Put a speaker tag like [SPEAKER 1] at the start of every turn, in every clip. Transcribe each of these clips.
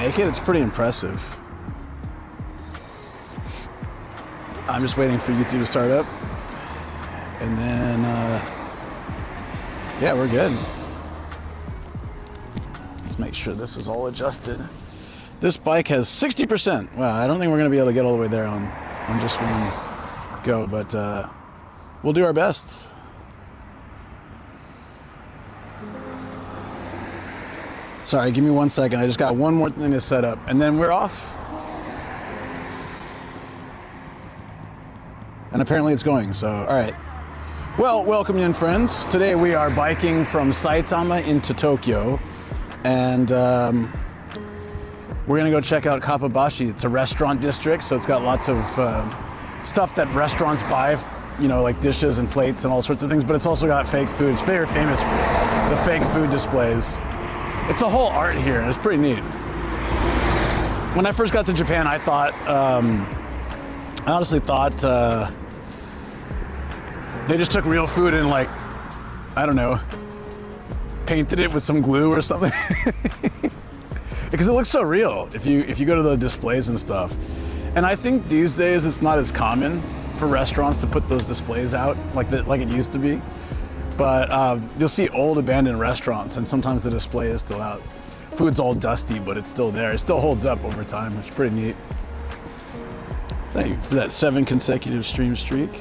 [SPEAKER 1] make it, it's pretty impressive. I'm just waiting for YouTube to start up. And then, yeah, we're good. Let's make sure this is all adjusted. This bike has 60%. Wow, I don't think we're gonna be able to get all the way there on just one go, but we'll do our best. Sorry, give me 1 second. I just got one more thing to set up, and then we're off. And apparently it's going, so all right. Well, welcome in, friends. Today we are biking from Saitama into Tokyo, and we're gonna go check out Kappabashi. It's a restaurant district, so it's got lots of stuff that restaurants buy, you know, like dishes and plates and all sorts of things, but it's also got fake food. It's very famous for the fake food displays. It's a whole art here, and it's pretty neat. When I first got to Japan, I thought, I honestly thought they just took real food and, like, I don't know, painted it with some glue or something. Because it looks so real if you go to the displays and stuff. And I think these days it's not as common for restaurants to put those displays out like it used to be. But you'll see old abandoned restaurants, and sometimes the display is still out. Food's all dusty, but it's still there. It still holds up over time, which is pretty neat. Thank you for that 7 consecutive stream streak.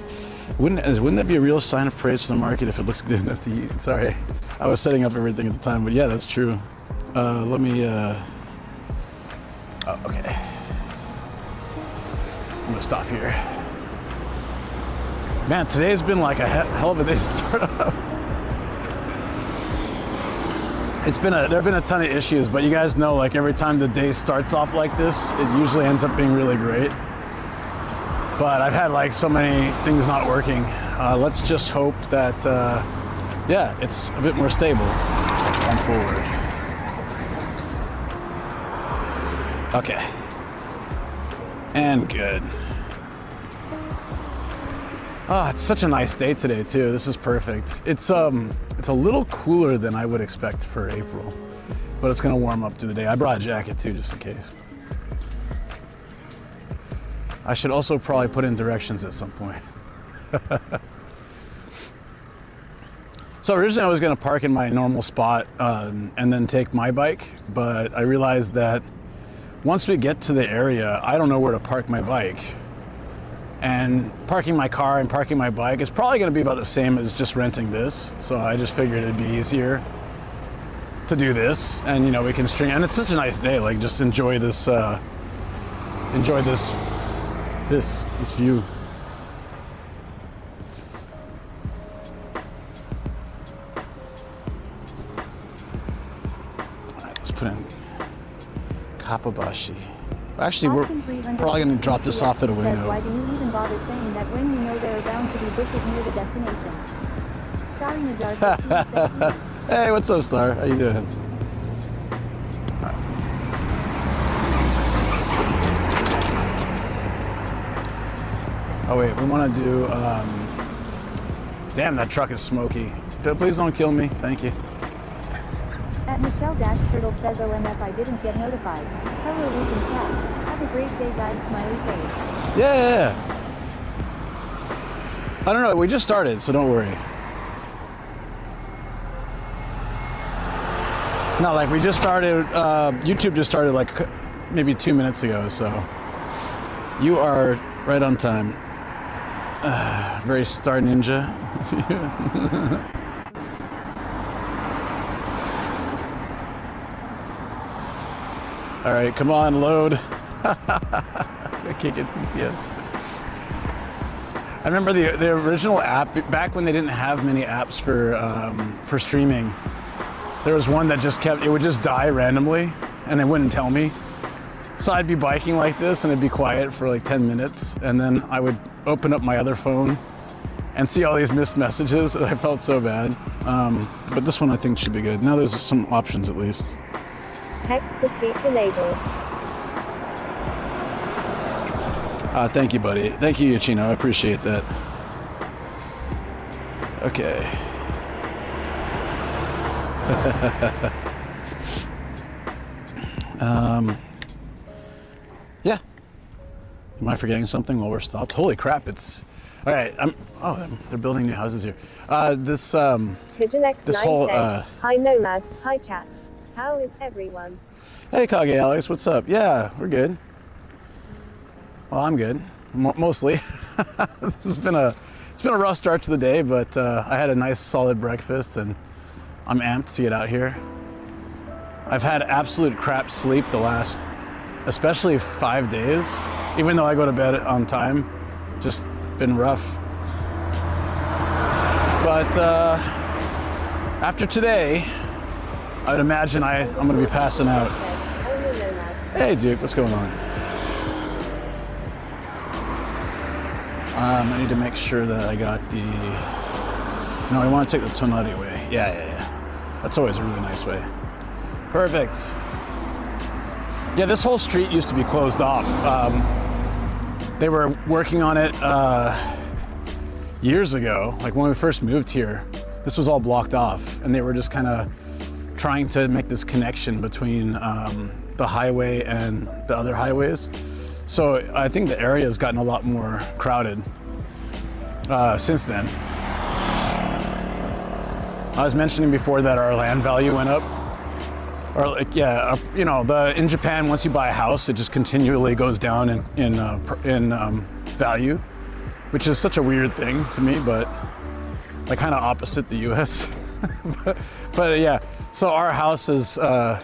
[SPEAKER 1] Wouldn't that be a real sign of praise for the market if it looks good enough to eat? Sorry, I was setting up everything at the time, but yeah, that's true. Let me, oh, okay. I'm gonna stop here. Man, today's been like a hell of a day to start up. There have been a ton of issues, but you guys know, like, every time the day starts off like this, it usually ends up being really great. But I've had like so many things not working. Let's just hope that, yeah, it's a bit more stable going forward. Okay. And good. Oh, it's such a nice day today too. This is perfect. It's a little cooler than I would expect for April, but it's gonna warm up through the day. I brought a jacket too, just in case. I should also probably put in directions at some point. So originally I was gonna park in my normal spot and then take my bike, but I realized that once we get to the area, I don't know where to park my bike. And parking my car and parking my bike is probably gonna be about the same as just renting this. So I just figured it'd be easier to do this, and you know, we can string, and it's such a nice day, like just enjoy this this view. All right, let's put in Kappabashi. Actually, we're probably going to drop this off at a window.
[SPEAKER 2] Why do you even bother saying that when you know there are bound to be bushes near the destination? Star in the dark.
[SPEAKER 1] Hey, what's up, Star? How you doing? Oh wait, we want to do, damn, that truck is smoky. Please don't kill me, thank you.
[SPEAKER 2] At Michelle-Turtle says OMF I didn't get notified. Hello, we can chat. Have a great day, guys, smiley face.
[SPEAKER 1] Yeah. I don't know, we just started, so don't worry. No, like we just started, YouTube just started like maybe 2 minutes ago, so you are right on time. Very Star Ninja. All right, come on, load. I can't get TTS. I remember the original app, back when they didn't have many apps for streaming. There was one that just it would just die randomly, and it wouldn't tell me. So I'd be biking like this, and it'd be quiet for like 10 minutes, and then I would open up my other phone and see all these missed messages. I felt so bad. But this one I think should be good. Now there's some options at least.
[SPEAKER 2] Text to feature label.
[SPEAKER 1] Thank you, buddy. Thank you, Yoshino. I appreciate that. Okay. Yeah. Am I forgetting something while we're stopped? Holy crap, it's... All right, they're building new houses here. This whole...
[SPEAKER 2] Hi Nomad, hi chat. How is everyone?
[SPEAKER 1] Hey Kage Alex, what's up? Yeah, we're good. Well, I'm good, mostly. It's been a rough start to the day, but I had a nice solid breakfast and I'm amped to get out here. I've had absolute crap sleep the last, especially 5 days, even though I go to bed on time. Just been rough. But after today, I would imagine I'm gonna be passing out. Hey Duke, what's going on? I need to make sure that I got the... No, I want to take the tonality way. Yeah. That's always a really nice way. Perfect. Yeah, this whole street used to be closed off. They were working on it years ago. Like when we first moved here, this was all blocked off, and they were just kind of trying to make this connection between the highway and the other highways. So I think the area has gotten a lot more crowded since then. I was mentioning before that our land value went up. Or like, yeah, you know, in Japan, once you buy a house, it just continually goes down in value, which is such a weird thing to me, but like kind of opposite the US. but yeah, so our house is, I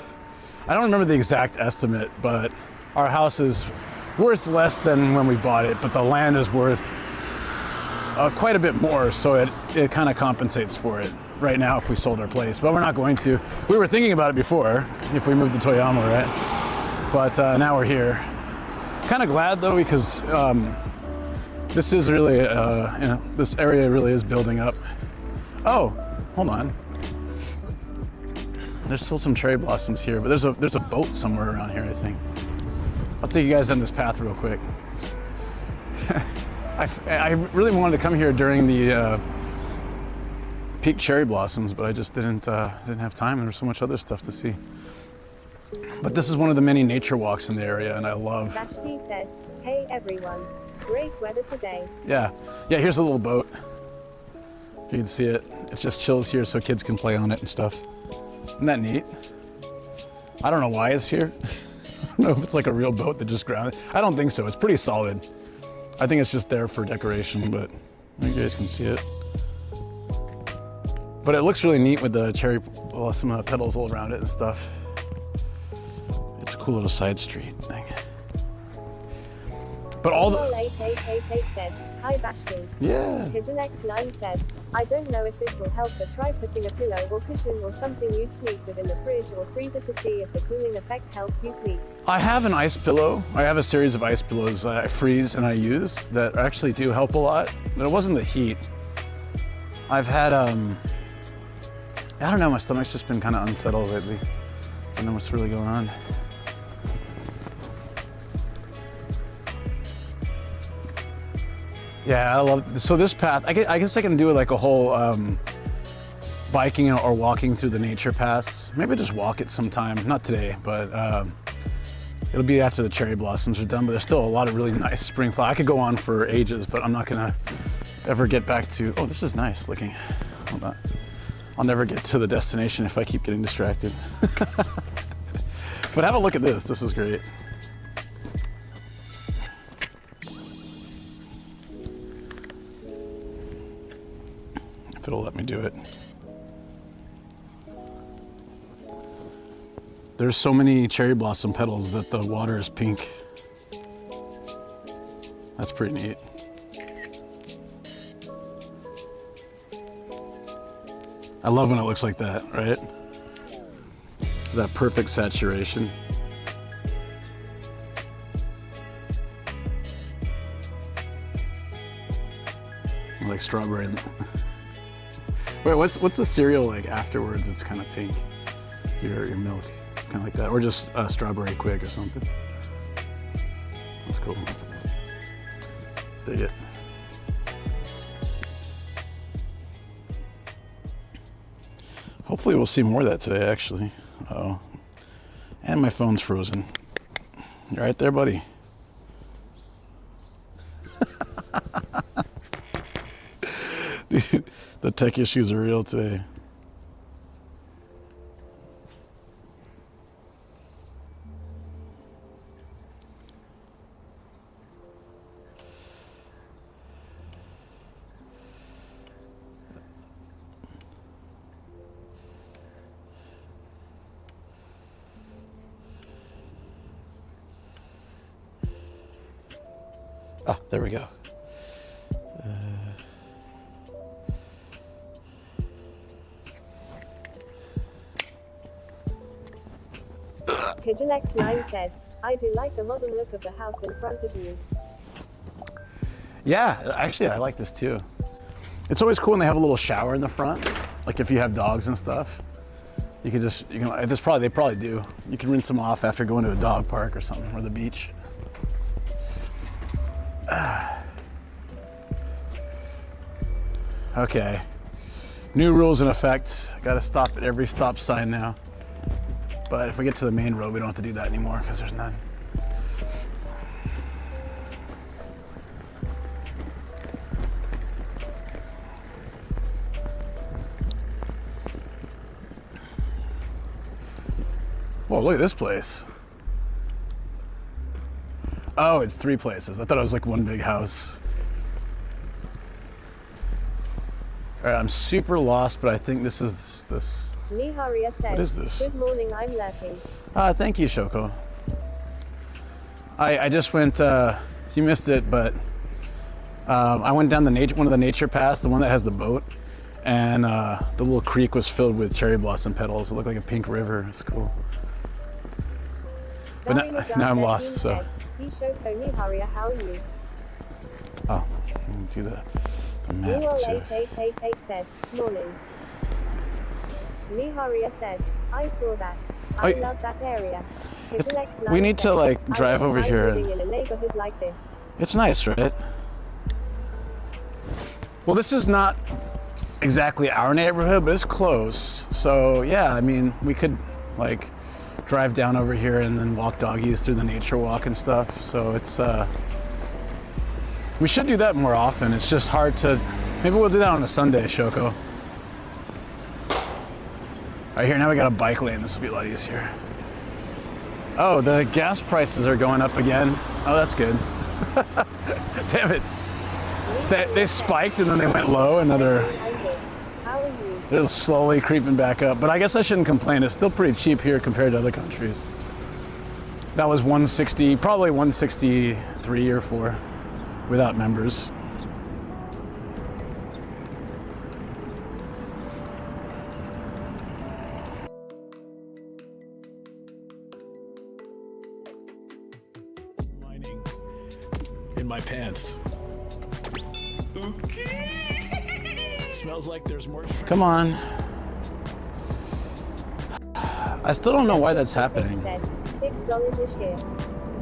[SPEAKER 1] don't remember the exact estimate, but our house is worth less than when we bought it, but the land is worth quite a bit more, so it kind of compensates for it right now if we sold our place, but we're not going to. We were thinking about it before, if we moved to Toyama, right? But now we're here. Kind of glad though, because this is really, you know, this area really is building up. Oh, hold on. There's still some cherry blossoms here, but there's a boat somewhere around here, I think. I'll take you guys down this path real quick. I really wanted to come here during the peak cherry blossoms, but I just didn't have time. There was so much other stuff to see. But this is one of the many nature walks in the area, and I love.
[SPEAKER 2] Vashti says, "Hey everyone, great weather today."
[SPEAKER 1] Yeah, here's a little boat. If you can see it, it just chills here so kids can play on it and stuff. Isn't that neat? I don't know why it's here. I don't know if it's like a real boat that just grounded. I don't think so. It's pretty solid. I think it's just there for decoration, but you guys can see it. But it looks really neat with the cherry blossom petals all around it and stuff. It's a cool little side street thing. But all the...
[SPEAKER 2] 8888 says, "Hi Vashti."
[SPEAKER 1] Yeah.
[SPEAKER 2] Pigeonx9 says, "I don't know if this will help, but try putting a pillow or cushion or something you sleep with in the fridge or freezer to see if the cooling effect helps you sleep."
[SPEAKER 1] I have an ice pillow. I have a series of ice pillows that I freeze and I use that actually do help a lot. But it wasn't the heat. I've had, I don't know, my stomach's just been kind of unsettled lately. I don't know what's really going on. Yeah, I love, so this path, I guess I can do like a whole biking or walking through the nature paths. Maybe just walk it sometime, not today, but it'll be after the cherry blossoms are done, but there's still a lot of really nice spring flowers. I could go on for ages, but I'm not gonna ever get back to, oh, this is nice looking. Hold on. I'll never get to the destination if I keep getting distracted. But have a look at this, this is great. If it'll let me do it. There's so many cherry blossom petals that the water is pink. That's pretty neat. I love when it looks like that, right? That perfect saturation. Like strawberry. Wait, what's the cereal like afterwards? It's kind of pink. Your milk, kind of like that, or just strawberry quick or something. That's cool. Dig it. Hopefully we'll see more of that today, actually. Uh-oh. And my phone's frozen. You right there, buddy? Dude, the tech issues are real today. Ah, there we go.
[SPEAKER 2] Pigeon X9 says, I do like the modern look of the house in front of you.
[SPEAKER 1] Yeah, actually, I like this too. It's always cool when they have a little shower in the front. Like if you have dogs and stuff, you can just, they probably do. You can rinse them off after going to a dog park or something, or the beach. Okay, new rules in effect. Got to stop at every stop sign now. But if we get to the main road, we don't have to do that anymore because there's none. Whoa, look at this place. Oh, it's 3 places. I thought it was like one big house. All right, I'm super lost, but I think this is this.
[SPEAKER 2] Niharia says,
[SPEAKER 1] What is this?
[SPEAKER 2] Good morning, I'm lurking.
[SPEAKER 1] Thank you, Shoko. I just went, you missed it, but I went down one of the nature paths, the one that has the boat, and the little creek was filled with cherry blossom petals. It looked like a pink river. It's cool. But now I'm lost, so.
[SPEAKER 2] He Shoko Niharia, how are you?
[SPEAKER 1] Oh, let me do the map too.
[SPEAKER 2] says, morning. Niharia says, I saw that. I
[SPEAKER 1] Wait.
[SPEAKER 2] love that area.
[SPEAKER 1] We need to like drive over here.
[SPEAKER 2] Living in a neighborhood like this.
[SPEAKER 1] It's nice, right? Well, this is not exactly our neighborhood, but it's close. So yeah, I mean, we could like drive down over here and then walk doggies through the nature walk and stuff. So it's, we should do that more often. It's just hard to, maybe we'll do that on a Sunday, Shoko. All right, here, now we got a bike lane. This will be a lot easier. Oh, the gas prices are going up again. Oh, that's good. Damn it. They spiked and then they went low, and now they're slowly creeping back up. But I guess I shouldn't complain. It's still pretty cheap here compared to other countries. That was 160, probably 163 or 4 without members. In my pants. Okay. Smells like there's more. Come on. I still don't know why that's happening.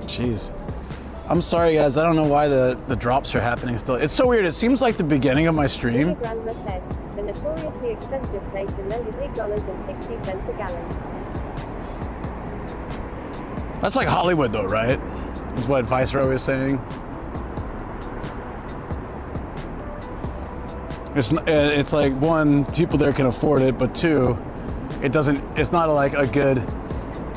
[SPEAKER 1] Jeez. I'm sorry, guys. I don't know why the drops are happening still. It's so weird. It seems like the beginning of my stream.
[SPEAKER 2] Grandma said, the notoriously expensive place in $8.60 a gallon.
[SPEAKER 1] That's like Hollywood, though, right? Is what Viceroy was saying. It's like, 1, people there can afford it, but 2, it's not like a good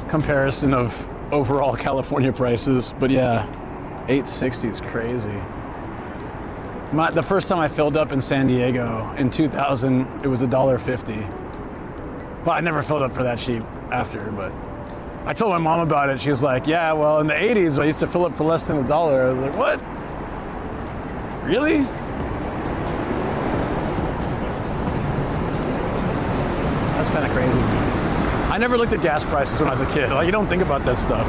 [SPEAKER 1] comparison of overall California prices. But yeah, $8.60 is crazy. The first time I filled up in San Diego in 2000, it was $1.50. Well, I never filled up for that cheap after, but I told my mom about it. She was like, yeah, well, in the 80s, I used to fill up for less than $1. I was like, what? Really? That's kind of crazy. I never looked at gas prices when I was a kid. Like, you don't think about that stuff.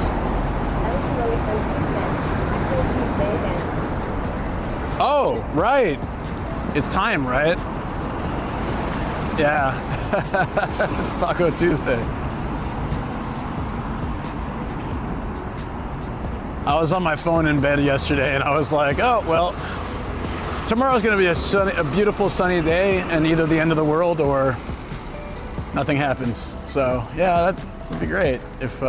[SPEAKER 1] Oh, right. It's time, right? Yeah. It's Taco Tuesday. I was on my phone in bed yesterday and I was like, oh, well, tomorrow's gonna be a beautiful sunny day and either the end of the world or nothing happens. So yeah, that would be great if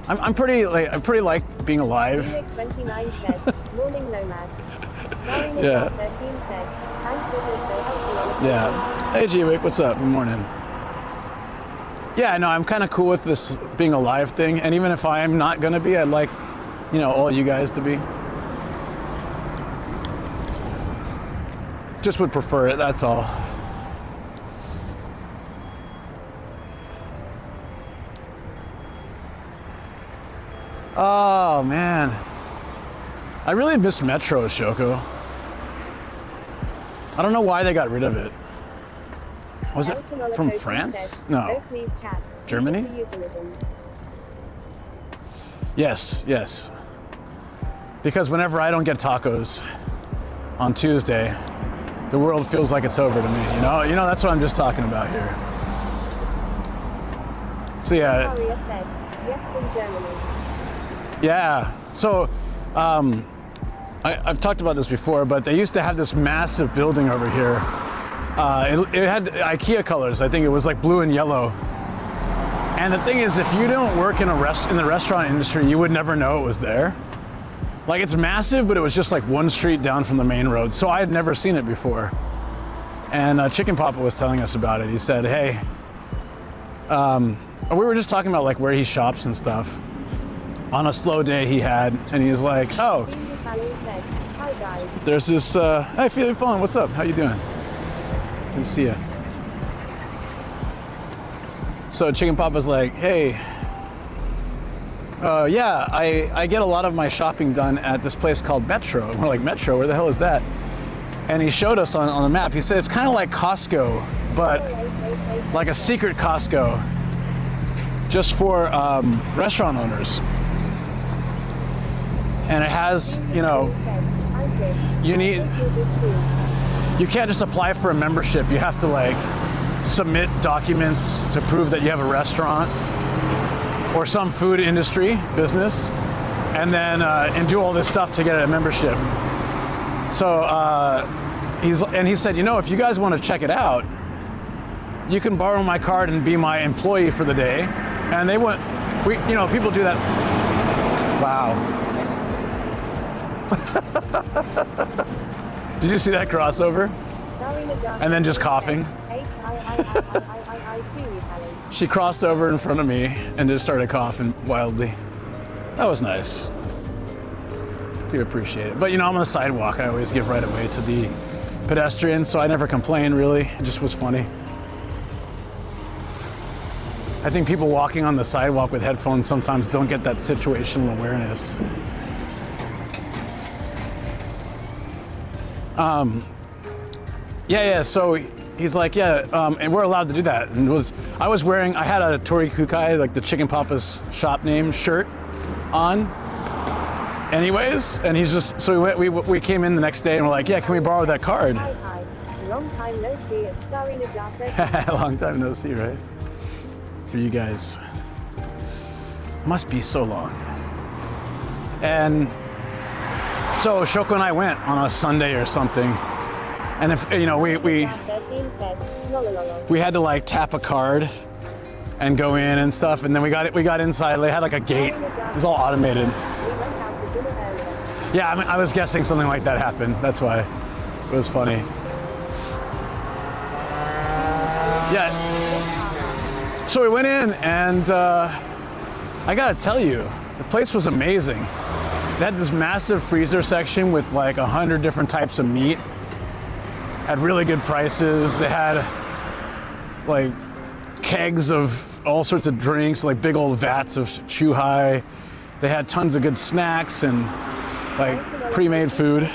[SPEAKER 1] I'm pretty like being alive.
[SPEAKER 2] Phoenix 29 said, morning nomad. Starring
[SPEAKER 1] Yeah.
[SPEAKER 2] 13 said, thank goodness so helpful on a
[SPEAKER 1] Yeah. Hey G-Wick, what's up? Good morning. Yeah, no, I'm kind of cool with this being alive thing, and even if I'm not gonna be, I'd like, you know, all you guys to be. Just would prefer it, that's all. Oh man, I really miss Metro, Shoko. I don't know why they got rid of it. Was it from France? No. Germany? Yes, yes. Because whenever I don't get tacos on Tuesday, the world feels like it's over to me. You know, that's what I'm just talking about here. So yeah.
[SPEAKER 2] Yes, from Germany.
[SPEAKER 1] Yeah. So I've talked about this before, but they used to have this massive building over here. It had IKEA colors. I think it was like blue and yellow. And the thing is, if you don't work in the restaurant industry, you would never know it was there. Like, it's massive, but it was just like one street down from the main road. So I had never seen it before. And Chicken Papa was telling us about it. He said, hey, we were just talking about like where he shops and stuff. On a slow day he had, and he's like, oh,
[SPEAKER 2] Hi guys.
[SPEAKER 1] there's this, hey, Philly Phone, what's up? How you doing? Good to see you. So Chicken Papa's like, hey, yeah, I get a lot of my shopping done at this place called Metro. And we're like, Metro, where the hell is that? And he showed us on the map. He said it's kind of like Costco, but like a secret Costco, just for restaurant owners. And it has, you know, you can't just apply for a membership. You have to like submit documents to prove that you have a restaurant or some food industry business, and then and do all this stuff to get a membership. So he said, you know, if you guys want to check it out, you can borrow my card and be my employee for the day. And they went, you know, people do that. Wow. Did you see that crossover? And then just coughing. She crossed over in front of me and just started coughing wildly. That was nice. Do appreciate it. But you know, I'm on the sidewalk. I always give right away to the pedestrians, so I never complain really. It just was funny. I think people walking on the sidewalk with headphones sometimes don't get that situational awareness. Yeah, so he's like, yeah, and we're allowed to do that. And I had a Tori Kukai, like the Chicken Papa's shop name shirt on anyways, and he's just, so we came in the next day and we're like, yeah, can we borrow that card?
[SPEAKER 2] Hi. Long time no see, it's Starry Najata.
[SPEAKER 1] Long time no see, right? For you guys. Must be so long. And so Shoko and I went on a Sunday or something. And if, you know, we had to like tap a card and go in and stuff, and then we got inside. They had like a gate. It was all automated. Yeah, I mean, I was guessing something like that happened. That's why it was funny. Yeah. So we went in, and I gotta tell you, the place was amazing. It had this massive freezer section with like 100 different types of meat. Had really good prices. They had like kegs of all sorts of drinks, like big old vats of chuhai. They had tons of good snacks and like pre-made food.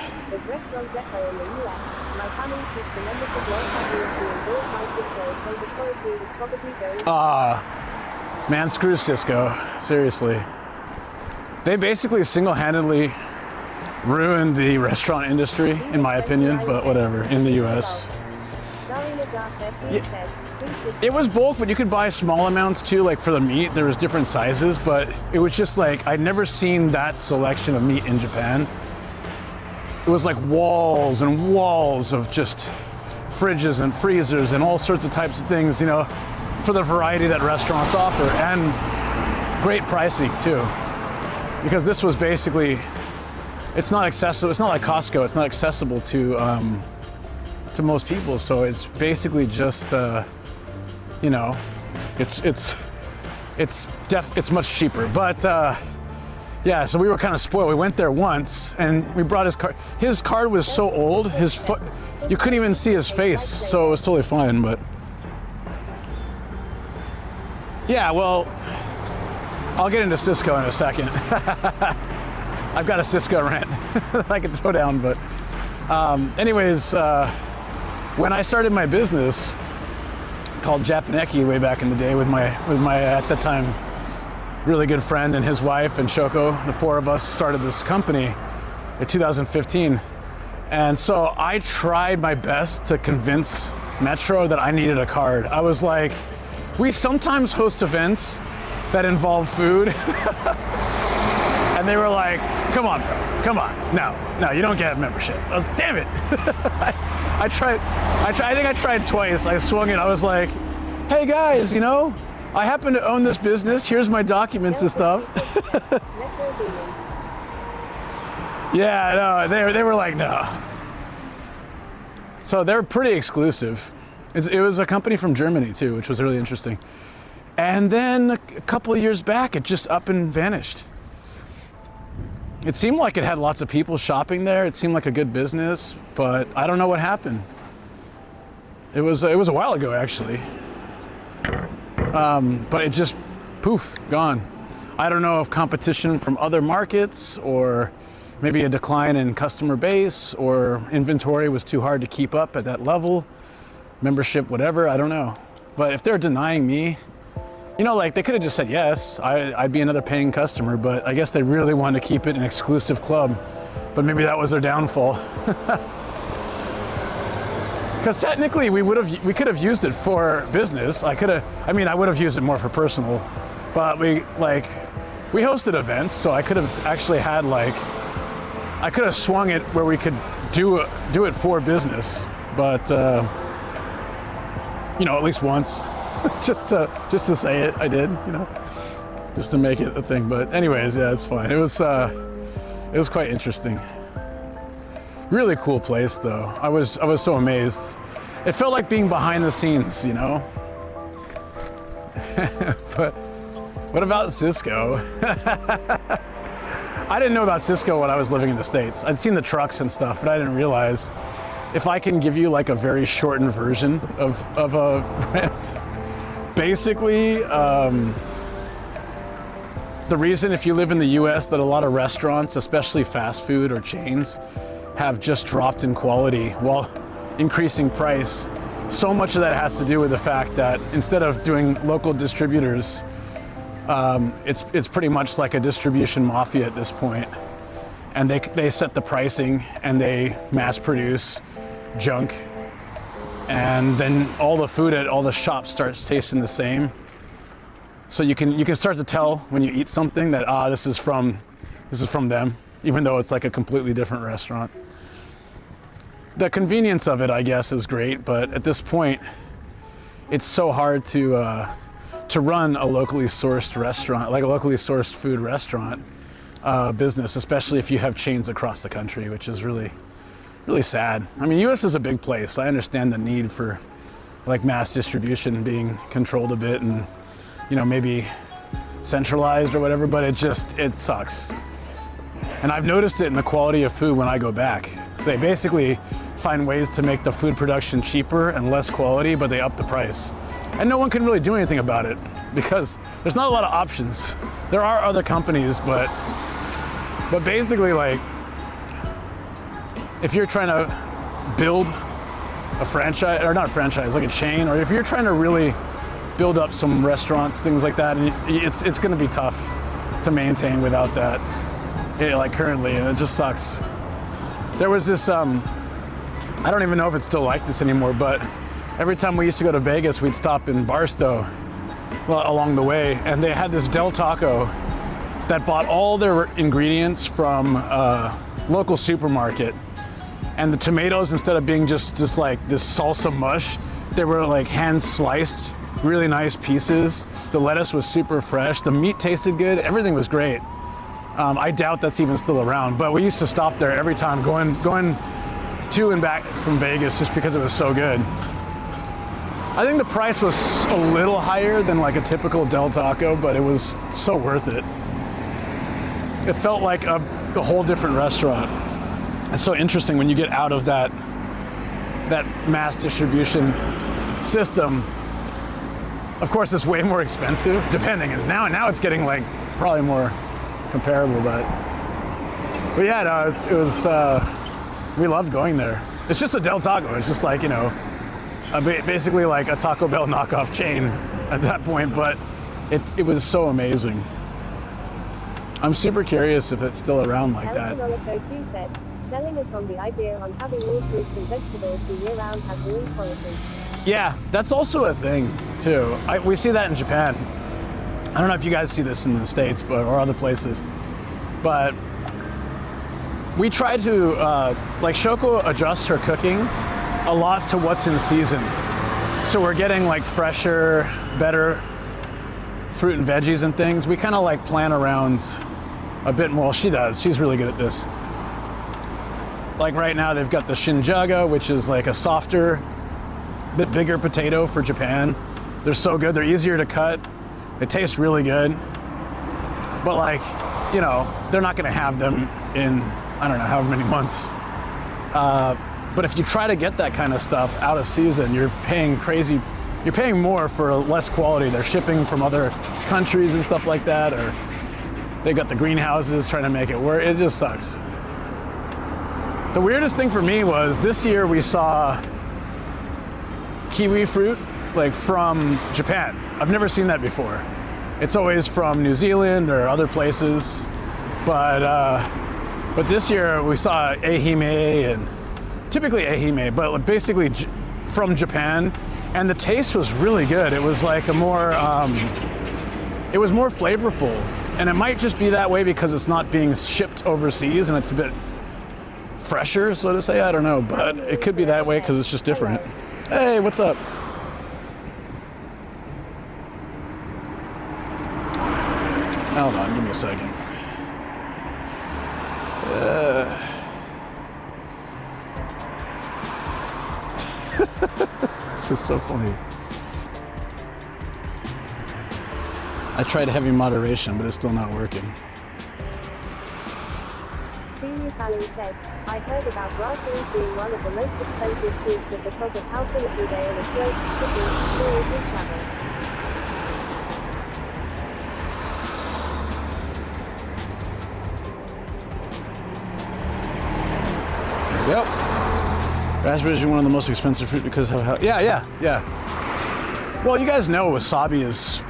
[SPEAKER 1] Man, screw Cisco, seriously. They basically single-handedly ruined the restaurant industry, in my opinion, but whatever, in the US. Yeah. It was bulk, but you could buy small amounts too, like for the meat. There was different sizes, but it was just like, I'd never seen that selection of meat in Japan. It was like walls and walls of just fridges and freezers and all sorts of types of things, you know, for the variety that restaurants offer. And great pricing too, because this was basically, it's not accessible. It's not like Costco. It's not accessible to most people. So it's basically just, you know, it's much cheaper. But yeah, so we were kind of spoiled. We went there once, and we brought his card. His card was so old, his foot, you couldn't even see his face, so it was totally fine. But yeah, well, I'll get into Cisco in a second. I've got a Cisco rant that I can throw down, but anyways, when I started my business called Japaneki way back in the day with my at the time really good friend and his wife and Shoko, the four of us started this company in 2015. And so I tried my best to convince Metro that I needed a card. I was like, we sometimes host events that involve food. And they were like, come on, bro, come on. No, you don't get a membership. I was, damn it. I think I tried twice. I swung it. I was like, hey guys, you know, I happen to own this business. Here's my documents and stuff. Yeah, no, they were like, no. So they're pretty exclusive. It was a company from Germany too, which was really interesting. And then a couple of years back, it just up and vanished. It seemed like it had lots of people shopping there. It seemed like a good business, but I don't know what happened. It was a while ago, actually. But it just, poof, gone. I don't know if competition from other markets, or maybe a decline in customer base, or inventory was too hard to keep up at that level, membership, whatever, I don't know. But if they're denying me, you know, like they could have just said yes, I'd be another paying customer, but I guess they really wanted to keep it an exclusive club. But maybe that was their downfall. Because technically we could have used it for business. I would have used it more for personal, but we hosted events, so I could have actually had I could have swung it where we could do it for business, but you know, at least once. just to say it, I did, you know, just to make it a thing. But anyways, yeah, it's fine. It was quite interesting. Really cool place, though. I was so amazed. It felt like being behind the scenes, you know. But what about Cisco? I didn't know about Cisco when I was living in the States. I'd seen the trucks and stuff, but I didn't realize if I can give you like a very shortened version of a rent. Basically, the reason if you live in the US that a lot of restaurants, especially fast food or chains, have just dropped in quality while increasing price, so much of that has to do with the fact that instead of doing local distributors, it's pretty much like a distribution mafia at this point. And they set the pricing and they mass produce junk. And then all the food at all the shops starts tasting the same. So you can start to tell when you eat something that this is from them, even though it's like a completely different restaurant. The convenience of it, I guess, is great, but at this point, it's so hard to run a locally sourced restaurant, like a locally sourced food restaurant business, especially if you have chains across the country, which is really sad. I mean, US is a big place. I understand the need for like mass distribution being controlled a bit and, you know, maybe centralized or whatever, but it sucks. And I've noticed it in the quality of food when I go back. So they basically find ways to make the food production cheaper and less quality, but they up the price. And no one can really do anything about it because there's not a lot of options. There are other companies, but basically, like, if you're trying to build a franchise, or not a franchise, like a chain, or if you're trying to really build up some restaurants, things like that, and it's going to be tough to maintain without that, like currently, and it just sucks. There was this, I don't even know if it's still like this anymore, but every time we used to go to Vegas, we'd stop in Barstow along the way, and they had this Del Taco that bought all their ingredients from a local supermarket. And the tomatoes, instead of being just like this salsa mush, they were like hand sliced really nice pieces. The lettuce was super fresh. The meat tasted good. Everything was great. I doubt that's even still around, but we used to stop there every time going to and back from Vegas just because it was so good. I think the price was a little higher than like a typical Del Taco, but it was so worth it. It felt like a whole different restaurant. It's so interesting when you get out of that mass distribution system. Of course, it's way more expensive, depending. Now it's getting like probably more comparable, but yeah, no, it was we loved going there. It's just a Del Taco. It's just like, you know, basically like a Taco Bell knockoff chain at that point, but it was so amazing. I'm super curious if it's still around like that.
[SPEAKER 2] Said, selling us on the idea on having all fruits and vegetables the year round has ruined quality.
[SPEAKER 1] Yeah, that's also a thing too. We see that in Japan. I don't know if you guys see this in the States or other places, but we try to, like Shoko adjusts her cooking a lot to what's in season. So we're getting like fresher, better fruit and veggies and things. We kind of like plan around a bit more. She does, she's really good at this. Like right now they've got the shinjaga, which is like a softer, bit bigger potato for Japan. They're so good, they're easier to cut. They taste really good, but like, you know, they're not gonna have them in, I don't know, however many months. But if you try to get that kind of stuff out of season, you're paying more for less quality. They're shipping from other countries and stuff like that, or they got the greenhouses trying to make it work. It just sucks. The weirdest thing for me was this year we saw kiwi fruit like from Japan. I've never seen that before. It's always from New Zealand or other places, but this year we saw ehime, and typically ehime, but basically from Japan, and the taste was really good. It was like it was more flavorful, and it might just be that way because it's not being shipped overseas and it's a bit fresher, so to say. I don't know, but it could be that way because it's just different. Hey, what's up? Hold on, give me a second. This is so funny. I tried heavy moderation, but it's still not working.
[SPEAKER 2] Serious Alan said, I heard about raspberries being one of the most expensive fruits because of how finicky they are with close cooking, storage and travel.
[SPEAKER 1] Yep. Raspberries are one of the most expensive fruit because of how, yeah. Well, you guys know wasabi is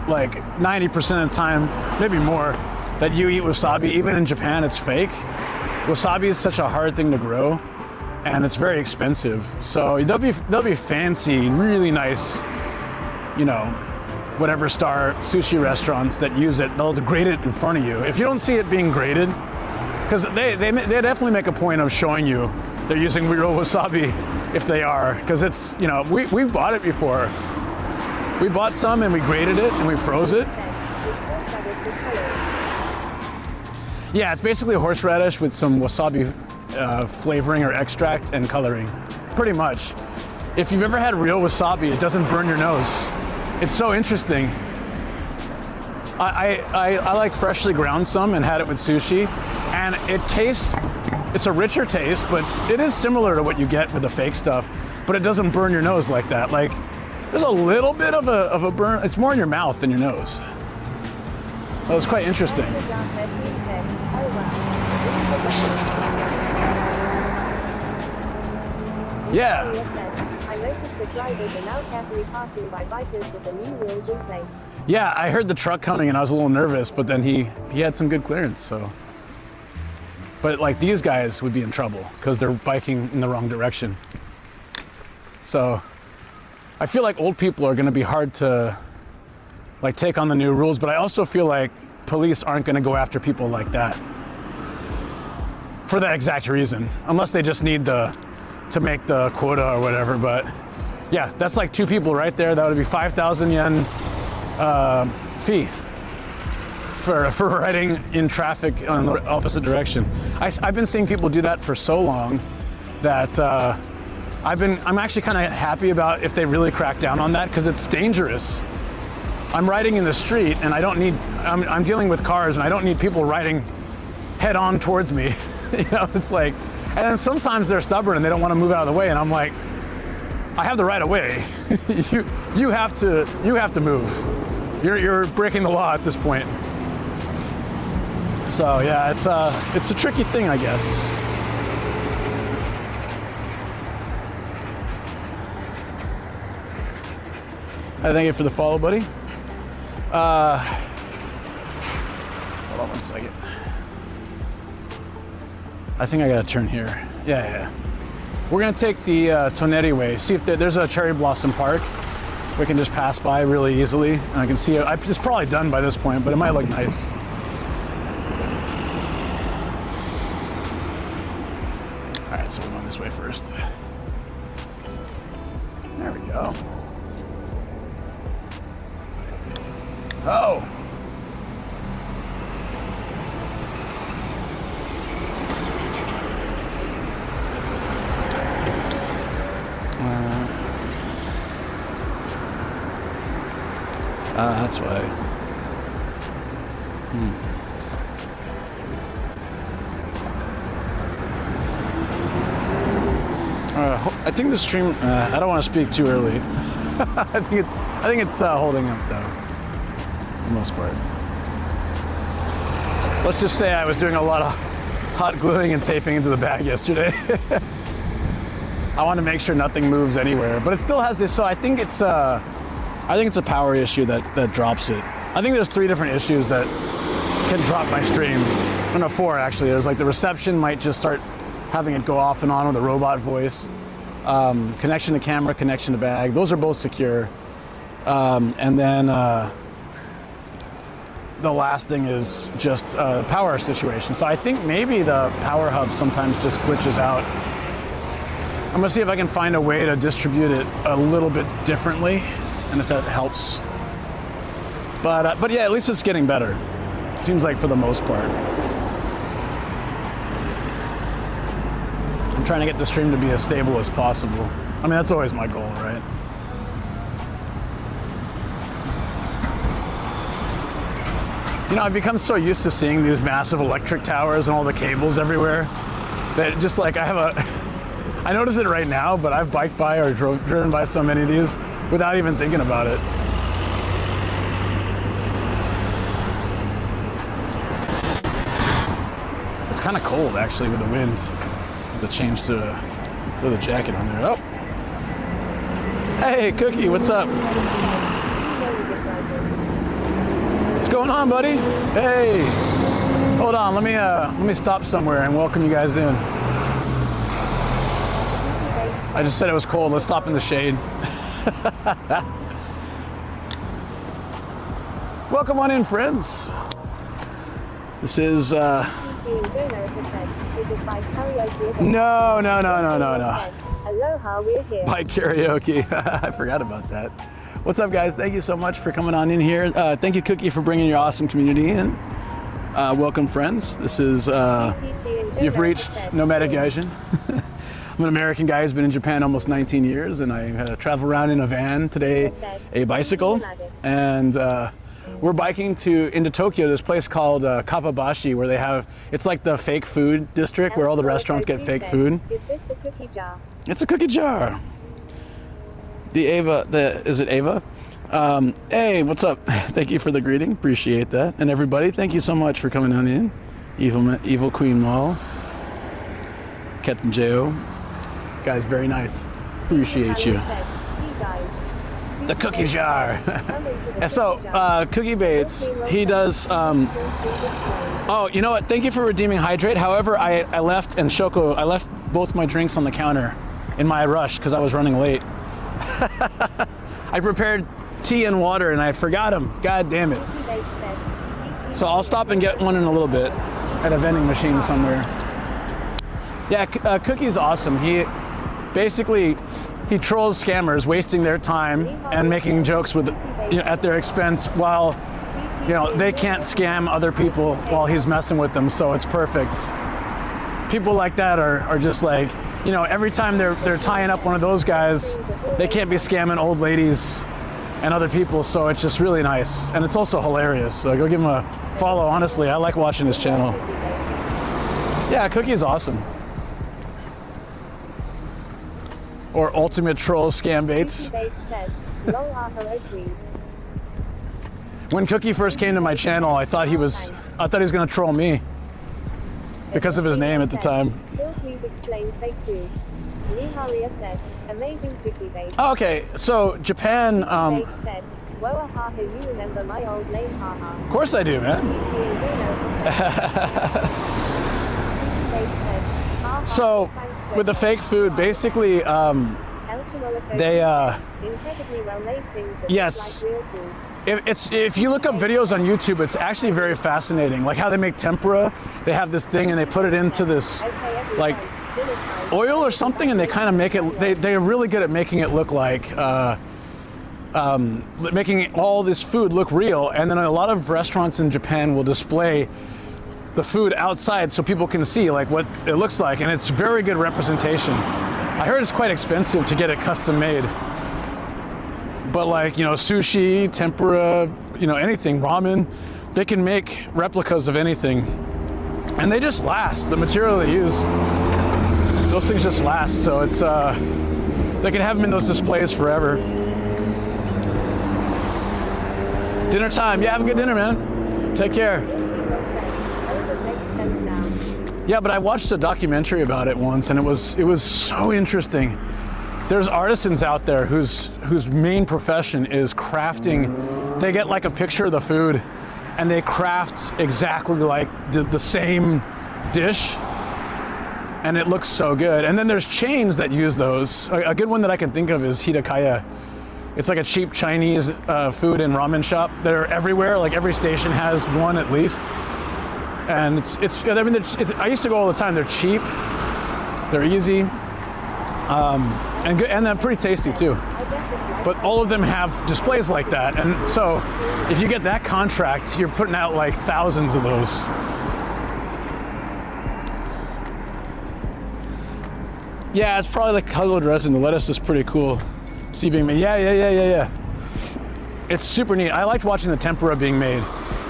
[SPEAKER 1] like 90% of the time, maybe more, that you eat wasabi, even in Japan, it's fake. Wasabi is such a hard thing to grow, and it's very expensive. So they'll be fancy, really nice, you know, whatever star sushi restaurants that use it. They'll grate it in front of you. If you don't see it being grated, because they definitely make a point of showing you they're using real wasabi if they are, because it's, you know, we bought it before. We bought some and we grated it and we froze it. Yeah, it's basically horseradish with some wasabi flavoring or extract and coloring, pretty much. If you've ever had real wasabi, it doesn't burn your nose. It's so interesting. I like freshly ground some and had it with sushi, and it's a richer taste, but it is similar to what you get with the fake stuff, but it doesn't burn your nose like that. Like, there's a little bit of a burn. It's more in your mouth than your nose. That was quite interesting. Yeah.
[SPEAKER 2] I noticed the drivers are now carefully passing by bikers with the new rules in place.
[SPEAKER 1] Yeah, I heard the truck coming and I was a little nervous, but then he had some good clearance, so. But like these guys would be in trouble because they're biking in the wrong direction. So I feel like old people are going to be hard to like take on the new rules, but I also feel like police aren't going to go after people like that for that exact reason, unless they just need to make the quota or whatever. But Yeah, that's like 2 people right there. That would be 5,000 yen fee for riding in traffic on the opposite direction. I've been seeing people do that for so long that I'm actually kind of happy about if they really crack down on that, because it's dangerous. I'm riding in the street and I'm dealing with cars and I don't need people riding head on towards me. You know, it's like, and then sometimes they're stubborn and they don't want to move out of the way, and I'm like, I have the right of way. you have to move. You're breaking the law at this point. So yeah, it's a tricky thing, I guess. I thank you for the follow, buddy. Hold on one second. I think I gotta turn here. Yeah. We're gonna take the Toneri way. See if there's a cherry blossom park. We can just pass by really easily, and I can see it. It's probably done by this point, but it might look nice. All right, so we're going this way first. There we go. Oh. That's why. I think the stream. I don't want to speak too early. I think it's holding up though, for the most part. Let's just say I was doing a lot of hot gluing and taping into the bag yesterday. I want to make sure nothing moves anywhere, but it still has this. So I think it's a power issue that drops it. I think there's 3 different issues that can drop my stream. No, 4 actually. There's like the reception might just start having it go off and on with a robot voice. Connection to camera, connection to bag. Those are both secure. And then the last thing is just a power situation. So I think maybe the power hub sometimes just glitches out. I'm gonna see if I can find a way to distribute it a little bit differently, and if that helps. But yeah, at least it's getting better. It seems like for the most part. I'm trying to get the stream to be as stable as possible. I mean, that's always my goal, right? You know, I've become so used to seeing these massive electric towers and all the cables everywhere that just like I notice it right now, but I've biked by or driven by so many of these without even thinking about it. It's kind of cold actually with the wind. The change to throw the jacket on there. Oh, hey Cookie, what's up? What's going on, buddy? Hey, hold on. Let me stop somewhere and welcome you guys in. I just said it was cold. Let's stop in the shade. Welcome on in, friends. This is No.
[SPEAKER 2] Aloha, we're here.
[SPEAKER 1] Bike karaoke. I forgot about that. What's up, guys? Thank you so much for coming on in here. Thank you, Cookie, for bringing your awesome community in. Welcome, friends. This is you've reached Nomadic Gaijin. I'm an American guy who's been in Japan almost 19 years, and I travel around in a van today, a bicycle, and we're biking into Tokyo, this place called Kappabashi, where they have, it's like the fake food district where all the restaurants get fake food.
[SPEAKER 2] Is this the cookie jar?
[SPEAKER 1] It's a cookie jar. Is it Ava? Hey, what's up? Thank you for the greeting, appreciate that. And everybody, thank you so much for coming on in. Evil Queen Mall. Captain J.O. Guys, very nice. Appreciate you. The cookie jar. So, Cookie Bates, he does, oh, you know what? Thank you for redeeming Hydrate. However, I left, and Shoko, I left both my drinks on the counter in my rush because I was running late. I prepared tea and water and I forgot them. God damn it. So I'll stop and get one in a little bit at a vending machine somewhere. Yeah, Cookie's awesome. He basically, he trolls scammers, wasting their time and making jokes with, at their expense, while they can't scam other people while he's messing with them. So it's perfect. People like that are just like, every time they're tying up one of those guys, they can't be scamming old ladies and other people. So it's just really nice, and it's also hilarious. So go give him a follow. Honestly, I like watching his channel. Yeah, Cookie is awesome. Or ultimate troll scam baits. When Cookie first came to my channel, I thought he was gonna troll me because of his name at the time.
[SPEAKER 2] Please explain fake food. Amazing Cookie bait.
[SPEAKER 1] Oh, okay, so Japan.
[SPEAKER 2] You remember my old name, haha.
[SPEAKER 1] Of course I do, man. So with the fake food, basically, they
[SPEAKER 2] incredibly well-made things that
[SPEAKER 1] yes.
[SPEAKER 2] look like real food.
[SPEAKER 1] If you look up videos on YouTube, it's actually very fascinating. Like how they make tempura, they have this thing and they put it into this like oil or something, and they kind of make it. They're really good at making it look like making all this food look real. And then a lot of restaurants in Japan will display the food outside so people can see like what it looks like, and it's very good representation. I heard it's quite expensive to get it custom made. But like, sushi, tempura, anything, ramen, they can make replicas of anything. And they just last. The material they use, those things just last. So it's, they can have them in those displays forever. Dinner time. Yeah, have a good dinner, man. Take care. Yeah, but I watched a documentary about it once, and it was so interesting. There's artisans out there whose main profession is crafting. They get like a picture of the food and they craft exactly like the same dish, and it looks so good. And then there's chains that use those. A good one that I can think of is Hitakaya. It's like a cheap Chinese food and ramen shop. They're everywhere, like every station has one at least. And I used to go all the time. They're cheap, they're easy. And they're pretty tasty too. But all of them have displays like that, and so if you get that contract, you're putting out like thousands of those. Yeah, it's probably like colored resin. The lettuce is pretty cool. See being made. Yeah. It's super neat. I liked watching the tempura being made,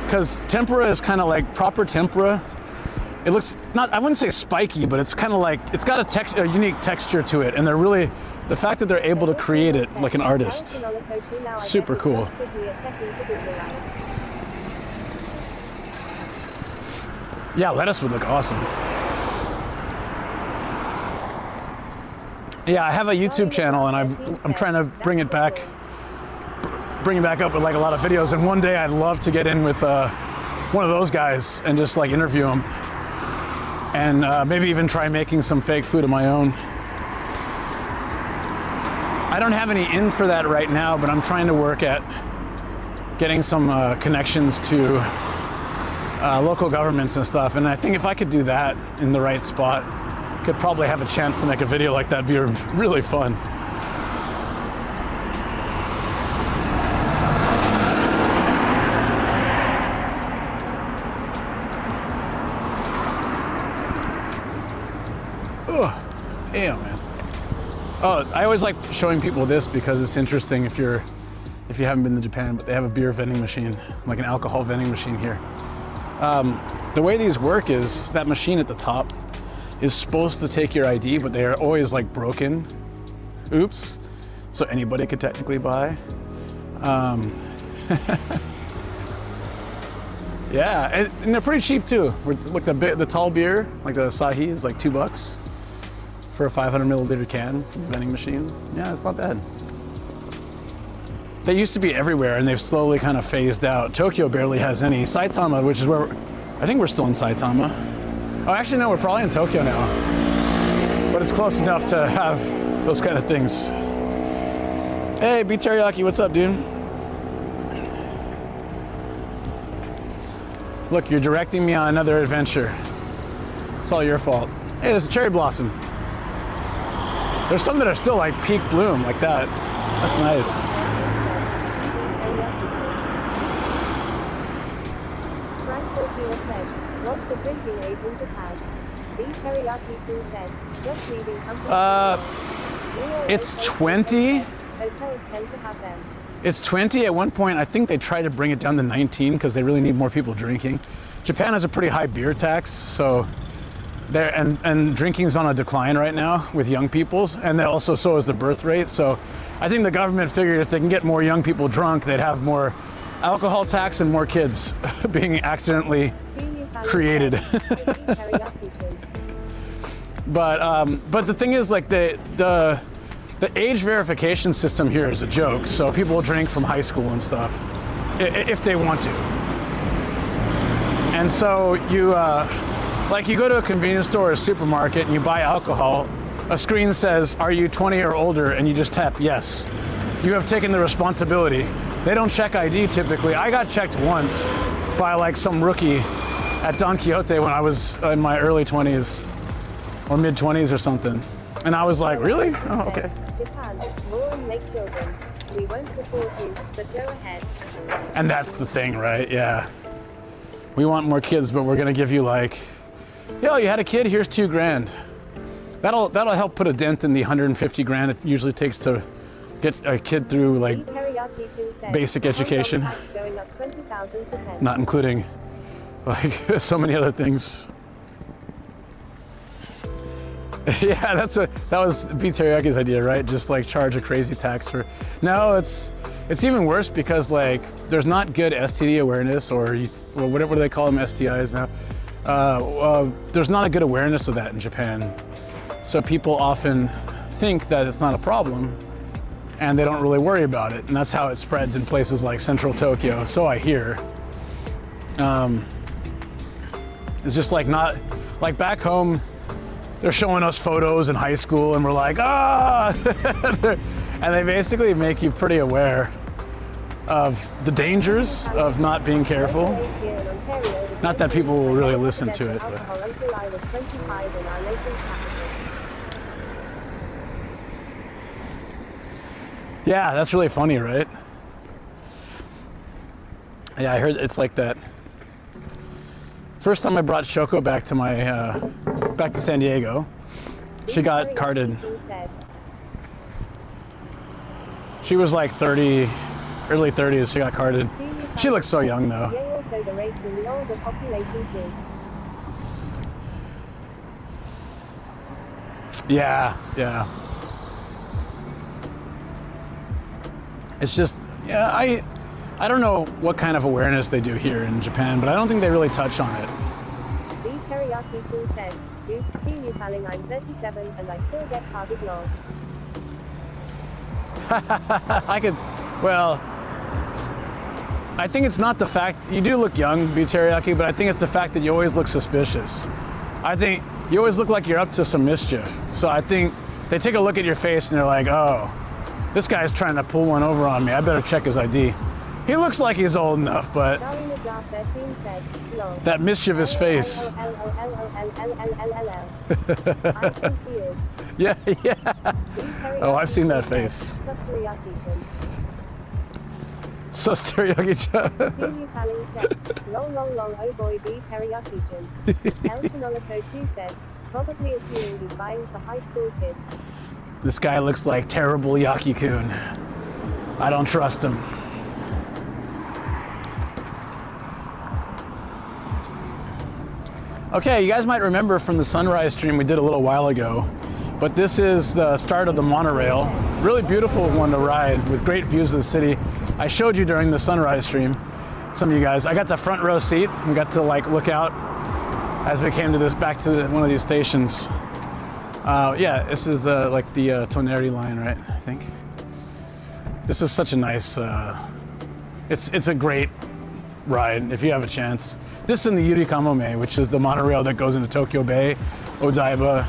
[SPEAKER 1] because tempura is kind of like proper tempura. It looks I wouldn't say spiky, but it's kind of like, it's got a unique texture to it, and the fact that they're able to create it like an artist, super cool. Yeah, lettuce would look awesome. Yeah, I have a YouTube channel, and I'm trying to bring it back up with like a lot of videos, and one day I'd love to get in with one of those guys and just like interview them. And maybe even try making some fake food of my own. I don't have any in for that right now, but I'm trying to work at getting some connections to local governments and stuff. And I think if I could do that in the right spot, could probably have a chance to make a video like that. Be really fun. Damn, man. Oh, I always like showing people this because it's interesting if you haven't been to Japan, but they have a beer vending machine, like an alcohol vending machine here. The way these work is that machine at the top is supposed to take your ID, but they are always like broken. Oops. So anybody could technically buy. Yeah, and they're pretty cheap too. Like the tall beer, like the Asahi, is like $2 for a 500 milliliter can from the vending machine. Yeah, it's not bad. They used to be everywhere, and they've slowly kind of phased out. Tokyo barely has any. Saitama, which is where, I think we're still in Saitama. Oh, actually no, we're probably in Tokyo now. But it's close enough to have those kind of things. Hey, B Teriyaki, what's up, dude? Look, you're directing me on another adventure. It's all your fault. Hey, this is Cherry Blossom. There's some that are still like peak bloom, like that. That's nice.
[SPEAKER 2] Frank Fortuna said, what's the drinking age in Japan? Beef teriyaki food said, just leaving company.
[SPEAKER 1] It's 20.
[SPEAKER 2] Hotels tend to have them.
[SPEAKER 1] It's 20. At one point, I think they tried to bring it down to 19 because they really need more people drinking. Japan has a pretty high beer tax, so there and drinking's on a decline right now with young people, and also so is the birth rate. So I think the government figured if they can get more young people drunk, they'd have more alcohol tax and more kids being accidentally created. But the thing is, like the age verification system here is a joke. So people will drink from high school and stuff if they want to. And so you like you go to a convenience store or a supermarket and you buy alcohol, a screen says, are you 20 or older? And you just tap yes. You have taken the responsibility. They don't check ID typically. I got checked once by like some rookie at Don Quixote when I was in my early 20s or mid 20s or something. And I was like, really? Oh, okay.
[SPEAKER 2] Japan, more and make children. We won't support you, but go ahead.
[SPEAKER 1] And that's the thing, right? Yeah. We want more kids, but we're gonna give you like, yo, you had a kid, here's $2,000. That'll help put a dent in the 150 grand it usually takes to get a kid through like basic education. Not including like so many other things. Yeah, that was Beef Teriyaki's idea, right? Just like charge a crazy tax for. No, it's even worse because like there's not good STD awareness or whatever do they call them, STIs now. There's not a good awareness of that in Japan. So people often think that it's not a problem and they don't really worry about it. And that's how it spreads in places like central Tokyo. So I hear. It's just like not, like back home, they're showing us photos in high school and we're like, ah! And they basically make you pretty aware of the dangers of not being careful. Not that people will really listen to it. But. Yeah, that's really funny, right? Yeah, I heard it's like that. First time I brought Shoko back to back to San Diego, she got carded. She was like 30, early 30s, she got carded. She looks so young though. Yeah, yeah. It's just, yeah, I don't know what kind of awareness they do here in Japan, but I don't think they really touch on it.
[SPEAKER 2] Beef teriyaki food says, "You see you telling I'm 37 and I still get carded long."
[SPEAKER 1] Well, I think it's not the fact, you do look young, Beef Teriyaki, but I think it's the fact that you always look suspicious. I think you always look like you're up to some mischief. So I think they take a look at your face and they're like, oh, this guy's trying to pull one over on me. I better check his ID. He looks like he's old enough, but that mischievous face. Yeah, yeah. Oh, I've seen that face. Sus teriyaki-chan.
[SPEAKER 2] Long, oh boy, beef teriyaki-chan. El Chinolico 2 said, probably assuming he's buying for high school kids.
[SPEAKER 1] This guy looks like terrible Yaki-kun. I don't trust him. Okay, you guys might remember from the sunrise stream we did a little while ago, but this is the start of the monorail. Really beautiful one to ride with great views of the city. I showed you during the sunrise stream, some of you guys. I got the front row seat and got to like look out as we came to one of these stations. Yeah, this is like the Toneri line, right? I think. This is such a nice, it's a great ride if you have a chance. This is in the Yurikamome, which is the monorail that goes into Tokyo Bay, Odaiba,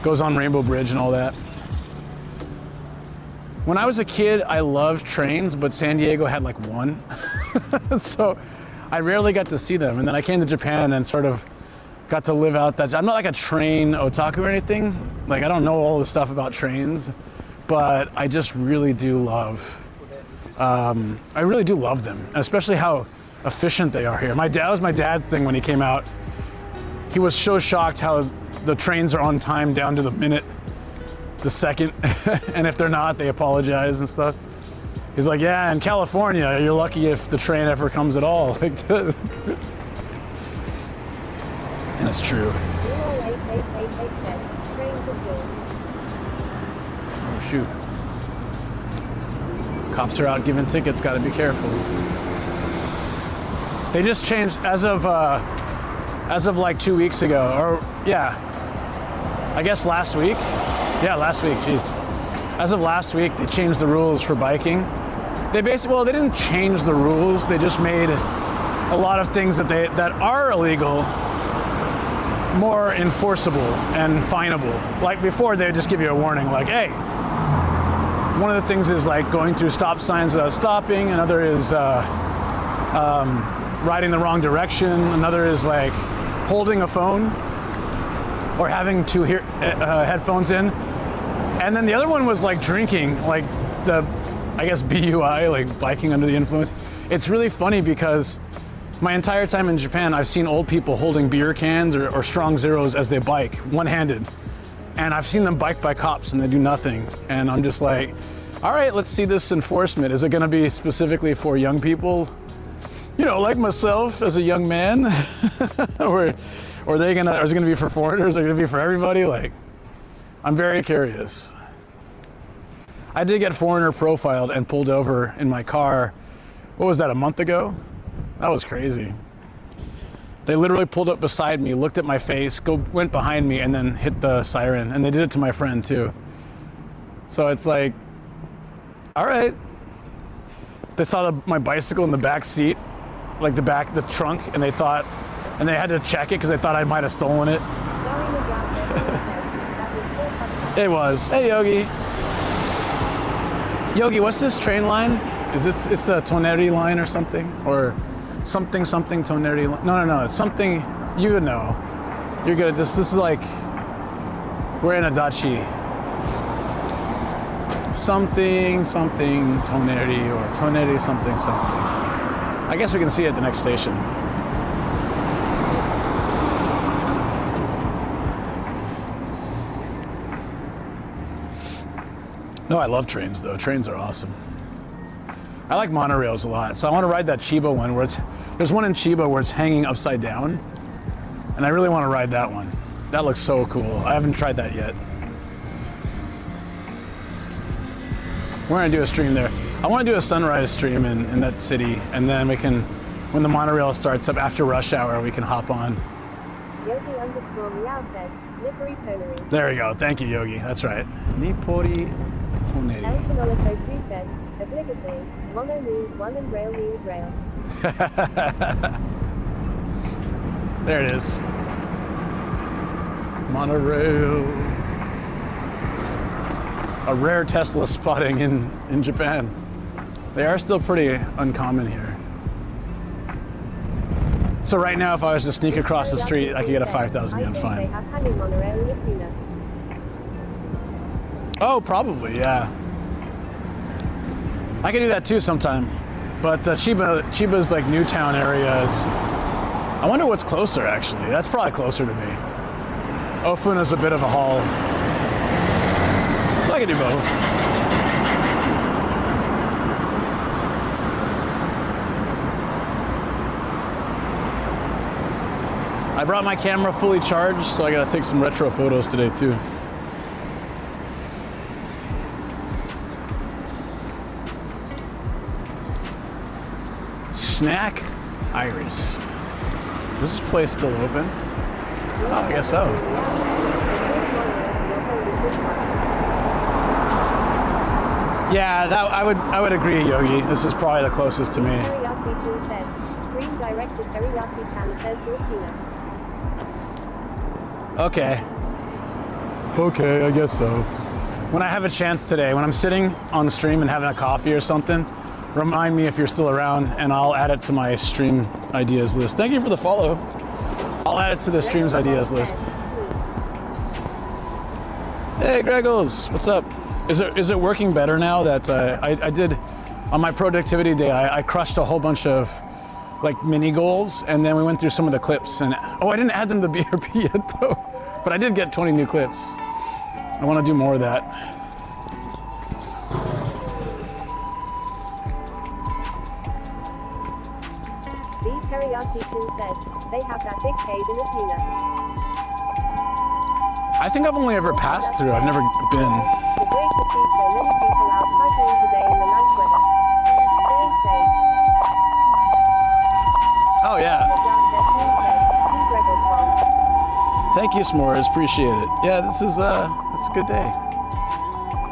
[SPEAKER 1] goes on Rainbow Bridge and all that. When I was a kid, I loved trains, but San Diego had like one. So I rarely got to see them. And then I came to Japan and sort of got to live out that. I'm not like a train otaku or anything. Like I don't know all the stuff about trains, but I just really do love. I really do love them, especially how efficient they are here. That was my dad's thing when he came out. He was so shocked how the trains are on time down to the minute, the second, and if they're not, they apologize and stuff. He's like, yeah, in California, you're lucky if the train ever comes at all. Like and it's true. Oh shoot. Cops are out giving tickets, gotta be careful. They just changed as of like 2 weeks ago, or yeah, I guess last week. Yeah, last week, jeez. As of last week, they changed the rules for biking. They basically, well, they didn't change the rules, they just made a lot of things that are illegal more enforceable and finable. Like before, they'd just give you a warning, like, hey, one of the things is like going through stop signs without stopping, another is riding the wrong direction, another is like holding a phone or having two headphones in. And then the other one was like drinking, like the, I guess BUI, like biking under the influence. It's really funny because my entire time in Japan, I've seen old people holding beer cans or strong zeros as they bike, one-handed. And I've seen them bike by cops and they do nothing. And I'm just like, all right, let's see this enforcement. Is it gonna be specifically for young people? You know, like myself as a young man? or is it gonna be for foreigners? Or gonna be for everybody? Like, I'm very curious. I did get foreigner profiled and pulled over in my car. What was that, a month ago? That was crazy. They literally pulled up beside me, looked at my face, went behind me, and then hit the siren. And they did it to my friend too. So it's like, all right. They saw my bicycle in the back seat, like the trunk, and they had to check it because they thought I might have stolen it. It was. Hey, Yogi. Yogi, what's this train line? It's the Toneri line or something? Or something Toneri line? No, it's something, you would know. You're good at this. This is like, we're in Adachi. Something Toneri or Toneri something. I guess we can see it at the next station. No, I love trains though. Trains are awesome. I like monorails a lot. So I want to ride that Chiba one there's one in Chiba where it's hanging upside down. And I really want to ride that one. That looks so cool. I haven't tried that yet. We're gonna do a stream there. I want to do a sunrise stream in that city, and then we can, when the monorail starts up after rush hour, we can hop on.
[SPEAKER 2] Yogi_Meow says, Nippori Toneri.
[SPEAKER 1] There we go. Thank you, Yogi. That's right. Nippori Toneri.
[SPEAKER 2] El Chinolo2 says, obligatory, mono means one and rail means rail.
[SPEAKER 1] There it is. Monorail. A rare Tesla spotting in Japan. They are still pretty uncommon here. So right now, if I was to sneak across the street, I could get a 5,000 yen fine. Oh, probably, yeah. I could do that too sometime. But Chiba's like Newtown areas. I wonder what's closer actually. That's probably closer to me. Ofuna's a bit of a haul. I could do both. I brought my camera fully charged, so I gotta take some retro photos today too. Snack Iris. Is this place still open? Oh, I guess so. Yeah, I would agree, Yogi. This is probably the closest to me. Okay. Okay, I guess so. When I have a chance today, when I'm sitting on the stream and having a coffee or something, remind me if you're still around and I'll add it to my stream ideas list. Thank you for the follow. I'll add it to the streams ideas list. Hey, Greggles, what's up? Is it working better now that I did on my productivity day? I crushed a whole bunch of like mini goals, and then we went through some of the clips. And oh, I didn't add them to BRP yet though, but I did get 20 new clips. I want to do more of that.
[SPEAKER 2] These teriyaki chin said, they have that big cave in the tuna.
[SPEAKER 1] I think I've only ever passed through. I've never been.
[SPEAKER 2] The great to see so many people out cycling today in the nice weather. Staying safe.
[SPEAKER 1] Oh yeah. Thank you, S'mores. Appreciate it. Yeah, this is it's a good day.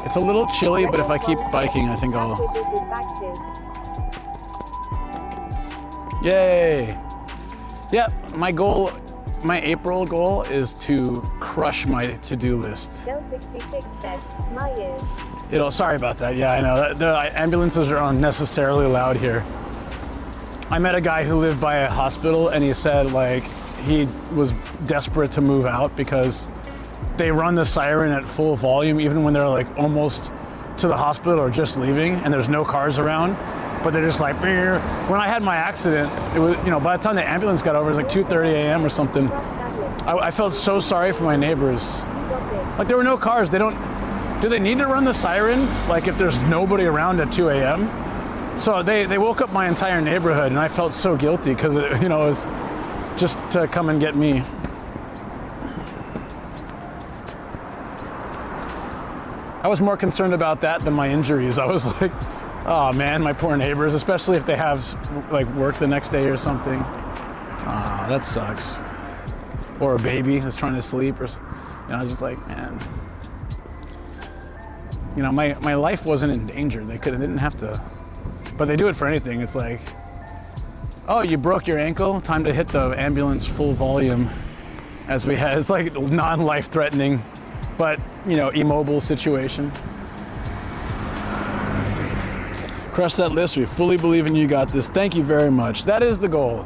[SPEAKER 1] It's a little chilly, but if I keep biking, I think I'll. Yay! Yeah, my goal, my April goal is to crush my to-do list. Sorry about that. Yeah, I know. The ambulances are unnecessarily loud here. I met a guy who lived by a hospital, and he said like he was desperate to move out because they run the siren at full volume even when they're like almost to the hospital or just leaving and there's no cars around. But they're just like, "Meow." When I had my accident, it was, you know, by the time the ambulance got over, it was like 2:30 a.m. or something. I felt so sorry for my neighbors. Like there were no cars. Do they need to run the siren? Like if there's nobody around at 2 a.m.? So they woke up my entire neighborhood, and I felt so guilty because it, you know, it was just to come and get me. I was more concerned about that than my injuries. I was like, oh man, my poor neighbors, especially if they have like work the next day or something. Ah, that sucks. Or a baby that's trying to sleep, or, you know, I was just like, man. You know, my life wasn't in danger. They didn't have to, but they do it for anything. It's like, oh, you broke your ankle? Time to hit the ambulance full volume. As we had, it's like non-life threatening, but you know, immobile situation. Crush that list. We fully believe in you. Got this. Thank you very much. That is the goal.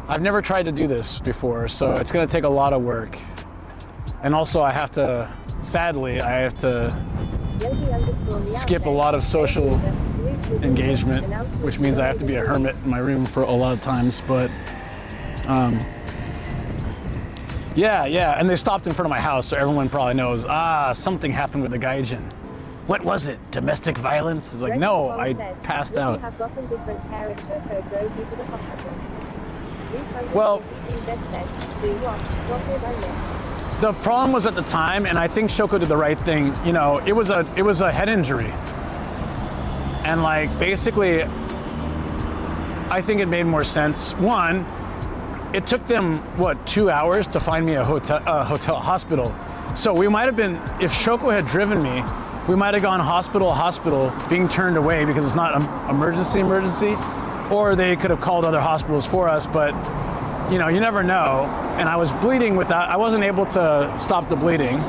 [SPEAKER 1] I've never tried to do this before, so it's going to take a lot of work. And also I have to, sadly, I have to skip a lot of social engagement, which means I have to be a hermit in my room for a lot of times, but yeah, and they stopped in front of my house, so everyone probably knows, something happened with the Gaijin. What was it? Domestic violence? It's like, no, I passed out. Well, the problem was at the time, and I think Shoko did the right thing, you know, it was a head injury. And like, basically, I think it made more sense. One, it took them, what, 2 hours to find me a hospital. So we might have been, if Shoko had driven me, we might have gone hospital, being turned away because it's not an emergency, or they could have called other hospitals for us, but you know, you never know. And I was bleeding without, I wasn't able to stop the bleeding.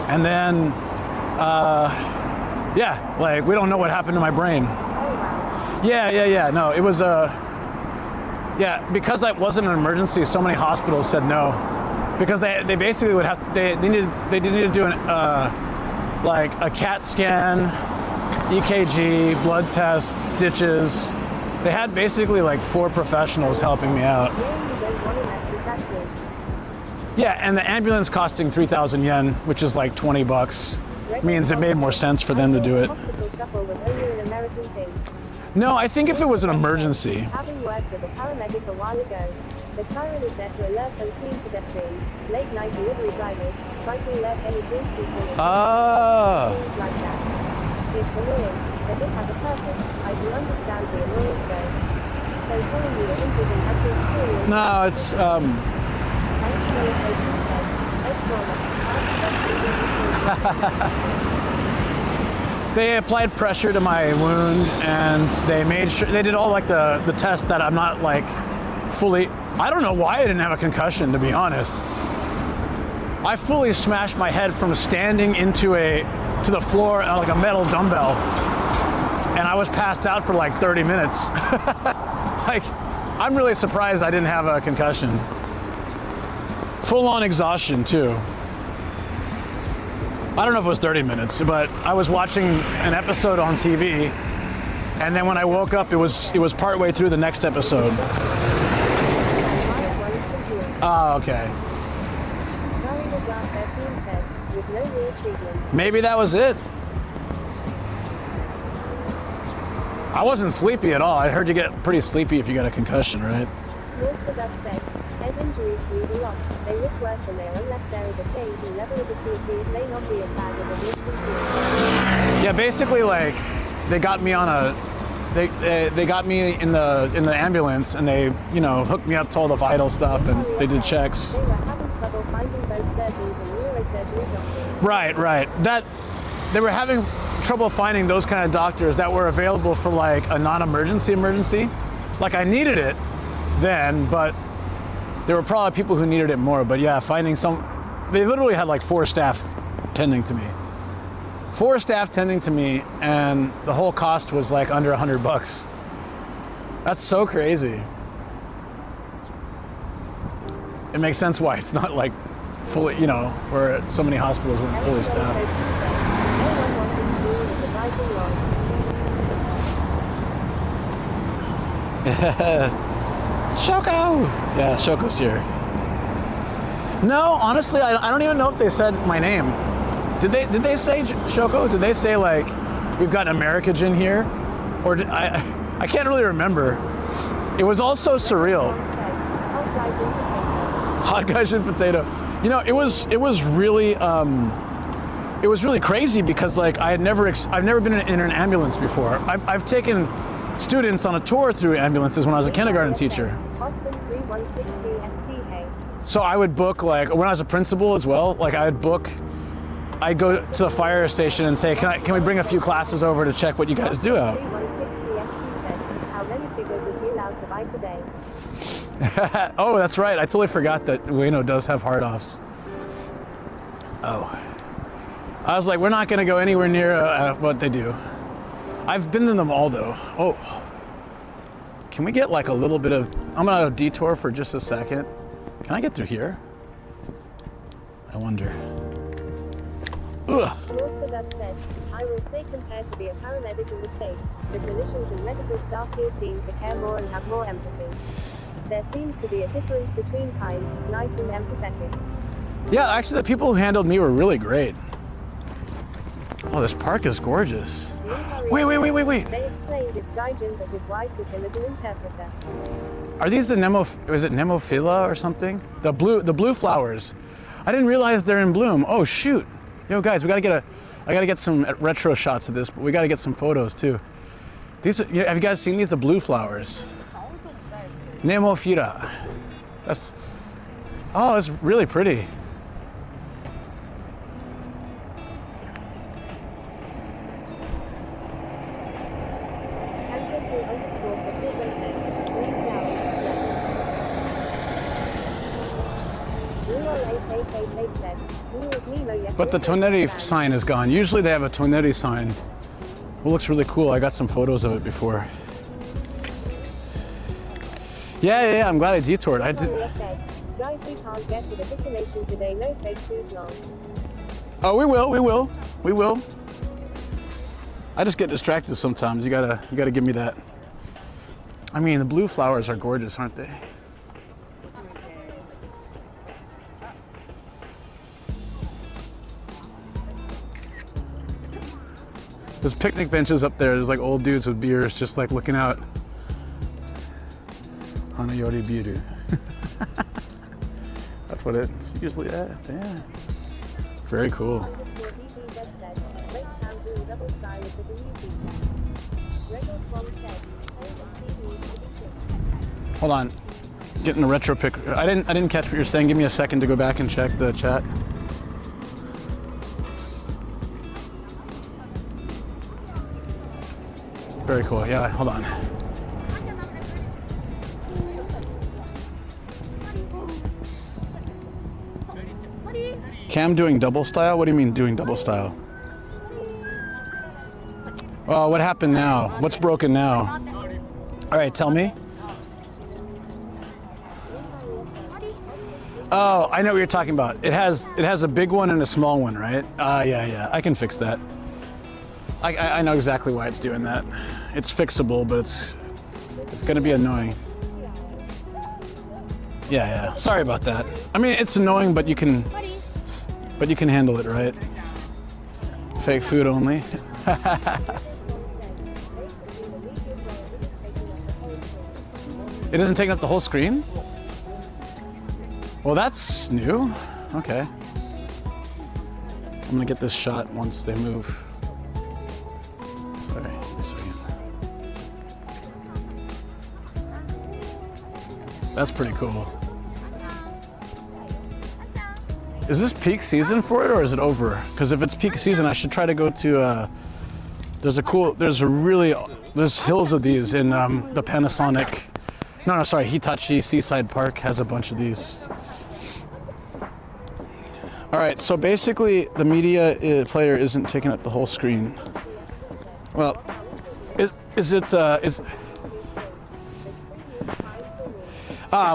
[SPEAKER 1] And then, yeah, like we don't know what happened to my brain. Yeah, no, it was yeah, because it wasn't an emergency, so many hospitals said no. Because they basically would have, they needed to do like a CAT scan, EKG, blood tests, stitches. They had basically like 4 professionals helping me out. Yeah, and the ambulance costing 3,000 yen, which is like 20 bucks, means it made more sense for them to do it. No, I think if it was an emergency.
[SPEAKER 2] Having worked with a paramedic a while ago, the siren is there to alert and clean pedestrians, late night delivery drivers, try to alert any drink people, things like that. It's annoying, but it has a purpose. I do understand the annoyance though. So calling you an injured and actual experience.
[SPEAKER 1] No, it's They applied pressure to my wound, and they made sure they did all like the tests that I'm not like fully. I don't know why I didn't have a concussion, to be honest. I fully smashed my head from standing to the floor on like a metal dumbbell, and I was passed out for like 30 minutes. Like, I'm really surprised I didn't have a concussion. Full-on exhaustion too. I don't know if it was 30 minutes, but I was watching an episode on TV, and then when I woke up, it was partway through the next episode. Oh, okay. Maybe that was it. I wasn't sleepy at all. I heard you get pretty sleepy if you got a concussion, right?
[SPEAKER 2] Head injuries bleed a lot. They look worse than they are unless there is a change in level of acuity. It may not be as bad as it used to be.
[SPEAKER 1] Yeah, basically, like, they got me on a, they got me in the ambulance, and they, you know, hooked me up to all the vital stuff, and they did checks.
[SPEAKER 2] They were having trouble finding both surgeons and neurosurgery doctors.
[SPEAKER 1] Right. That they were having trouble finding those kind of doctors that were available for like a non-emergency. Like I needed it then, but there were probably people who needed it more. But yeah, finding some, they literally had like 4 staff tending to me. 4 staff tending to me, and the whole cost was like under $100. That's so crazy. It makes sense why it's not like fully, you know, where so many hospitals weren't fully staffed. Shoko! Yeah, Shoko's here. No, honestly, I don't even know if they said my name. Did they say Shoko? Did they say like, we've got an American here? Or I can't really remember. It was also surreal. Hot Gaijin potato. You know, it was really crazy because like I've never been in an ambulance before. I've taken students on a tour through ambulances when I was a kindergarten teacher. So I would book, like when I was a principal as well, like I'd go to the fire station and say, can we bring a few classes over to check what you guys do out?
[SPEAKER 2] How many figures is he allowed to buy today?
[SPEAKER 1] Oh, that's right. I totally forgot that Ueno does have hard-offs. Oh. I was like, we're not going to go anywhere near what they do. I've been to them all, though. Oh. Can we get like a little bit of... I'm going to detour for just a second. Can I get through here? I wonder. Ugh.
[SPEAKER 2] I will say compared to be a paramedic in the States, the clinicians and medical staff here seem to care more and have more empathy. There seems to be a difference between kind, nice and empathetic.
[SPEAKER 1] Yeah, actually the people who handled me were really great. Oh, this park is gorgeous. Wait.
[SPEAKER 2] They explained it's Gaijin, but his wife is him as an interpreter.
[SPEAKER 1] Are these the is it Nemophila or something? The blue flowers. I didn't realize they're in bloom. Oh shoot. Yo guys, I gotta get some retro shots of this, but we gotta get some photos too. These, have you guys seen these? The blue flowers. Nemophila. It's really pretty. But the Toneri sign is gone. Usually they have a Toneri sign. It looks really cool. I got some photos of it before. Yeah, I'm glad I detoured. I did.
[SPEAKER 2] Guys, we can't get to the destination today. No fake food long.
[SPEAKER 1] Oh, we will. I just get distracted sometimes. You gotta give me that. I mean, the blue flowers are gorgeous, aren't they? There's picnic benches up there. There's like old dudes with beers just like looking out. Hanayori Biru. That's what it's usually at. Yeah. Very cool. Hold on. Getting a retro pic. I didn't catch what you're saying. Give me a second to go back and check the chat. Very cool. Yeah, hold on. Cam doing double style? What do you mean doing double style? Oh, what happened now? What's broken now? All right, tell me. Oh, I know what you're talking about. It has a big one and a small one, right? Yeah. I can fix that. I know exactly why it's doing that. It's fixable, but it's gonna be annoying. Yeah. Sorry about that. I mean, it's annoying, but you can handle it, right? Fake food only. It isn't taking up the whole screen? Well, that's new. Okay. I'm gonna get this shot once they move. Sorry, a second. That's pretty cool. Is this peak season for it, or is it over? Because if it's peak season, I should try to go to, there's hills of these in the Panasonic, no, sorry, Hitachi Seaside Park has a bunch of these. All right, so basically the media player isn't taking up the whole screen. Well,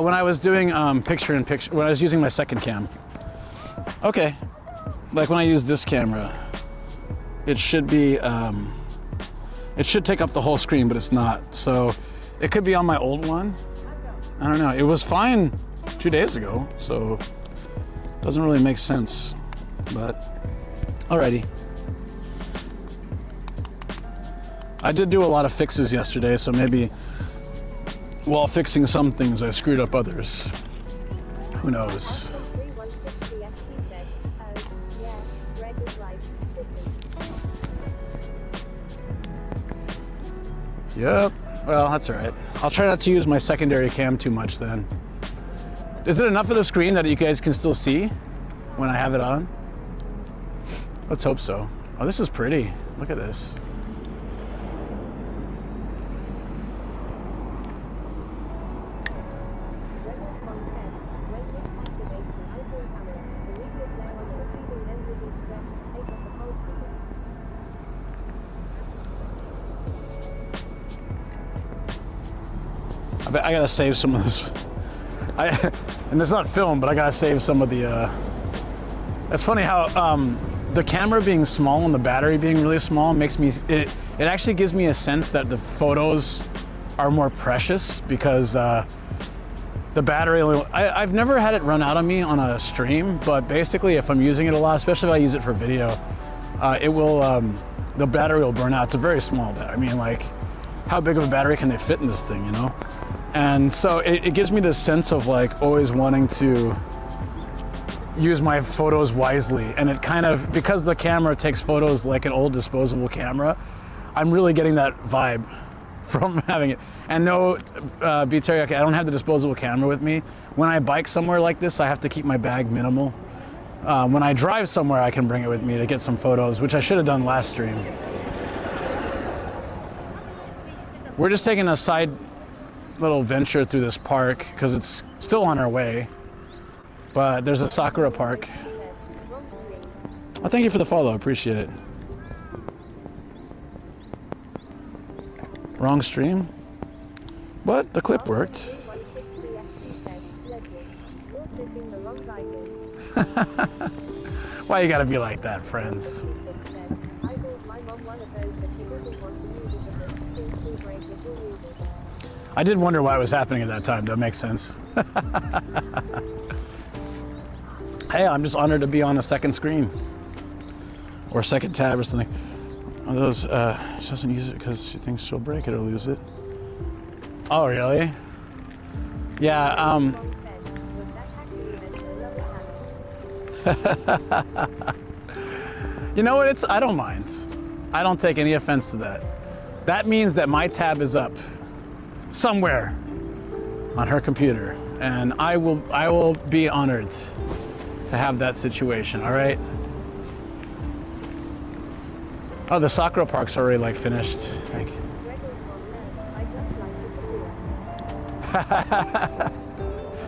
[SPEAKER 1] when I was doing picture-in-picture, when I was using my second cam. Okay, like when I use this camera, it should be, it should take up the whole screen, but it's not. So it could be on my old one. I don't know. It was fine 2 days ago, so it doesn't really make sense, but alrighty. I did do a lot of fixes yesterday, so maybe while fixing some things, I screwed up others. Who knows? Yep, well, that's all right. I'll try not to use my secondary cam too much then. Is it enough of the screen that you guys can still see when I have it on? Let's hope so. Oh, this is pretty. Look at this. I gotta save some of this. And it's not film, but I gotta save some of the. It's funny how the camera being small and the battery being really small makes me. It actually gives me a sense that the photos are more precious because the battery. I've never had it run out on me on a stream, but basically, if I'm using it a lot, especially if I use it for video, it will. The battery will burn out. It's a very small battery. I mean, like, how big of a battery can they fit in this thing? You know. And so it gives me this sense of like always wanting to use my photos wisely. And it kind of, because the camera takes photos like an old disposable camera, I'm really getting that vibe from having it. And no, B Teriyaki, I don't have the disposable camera with me. When I bike somewhere like this, I have to keep my bag minimal. When I drive somewhere, I can bring it with me to get some photos, which I should have done last stream. We're just taking a side little venture through this park because it's still on our way, but there's a Sakura park. Oh, thank you for the follow, appreciate it. Wrong stream? What? The clip worked. Why you gotta be like that, friends? I did wonder why it was happening at that time. That makes sense. Hey, I'm just honored to be on a second screen or second tab or something. One of those, she doesn't use it because she thinks she'll break it or lose it. Oh, really? Yeah. You know what? I don't mind. I don't take any offense to that. That means that my tab is up somewhere on her computer, and I will be honored to have that situation. All right. Oh, the Sakura Park's already like finished. Thank you.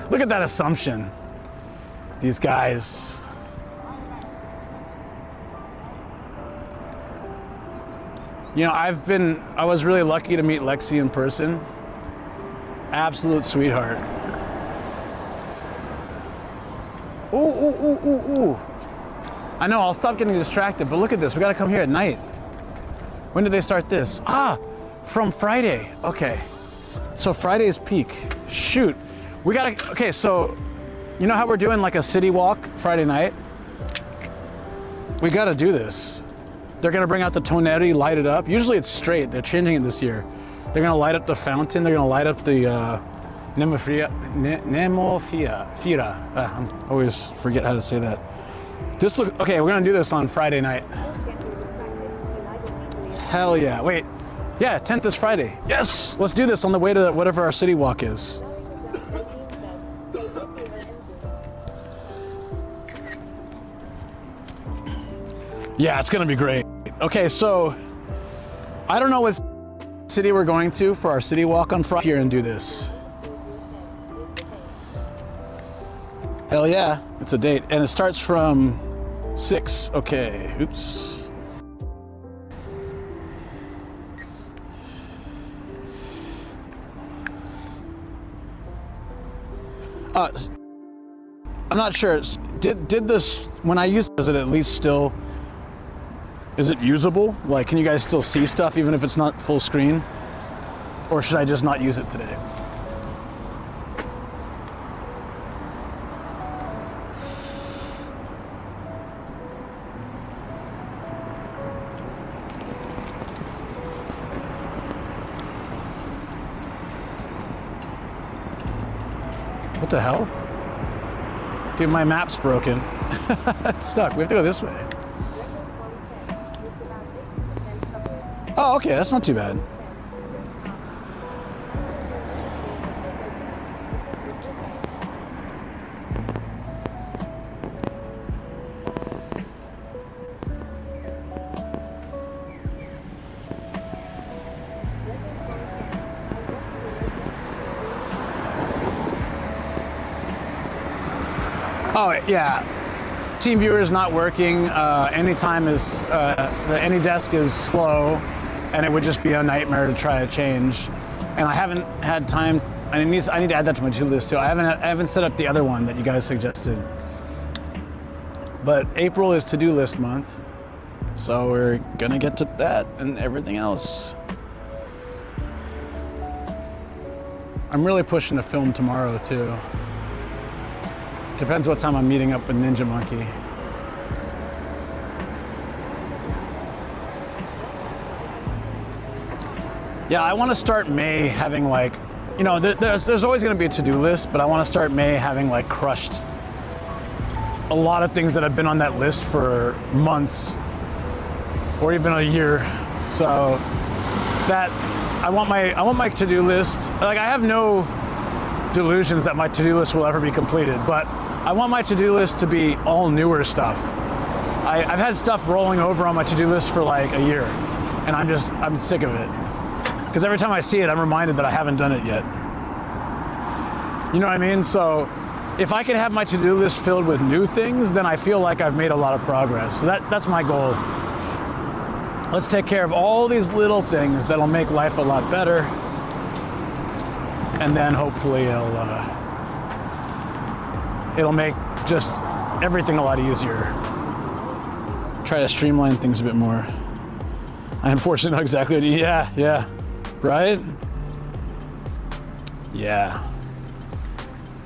[SPEAKER 1] Look at that assumption. These guys. You know, I was really lucky to meet Lexi in person. Absolute sweetheart. Ooh, ooh, ooh, ooh, ooh. I know, I'll stop getting distracted, but look at this. We gotta come here at night. When did they start this? Ah, from Friday. Okay. So Friday's peak. Shoot. We gotta, okay, so you know how we're doing like a city walk Friday night? We gotta do this. They're gonna bring out the toneri, light it up. Usually it's straight, they're changing it this year. They're gonna light up the fountain, they're gonna light up the Nemofira. I always forget how to say that. This look, okay, we're gonna do this on Friday night. Hell yeah, wait. Yeah, 10th is Friday. Yes, let's do this on the way to whatever our city walk is. Yeah, it's gonna be great. Okay, so I don't know what city we're going to for our city walk on Friday here and do this. Hell yeah, it's a date. And it starts from 6. Okay, oops. I'm not sure. Did this, when I use it, is it at least still, is it usable? Like, can you guys still see stuff even if it's not full screen? Or should I just not use it today? What the hell? Dude, my map's broken. It's stuck. We have to go this way. Oh, okay, that's not too bad. Oh, yeah. TeamViewer is not working. Anytime is, the AnyDesk is slow, and it would just be a nightmare to try to change. And I haven't had time. I need to add that to my to-do list too. I haven't set up the other one that you guys suggested. But April is to-do list month, so we're gonna get to that and everything else. I'm really pushing to film tomorrow too. Depends what time I'm meeting up with Ninja Monkey. Yeah, I want to start May having like, you know, there's always going to be a to-do list, but I want to start May having like crushed a lot of things that have been on that list for months or even a year. So that I want my to-do list. Like, I have no delusions that my to-do list will ever be completed, but I want my to-do list to be all newer stuff. I've had stuff rolling over on my to-do list for like a year, and I'm sick of it. Because every time I see it, I'm reminded that I haven't done it yet. You know what I mean? So if I can have my to-do list filled with new things, then I feel like I've made a lot of progress. So that's my goal. Let's take care of all these little things that'll make life a lot better. And then hopefully it'll make just everything a lot easier. Try to streamline things a bit more. I unfortunately know exactly what, yeah, right? Yeah,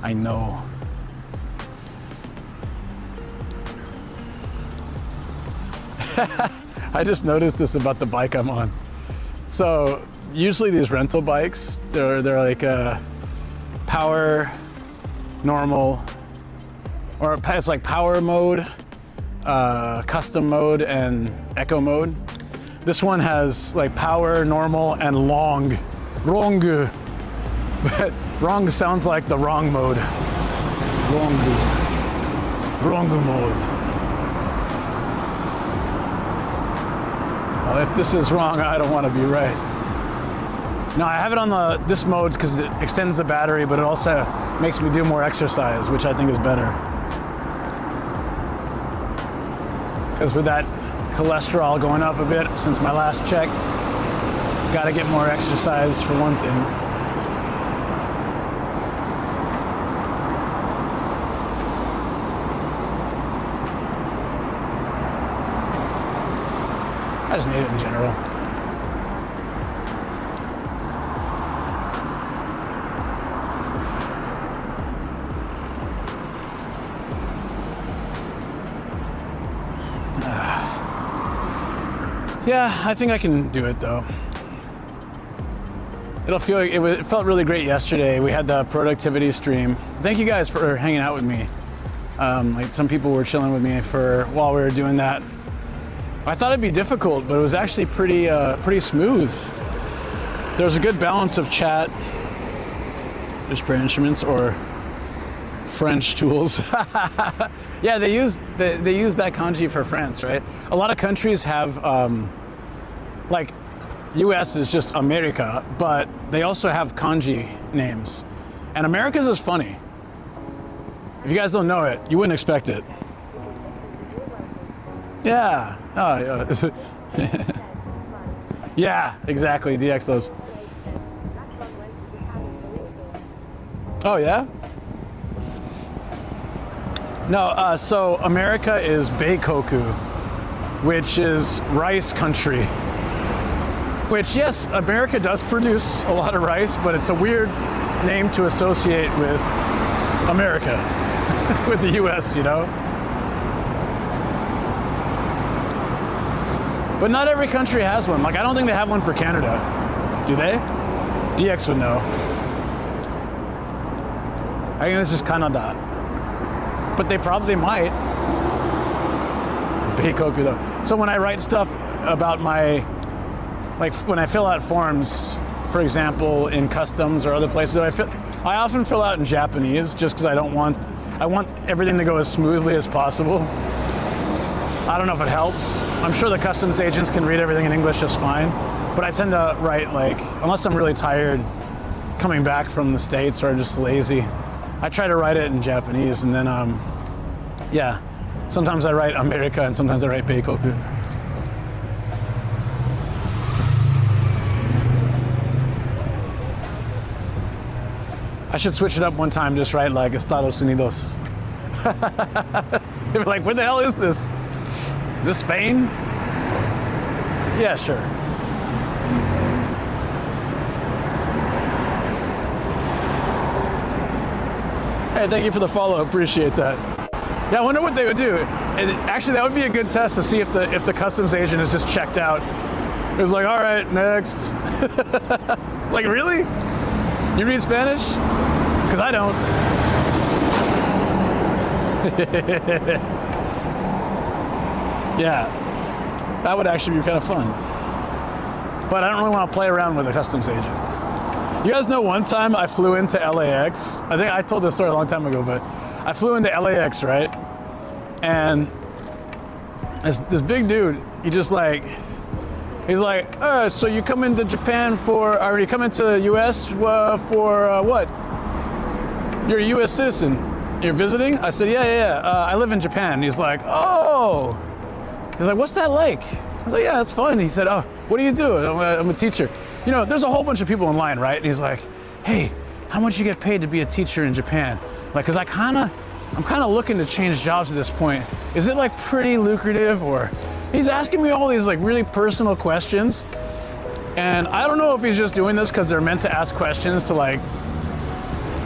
[SPEAKER 1] I know. I just noticed this about the bike I'm on. So usually these rental bikes, they're like power, normal, or it's like power mode, custom mode, and eco mode. This one has like power, normal, and long. But wrong sounds like the wrong mode. Wrong mode. Well, if this is wrong, I don't want to be right. No, I have it on this mode because it extends the battery, but it also makes me do more exercise, which I think is better. Because with that cholesterol going up a bit since my last check, gotta get more exercise for one thing. just need it in general. Yeah, I think I can do it though. It felt really great yesterday. We had the productivity stream. Thank you guys for hanging out with me. Like some people were chilling with me while we were doing that. I thought it'd be difficult, but it was actually pretty smooth. There was a good balance of chat, disparate instruments or French tools. Yeah, they use that kanji for France, right? A lot of countries have, like US is just America, but they also have kanji names. And America's is funny. If you guys don't know it, you wouldn't expect it. Yeah. Oh, yeah. Yeah, exactly. DX those. Oh, yeah? No, so America is Beikoku, which is rice country. Which, yes, America does produce a lot of rice, but it's a weird name to associate with America, with the US, you know? But not every country has one. Like, I don't think they have one for Canada. Do they? DX would know. I think this is Canada. But they probably might. Beikoku though. So when I write stuff about like when I fill out forms, for example, in customs or other places, I often fill out in Japanese just because I want everything to go as smoothly as possible. I don't know if it helps. I'm sure the customs agents can read everything in English just fine, but I tend to write, like, unless I'm really tired coming back from the States or just lazy, I try to write it in Japanese, and then, yeah, sometimes I write America and sometimes I write Beikoku. I should switch it up one time, just write like Estados Unidos. They're like, where the hell is this? Is this Spain? Yeah, sure. Hey, thank you for the follow, appreciate that. Yeah, I wonder what they would do. And actually, that would be a good test to see if the customs agent is just checked out. It was like, all right, next. Like, really? You read Spanish? Because I don't. Yeah, that would actually be kind of fun. But I don't really want to play around with a customs agent. You guys know one time I flew into LAX. I think I told this story a long time ago, but I flew into LAX, right? And this big dude, he's like, so you come into Japan or you come into the US for what? You're a US citizen. You're visiting? I said, yeah. I live in Japan. He's like, oh. He's like, what's that like? I was like, yeah, it's fun. He said, oh, what do you do? I'm a teacher. You know, there's a whole bunch of people in line, right? And he's like, hey, how much you get paid to be a teacher in Japan? Like, cause I'm kind of looking to change jobs at this point. Is it like pretty lucrative? Or he's asking me all these like really personal questions. And I don't know if he's just doing this cause they're meant to ask questions to, like,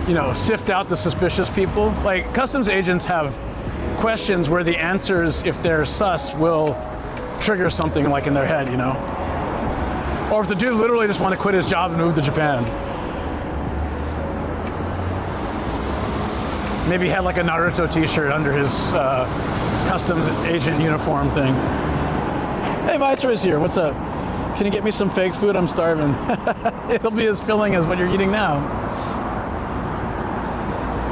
[SPEAKER 1] you know, sift out the suspicious people. Like, customs agents have questions where the answers, if they're sus, will trigger something like in their head, you know? Or if the dude literally just want to quit his job and move to Japan. Maybe he had like a Naruto t-shirt under his customs agent uniform thing. Hey, Viceroy's here, what's up? Can you get me some fake food? I'm starving. It'll be as filling as what you're eating now.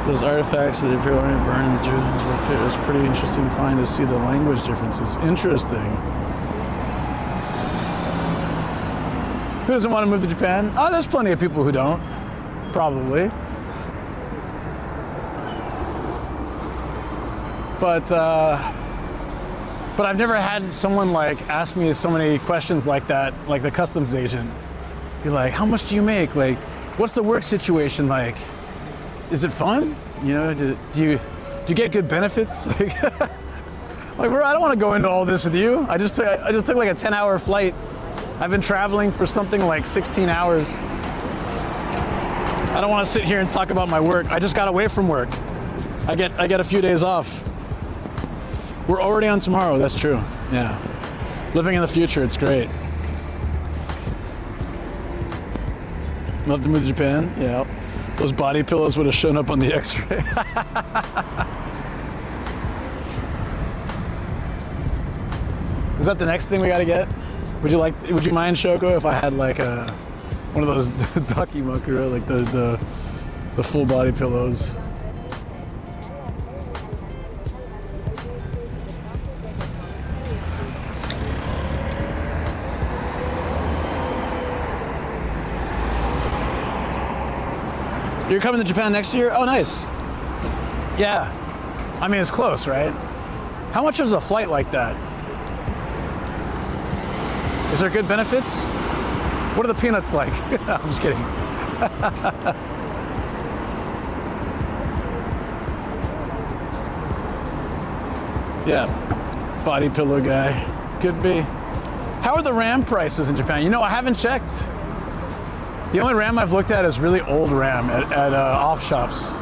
[SPEAKER 1] Those artifacts that if you're only burning through, it was pretty interesting to find to see the language differences. Interesting. Who doesn't want to move to Japan? Oh, there's plenty of people who don't. Probably. But I've never had someone like ask me so many questions like that, like the customs agent. Be like, how much do you make? Like, what's the work situation like? Is it fun? You know, do you get good benefits? Like Like, bro, I don't want to go into all this with you. I just took like a 10-hour flight. I've been traveling for something like 16 hours. I don't want to sit here and talk about my work. I just got away from work. I get a few days off. We're already on tomorrow. That's true. Yeah. Living in the future. It's great. Love to move to Japan. Yeah. Those body pillows would have shown up on the X-ray. Is that the next thing we got to get? Would you mind, Shoko, if I had like one of those dakimakura, like the full body pillows? You're coming to Japan next year? Oh, nice. Yeah. I mean, it's close, right? How much is a flight like that? Is there good benefits? What are the peanuts like? I'm just kidding. Yeah, body pillow guy. Could be. How are the RAM prices in Japan? You know, I haven't checked. The only RAM I've looked at is really old RAM at off shops,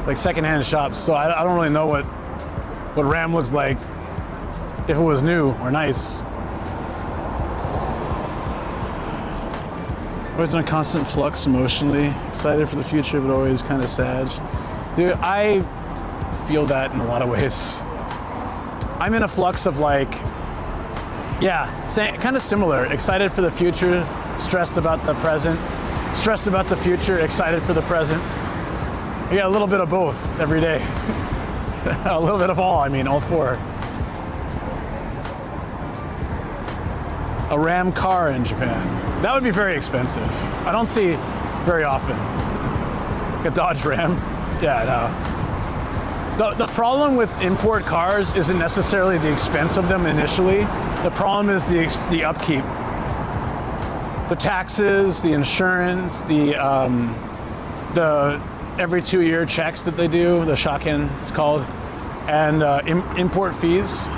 [SPEAKER 1] like secondhand shops. So I don't really know what RAM looks like, if it was new or nice. Always in a constant flux emotionally, excited for the future, but always kind of sad. Dude, I feel that in a lot of ways. I'm in a flux of like, yeah, kind of similar. Excited for the future, stressed about the present, stressed about the future, excited for the present. I got a little bit of both every day. A little bit of all, I mean, all four. A Ram car in Japan. That would be very expensive. I don't see very often. Like a Dodge Ram. Yeah, no. The problem with import cars isn't necessarily the expense of them initially. The problem is the upkeep. The taxes, the insurance, the every 2-year checks that they do, the shaken it's called, and import fees.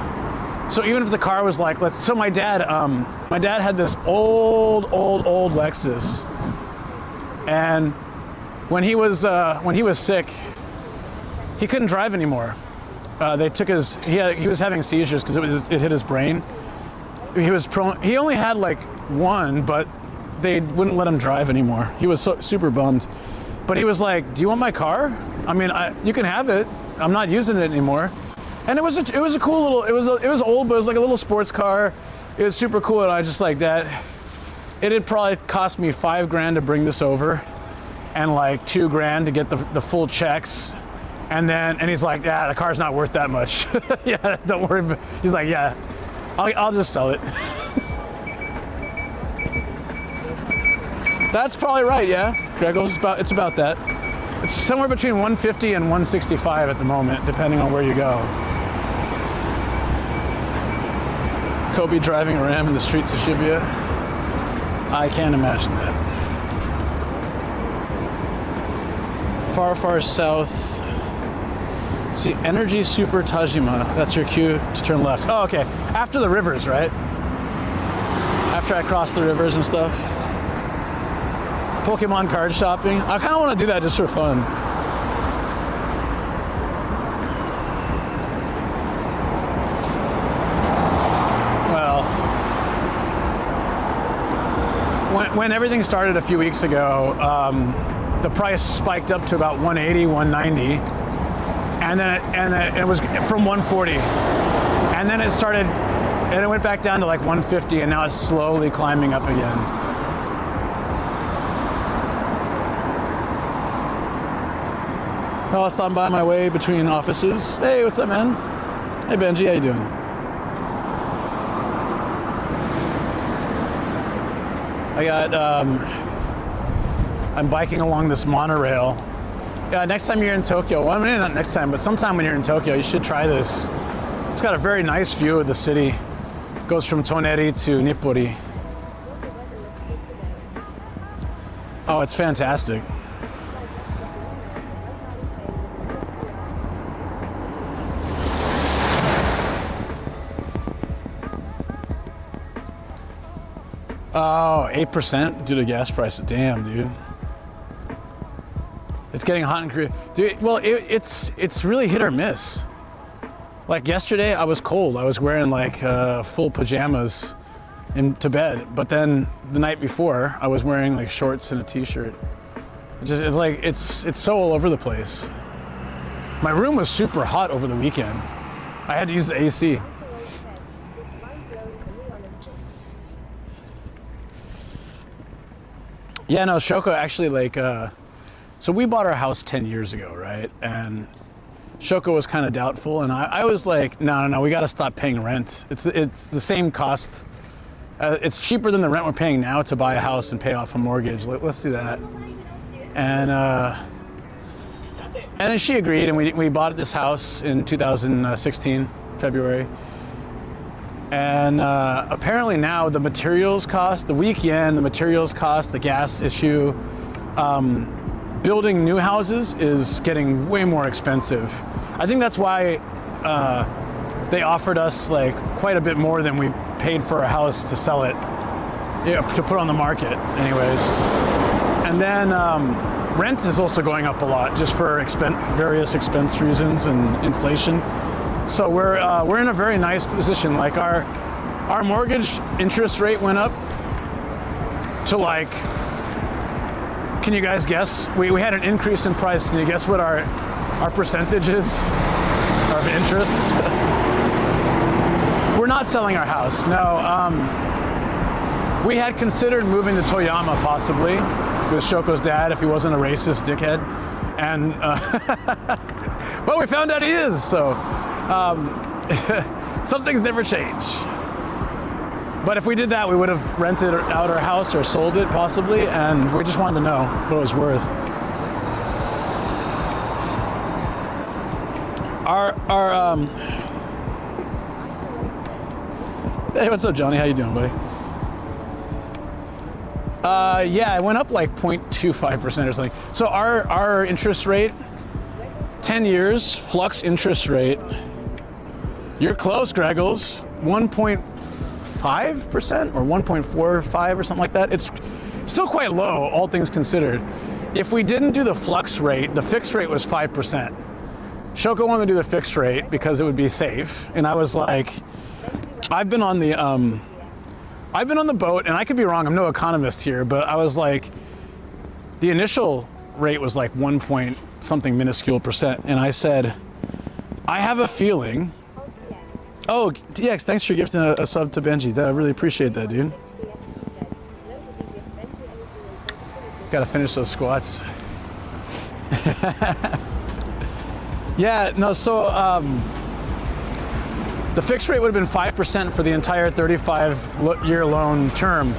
[SPEAKER 1] So even if the car was like, so my dad had this old Lexus, and when he was sick, he couldn't drive anymore. They took he was having seizures because it hit his brain. He only had like one, but they wouldn't let him drive anymore. He was super bummed. But he was like, "Do you want my car? I mean, you can have it. I'm not using it anymore." And it was a cool little, it was old, but it was like a little sports car. It was super cool, and I was just like, Dad, it had probably cost me $5,000 to bring this over, and like $2,000 to get the full checks. And he's like, yeah, the car's not worth that much. Yeah, don't worry. He's like, yeah, I'll just sell it. That's probably right, yeah. Greggles, it's about that. It's somewhere between 150 and 165 at the moment, depending on where you go. Kobe driving a Ram in the streets of Shibuya. I can't imagine that. Far, far south. See, Energy Super Tajima. That's your cue to turn left. Oh, okay. After the rivers, right? After I cross the rivers and stuff. Pokemon card shopping. I kind of want to do that just for fun. When everything started a few weeks ago, the price spiked up to about 180, 190, and then it was from 140, and then it went back down to like 150, and now it's slowly climbing up again. Well, I thought by my way between offices. Hey, what's up, man? Hey, Benji, how you doing? I'm biking along this monorail. Yeah, next time you're in Tokyo, well, I mean, not next time, but sometime when you're in Tokyo, you should try this. It's got a very nice view of the city. It goes from Toneri to Nippori. Oh, it's fantastic. Oh, 8% due to gas prices. Damn, dude. It's getting hot in Korea. Dude, well, it's really hit or miss. Like yesterday, I was cold. I was wearing like full pajamas into bed. But then the night before, I was wearing like shorts and a t-shirt. It's like, it's so all over the place. My room was super hot over the weekend. I had to use the AC. Yeah, no, Shoko actually like, so we bought our house 10 years ago, right? And Shoko was kind of doubtful, and I was like, no, we got to stop paying rent. It's the same cost. It's cheaper than the rent we're paying now to buy a house and pay off a mortgage. Let's do that. And then she agreed, and we bought this house in 2016, February. And apparently now the materials cost, the weekend, the materials cost, the gas issue, building new houses is getting way more expensive. I think that's why they offered us like quite a bit more than we paid for a house to sell it, to put on the market anyways. And then rent is also going up a lot just for various expense reasons and inflation. So we're in a very nice position. Like our mortgage interest rate went up to like, can you guys guess? We had an increase in price. Can you guess what our percentage is of interest? We're not selling our house. No. We had considered moving to Toyama possibly with Shoko's dad if he wasn't a racist dickhead, and well, we found out he is. So some things never change. But if we did that, we would have rented out our house or sold it possibly, and we just wanted to know what it was worth. Hey, what's up, Johnny? How you doing, buddy? Yeah, it went up like 0.25% or something. So our interest rate, 10 years, flux interest rate, you're close, Greggles, 1.5% or 1.45 or something like that. It's still quite low, all things considered. If we didn't do the flux rate, the fixed rate was 5%. Shoko wanted to do the fixed rate because it would be safe, and I was like, I've been on the boat, and I could be wrong, I'm no economist here, but I was like, the initial rate was like 1 point something minuscule percent, and I said, I have a feeling. Oh, DX, thanks for gifting a sub to Benji. I really appreciate that, dude. Gotta finish those squats. Yeah, no, so the fixed rate would have been 5% for the entire 35-year loan term,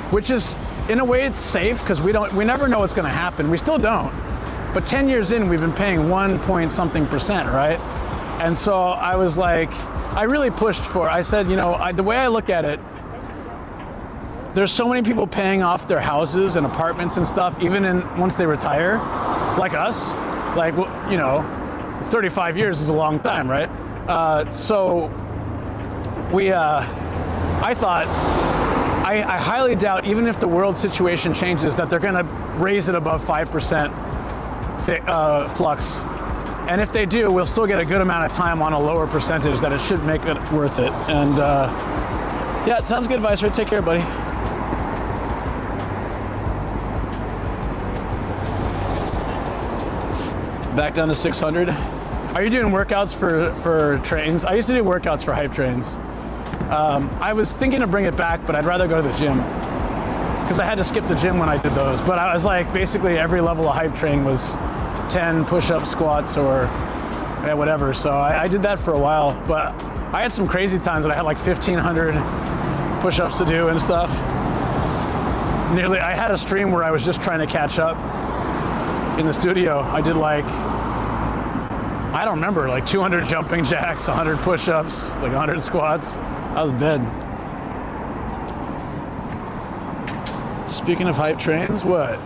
[SPEAKER 1] which is, in a way, it's safe because we never know what's going to happen. We still don't. But 10 years in, we've been paying 1 point something percent, right? And so I was like, I really pushed for, I said, you know, the way I look at it, there's so many people paying off their houses and apartments and stuff, even once they retire, like us. Like, you know, 35 years is a long time, right? So I thought, I highly doubt, even if the world situation changes, that they're gonna raise it above 5% flux. And if they do, we'll still get a good amount of time on a lower percentage that it should make it worth it. And yeah, it sounds good advice, right? Take care, buddy. Back down to 600. Are you doing workouts for trains? I used to do workouts for hype trains. I was thinking to bring it back, but I'd rather go to the gym because I had to skip the gym when I did those. But I was like, basically every level of hype train was 10 push-up squats or whatever. So I did that for a while, but I had some crazy times when I had like 1,500 push-ups to do and stuff. I had a stream where I was just trying to catch up in the studio. I did like, I don't remember, like 200 jumping jacks, 100 push-ups, like 100 squats. I was dead. Speaking of hype trains, what?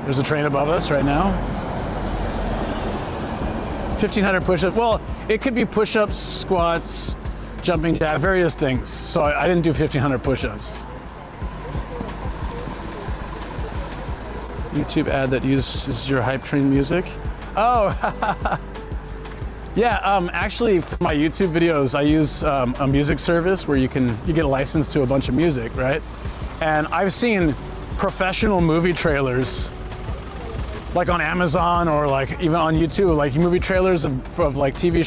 [SPEAKER 1] There's a train above us right now. 1,500 push-ups. Well, it could be push-ups, squats, jumping jack, various things. So I didn't do 1,500 push-ups. YouTube ad that uses your hype train music. Oh, yeah. Actually, for my YouTube videos, I use a music service where you get a license to a bunch of music, right? And I've seen professional movie trailers, like on Amazon or like even on YouTube, like movie trailers of like TV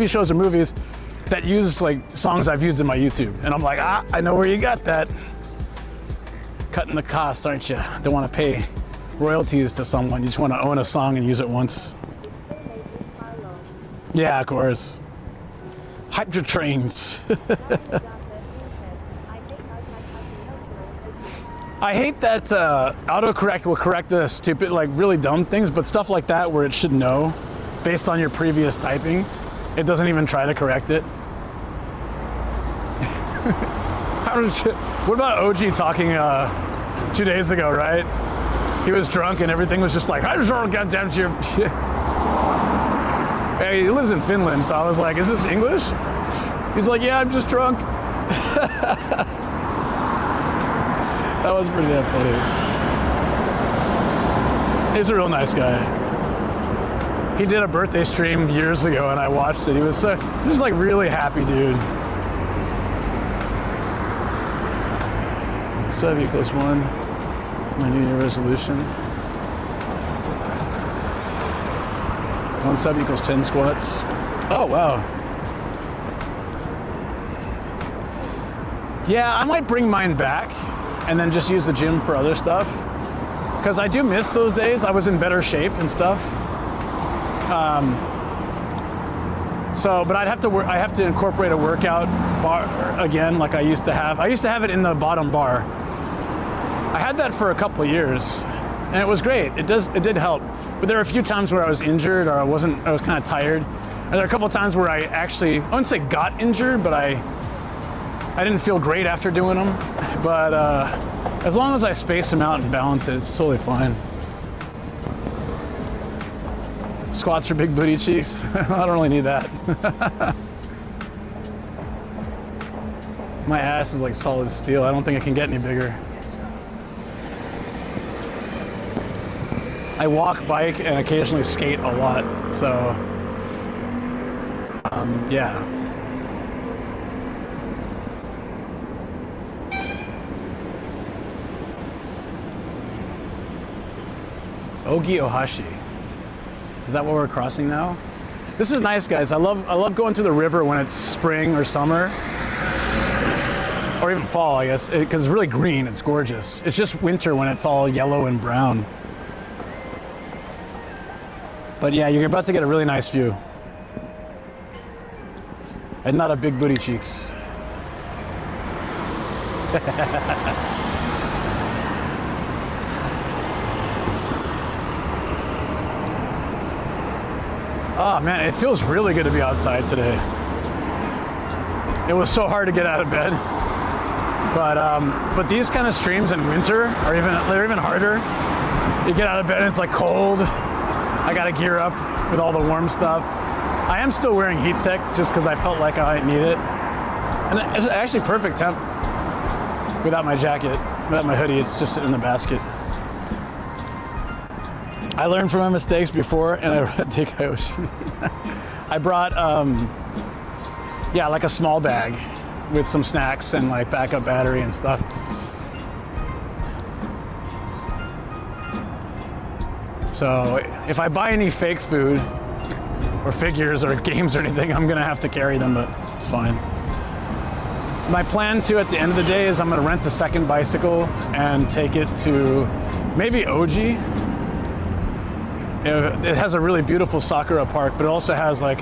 [SPEAKER 1] shows or movies that use like songs I've used in my YouTube. And I'm like, I know where you got that. Cutting the cost, aren't you? Don't want to pay royalties to someone. You just want to own a song and use it once. Yeah, of course. Hype your trains. I hate that autocorrect will correct the stupid, like really dumb things, but stuff like that where it should know based on your previous typing, it doesn't even try to correct it. What about OG talking 2 days ago, right? He was drunk and everything was just like, I just want goddamn shit. Hey, he lives in Finland, so I was like, is this English? He's like, yeah, I'm just drunk. That was pretty damn funny. He's a real nice guy. He did a birthday stream years ago and I watched it. He was just like really happy dude. Sub equals 1, my New Year resolution. 1 sub equals 10 squats. Oh, wow. Yeah, I might bring mine back and then just use the gym for other stuff. Because I do miss those days. I was in better shape and stuff. But I have to incorporate a workout bar again, like I used to have. I used to have it in the bottom bar. I had that for a couple of years, and it was great. It did help. But there were a few times where I was injured, or I was kind of tired. And there were a couple of times where I wouldn't say got injured, but I didn't feel great after doing them. But as long as I space them out and balance it, it's totally fine. Squats for big booty cheeks. I don't really need that. My ass is like solid steel. I don't think it can get any bigger. I walk, bike, and occasionally skate a lot, so yeah. Ogi Ohashi. Is that what we're crossing now? This is nice, guys. I love going through the river when it's spring or summer, or even fall, I guess, because it's really green. It's gorgeous. It's just winter when it's all yellow and brown. But yeah, you're about to get a really nice view. And not a big booty cheeks. Oh man, it feels really good to be outside today. It was so hard to get out of bed. But these kind of streams in winter are even harder. You get out of bed and it's like cold. I gotta gear up with all the warm stuff. I am still wearing heat tech just because I felt like I need it. And it's actually perfect temp without my jacket, without my hoodie. It's just sitting in the basket. I learned from my mistakes before, and I think I brought, yeah, like a small bag with some snacks and like backup battery and stuff. So if I buy any fake food or figures or games or anything, I'm gonna have to carry them, but it's fine. My plan too at the end of the day is I'm gonna rent a second bicycle and take it to maybe Oji. It has a really beautiful Sakura park, but it also has like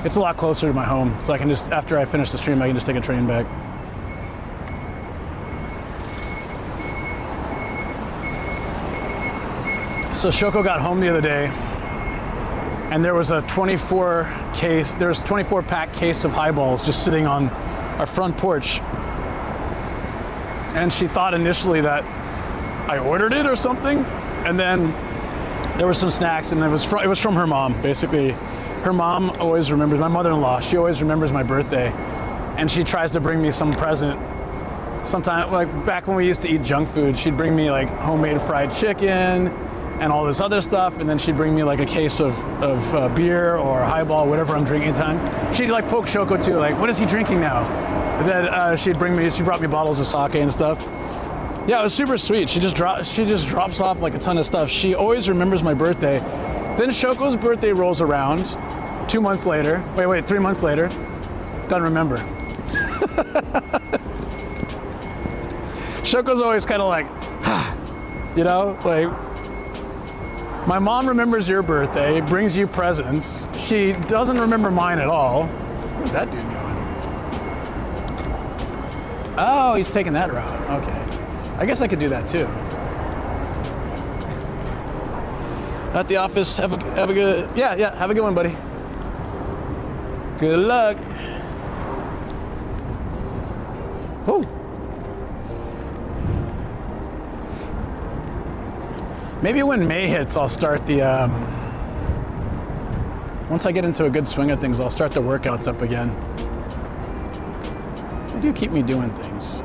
[SPEAKER 1] it's a lot closer to my home. So I can just, after I finish the stream, I can just take a train back. So Shoko got home the other day and there was a 24-pack case of highballs just sitting on our front porch. And she thought initially that I ordered it or something. And then there were some snacks, and it was from her mom. Basically, her mom always remembers, my mother-in-law, she always remembers my birthday. And she tries to bring me some present Sometimes, like back when we used to eat junk food, she'd bring me like homemade fried chicken and all this other stuff, and then she'd bring me like a case of beer or highball, whatever I'm drinking at the time. She'd like poke Shoko too, like, what is he drinking now? And then she brought me bottles of sake and stuff. Yeah, it was super sweet. She just drops off like a ton of stuff. She always remembers my birthday. Then Shoko's birthday rolls around 3 months later. Doesn't remember. Shoko's always kind of like, you know, like, my mom remembers your birthday, brings you presents. She doesn't remember mine at all. Where's that dude going? Oh, he's taking that route. Okay. I guess I could do that too. At the office, have a good, yeah, have a good one, buddy. Good luck. Whew. Maybe when May hits, I'll start the, once I get into a good swing of things, I'll start the workouts up again. They do keep me doing things.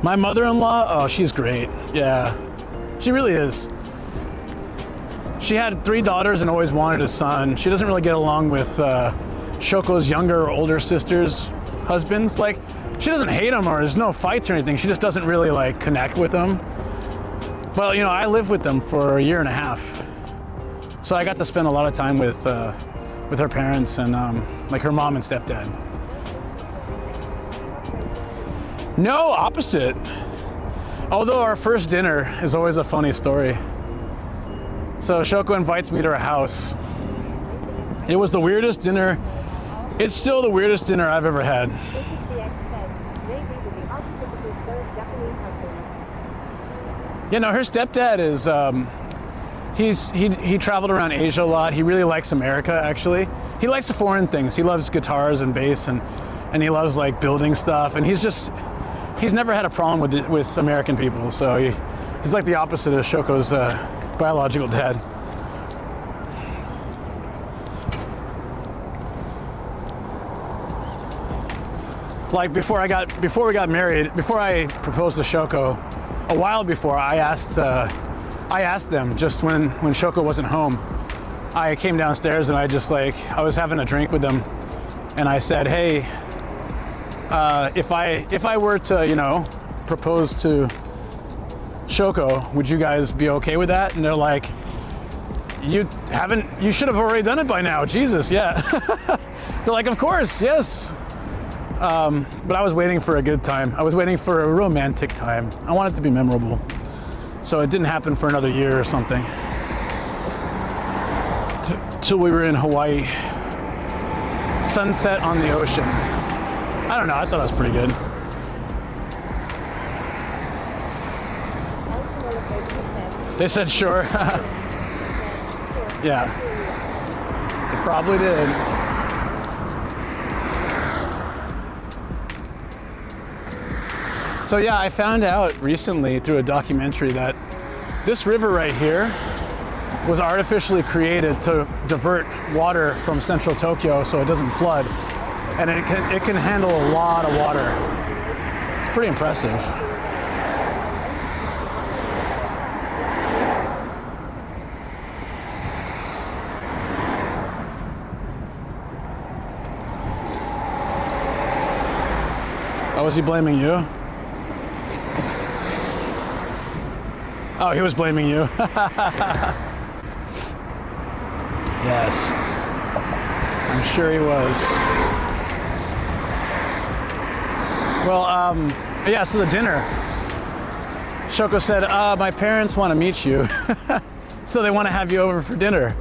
[SPEAKER 1] My mother-in-law, oh, she's great. Yeah, she really is. She had 3 daughters and always wanted a son. She doesn't really get along with Shoko's younger or older sister's husbands. Like, she doesn't hate them or there's no fights or anything. She just doesn't really like connect with them. But you know, I lived with them for 1.5 years. So I got to spend a lot of time with her parents and like her mom and stepdad. No, opposite. Although our first dinner is always a funny story. So Shoko invites me to her house. It was the weirdest dinner. It's still the weirdest dinner I've ever had. You know, her stepdad is, he traveled around Asia a lot. He really likes America, actually. He likes the foreign things. He loves guitars and bass and he loves like building stuff. And he's never had a problem with American people. So he's like the opposite of Shoko's biological dad. Like before we got married, before I proposed to Shoko, a while before, I asked them just when Shoko wasn't home. I came downstairs and I was having a drink with them, and I said, hey, if I were to, you know, propose to Shoko, would you guys be okay with that? And they're like, you should have already done it by now. Jesus, yeah. They're like, of course, yes. But I was waiting for a good time. I was waiting for a romantic time. I wanted it to be memorable. So it didn't happen for another year or something. Till we were in Hawaii. Sunset on the ocean. I don't know, I thought it was pretty good. They said sure. Yeah. It probably did. So yeah, I found out recently through a documentary that this river right here was artificially created to divert water from central Tokyo so it doesn't flood. And it can handle a lot of water. It's pretty impressive. Oh, was he blaming you? Oh, he was blaming you. Yes, I'm sure he was. Well, yeah, so the dinner. Shoko said, my parents want to meet you. So they want to have you over for dinner.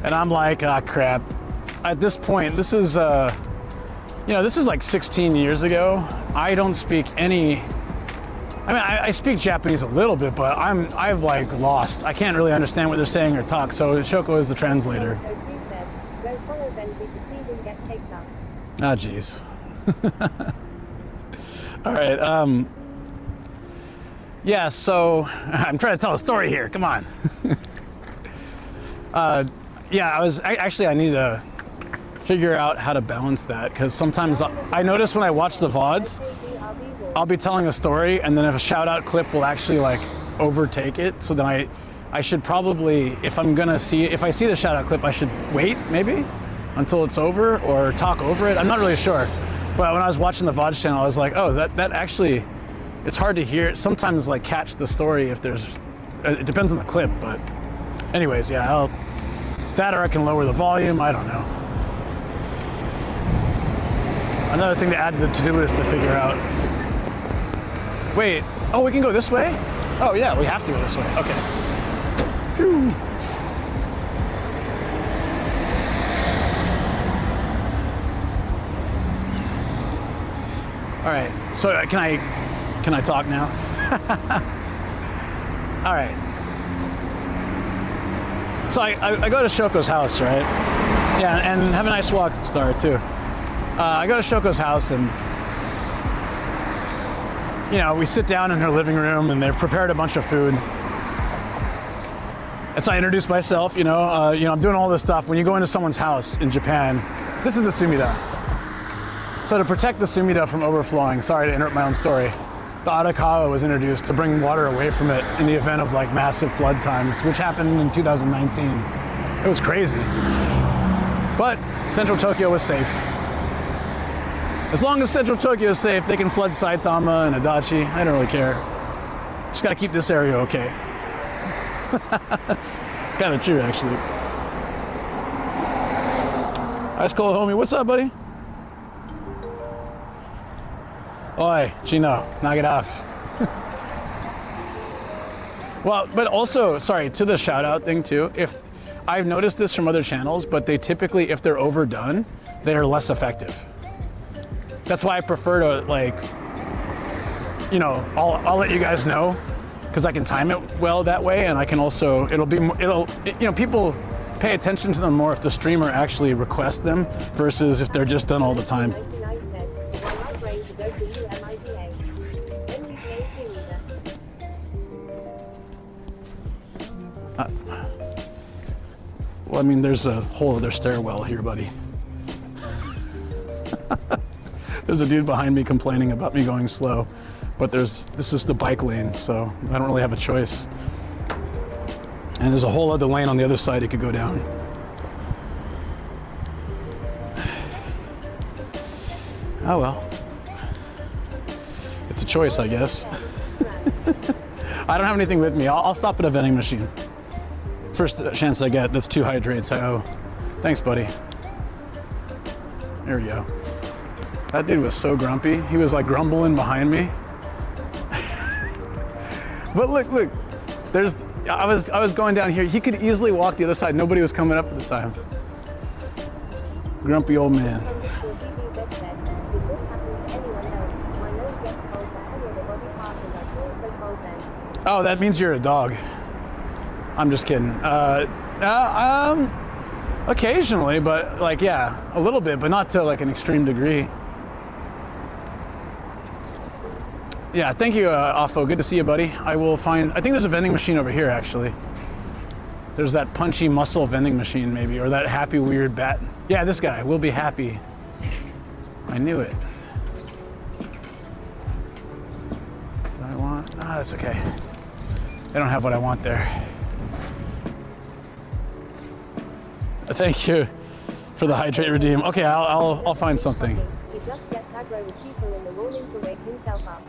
[SPEAKER 1] And I'm like, ah, crap. At this point, this is, you know, this is like 16 years ago. I don't speak any, I mean, I speak Japanese a little bit, but I've like lost. I can't really understand what they're saying or talk, so Shoko is the translator. Ah, jeez. All right, yeah, so I'm trying to tell a story here, come on. Yeah, I needed to figure out how to balance that, because sometimes I notice when I watch the VODs, I'll be telling a story and then if a shout out clip will actually like overtake it. So then I should probably, if I see the shout out clip, I should wait maybe until it's over or talk over it. I'm not really sure. But when I was watching the VODs channel, I was like, oh, that actually, it's hard to hear. Sometimes like catch the story if there's, it depends on the clip, but anyways, yeah, that or I can lower the volume, I don't know. Another thing to add to the to-do list to figure out. Wait, oh, we can go this way? Oh yeah, we have to go this way, okay. Whew. All right, so can I talk now? All right. So I go to Shoko's house, right? Yeah, and have a nice walk, Star, too. I go to Shoko's house and, you know, we sit down in her living room and they've prepared a bunch of food. And so I introduce myself, you know, I'm doing all this stuff. When you go into someone's house in Japan, this is the sumida. So to protect the sumida from overflowing, sorry to interrupt my own story, the Arakawa was introduced to bring water away from it in the event of like massive flood times, which happened in 2019. It was crazy. But Central Tokyo was safe. As long as Central Tokyo is safe, they can flood Saitama and Adachi. I don't really care. Just gotta keep this area okay. That's kind of true, actually. Ice cold homie, what's up, buddy? Oi, Chino, knock it off. Well, but also, sorry, to the shout out thing too, if I've noticed this from other channels, but they typically, if they're overdone, they are less effective. That's why I prefer to like, you know, I'll let you guys know because I can time it well that way, and I can also, you know, people pay attention to them more if the streamer actually requests them versus if they're just done all the time. Well, I mean, there's a whole other stairwell here, buddy. There's a dude behind me complaining about me going slow, but this is the bike lane, so I don't really have a choice. And there's a whole other lane on the other side it could go down. Oh well. It's a choice, I guess. I don't have anything with me. I'll stop at a vending machine. First chance I get, that's 2 hydrates. Oh, thanks, buddy. There we go. That dude was so grumpy. He was like grumbling behind me. But look, I was going down here. He could easily walk the other side. Nobody was coming up at the time. Grumpy old man. Oh, that means you're a dog. I'm just kidding. Occasionally, but like, yeah, a little bit, but not to like an extreme degree. Yeah, thank you, Offo. Good to see you, buddy. I think there's a vending machine over here, actually. There's that punchy muscle vending machine, maybe, or that happy weird bat. Yeah, this guy will be happy. I knew it. What do I want? Ah, that's okay. I don't have what I want there. Thank you for the hydrate redeem. Okay, I'll find something.
[SPEAKER 2] He just gets aggro with people in the morning to wake himself up.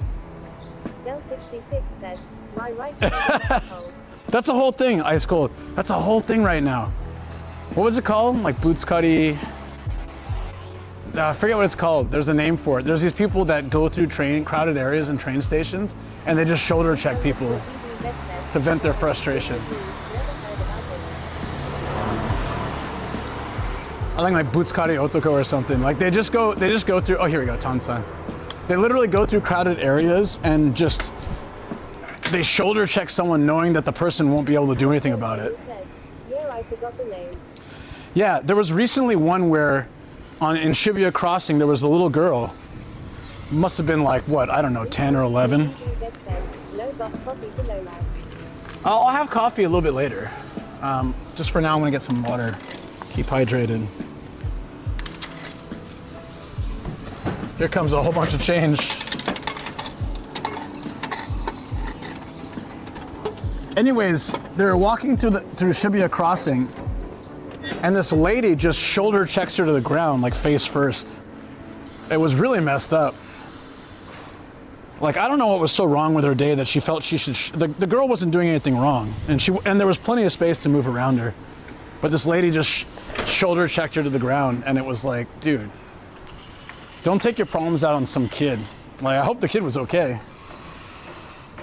[SPEAKER 2] Del 66 says, my right cold.
[SPEAKER 1] That's a whole thing, Ice Cold. That's a whole thing right now. What was it called? Like Boots Cuddy? I forget what it's called. There's a name for it. There's these people that go through crowded areas and train stations, and they just shoulder check people to vent their frustration. I think like Boots Cuddy Otoko or something. Like they just go through, oh, here we go, Tansan. They literally go through crowded areas and just, they shoulder check someone knowing that the person won't be able to do anything about it.
[SPEAKER 2] Yeah, I forgot the name.
[SPEAKER 1] Yeah, there was recently one where in Shibuya Crossing, there was a little girl. Must have been like, what, I don't know, 10 or 11. I'll have coffee a little bit later. Just for now, I'm gonna get some water. Keep hydrated. Here comes a whole bunch of change. Anyways, they're walking through Shibuya Crossing, and this lady just shoulder checks her to the ground, like face first. It was really messed up. Like, I don't know what was so wrong with her day that she felt she should. The girl wasn't doing anything wrong, and there was plenty of space to move around her. But this lady just shoulder checked her to the ground, and it was like, dude, don't take your problems out on some kid. Like, I hope the kid was okay.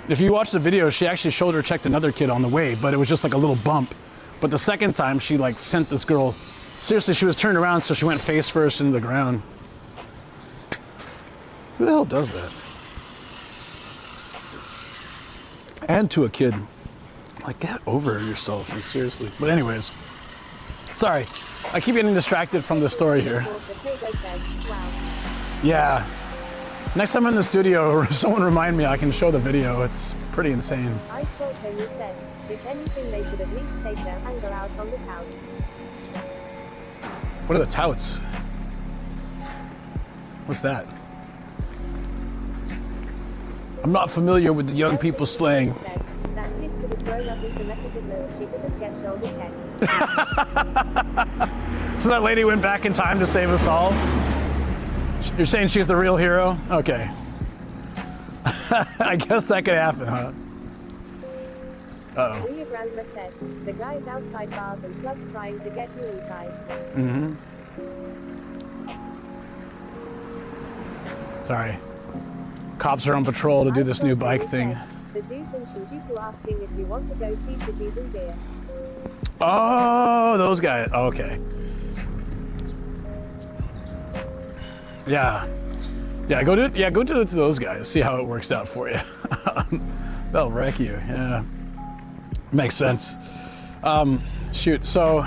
[SPEAKER 1] If you watch the video, she actually shoulder checked another kid on the way, but it was just like a little bump. But the second time, she like sent this girl, seriously, she was turned around, so she went face first into the ground. Who the hell does that? And to a kid. Like, get over yourself, like, seriously. But anyways, sorry, I keep getting distracted from the story here. Yeah. Next time I'm in the studio, someone remind me, I can show the video. It's pretty insane.
[SPEAKER 2] I thought when you said, if anything, they should at least take their anger out on the touts.
[SPEAKER 1] What are the touts? What's that? I'm not familiar with the young people slang.
[SPEAKER 2] That kid could have grown up into Mexican, she couldn't get shoulder checked.
[SPEAKER 1] So that lady went back in time to save us all? You're saying she's the real hero? Okay. I guess that could happen, huh? Uh-oh.
[SPEAKER 2] Your grandma said, the guys outside bars and clubs trying to get you inside.
[SPEAKER 1] Mm-hmm. Sorry. Cops are on patrol to do this new bike thing.
[SPEAKER 2] The dudes in Shinjuku asking if you want to go see cities and beer.
[SPEAKER 1] Oh, those guys. Oh, okay. Yeah. Yeah, go to those guys. See how it works out for you. They'll wreck you. Yeah. Makes sense. Shoot. So,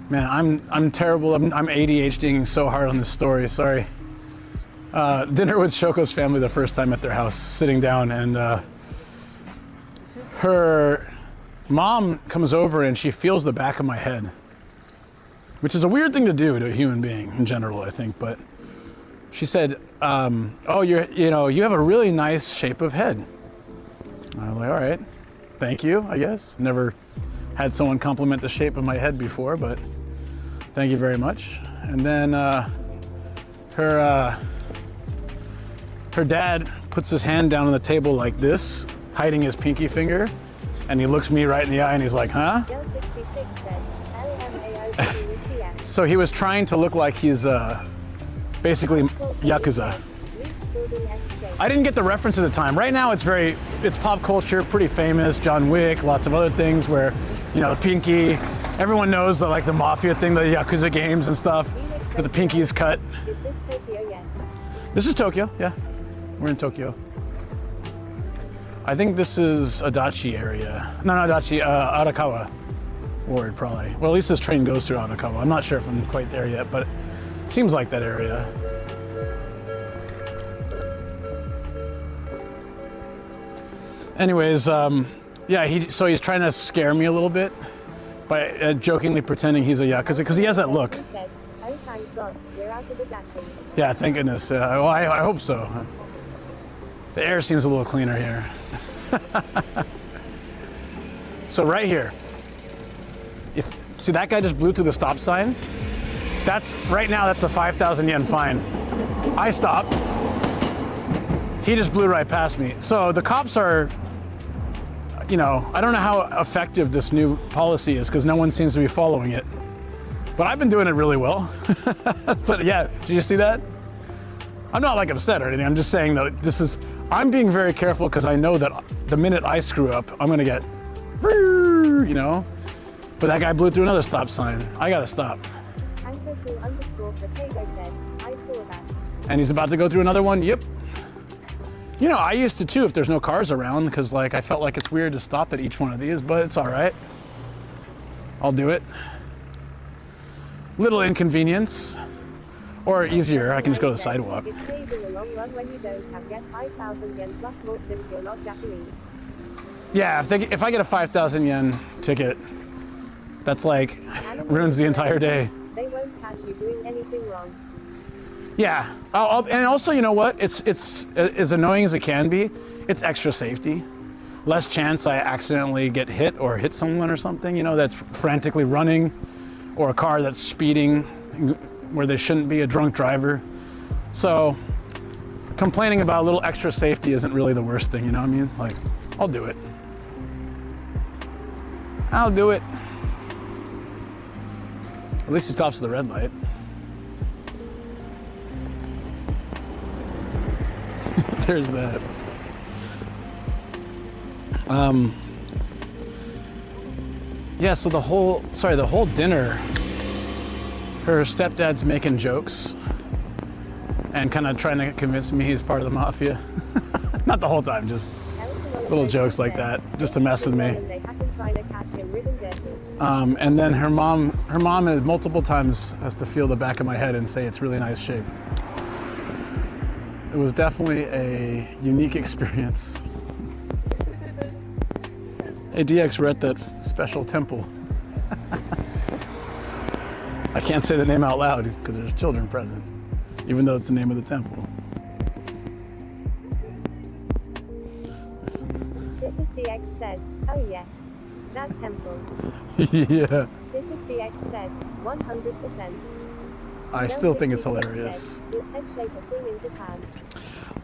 [SPEAKER 1] man, I'm terrible. I'm ADHDing so hard on this story. Sorry. Dinner with Shoko's family the first time at their house, sitting down, and her mom comes over and she feels the back of my head, which is a weird thing to do to a human being in general, I think. But she said, "Oh, you have a really nice shape of head." I'm like, "All right, thank you, I guess." Never had someone compliment the shape of my head before, but thank you very much. And then her dad puts his hand down on the table like this, hiding his pinky finger, and he looks me right in the eye and he's like, "Huh?" So he was trying to look like he's basically Yakuza. I didn't get the reference at the time. Right now it's pop culture, pretty famous, John Wick, lots of other things where, the pinky, everyone knows the mafia thing, the Yakuza games and stuff, that the pinky is cut.
[SPEAKER 2] Is this Tokyo yet?
[SPEAKER 1] This is Tokyo, yeah. We're in Tokyo. I think this is Adachi area. No, not Adachi, Arakawa ward probably. Well, at least this train goes through Arakawa. I'm not sure if I'm quite there yet, but it seems like that area. Anyways, yeah, so he's trying to scare me a little bit by jokingly pretending he's a Yakuza, because he has that look.
[SPEAKER 2] Oh, thank God, we're out of the dancing.
[SPEAKER 1] Yeah, thank goodness. Well, I hope so. The air seems a little cleaner here. So right here, see that guy just blew through the stop sign? Right now that's a 5,000 yen fine. I stopped. He just blew right past me. So the cops are, I don't know how effective this new policy is because no one seems to be following it. But I've been doing it really well. But yeah, did you see that? I'm not upset or anything. I'm just saying that I'm being very careful because I know that the minute I screw up, I'm gonna get, But that guy blew through another stop sign. I gotta stop. And he's about to go through another one. Yep. I used to too if there's no cars around because I felt like it's weird to stop at each one of these, but it's all right. I'll do it. Little inconvenience. Or easier, I can just go to the sidewalk. Yeah, if I get a 5,000 yen ticket, that's ruins the entire day.
[SPEAKER 2] They won't catch you doing anything wrong.
[SPEAKER 1] Yeah. And also, you know what? It's as annoying as it can be. It's extra safety. Less chance I accidentally get hit or hit someone or something, you know, that's frantically running, or a car that's speeding where they shouldn't be, a drunk driver. So complaining about a little extra safety isn't really the worst thing, you know what I mean? Like, I'll do it. I'll do it. At least he stops at the red light. There's that. Yeah, so the whole dinner, her stepdad's making jokes and kind of trying to convince me he's part of the mafia. Not the whole time, just little jokes like that, just to mess with me. And then her mom has multiple times has to feel the back of my head and say it's really nice shape. It was definitely a unique experience. Hey DX, we're at that special temple. I can't say the name out loud because there's children present, even though it's the name of the temple.
[SPEAKER 2] This is DX says, oh yes, that temple.
[SPEAKER 1] Yeah.
[SPEAKER 2] This is DX says, 100%.
[SPEAKER 1] I still think it's hilarious.
[SPEAKER 2] Is head shape a thing in Japan?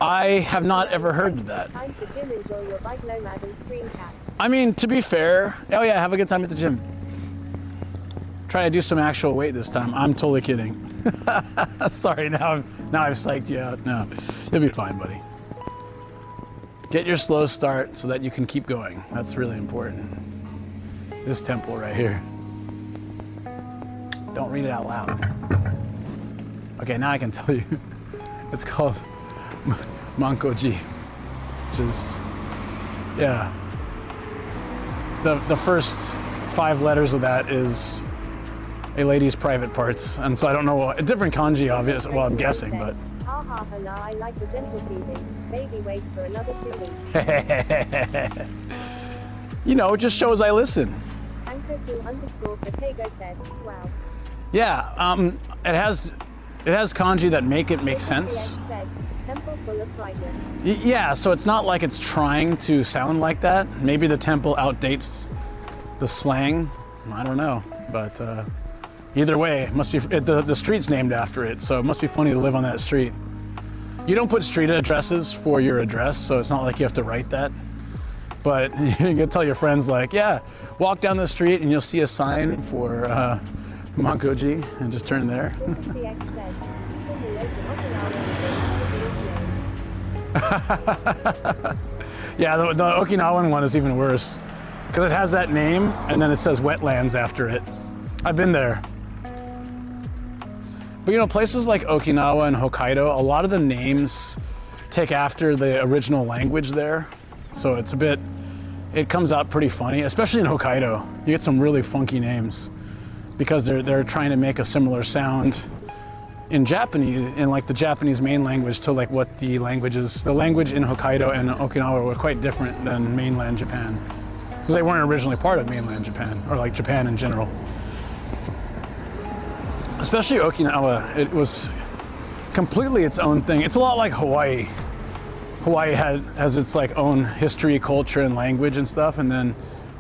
[SPEAKER 1] I have not ever heard of that.
[SPEAKER 2] Time to gym, enjoy your bike, Nomad, and screen cap.
[SPEAKER 1] I mean, to be fair, oh yeah, have a good time at the gym. Try to do some actual weight this time. I'm totally kidding. Sorry, now I've psyched you out. No, you'll be fine, buddy. Get your slow start so that you can keep going. That's really important. This temple right here. Don't read it out loud. Okay, now I can tell you. It's called Mankoji, which is, yeah. The first 5 letters of that is a lady's private parts, and so I don't know, a different kanji, obvious. Well, I'm guessing, but.
[SPEAKER 2] Ha ha ha! Now I like the gentle feeling. Maybe wait for another 2 weeks.
[SPEAKER 1] You know, it just shows I listen.
[SPEAKER 2] Anchor_Potato said, wow.
[SPEAKER 1] Yeah, it has kanji that make it make sense.
[SPEAKER 2] Temple full of brightness.
[SPEAKER 1] Yeah, so it's not like it's trying to sound like that. Maybe the temple outdates the slang. I don't know, but either way, it must be the street's named after it, so it must be funny to live on that street. You don't put street addresses for your address, so it's not like you have to write that. But you can tell your friends, like, yeah, walk down the street and you'll see a sign for Mankoji, and just turn there. Yeah, the Okinawan one is even worse because it has that name and then it says wetlands after it. I've been there. But you know, places like Okinawa and Hokkaido, a lot of the names take after the original language there. So it's it comes out pretty funny, especially in Hokkaido. You get some really funky names because they're trying to make a similar sound in Japanese, in like the Japanese main language, to like what the language is. The language in Hokkaido and Okinawa were quite different than mainland Japan, because they weren't originally part of mainland Japan, or like Japan in general. Especially Okinawa, it was completely its own thing. It's a lot like Hawaii. Hawaii has its like own history, culture, and language and stuff, and then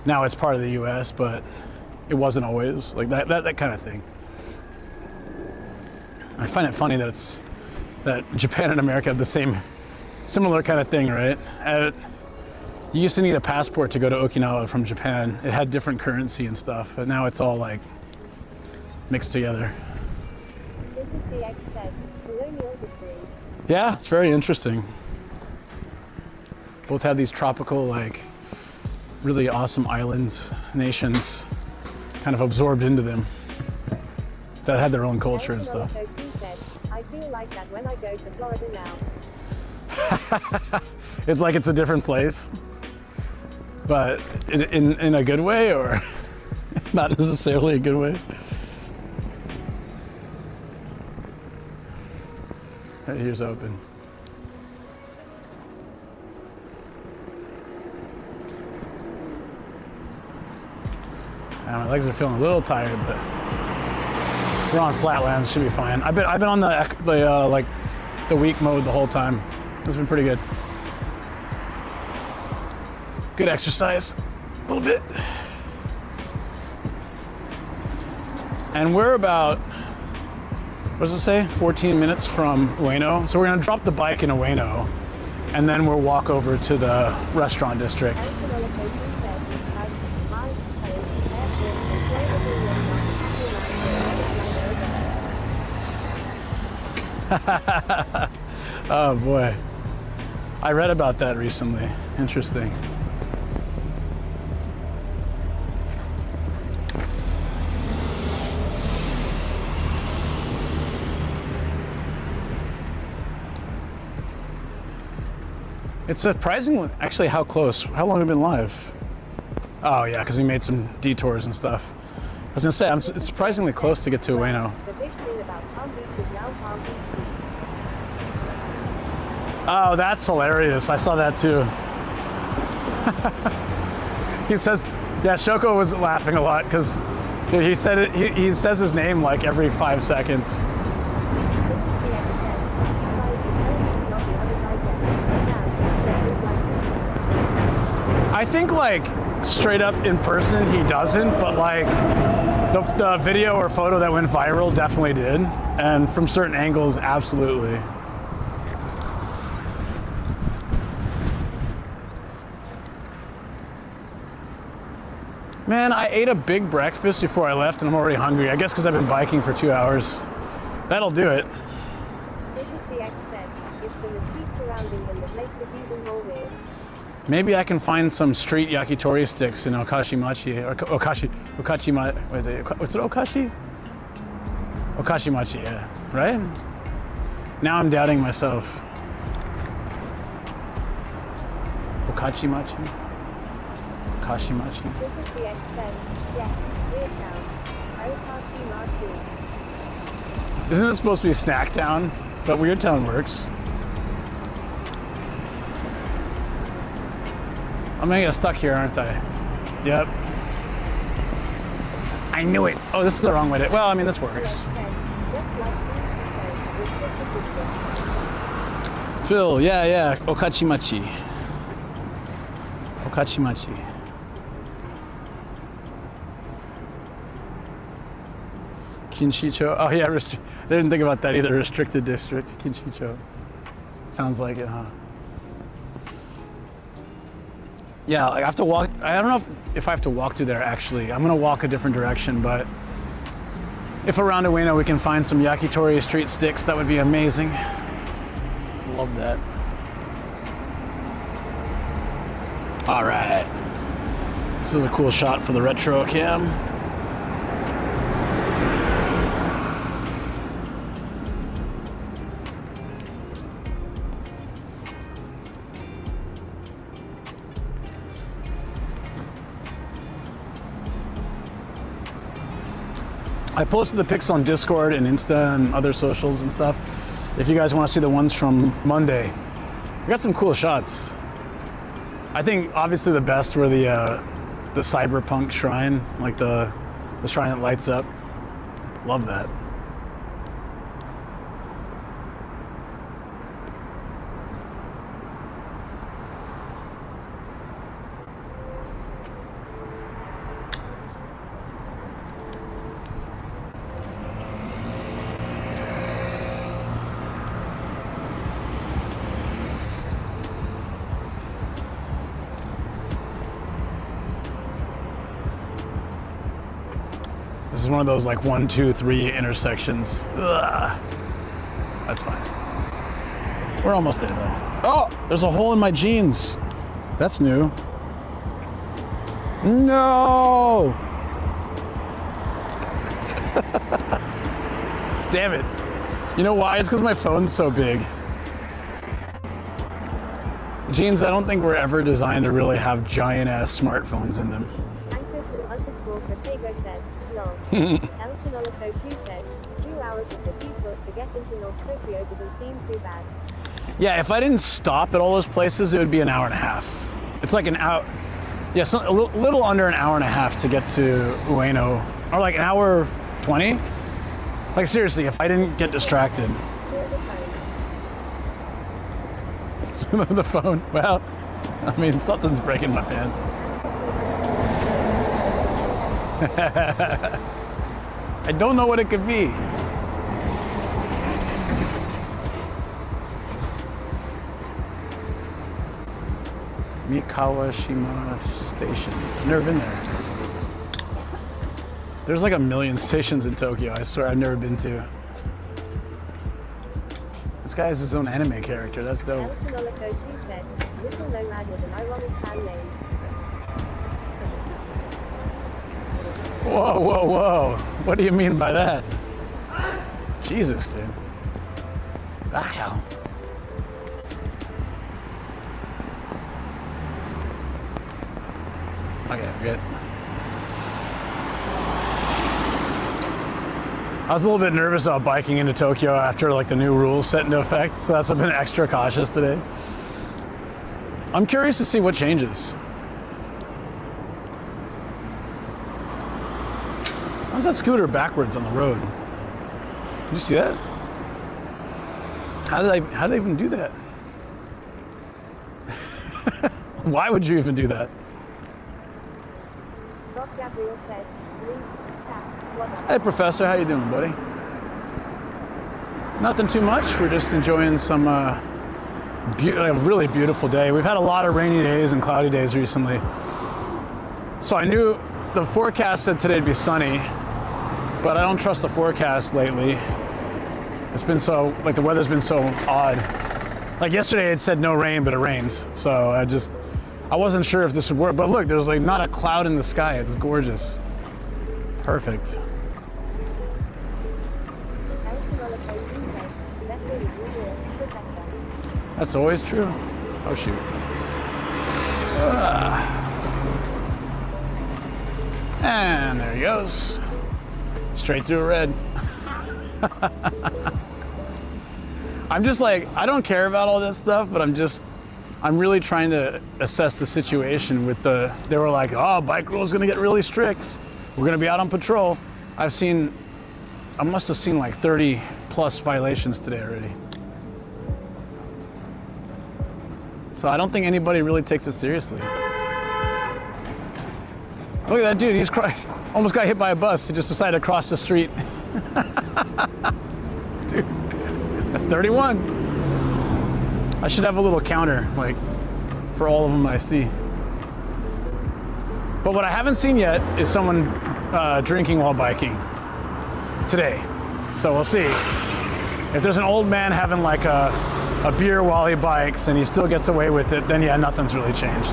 [SPEAKER 1] now it's part of the U.S., but it wasn't always like that kind of thing. I find it funny that Japan and America have the similar kind of thing, right? You used to need a passport to go to Okinawa from Japan. It had different currency and stuff, but now it's all like mixed together.
[SPEAKER 2] This is the excess. Colonial history.
[SPEAKER 1] Yeah, it's very interesting. Both have these tropical, like, really awesome islands, nations, kind of absorbed into them, that had their own culture and stuff.
[SPEAKER 2] I feel like that when I go to Florida now.
[SPEAKER 1] It's like it's a different place, but in a good way, or not necessarily a good way. Right here's open. My legs are feeling a little tired, but We're on flatlands, should be fine. I've been on the weak mode the whole time. It's been pretty good. Good exercise, a little bit. And we're about, what does it say? 14 minutes from Ueno. So we're gonna drop the bike in Ueno, and then we'll walk over to the restaurant district. Oh boy. I read about that recently. Interesting. It's surprising, actually, how close. How long have we been live? Oh yeah, because we made some detours and stuff. I was gonna say, it's surprisingly close to get to Ueno.
[SPEAKER 2] The big thing about Palm Beach is now Palm Beach.
[SPEAKER 1] Oh, that's hilarious. I saw that too. He says, yeah, Shoko was laughing a lot because he said it, he says his name like every 5 seconds. I think like straight up in person he doesn't, but like the video or photo that went viral definitely did, and from certain angles, absolutely. Man, I ate a big breakfast before I left and I'm already hungry. I guess because I've been biking for 2 hours. That'll do it.
[SPEAKER 2] This is the accent. It's the street surrounding them that makes it even more weird.
[SPEAKER 1] Maybe I can find some street yakitori sticks in Okashimachi, or Okachima, what's it, Okashi? Okashimachi, yeah, right? Now I'm doubting myself. Okachimachi? Okashimachi?
[SPEAKER 2] This is the accent. Yes, weird town. Okashimachi.
[SPEAKER 1] Isn't it supposed to be Snack Town? But Weird Town works. I'm gonna get stuck here, aren't I? Yep. I knew it. Oh, this is the wrong way to, well, I mean, this works. Phil, yeah, Okachimachi. Okachimachi. Kinshicho. Oh yeah, I didn't think about that either. Restricted district, Kinshicho. Sounds like it, huh? Yeah, like I have to walk. I don't know if I have to walk through there actually. I'm gonna walk a different direction, but if around Ueno we can find some yakitori street sticks, that would be amazing. Love that. All right. This is a cool shot for the retro cam. I posted the pics on Discord and Insta and other socials and stuff. If you guys want to see the ones from Monday, we got some cool shots. I think obviously the best were the cyberpunk shrine, like the shrine that lights up. Love that. This is one of those like 1, 2, 3 intersections. Ugh. That's fine. We're almost there though. Oh, there's a hole in my jeans. That's new. No! Damn it. You know why? It's because my phone's so big. Jeans, I don't think were ever designed to really have giant ass smartphones in them.
[SPEAKER 2] El Chinoloco 2 said, 2 hours of the detour to get into North Tokyo doesn't seem too bad.
[SPEAKER 1] Yeah, if I didn't stop at all those places, it would be an hour and a half. It's like an hour, yeah, so a little under an hour and a half to get to Ueno, or like an hour 20. Like seriously, if I didn't get distracted. The phone. Well, I mean, something's breaking my pants. I don't know what it could be. Kawashima Station. I've never been there. There's like a million stations in Tokyo, I swear I've never been to. This guy has his own anime character, that's dope. Whoa, whoa, whoa. What do you mean by that? Jesus, dude. Wow. Okay, good. I was a little bit nervous about biking into Tokyo after like the new rules set into effect, so that's why I've been extra cautious today. I'm curious to see what changes. How's that scooter backwards on the road? Did you see that? How did they even do that? Why would you even do that? Hey, Professor, how you doing, buddy? Nothing too much. We're just enjoying some a really beautiful day. We've had a lot of rainy days and cloudy days recently. So I knew the forecast said today'd be sunny, but I don't trust the forecast lately. It's been so, like the weather's been so odd. Like yesterday it said no rain, but it rains. So I wasn't sure if this would work, but look, there's like not a cloud in the sky. It's gorgeous. Perfect. That's always true. Oh shoot. And there he goes. Straight through a red. I'm just like, I don't care about all this stuff, but I'm really trying to assess the situation with they were like, oh, bike rules gonna get really strict. We're gonna be out on patrol. I must have seen like 30 plus violations today already. So I don't think anybody really takes it seriously. Look at that dude, he's almost got hit by a bus. He just decided to cross the street. Dude, that's 31. I should have a little counter, like, for all of them I see. But what I haven't seen yet is someone drinking while biking today. So we'll see. If there's an old man having like a beer while he bikes and he still gets away with it, then yeah, nothing's really changed.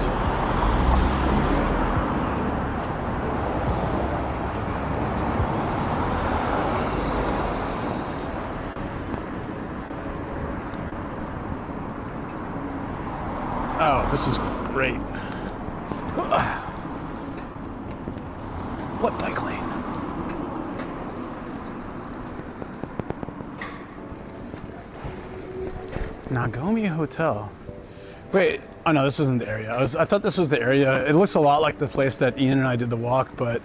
[SPEAKER 1] Oh, this is great. What bike lane? Nagomi Hotel. Wait, oh no, this isn't the area. I thought this was the area. It looks a lot like the place that Ian and I did the walk, but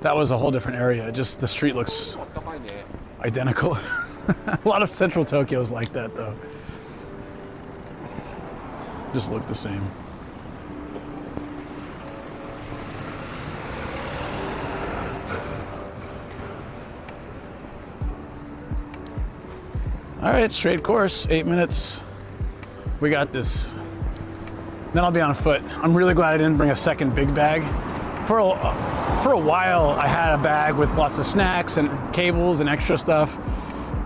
[SPEAKER 1] that was a whole different area. Just the street looks identical. A lot of central Tokyo is like that though. Just look the same. All right, straight course, 8 minutes. We got this. Then I'll be on foot. I'm really glad I didn't bring a second big bag. For a while, I had a bag with lots of snacks and cables and extra stuff,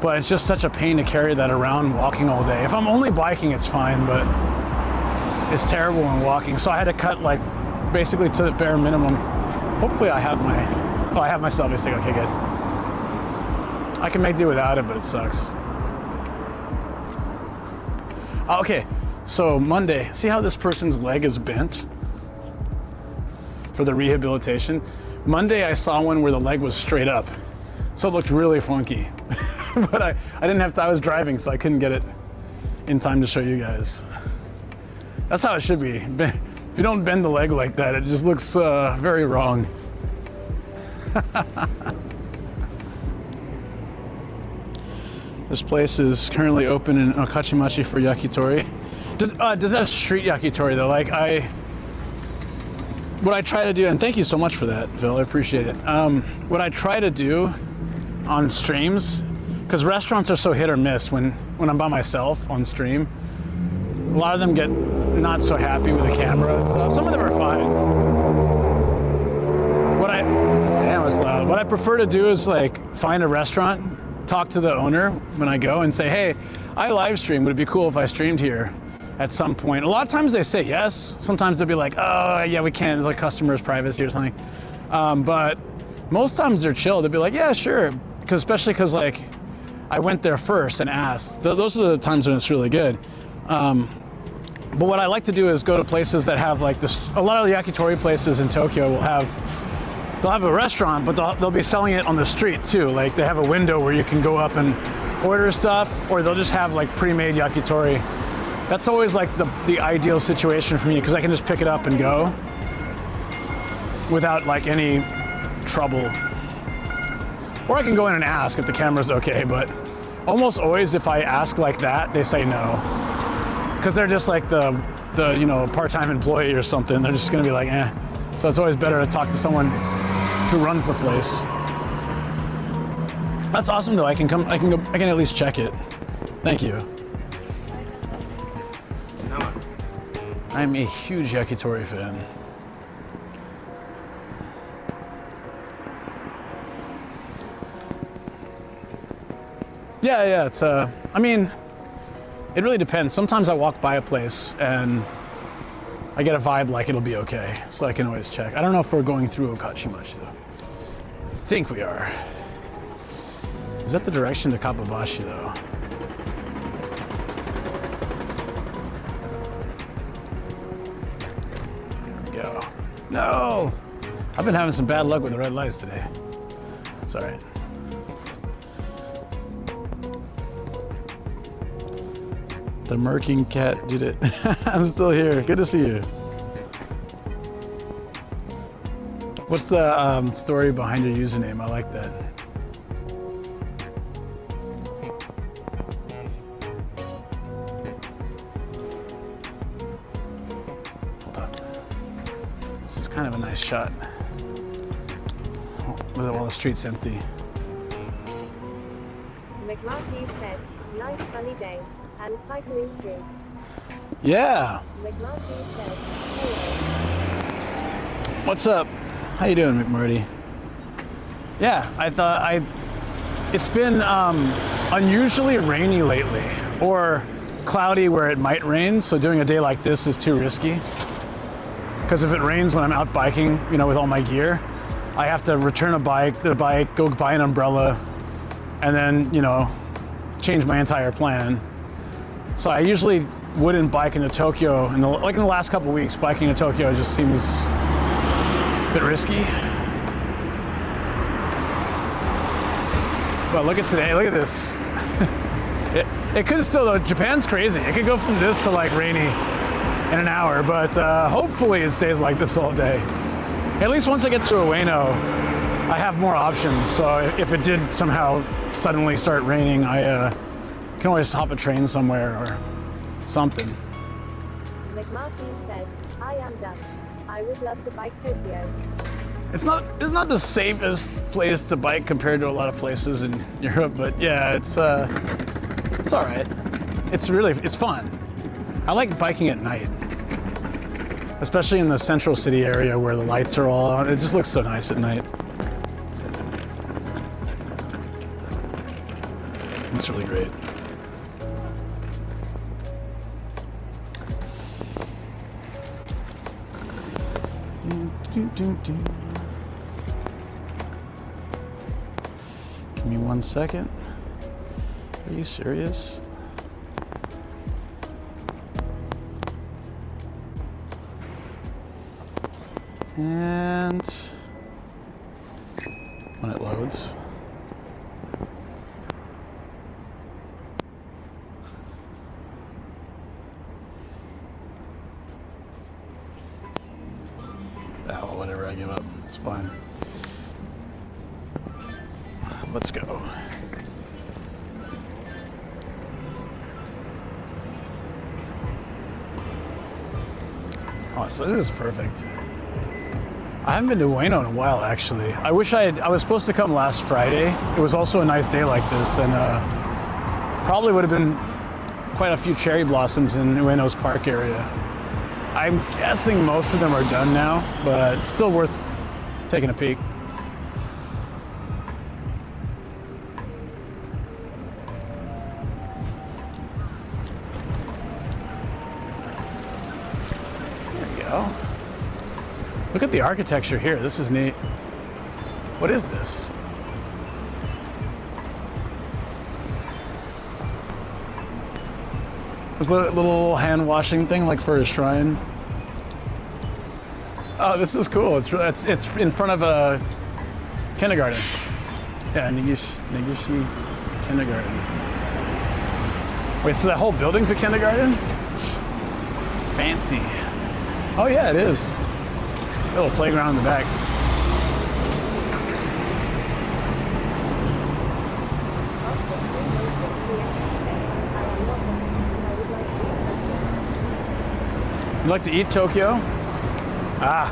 [SPEAKER 1] but it's just such a pain to carry that around walking all day. If I'm only biking, it's fine, but it's terrible when walking. So I had to cut like basically to the bare minimum. Hopefully I have I have my selfie stick. Okay, good. I can make do without it, but it sucks. Okay, so Monday, see how this person's leg is bent for the rehabilitation? Monday I saw one where the leg was straight up, so it looked really funky. But I didn't have to, I was driving, so I couldn't get it in time to show you guys. That's how it should be. If you don't bend the leg like that, it just looks very wrong. This place is currently open in Okatchimachi for yakitori. Does it have street yakitori though? Like what I try to do, and thank you so much for that, Phil, I appreciate it. What I try to do on streams, because restaurants are so hit or miss when I'm by myself on stream, a lot of them get not so happy with the camera and stuff. Some of them are fine. Damn, it's loud. What I prefer to do is like find a restaurant, talk to the owner when I go and say, hey, I live stream, would it be cool if I streamed here at some point? A lot of times they say yes. Sometimes they'll be like, oh yeah, we can't, it's like customer's privacy or something. But most times they're chill. They'll be like, yeah, sure. Especially because like I went there first and asked. Those are the times when it's really good. But what I like to do is go to places that have like this. A lot of the yakitori places in Tokyo they'll have a restaurant, but they'll be selling it on the street too. Like they have a window where you can go up and order stuff, or they'll just have like pre-made yakitori. That's always like the ideal situation for me, because I can just pick it up and go without like any trouble. Or I can go in and ask if the camera's okay, but almost always if I ask like that, they say no. Because they're just like the part-time employee or something. They're just gonna be like, eh. So it's always better to talk to someone who runs the place. That's awesome though. I can at least check it. Thank you. I'm a huge yakitori fan. Yeah, it's I mean, it really depends. Sometimes I walk by a place and I get a vibe like it'll be okay, so I can always check. I don't know if we're going through Okatchimachi though. I think we are. Is that the direction to Kappabashi though? There we go. No! I've been having some bad luck with the red lights today. It's all right. The Merking Cat did it. I'm still here. Good to see you. What's the story behind your username? I like that. Hold on. This is kind of a nice shot. With all the streets empty.
[SPEAKER 2] McMarty said, nice sunny day and cycling through.
[SPEAKER 1] Yeah.
[SPEAKER 2] McMarty said, hello.
[SPEAKER 1] What's up? How you doing, McMurdy? Yeah, it's been unusually rainy lately, or cloudy where it might rain, so doing a day like this is too risky. Because if it rains when I'm out biking, with all my gear, I have to return the bike, go buy an umbrella, and then, change my entire plan. So I usually wouldn't bike into Tokyo. In the last couple of weeks, biking to Tokyo just seems a bit risky. But look at today, look at this. It could still, though, Japan's crazy. It could go from this to like rainy in an hour, but hopefully it stays like this all day. At least once I get to Ueno, I have more options. So if it did somehow suddenly start raining, I can always hop a train somewhere or something.
[SPEAKER 2] McMartin said, I am done. I would love to bike Tokyo.
[SPEAKER 1] It's not the safest place to bike compared to a lot of places in Europe, but yeah, it's all right. It's fun. I like biking at night, especially in the central city area where the lights are all on. It just looks so nice at night. It's really great. Give me 1 second. Are you serious? And when it loads. Oh, whatever, I give up. It's fine. Let's go. Oh, so this is perfect. I haven't been to Ueno in a while, actually. I wish I was supposed to come last Friday. It was also a nice day like this, and probably would have been quite a few cherry blossoms in Ueno's park area. I'm guessing most of them are done now, but still worth taking a peek. There we go. Look at the architecture here. This is neat. What is this? There's a little hand washing thing like for a shrine. Oh, this is cool. It's in front of a kindergarten. Yeah, Negishi Kindergarten. Wait, so that whole building's a kindergarten? It's fancy. Oh yeah, it is. Little playground in the back. You'd like to eat Tokyo? Ah,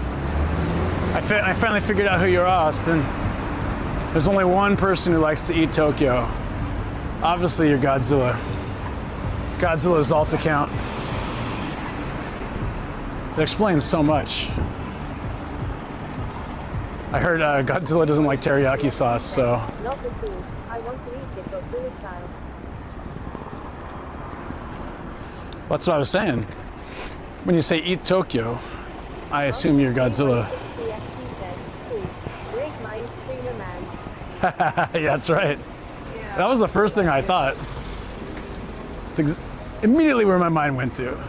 [SPEAKER 1] I finally figured out who you are, Austin. There's only one person who likes to eat Tokyo. Obviously, you're Godzilla. Godzilla's alt account. It explains so much. I heard Godzilla doesn't like teriyaki sauce, so.
[SPEAKER 2] Not the food. I want to eat it Godzilla style.
[SPEAKER 1] That's what I was saying. When you say eat Tokyo, I assume you're Godzilla.
[SPEAKER 2] Great mind, streamer man.
[SPEAKER 1] Yeah, that's right. That was the first thing I thought. It's immediately where my mind went to.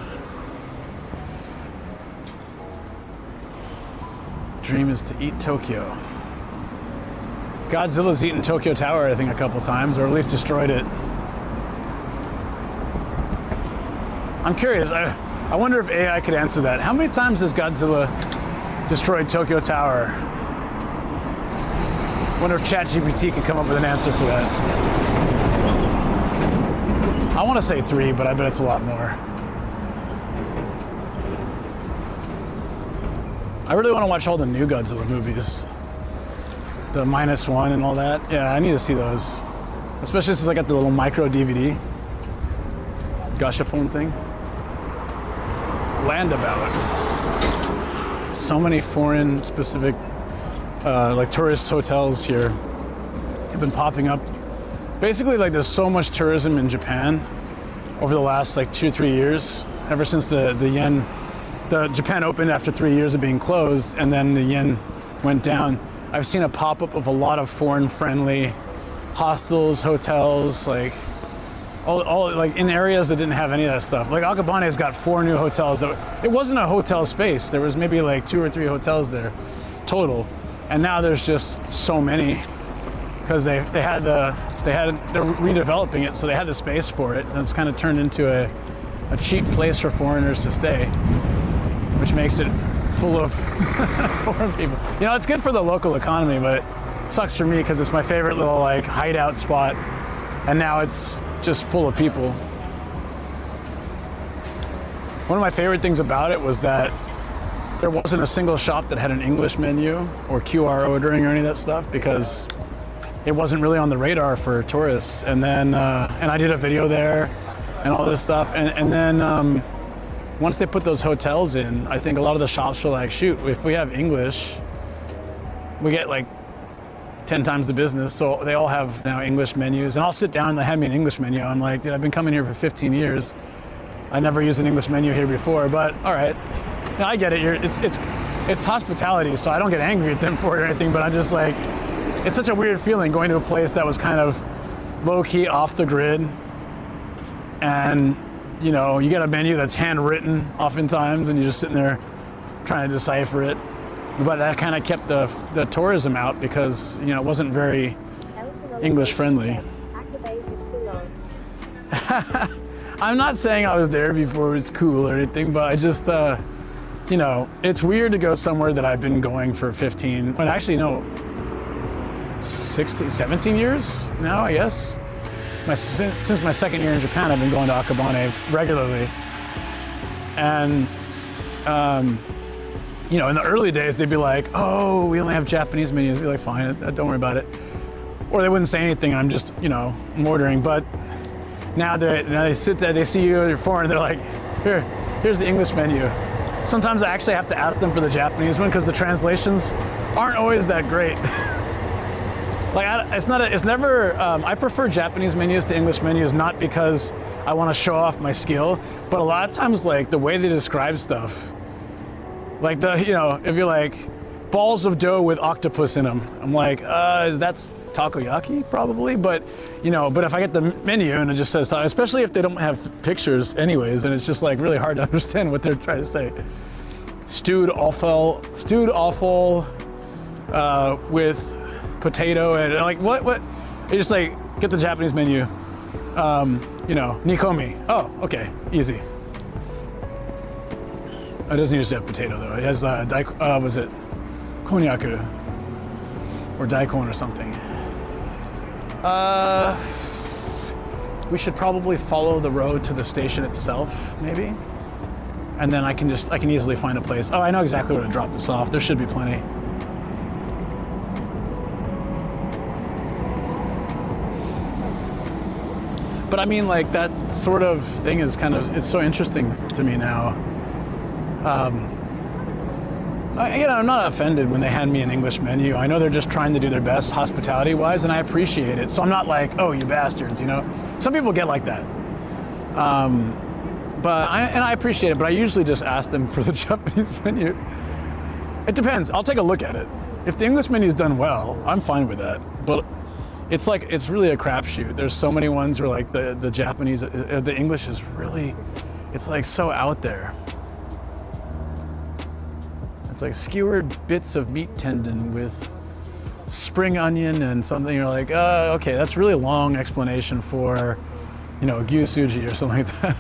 [SPEAKER 1] Dream is to eat Tokyo. Godzilla's eaten Tokyo Tower, I think, a couple times, or at least destroyed it. I'm curious. I wonder if AI could answer that. How many times has Godzilla destroyed Tokyo Tower? I wonder if ChatGPT could come up with an answer for that. I want to say 3, but I bet it's a lot more. I really want to watch all the new Godzilla movies. The -1 and all that. Yeah, I need to see those. Especially since I got the little micro DVD. Gashapon thing. Landabout. So many foreign specific like tourist hotels here have been popping up. Basically, like, there's so much tourism in Japan over the last like 2 or 3 years, ever since the yen, the Japan opened after 3 years of being closed, and then the yen went down. I've seen a pop-up of a lot of foreign-friendly hostels, hotels, like all like in areas that didn't have any of that stuff. Like Akabane's got 4 new hotels. It wasn't a hotel space. There was maybe like 2 or 3 hotels there total, and now there's just so many because they're redeveloping it, so they had the space for it, and it's kind of turned into a cheap place for foreigners to stay, which makes it full of foreign people. You know, it's good for the local economy, but it sucks for me because it's my favorite little like hideout spot, and now it's just full of people. One of my favorite things about it was that there wasn't a single shop that had an English menu or QR ordering or any of that stuff, because it wasn't really on the radar for tourists. And then, and I did a video there and all this stuff. And then once they put those hotels in, I think a lot of the shops were like, shoot, if we have English, we get like 10 times the business. So they all have now English menus, and I'll sit down and they have me an English menu. I'm like, dude, I've been coming here for 15 years. I never used an English menu here before, but all right. Now, I get it. It's hospitality, so I don't get angry at them for it or anything, but I'm just like, it's such a weird feeling going to a place that was kind of low-key off the grid, and you know, you get a menu that's handwritten oftentimes, and you're just sitting there trying to decipher it. But that kind of kept the tourism out, because you know, it wasn't very English friendly. I'm not saying I was there before it was cool or anything, but I just you know, it's weird to go somewhere that I've been going for 15, but actually no, 16, 17 years now, I guess. Since my second year in Japan, I've been going to Akabane regularly. And you know, in the early days, they'd be like, oh, we only have Japanese menus. I'd be like, fine, don't worry about it. Or they wouldn't say anything, and I'm just, you know, I'm ordering. But now they sit there, they see you're foreign, they're like, here's the English menu. Sometimes I actually have to ask them for the Japanese one because the translations aren't always that great. Like, I prefer Japanese menus to English menus, not because I want to show off my skill, but a lot of times, like, the way they describe stuff, like you know, if you're like, balls of dough with octopus in them, I'm like, that's takoyaki probably, but, you know, but if I get the menu and it just says, especially if they don't have pictures anyways, and it's just like really hard to understand what they're trying to say. Stewed offal with potato and like what? You just like get the Japanese menu. You know, nikomi. Oh, okay, easy. It doesn't usually have potato though. It has was it konnyaku or daikon or something. We should probably follow the road to the station itself, maybe, and then I can easily find a place. Oh, I know exactly where to drop this off. There should be plenty. But I mean, like, that sort of thing is it's so interesting to me now. You know, I'm not offended when they hand me an English menu. I know they're just trying to do their best hospitality-wise, and I appreciate it. So I'm not like, oh, you bastards, you know? Some people get like that. But I appreciate it, but I usually just ask them for the Japanese menu. It depends. I'll take a look at it. If the English menu is done well, I'm fine with that. But it's like, it's really a crapshoot. There's so many ones where like the Japanese, the English is really, it's like so out there. It's like skewered bits of meat tendon with spring onion and something. You're like, okay, that's really a long explanation for, you know, gyusuji or something like that.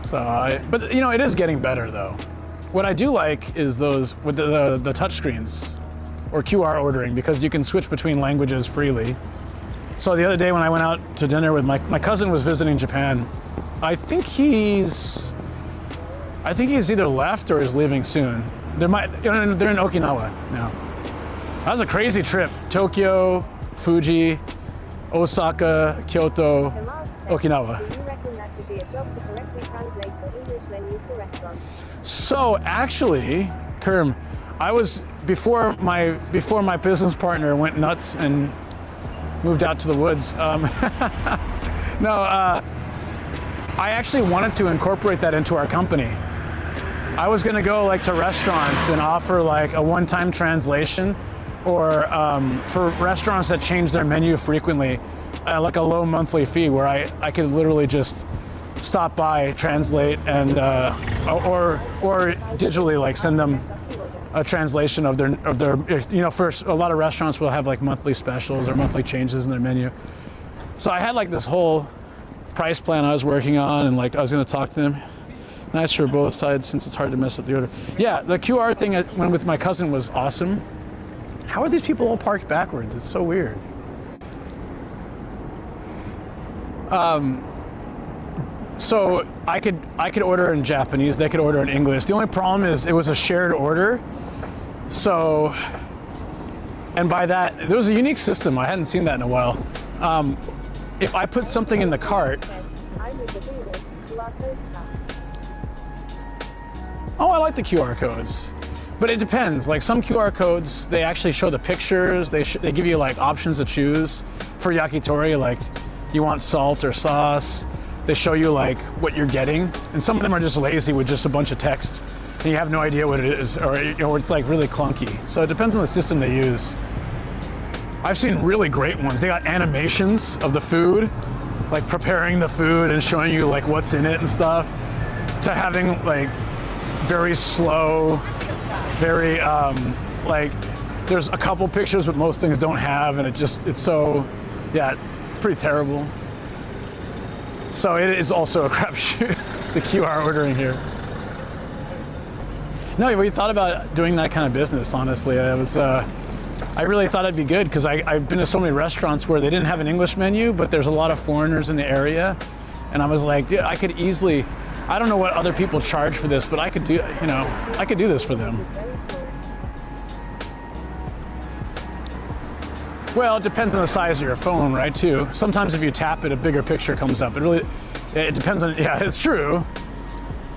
[SPEAKER 1] So, but you know, it is getting better though. What I do like is those with the touch screens or QR ordering, because you can switch between languages freely. So the other day when I went out to dinner with my cousin was visiting Japan. I think he's either left or is leaving soon. They're in Okinawa now. That was a crazy trip. Tokyo, Fuji, Osaka, Kyoto, Okinawa.
[SPEAKER 2] Do you reckon that would be a job to correctly translate the English menus for restaurants?
[SPEAKER 1] So actually, Kerm, I was before my business partner went nuts and moved out to the woods. I actually wanted to incorporate that into our company. I was going to go like to restaurants and offer like a one-time translation, or for restaurants that change their menu frequently, like a low monthly fee where I could literally just stop by, translate, and or digitally like send them a translation of their you know, first a lot of restaurants will have like monthly specials or monthly changes in their menu. So I had like this whole price plan I was working on, and like I was going to talk to them. Nice for both sides since it's hard to mess up the order. Yeah, the QR thing I went with my cousin was awesome. How are these people all parked backwards? It's so weird. So I could order in Japanese, they could order in English. The only problem is it was a shared order. So, and by that, there was a unique system. I hadn't seen that in a while. If I put something in the cart, oh, I like the QR codes, but it depends. Like some QR codes, they actually show the pictures. They give you like options to choose for yakitori, like you want salt or sauce. They show you like what you're getting, and some of them are just lazy with just a bunch of text, and you have no idea what it is, or it's like really clunky. So it depends on the system they use. I've seen really great ones. They got animations of the food, like preparing the food and showing you like what's in it and stuff, to having like very slow, very like there's a couple pictures but most things don't have, and it's so, yeah, it's pretty terrible. So it is also a crapshoot, the QR ordering here. No, we thought about doing that kind of business, honestly. I really thought it'd be good because I've been to so many restaurants where they didn't have an English menu, but there's a lot of foreigners in the area. And I was like, dude, I could easily, I don't know what other people charge for this, but I could do, you know, I could do this for them. Well, it depends on the size of your phone, right, too. Sometimes if you tap it, a bigger picture comes up. It depends on, yeah, it's true.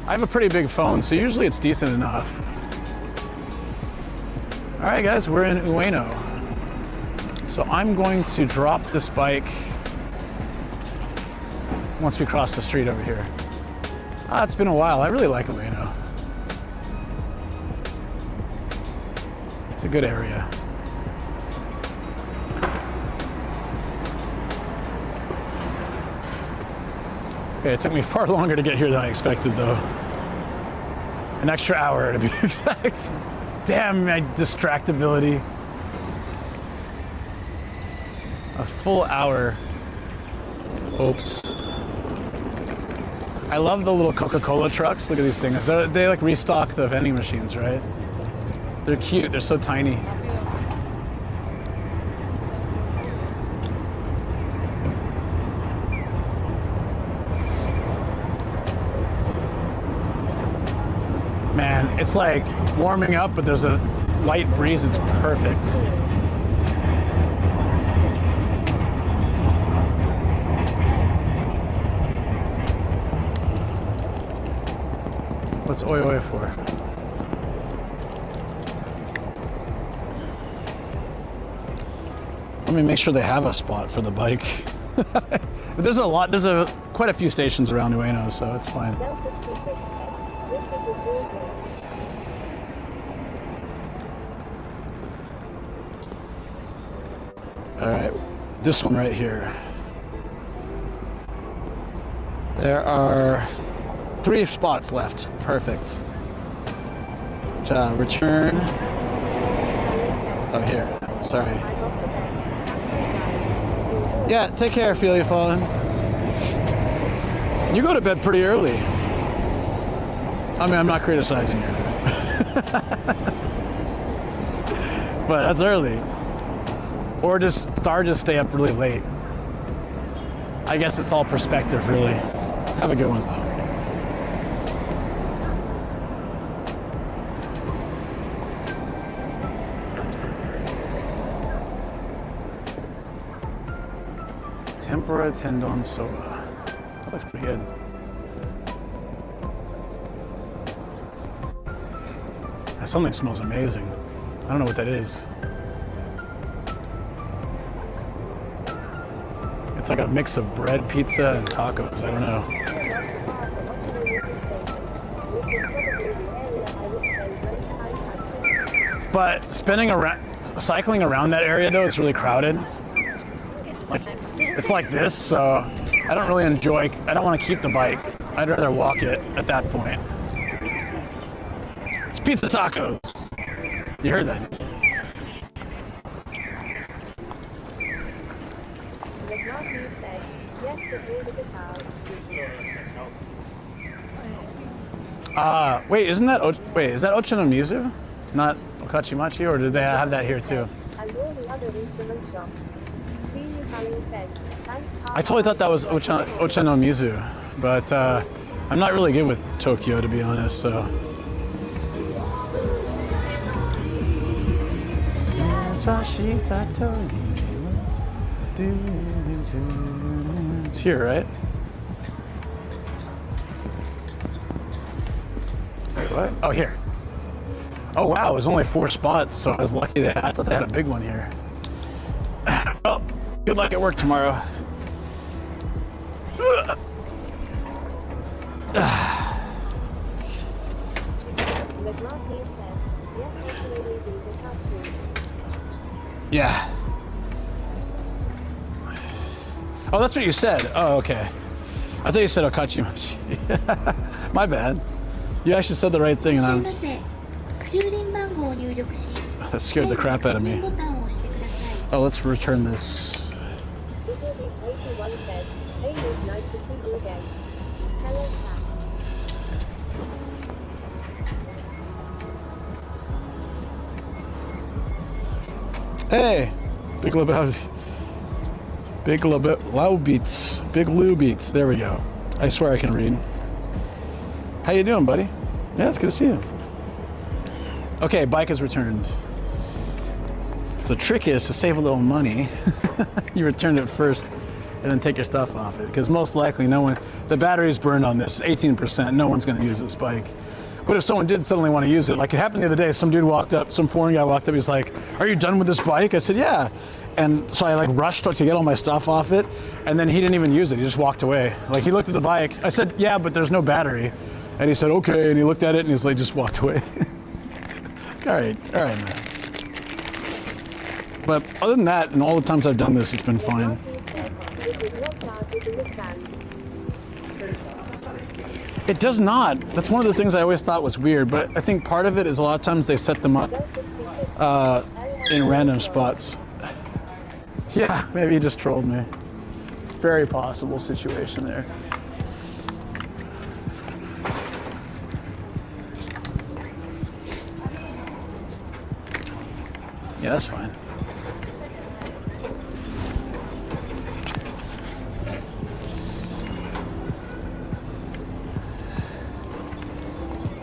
[SPEAKER 1] I have a pretty big phone, so usually it's decent enough. All right, guys, we're in Ueno. So I'm going to drop this bike once we cross the street over here. Ah, it's been a while. I really like Ueno. It's a good area. Okay, it took me far longer to get here than I expected, though. An extra hour to be exact. Damn my distractibility. A full hour. Oops. I love the little Coca-Cola trucks. Look at these things. They like restock the vending machines, right? They're cute. They're so tiny. Man, it's like warming up, but there's a light breeze. It's perfect. What's oi oi for? Let me make sure they have a spot for the bike. But there's quite a few stations around Ueno, so it's fine. All right, this one right here. There are 3 spots left. Perfect. Return. Oh, here. Sorry. Yeah, take care, Feel You Fallen. You go to bed pretty early. I mean, I'm not criticizing you. But that's early. Or just stay up really late. I guess it's all perspective, really. Have a good one, though. Tempura tendon soba. That looks pretty good. That something smells amazing. I don't know what that is. It's like a mix of bread, pizza, and tacos. I don't know. But cycling around that area though, it's really crowded. Like, it's like this, so I don't really enjoy. I don't want to keep the bike. I'd rather walk it at that point. It's pizza tacos. You heard that? Wait, isn't that is that Ochanomizu? Not Okachimachi, or did they have that here too? I totally thought that was Ochanomizu, but I'm not really good with Tokyo, to be honest, so. It's here, right? Wait, what? Oh, here. Oh, wow, it was only 4 spots, so I was lucky that I thought they had a big one here. Well, good luck at work tomorrow. Yeah. Oh, that's what you said. Oh, okay. I thought you said Okachimachi. My bad. You actually said the right thing, and that scared the crap out of me. Oh, let's return this. Hey, Big Lou Beats. There we go. I swear I can read. How you doing, buddy? Yeah, it's good to see you. Okay, bike is returned. So the trick is to save a little money. You return it first and then take your stuff off it, because most likely the battery's burned on this, 18%, no one's gonna use this bike. But if someone did suddenly want to use it, like it happened the other day, some dude walked up, some foreign guy walked up, he's like, "Are you done with this bike?" I said, "Yeah." And so I like rushed to get all my stuff off it, and then he didn't even use it, he just walked away. Like he looked at the bike, I said, "Yeah, but there's no battery." And he said, "Okay," and he looked at it and he's like, just walked away. all right, man. But other than that, and all the times I've done this, it's been fine. It does not. That's one of the things I always thought was weird, but I think part of it is a lot of times they set them up in random spots. Yeah, maybe he just trolled me. Very possible situation there. Yeah, that's fine.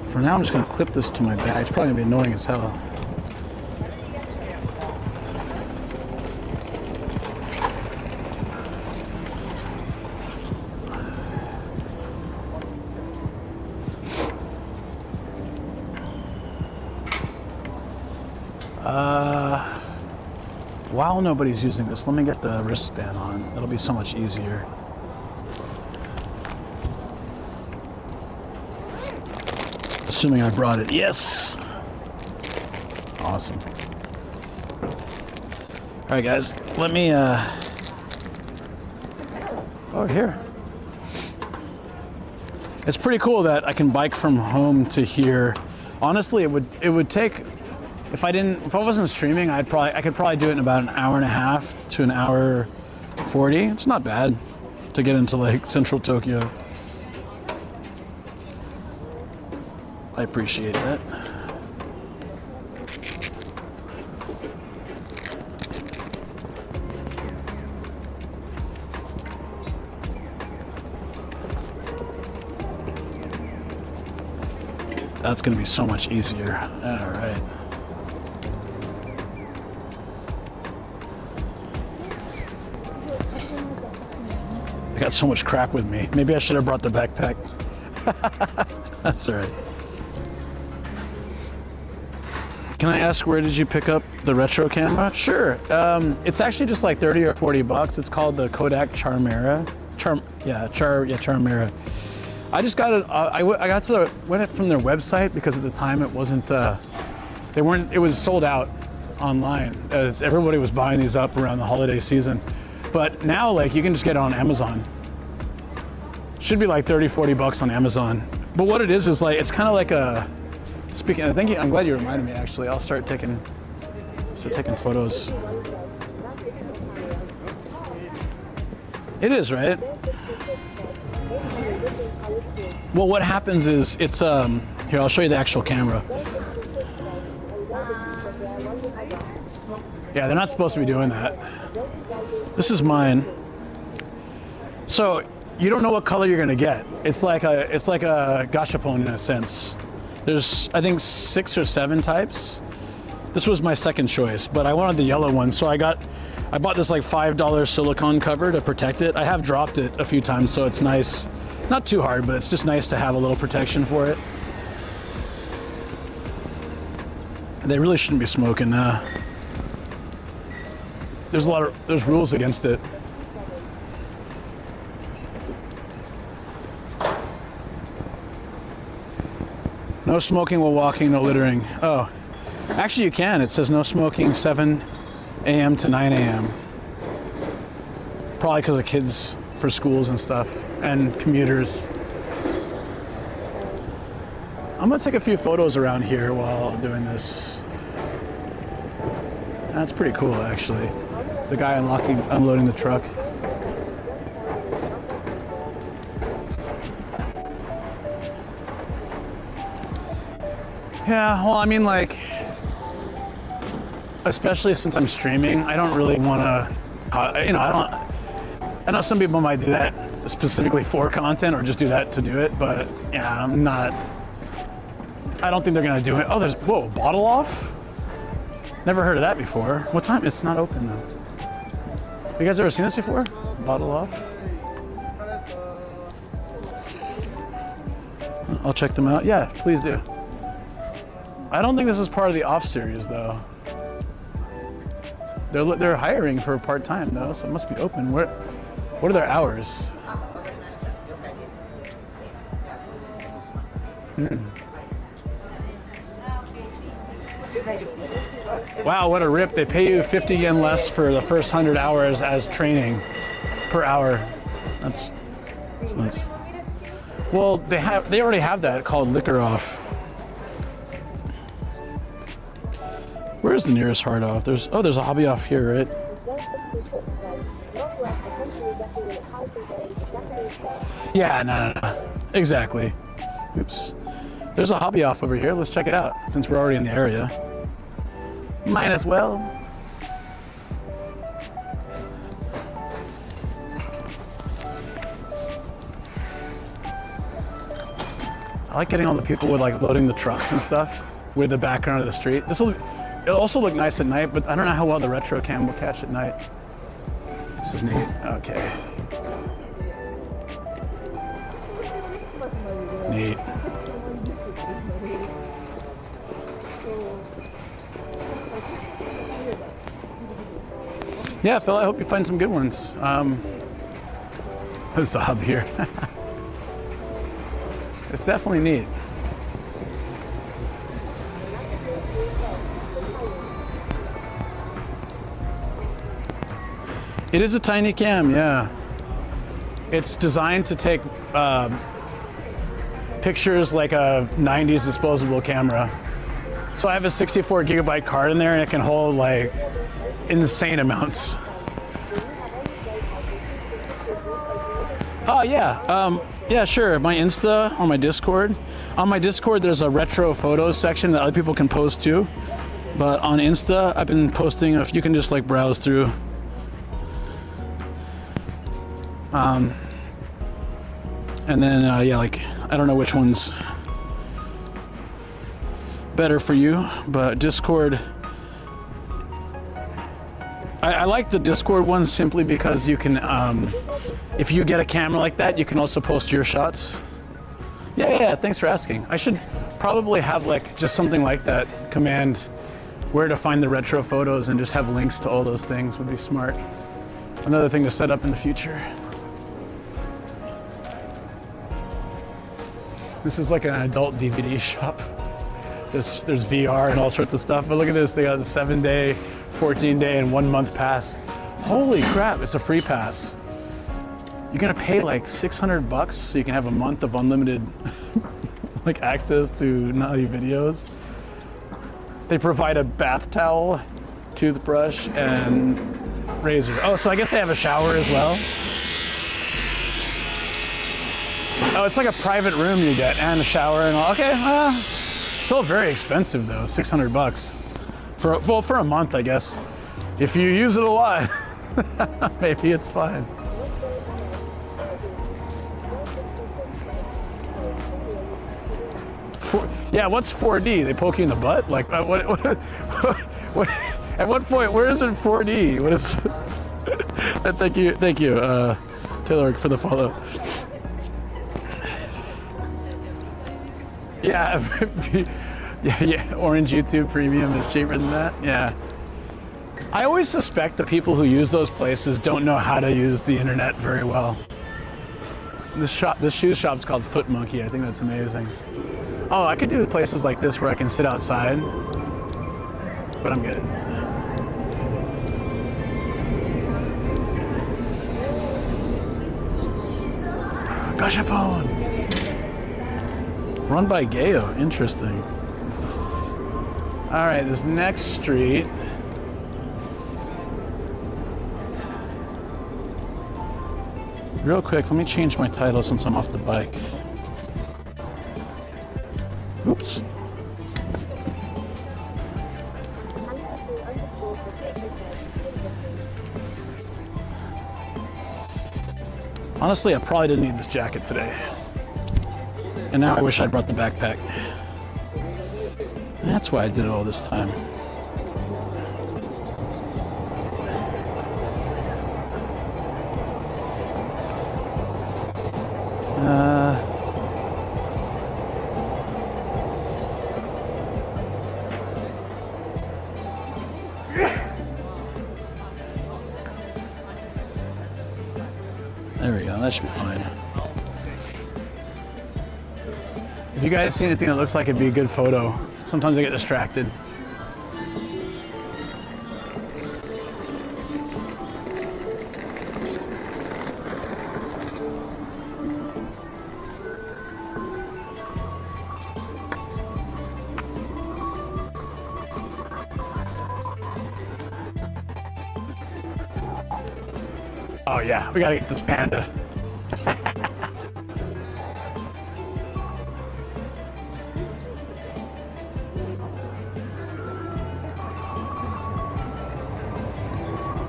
[SPEAKER 1] For now, I'm just gonna clip this to my bag. It's probably gonna be annoying as hell. While nobody's using this, let me get the wristband on. It'll be so much easier. Assuming I brought it. Yes! Awesome. All right, guys, let me, oh, here. It's pretty cool that I can bike from home to here. Honestly, it would take, if I wasn't streaming, I could probably do it in about an hour and a half to an hour 40. It's not bad to get into like central Tokyo. I appreciate that. That's gonna be so much easier. All right. I got so much crap with me. Maybe I should have brought the backpack. That's all right. Can I ask, where did you pick up the retro camera? Sure. It's actually just like 30 or 40 bucks. It's called the Kodak Charmera. Charmera. I just got it. Went it from their website because at the time it wasn't. It was sold out online as everybody was buying these up around the holiday season. But now, like, you can just get it on Amazon. Should be like 30, 40 bucks on Amazon. But what it is like, it's kind of like a. Speaking, I'm glad you reminded me. Actually, I'll start taking photos. It is, right? Well, what happens is it's here. I'll show you the actual camera. Yeah, they're not supposed to be doing that. This is mine. So you don't know what color you're gonna get. It's like a gashapon in a sense. There's, I think, 6 or 7 types. This was my second choice, but I wanted the yellow one, so I bought this like $5 silicone cover to protect it. I have dropped it a few times, so it's nice. Not too hard, but it's just nice to have a little protection for it. They really shouldn't be smoking. There's rules against it. No smoking while walking, no littering. Oh, actually you can. It says no smoking 7 a.m. to 9 a.m. Probably because of kids for schools and stuff, and commuters. I'm gonna take a few photos around here while doing this. That's pretty cool, actually. The guy unloading the truck. Yeah, well, I mean, like, especially since I'm streaming, I don't really want to, I know some people might do that specifically for content or just do that to do it, but yeah, I don't think they're gonna do it. Oh, there's, whoa, bottle off? Never heard of that before. What time? It's not open though. You guys ever seen this before? Bottle off? I'll check them out. Yeah, please do. I don't think this is part of the off series though. They're hiring for part-time though, so it must be open. What are their hours? Wow, what a rip. They pay you 50 yen less for the first 100 hours as training per hour. That's nice. Well, they already have that called liquor off. Where's the nearest hard off? There's a hobby off here, right? Yeah, no. Exactly. Oops. There's a hobby off over here. Let's check it out since we're already in the area. Might as well. I like getting all the people with like loading the trucks and stuff with the background of the street. It'll also look nice at night, but I don't know how well the retro cam will catch at night. This is neat. Okay. Neat. Yeah, Phil, I hope you find some good ones. There's a hub here. It's definitely neat. It is a tiny cam, yeah. It's designed to take pictures like a 90s disposable camera. So I have a 64 gigabyte card in there and it can hold like insane amounts. Oh yeah, yeah, sure. My Insta on my Discord. On my Discord, there's a retro photos section that other people can post too. But on Insta, I've been posting, if you can just like browse through. And then, yeah, like, I don't know which one's better for you, but Discord, I like the Discord one simply because you can, if you get a camera like that, you can also post your shots. Yeah, thanks for asking. I should probably have like just something like that, command where to find the retro photos and just have links to all those things would be smart. Another thing to set up in the future. This is like an adult DVD shop. There's VR and all sorts of stuff, but look at this, they got the 7-day, 14-day, and 1-month pass. Holy crap, it's a free pass. You're gonna pay like $600 so you can have a month of unlimited like access to naughty videos. They provide a bath towel, toothbrush, and razor. Oh, so I guess they have a shower as well. Oh, it's like a private room you get and a shower and all. Okay, still very expensive though, $600 for a month, I guess. If you use it a lot, maybe it's fine. Yeah, what's 4D? They poke you in the butt? Like what? At what point? Where is it 4D? What is? Thank you, Taylor, for the follow. Yeah, yeah. Orange YouTube Premium is cheaper than that. Yeah. I always suspect the people who use those places don't know how to use the internet very well. This shoe shop's called Foot Monkey. I think that's amazing. Oh, I could do places like this where I can sit outside, but I'm good. Gashapon! Run by Gayo, interesting. All right, this next street. Real quick, let me change my title since I'm off the bike. Oops. Honestly, I probably didn't need this jacket today. And now I wish I brought the backpack. That's why I did it all this time. There we go, that should be fine. If you guys see anything that looks like it'd be a good photo, sometimes I get distracted. Oh yeah, we gotta get this panda.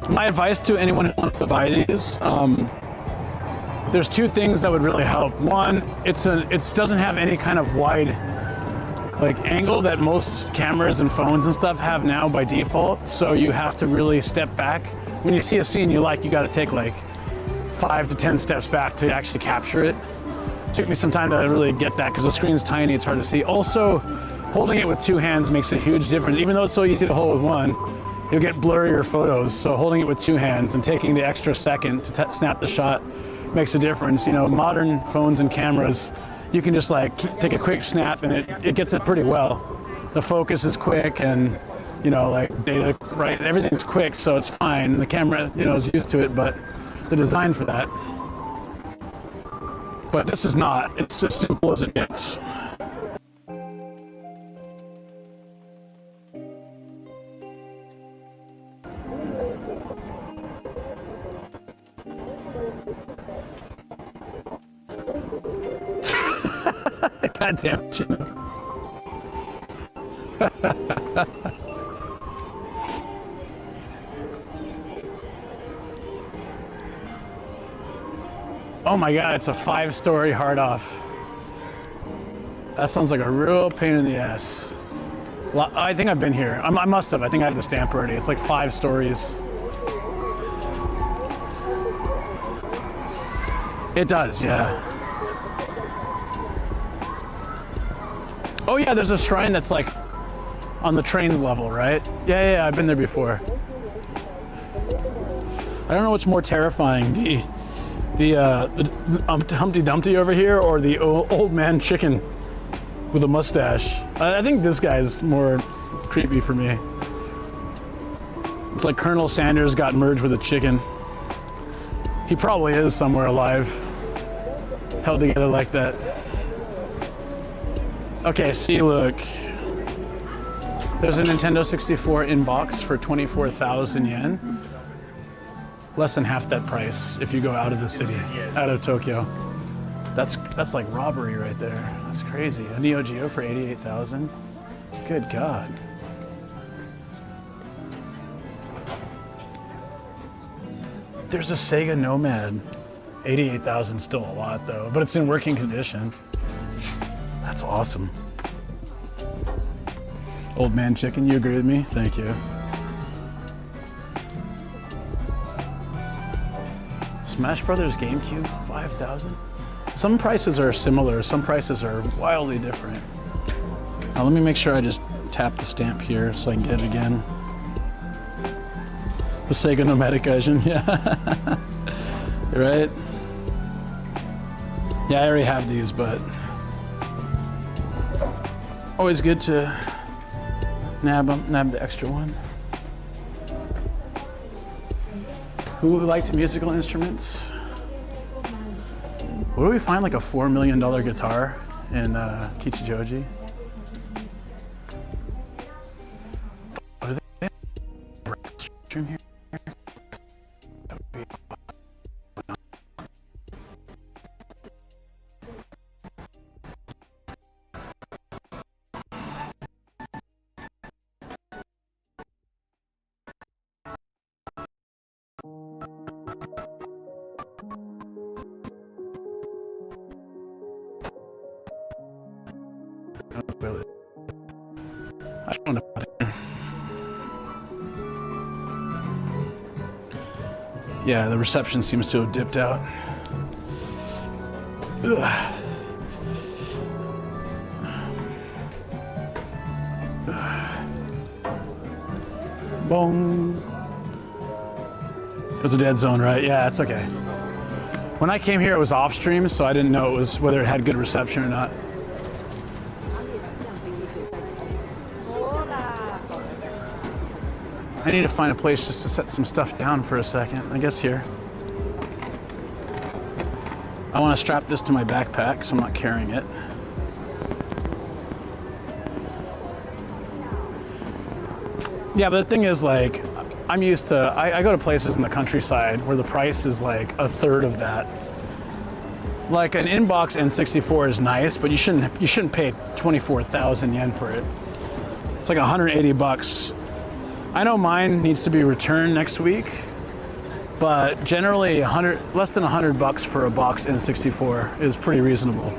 [SPEAKER 1] My advice to anyone who wants to buy these, there's two things that would really help. One, it doesn't have any kind of wide like angle that most cameras and phones and stuff have now by default. So you have to really step back. When you see a scene you like, you got to take like 5 to 10 steps back to actually capture it. Took me some time to really get that because the screen's tiny, it's hard to see. Also, holding it with two hands makes a huge difference. Even though it's so easy to hold with one, you'll get blurrier photos. So holding it with two hands and taking the extra second to snap the shot makes a difference. You know, modern phones and cameras, you can just like take a quick snap and it gets it pretty well. The focus is quick and, you know, like data, right? Everything's quick, so it's fine. The camera, you know, is used to it, but the design for that. But this is not. It's as simple as it gets. God damn it, Chino. Oh my God, it's a 5-story hard off. That sounds like a real pain in the ass. I think I've been here. I must have. I think I have the stamp already. It's like 5 stories. It does, yeah. Oh yeah, there's a shrine that's like on the trains level, right? Yeah, I've been there before. I don't know what's more terrifying, the Humpty Dumpty over here or the old man chicken with a mustache. I think this guy's more creepy for me. It's like Colonel Sanders got merged with a chicken. He probably is somewhere alive, held together like that. Okay, see, look. There's a Nintendo 64 in box for 24,000 yen. Less than half that price if you go out of the city, out of Tokyo. That's like robbery right there. That's crazy. A Neo Geo for 88,000. Good God. There's a Sega Nomad. 88,000 still a lot though, but it's in working condition. That's awesome. Old man chicken, you agree with me? Thank you. Smash Brothers GameCube, 5,000. Some prices are similar, some prices are wildly different. Now let me make sure I just tap the stamp here so I can get it again. The Sega Nomadic Gaijin, yeah. Right? Yeah, I already have these, but always good to nab the extra one. Who liked musical instruments? Where do we find like a $4 million guitar in Kichijoji? Are they restroom here? I just want to put it in. Yeah, the reception seems to have dipped out. Ugh. Boom. It was a dead zone, right? Yeah, it's okay. When I came here, it was off stream, so I didn't know it was whether it had good reception or not. I need to find a place just to set some stuff down for a second. I guess here. I want to strap this to my backpack so I'm not carrying it. Yeah, but the thing is, like, I'm used to, I go to places in the countryside where the price is like a third of that. Like an inbox N64 is nice, but you shouldn't pay 24,000 yen for it. It's like 180 bucks. I know mine needs to be returned next week, but generally less than 100 bucks for a box N64 is pretty reasonable.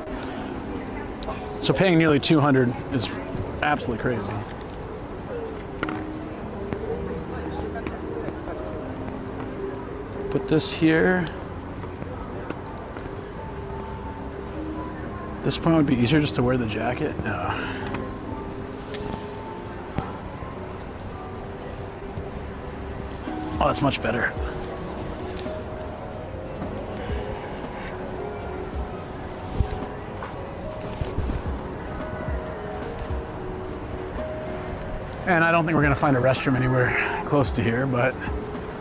[SPEAKER 1] So paying nearly 200 is absolutely crazy. Put this here. This point would be easier just to wear the jacket. No. Oh, that's much better. And I don't think we're gonna find a restroom anywhere close to here, but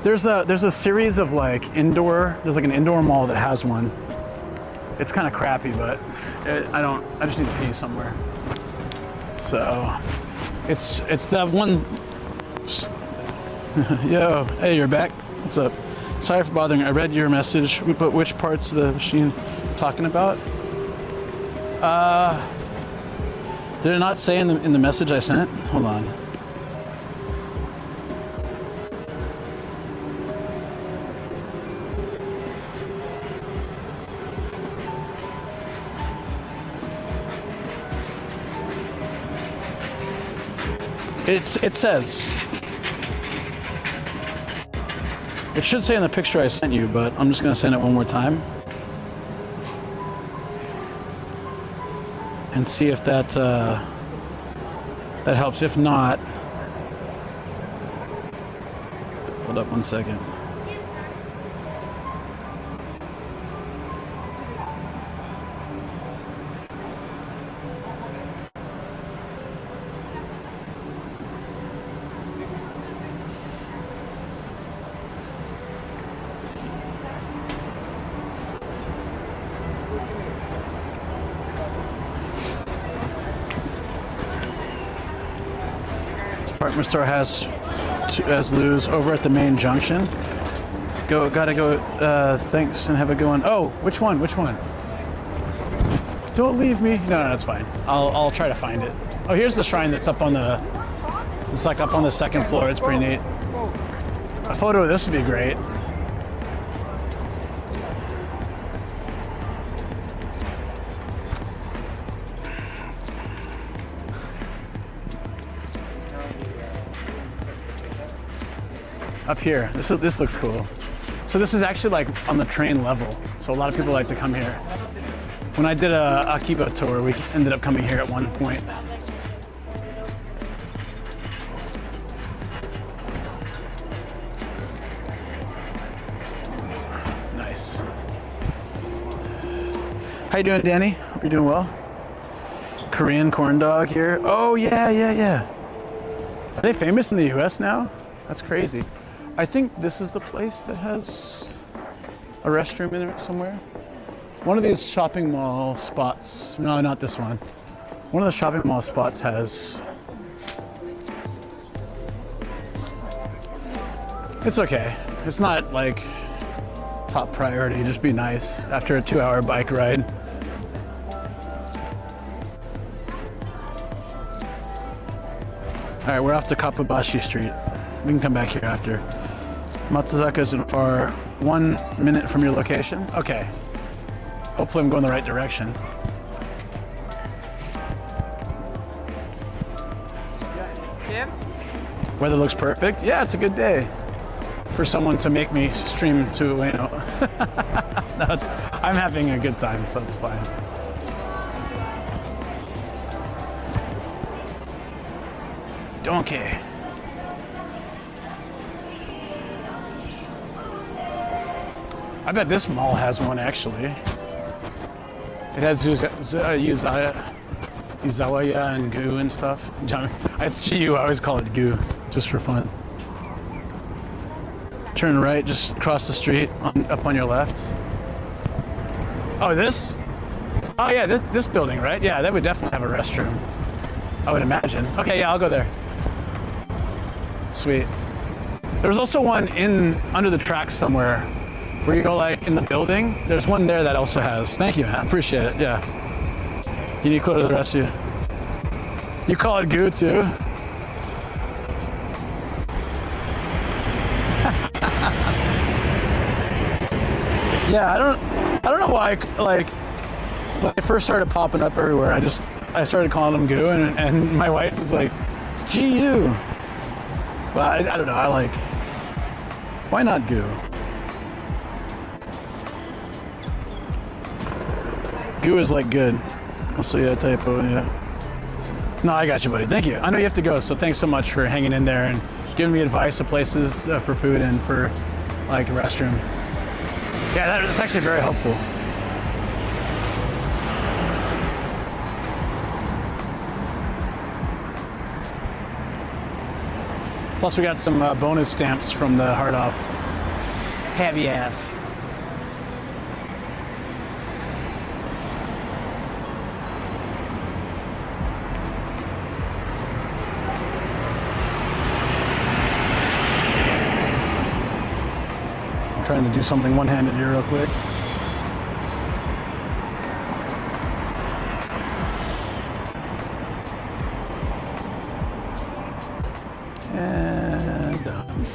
[SPEAKER 1] there's a series of like there's like an indoor mall that has one. It's kind of crappy, but I just need to pee somewhere. So it's that one. Yo, hey, you're back. What's up? Sorry for bothering. I read your message, but which parts of the machine talking about? Did it not say in the message I sent? Hold on. It says. It should say in the picture I sent you, but I'm just gonna send it one more time. And see if that that helps. If not, hold up one second. Department store has Lou's over at the main junction. Gotta go. Thanks and have a good one. Oh, which one? Which one? Don't leave me. No, that's fine. I'll try to find it. Oh, here's the shrine that's up on the. It's like up on the second floor. It's pretty neat. A photo of this would be great. Up here, this looks cool. So this is actually like on the train level. So a lot of people like to come here. When I did a Akiba tour, we ended up coming here at one point. Nice. How you doing, Danny? Hope you're doing well. Korean corn dog here. Oh yeah. Are they famous in the US now? That's crazy. I think this is the place that has a restroom in there somewhere. One of these shopping mall spots, no, not this one. One of the shopping mall spots has, it's okay. It's not like top priority, just be nice after a 2-hour bike ride. All right, we're off to Kappabashi Street. We can come back here after. Matsuzaka isn't far. 1 minute from your location? Okay. Hopefully I'm going the right direction. Weather looks perfect. Yeah, it's a good day for someone to make me stream to, you know. No, I'm having a good time, so it's fine. Donkey. I bet this mall has one actually. It has Uzawaya and Goo and stuff. It's GU, I always call it Goo, just for fun. Turn right, just across the street, up on your left. Oh, this? Oh yeah, this building, right? Yeah, that would definitely have a restroom, I would imagine. Okay, yeah, I'll go there. Sweet. There's also one under the tracks somewhere, where you go like in the building. There's one there that also has. Thank you, man. Appreciate it. Yeah. Uniqlo to the rescue. You call it Goo too? Yeah, I don't know why. Like when they first started popping up everywhere, I started calling them Goo, and my wife was like, "It's GU." But I don't know. I like. Why not Goo? Goo is like good. Also, yeah, typo, yeah. No, I got you, buddy. Thank you. I know you have to go, so thanks so much for hanging in there and giving me advice of places for food and for like a restroom. Yeah, that's actually very helpful. Plus, we got some bonus stamps from the Hard Off. Heavy ass. Trying to do something one-handed here real quick. And done.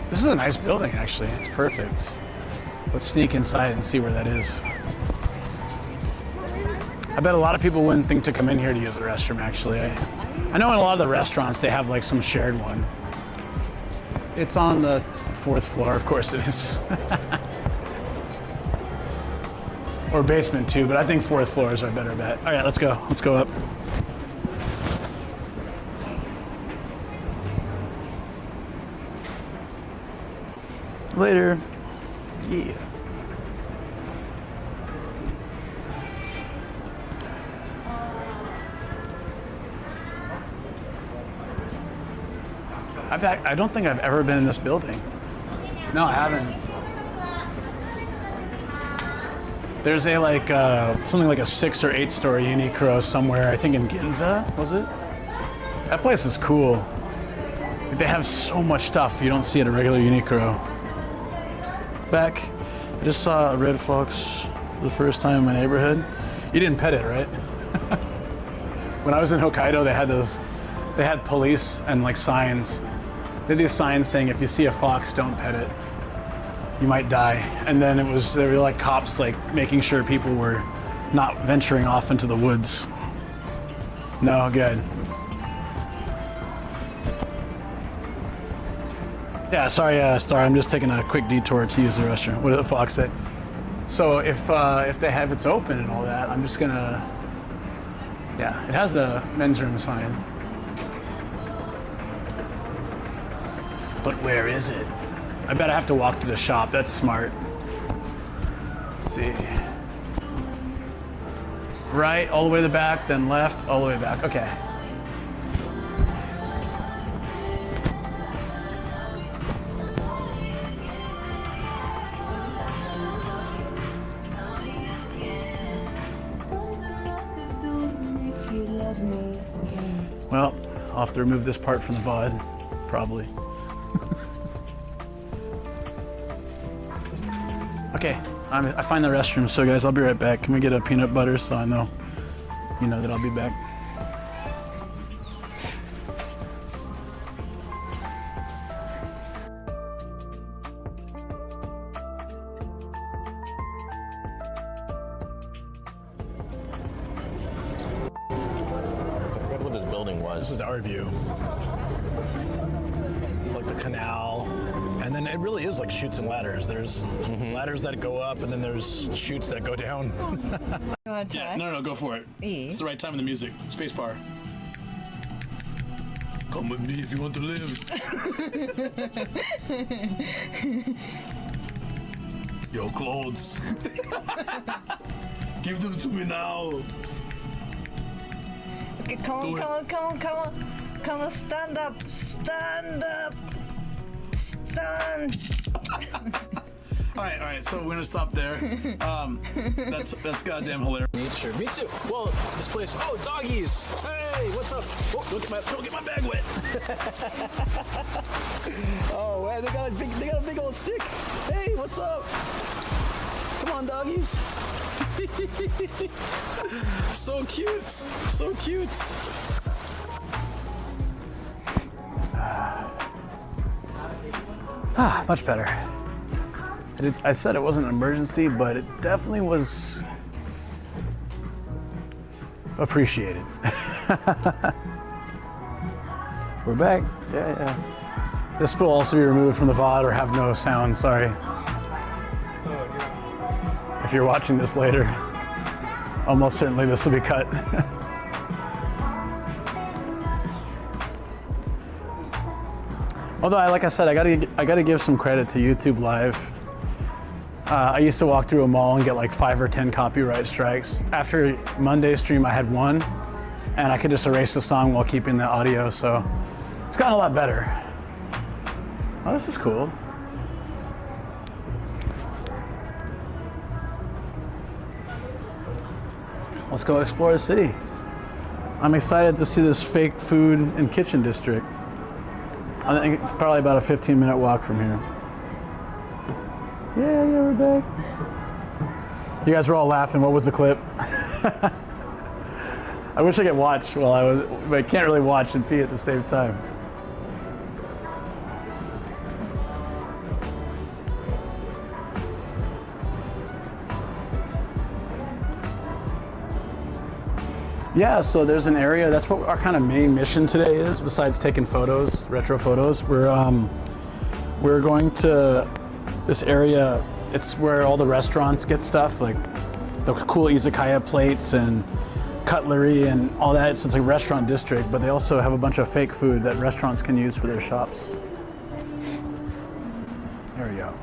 [SPEAKER 1] This is a nice building, actually. It's perfect. Let's sneak inside and see where that is. I bet a lot of people wouldn't think to come in here to use the restroom, actually. I know in a lot of the restaurants they have like some shared one. It's on the 4th floor, of course it is. Or basement too, but I think 4th floor is our better bet. All right, let's go. Let's go up. Later. Yeah. I don't think I've ever been in this building. No, I haven't. There's a like something like a 6 or 8 story Uniqlo somewhere. I think in Ginza, was it? That place is cool. They have so much stuff you don't see at a regular Uniqlo. Back, I just saw a red fox for the first time in my neighborhood. You didn't pet it, right? When I was in Hokkaido, they had those. They had police and like signs. They had these signs saying, if you see a fox, don't pet it. You might die. And then they were like cops like making sure people were not venturing off into the woods. No, good. Yeah, sorry, Star, I'm just taking a quick detour to use the restroom. What did the fox say? So if it's open and all that, I'm just gonna, yeah, it has the men's room sign. But where is it? I bet I have to walk to the shop. That's smart. Let's see. Right, all the way to the back, then left, all the way back. Okay. Well, I'll have to remove this part from the VOD, probably. Okay, I find the restroom, so guys, I'll be right back. Can we get a peanut butter so I know, you know that I'll be back.
[SPEAKER 3] what this building was.
[SPEAKER 1] This is our view. Like the canal. And then it really is like chutes and ladders. There's ladders that go up, and then there's chutes that go down.
[SPEAKER 4] You want to try?
[SPEAKER 5] Yeah, no, go for it. It's the right time in the music. Space bar. Come with me if you want to live. Your clothes. Give them to me now.
[SPEAKER 4] Okay, come on, stand up.
[SPEAKER 5] All right, so we're gonna stop there. That's goddamn hilarious.
[SPEAKER 1] Nature. Me too. Well, this place. Oh, doggies. Hey, what's up? Oh, don't get my bag wet. Oh, man, they got a big old stick. Hey, what's up? Come on, doggies. So cute. So cute. Much better. I said it wasn't an emergency, but it definitely was appreciated. We're back. Yeah. This will also be removed from the VOD or have no sound, sorry. If you're watching this later, almost certainly this will be cut. Although, like I said, I gotta give some credit to YouTube Live. I used to walk through a mall and get like 5 or 10 copyright strikes. After Monday's stream, I had one, and I could just erase the song while keeping the audio, so it's gotten a lot better. Oh, this is cool. Let's go explore the city. I'm excited to see this fake food and kitchen district. I think it's probably about a 15-minute walk from here. Yeah, we're back. You guys were all laughing. What was the clip? I wish I could watch but I can't really watch and pee at the same time. Yeah, so there's an area, that's what our kind of main mission today is, besides taking photos, retro photos. We're going to this area. It's where all the restaurants get stuff, like the cool izakaya plates and cutlery and all that. So it's a restaurant district, but they also have a bunch of fake food that restaurants can use for their shops. There we go.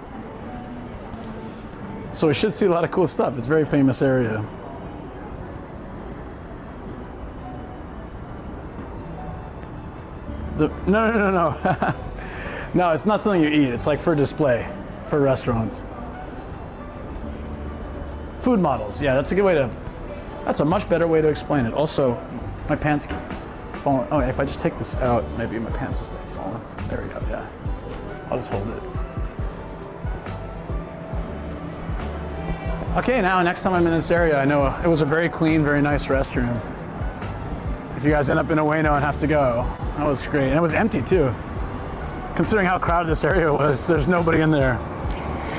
[SPEAKER 1] So we should see a lot of cool stuff. It's a very famous area. No. No, it's not something you eat. It's like for display, for restaurants. Food models. Yeah, that's a good way to, that's a much better way to explain it. Also, my pants keep falling. Oh, if I just take this out, maybe my pants will stay falling. There we go, yeah. I'll just hold it. Okay, now next time I'm in this area, I know it was a very clean, very nice restroom. If you guys end up in Ueno and have to go, that was great. And it was empty too. Considering how crowded this area was, there's nobody in there.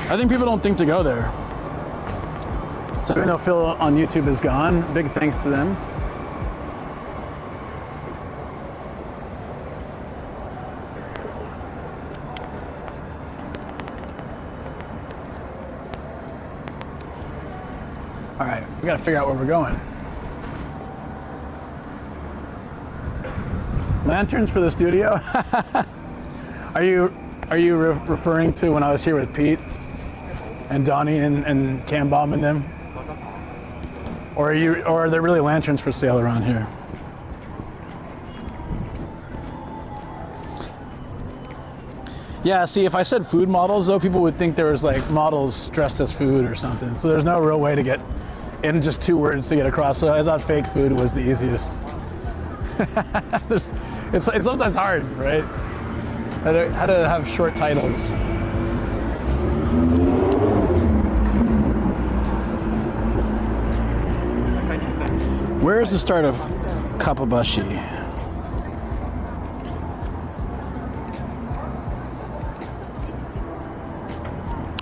[SPEAKER 1] I think people don't think to go there. So even though Phil on YouTube is gone, big thanks to them. All right, we gotta figure out where we're going. Lanterns for the studio? Are you referring to when I was here with Pete and Donnie and Cam Bomb and them? Or are there really lanterns for sale around here? Yeah, see, if I said food models though, people would think there was like models dressed as food or something. So there's no real way to get in just 2 words to get across. So I thought fake food was the easiest. It's sometimes hard, right? How to have short titles. Where is the start of Kappabashi?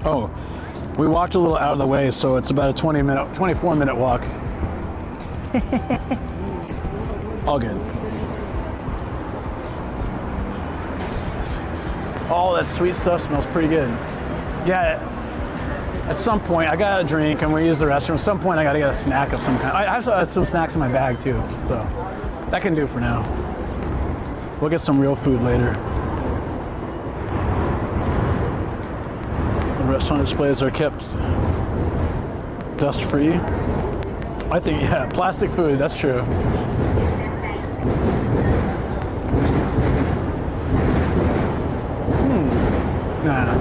[SPEAKER 1] Oh, we walked a little out of the way, so it's about a 24-minute walk. All good. All that sweet stuff smells pretty good. Yeah, at some point, I got a drink and we use the restroom. At some point, I gotta get a snack of some kind. I have some snacks in my bag too, so that can do for now. We'll get some real food later. The restaurant displays are kept dust-free. I think, yeah, plastic food, that's true. Nah.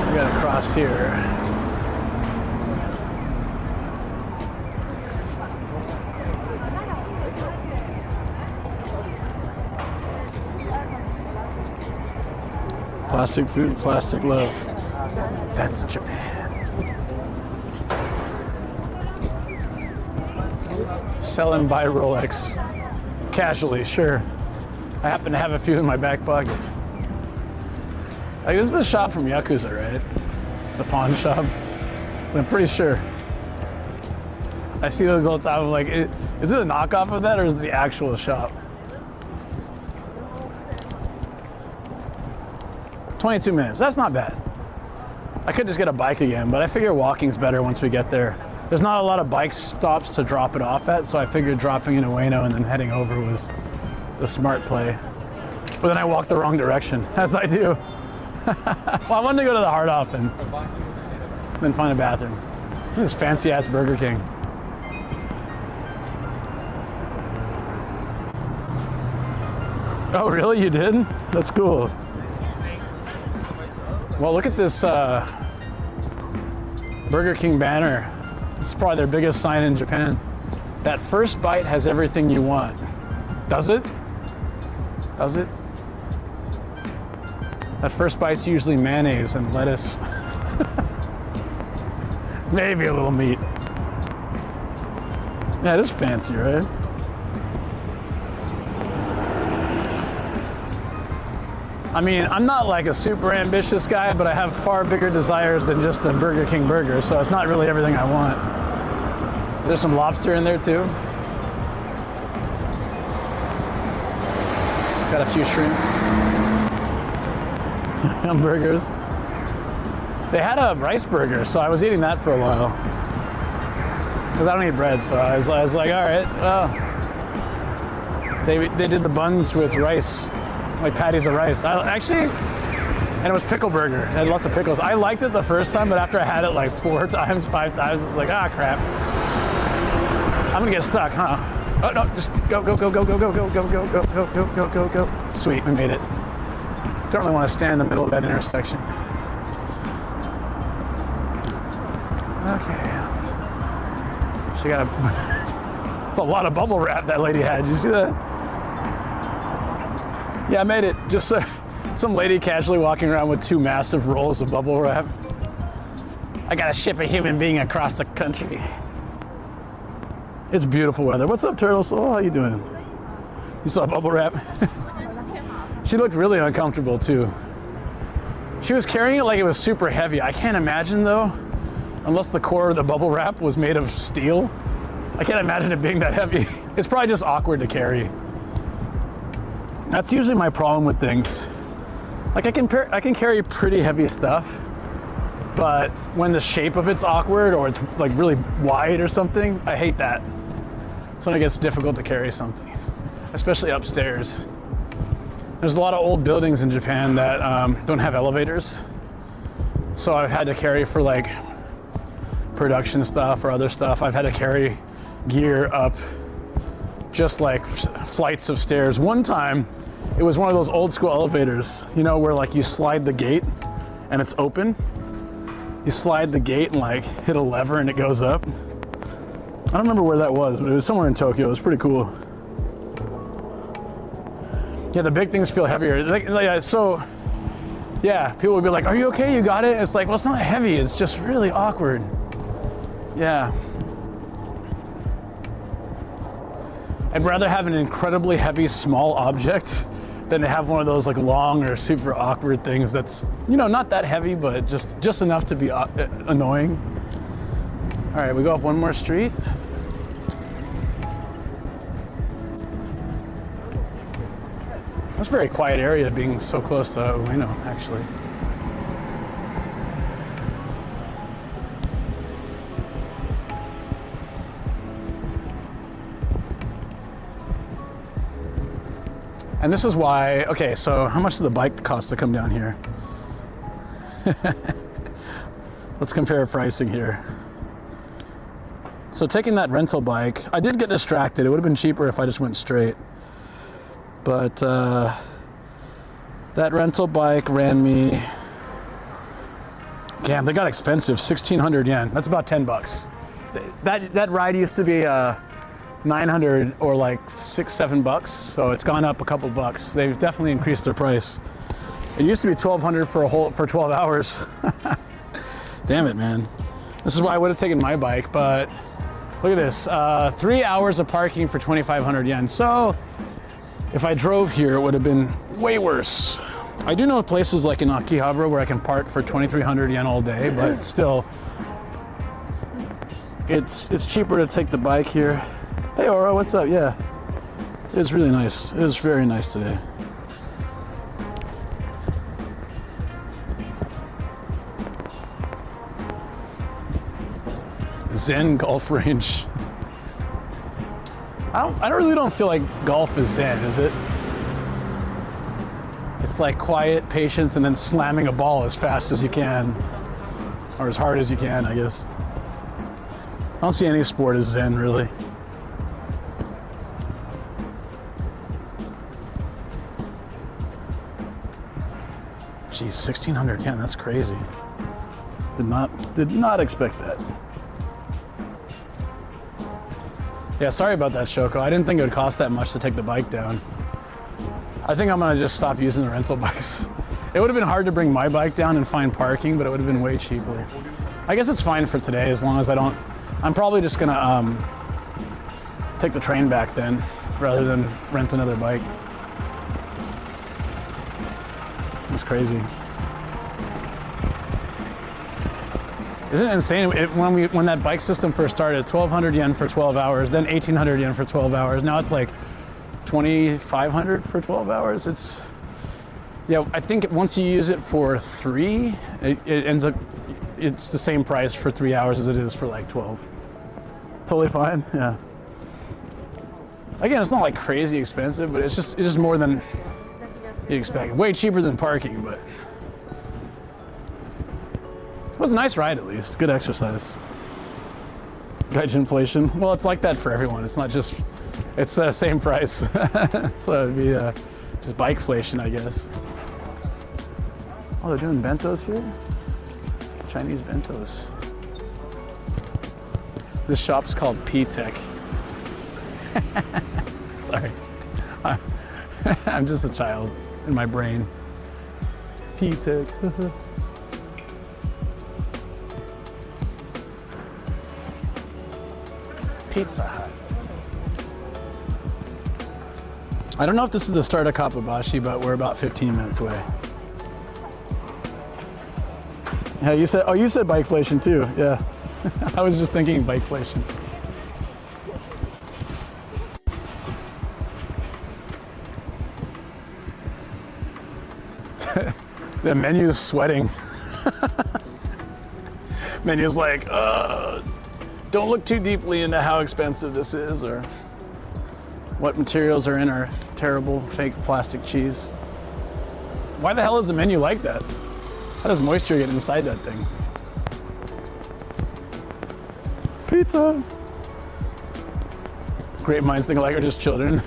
[SPEAKER 1] We gotta cross here. Plastic food, plastic love. That's Japan. Sell and buy Rolex. Casually, sure. I happen to have a few in my back pocket. Like, this is the shop from Yakuza, right? The pawn shop. I'm pretty sure. I see those all the time. I'm like, is it a knockoff of that or is it the actual shop? 22 minutes, that's not bad. I could just get a bike again, but I figure walking's better once we get there. There's not a lot of bike stops to drop it off at, so I figured dropping in Ueno and then heading over was the smart play. But then I walked the wrong direction, as I do. Well, I wanted to go to the Hard Off and then find a bathroom. This fancy ass Burger King. Oh, really? You did? That's cool. Well, look at this Burger King banner. It's probably their biggest sign in Japan. That first bite has everything you want. Does it? Does it? That first bite's usually mayonnaise and lettuce. Maybe a little meat. Yeah, it is fancy, right? I mean, I'm not like a super ambitious guy, but I have far bigger desires than just a Burger King burger, so it's not really everything I want. Is there some lobster in there too? Got a few shrimp. Hamburgers. They had a rice burger, so I was eating that for a while. Because I don't eat bread, so I was like, all right, well. They did the buns with rice. Like patties of rice. And it was pickle burger. It had lots of pickles. I liked it the first time, but after I had it like 4 times, 5 times, I was like, ah, crap. I'm gonna get stuck, huh? Oh no, just go. Sweet, we made it. Don't really want to stand in the middle of that intersection. Okay. She got a, it's a lot of bubble wrap that lady had. Did you see that? Yeah, I made it. Just some lady casually walking around with 2 massive rolls of bubble wrap. I gotta ship a human being across the country. It's beautiful weather. What's up, Turtle Soul? How you doing? You saw bubble wrap? She looked really uncomfortable too. She was carrying it like it was super heavy. I can't imagine though, unless the core of the bubble wrap was made of steel. I can't imagine it being that heavy. It's probably just awkward to carry. That's usually my problem with things. Like I can carry pretty heavy stuff, but when the shape of it's awkward or it's like really wide or something, I hate that. It's when it gets difficult to carry something, especially upstairs. There's a lot of old buildings in Japan that don't have elevators. So I've had to carry for like production stuff or other stuff. I've had to carry gear up just like flights of stairs. One time, it was one of those old school elevators, you know, where like you slide the gate and it's open. You slide the gate and like hit a lever and it goes up. I don't remember where that was, but it was somewhere in Tokyo. It was pretty cool. Yeah, the big things feel heavier. So, yeah, people would be like, are you okay? You got it? It's like, well, it's not heavy. It's just really awkward. Yeah. I'd rather have an incredibly heavy small object then they have one of those like long or super awkward things that's, you know, not that heavy, but just enough to be annoying. All right, we go up one more street. That's a very quiet area being so close to Ueno, actually. And this is why, okay, so how much does the bike cost to come down here? Let's compare pricing here. So taking that rental bike, I did get distracted. It would have been cheaper if I just went straight. But that rental bike ran me, damn, they got expensive, 1,600 yen. That's about 10 bucks. That ride used to be 900 or like $6-7, so it's gone up a couple bucks. They've definitely increased their price. It used to be 1,200 for 12 hours. Damn it, man. This is why I would have taken my bike, but look at this, 3 hours of parking for 2,500 yen. So if I drove here, it would have been way worse. I do know places like in Akihabara where I can park for 2,300 yen all day, but still, it's cheaper to take the bike here. Hey Aura, what's up? Yeah, it's really nice. It is very nice today. Zen golf range. I really don't feel like golf is zen, is it? It's like quiet patience and then slamming a ball as fast as you can, or as hard as you can, I guess. I don't see any sport as zen, really. Geez, 1,600 yen, that's crazy. Did not expect that. Yeah, sorry about that, Shoko. I didn't think it would cost that much to take the bike down. I think I'm gonna just stop using the rental bikes. It would have been hard to bring my bike down and find parking, but it would have been way cheaper. I guess it's fine for today as long as I don't, I'm probably just gonna take the train back then rather than rent another bike. It's crazy. Isn't it insane? When that bike system first started, 1,200 yen for 12 hours, then 1,800 yen for 12 hours. Now it's like 2,500 for 12 hours. It's, yeah, I think once you use it for 3, it ends up, it's the same price for 3 hours as it is for like 12. Totally fine, yeah. Again, it's not like crazy expensive, but it's just more than you expect. Way cheaper than parking, but it was a nice ride at least. Good exercise. Gaijin inflation. Well, it's like that for everyone. It's not just, it's the same price. So it'd be just bikeflation, I guess. Oh, they're doing bentos here? Chinese bentos. This shop's called P-Tech. Sorry. I'm just a child in my brain. P-Tech. Pizza Hut. I don't know if this is the start of Kappabashi, but we're about 15 minutes away. Yeah, you said bikeflation too. Yeah, I was just thinking bikeflation. The menu's sweating. Menu's like, don't look too deeply into how expensive this is or what materials are in our terrible fake plastic cheese. Why the hell is the menu like that? How does moisture get inside that thing? Pizza! Great minds think alike are just children.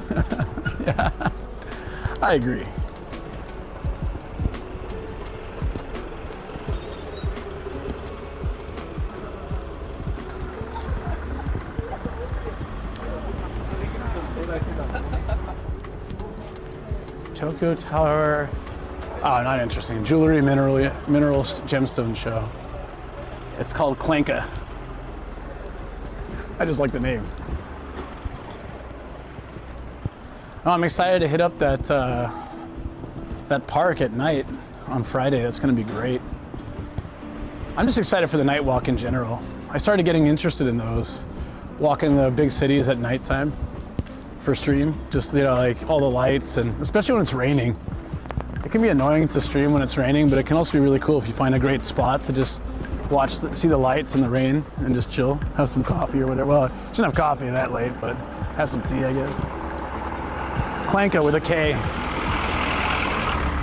[SPEAKER 1] Yeah, I agree. Tokyo Tower. Oh, not interesting. Jewelry, minerals, gemstone show. It's called Klanka. I just like the name. Oh, I'm excited to hit up that that park at night on Friday. That's going to be great. I'm just excited for the night walk in general. I started getting interested in those, walking the big cities at nighttime for stream. Just, you know, like all the lights, and especially when it's raining. It can be annoying to stream when it's raining, but it can also be really cool if you find a great spot to just see the lights in the rain and just chill, have some coffee or whatever. Well, I shouldn't have coffee that late, but have some tea, I guess. Clanka with a K.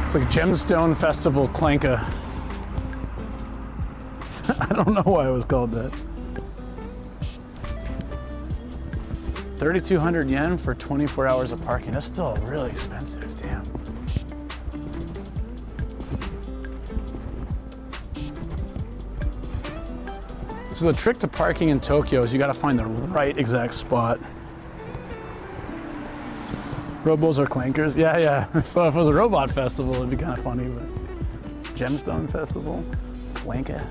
[SPEAKER 1] It's like Gemstone Festival Clanka. I don't know why it was called that. 3,200 yen for 24 hours of parking. That's still really expensive, damn. So the trick to parking in Tokyo is you gotta find the right exact spot. Robos or clankers? Yeah. So if it was a robot festival, it'd be kind of funny, but Gemstone Festival? Clanka.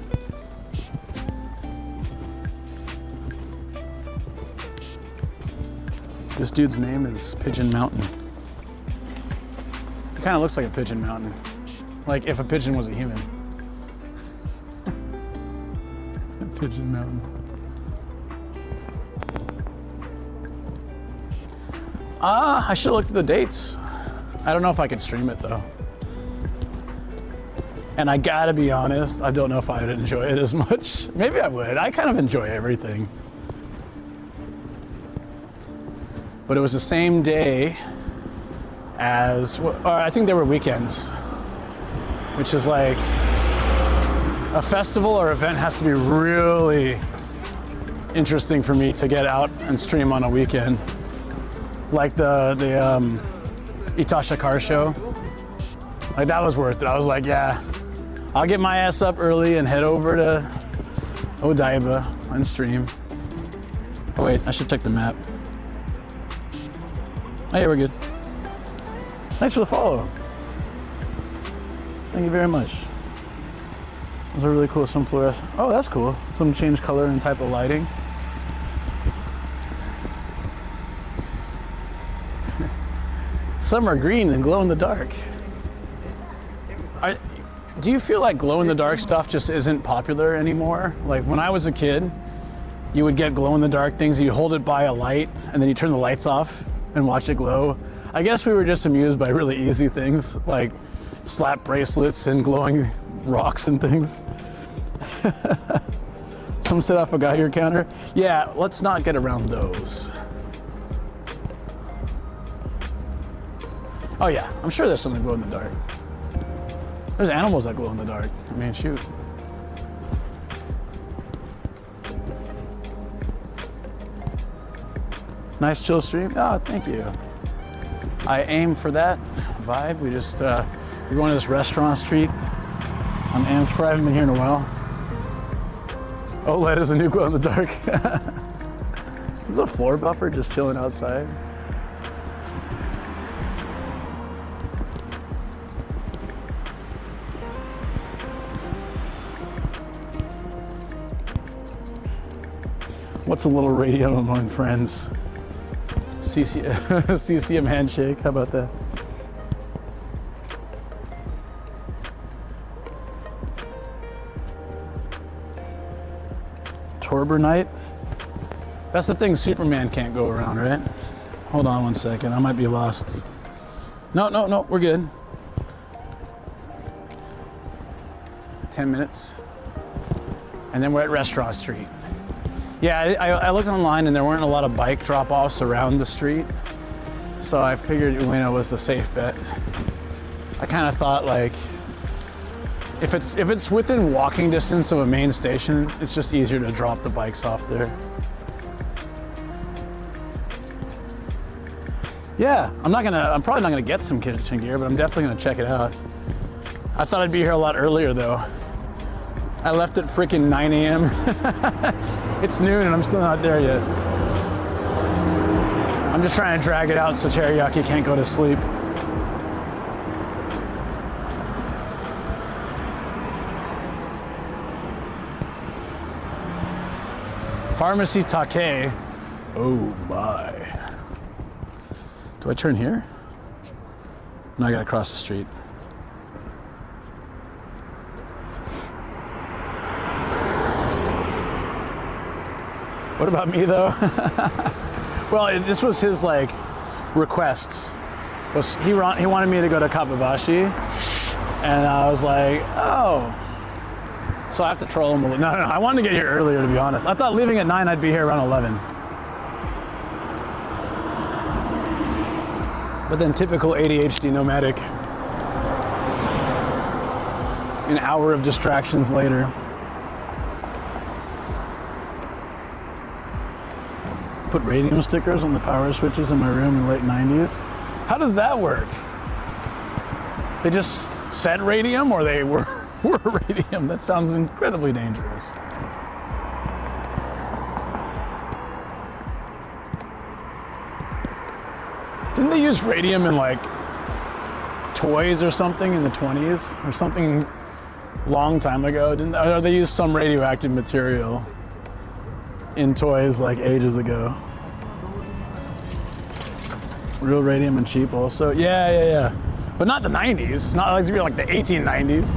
[SPEAKER 1] This dude's name is Pigeon Mountain. It kind of looks like a pigeon mountain. Like if a pigeon was a human. Pigeon Mountain. I should have looked at the dates. I don't know if I could stream it though. And I gotta be honest, I don't know if I would enjoy it as much. Maybe I would. I kind of enjoy everything. But it was the same day as, or I think there were weekends, which is like, a festival or event has to be really interesting for me to get out and stream on a weekend. Like the Itasha car show. Like that was worth it. I was like, yeah, I'll get my ass up early and head over to Odaiba and stream. Oh wait, I should check the map. Oh yeah, we're good. Thanks for the follow. Thank you very much. Those are really cool. Some fluorescent. Oh, that's cool. Some change color and type of lighting. Some are green and glow in the dark. Do you feel like glow in the dark stuff just isn't popular anymore? Like when I was a kid, you would get glow in the dark things. You hold it by a light and then you turn the lights off and watch it glow. I guess we were just amused by really easy things like slap bracelets and glowing rocks and things. Some set off a Geiger counter. Yeah, let's not get around those. Oh yeah, I'm sure there's something glow in the dark. There's animals that glow in the dark. I mean, shoot. Nice chill stream. Oh, thank you. I aim for that vibe. We're going to this restaurant street on Amsterdam. I haven't been here in a while. OLED is a new glow in the dark. This is a floor buffer just chilling outside. What's a little radio among friends? CCM handshake, how about that? Torber night? That's the thing Superman can't go around, right? Hold on 1 second, I might be lost. No, we're good. 10 minutes. And then we're at Restaurant Street. Yeah, I looked online and there weren't a lot of bike drop-offs around the street. So I figured Ueno was a safe bet. I kind of thought like, if it's within walking distance of a main station, it's just easier to drop the bikes off there. Yeah, I'm probably not gonna get some kitchen gear, but I'm definitely gonna check it out. I thought I'd be here a lot earlier though. I left at freaking 9 a.m. It's noon and I'm still not there yet. I'm just trying to drag it out so Teriyaki can't go to sleep. Pharmacy Take. Oh my. Do I turn here? No, I gotta cross the street. What about me though? Well, this was his like request. He wanted me to go to Kappabashi, and I was like, oh. So I have to troll him a little. No, I wanted to get here earlier, to be honest. I thought leaving at 9, I'd be here around 11. But then typical ADHD nomadic, an hour of distractions later. Put radium stickers on the power switches in my room in the late 90s. How does that work? They just said radium, or they were radium? That sounds incredibly dangerous. Didn't they use radium in like toys or something in the 20s or something long time ago? Or they used some radioactive material in toys like ages ago? Real radium and cheap also? Yeah. But not the 90s, not like the 1890s.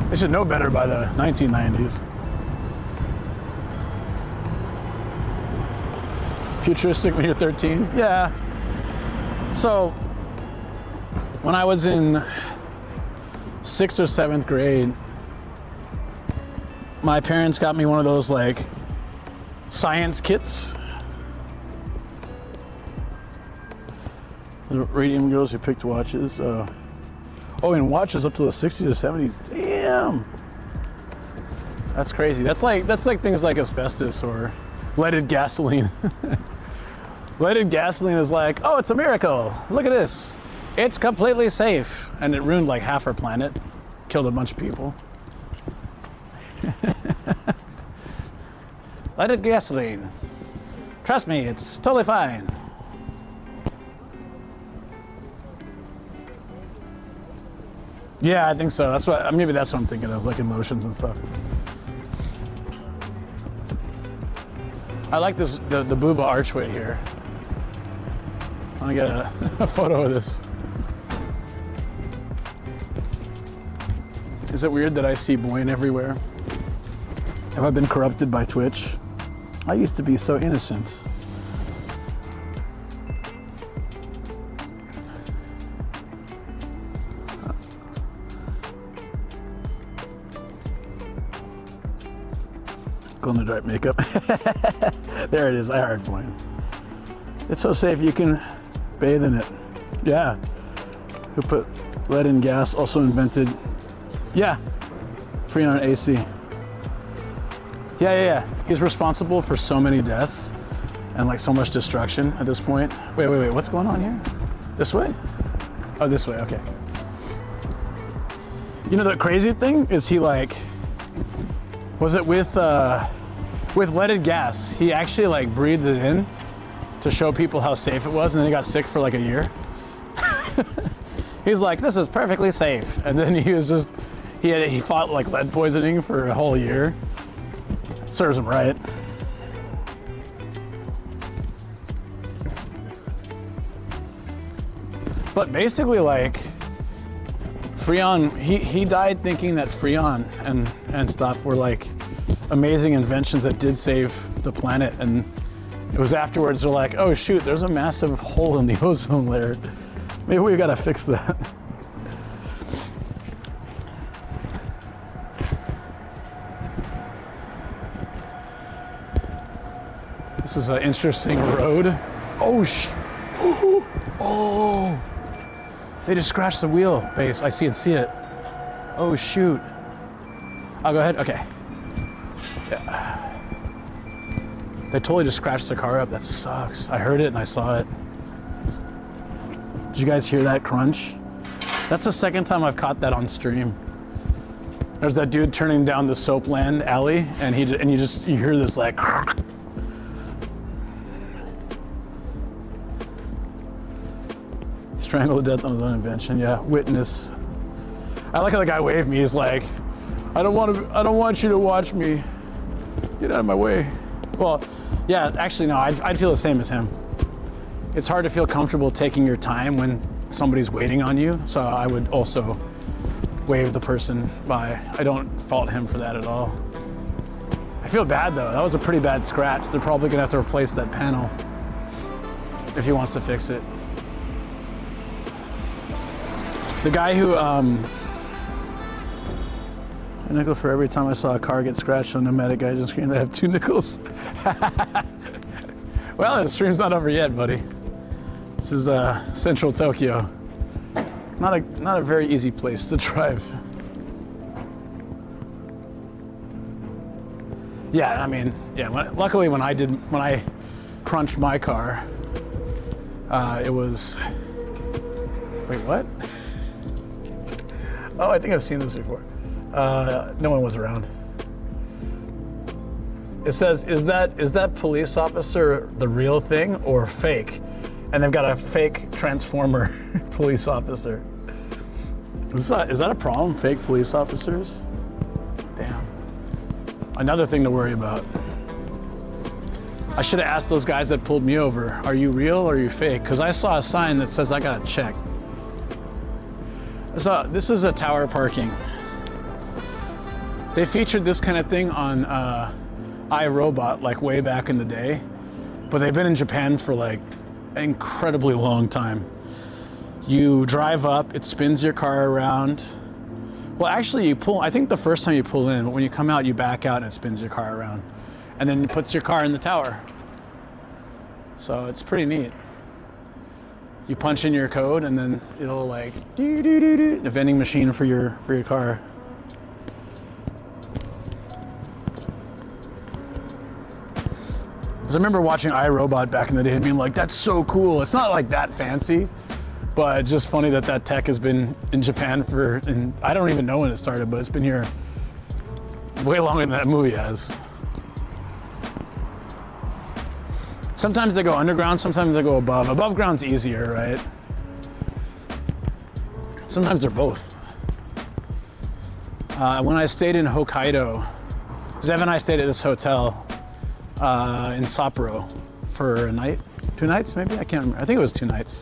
[SPEAKER 1] They should know better by the 1990s. Futuristic when you're 13? Yeah. So, when I was in 6th or 7th grade, my parents got me one of those like science kits. The radium girls who picked watches. Oh, and watches up to the 60s or 70s. Damn. That's crazy. That's like things like asbestos or leaded gasoline. Leaded gasoline is like, oh, it's a miracle. Look at this. It's completely safe. And it ruined like half our planet. Killed a bunch of people. Leaded gasoline. Trust me, it's totally fine. Yeah, I think so. Maybe that's what I'm thinking of, like emotions and stuff. I like this, the booba archway here. I want to get a photo of this. Is it weird that I see Boyne everywhere? Have I been corrupted by Twitch? I used to be so innocent. Glow-in-the-dark makeup. There it is. I heard Boyne. It's so safe you can bathe in it. Yeah. Who put lead in gas? Also invented. Yeah. Freon AC. Yeah. He's responsible for so many deaths and like so much destruction at this point. Wait. What's going on here? This way? Oh, this way. Okay. You know the crazy thing is he like, was it with leaded gas? He actually like breathed it in to show people how safe it was, and then he got sick for like a year. He's like, this is perfectly safe. And then he fought like lead poisoning for a whole year. Serves him right. But basically like Freon, he died thinking that Freon and stuff were like amazing inventions that did save the planet, and it was afterwards they're like, oh shoot, there's a massive hole in the ozone layer. Maybe we gotta fix that. This is an interesting road. Oh, oh. They just scratched the wheelbase. I see it. Oh shoot. I'll go ahead. Okay. Yeah. They totally just scratched the car up. That sucks. I heard it and I saw it. Did you guys hear that crunch? That's the second time I've caught that on stream. There's that dude turning down the Soapland alley, and you hear this like. Strangled to death on his own invention. Yeah, witness. I like how the guy waved me. He's like, I don't want you to watch me. Get out of my way. Well, yeah, actually no, I'd feel the same as him. It's hard to feel comfortable taking your time when somebody's waiting on you. So I would also wave the person by. I don't fault him for that at all. I feel bad though. That was a pretty bad scratch. They're probably gonna have to replace that panel if he wants to fix it. The guy who, a nickel for every time I saw a car get scratched on Nomadic Gaijin screen, I have 2 nickels. Well, the stream's not over yet, buddy. This is central Tokyo. Not a very easy place to drive. Yeah, I mean, yeah. Luckily, when I crunched my car, it was. Wait, what? Oh, I think I've seen this before. No one was around. It says, is that police officer the real thing or fake? And they've got a fake transformer police officer. Is that a problem, fake police officers? Damn. Another thing to worry about. I should have asked those guys that pulled me over, are you real or are you fake? Because I saw a sign that says I gotta check. So this is a tower parking. They featured this kind of thing on iRobot like way back in the day, but they've been in Japan for like an incredibly long time. You drive up, it spins your car around. Well, actually you pull, I think the first time you pull in, but when you come out, you back out and it spins your car around. And then it puts your car in the tower. So it's pretty neat. You punch in your code and then it'll like the vending machine for your car. Because I remember watching iRobot back in the day and being like, that's so cool. It's not like that fancy, but it's just funny that that tech has been in Japan for, and I don't even know when it started, but it's been here way longer than that movie has. Sometimes they go underground, sometimes they go above. Above ground's easier, right? Sometimes they're both. When I stayed in Hokkaido, Zev and I stayed at this hotel in Sapporo for a night, 2 nights maybe? I can't remember. I think it was 2 nights.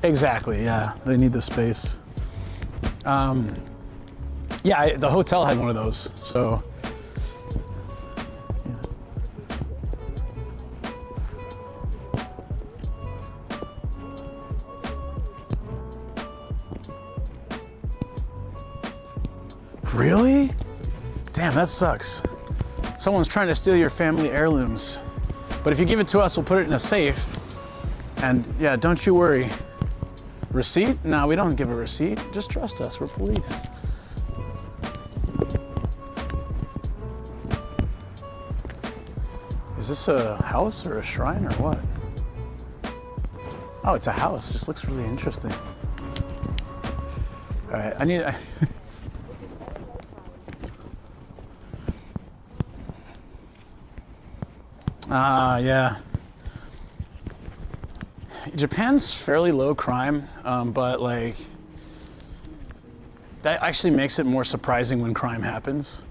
[SPEAKER 1] Exactly, yeah. They need the space. Yeah, the hotel had one of those, so. Really? Damn, that sucks. Someone's trying to steal your family heirlooms. But if you give it to us, we'll put it in a safe. And yeah, don't you worry. Receipt? No, we don't give a receipt. Just trust us, we're police. Is this a house or a shrine or what? Oh, it's a house. It just looks really interesting. All right, I need... yeah. Japan's fairly low crime, but like, that actually makes it more surprising when crime happens.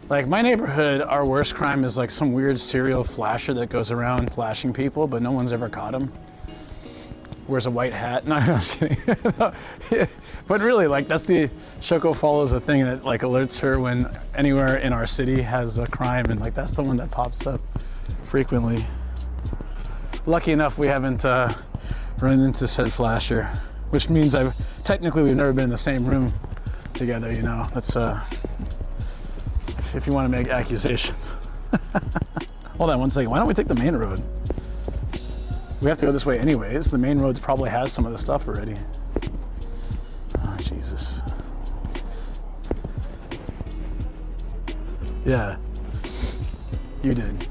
[SPEAKER 1] Like my neighborhood, our worst crime is like some weird serial flasher that goes around flashing people, but no one's ever caught him. Wears a white hat. No, I'm just kidding. No, yeah. But really, like that's the, Shoko follows a thing that like alerts her when anywhere in our city has a crime, and like that's the one that pops up frequently. Lucky enough, we haven't run into said flasher, which means technically we've never been in the same room together. You know, that's if you want to make accusations. Hold on one second. Why don't we take the main road? We have to go this way anyways. The main road probably has some of the stuff already. Oh, Jesus. Yeah, you did.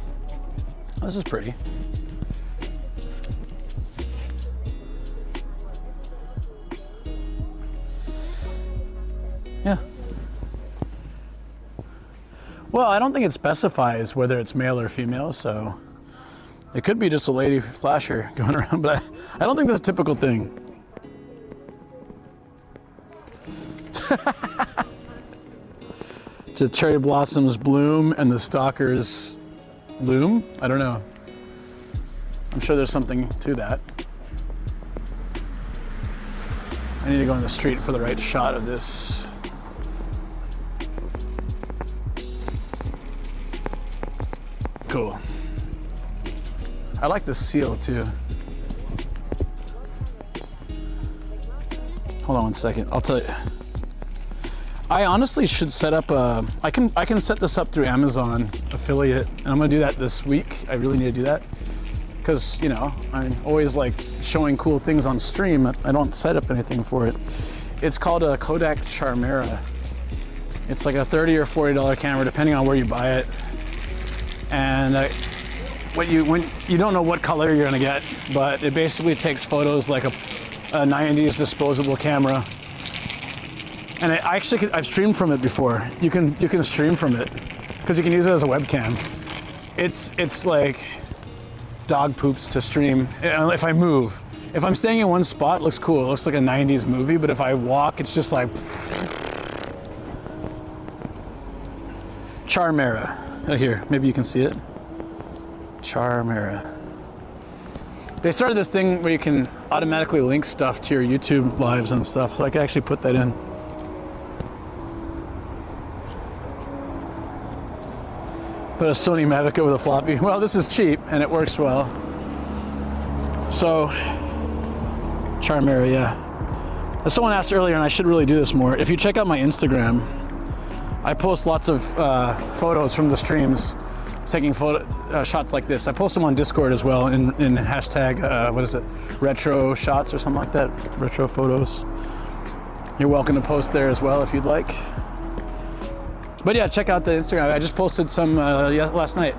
[SPEAKER 1] This is pretty. Yeah. Well, I don't think it specifies whether it's male or female, so it could be just a lady flasher going around, but I don't think that's a typical thing. The cherry blossoms bloom and the stalkers loom? I don't know. I'm sure there's something to that. I need to go on the street for the right shot of this. Cool. I like the seal too. Hold on one second. I'll tell you. I honestly should set up a. I can set this up through Amazon affiliate, and I'm gonna do that this week. I really need to do that because you know I'm always like showing cool things on stream. I don't set up anything for it. It's called a Kodak Charmera. It's like a $30 or $40 camera, depending on where you buy it. And when you don't know what color you're gonna get, but it basically takes photos like a 90s disposable camera. And I've streamed from it before. You can stream from it because you can use it as a webcam. It's like dog poops to stream. If I move, if I'm staying in one spot, it looks cool. It looks like a 90s movie. But if I walk, it's just like Charmera. Here, maybe you can see it. Charmera. They started this thing where you can automatically link stuff to your YouTube lives and stuff. So I can actually put that in. Put a Sony Mavic with a floppy. Well, this is cheap and it works well. So, Charmera, yeah. As someone asked earlier, and I should really do this more, if you check out my Instagram, I post lots of photos from the streams, taking shots like this. I post them on Discord as well in hashtag, what is it, retro shots or something like that, retro photos. You're welcome to post there as well if you'd like. But yeah, check out the Instagram. I just posted some last night.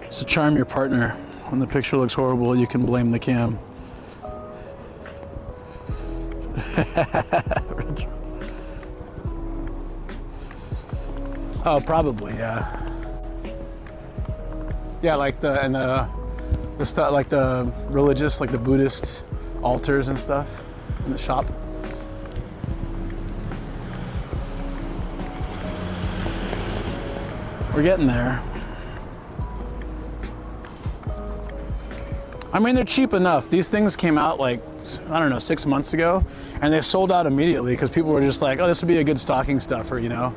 [SPEAKER 1] So charm your partner. When the picture looks horrible, you can blame the cam. Oh, probably, yeah. Yeah, like the stuff, like the religious, like the Buddhist altars and stuff in the shop. We're getting there. I mean, they're cheap enough. These things came out like, I don't know, 6 months ago, and they sold out immediately because people were just like, oh, this would be a good stocking stuffer, you know?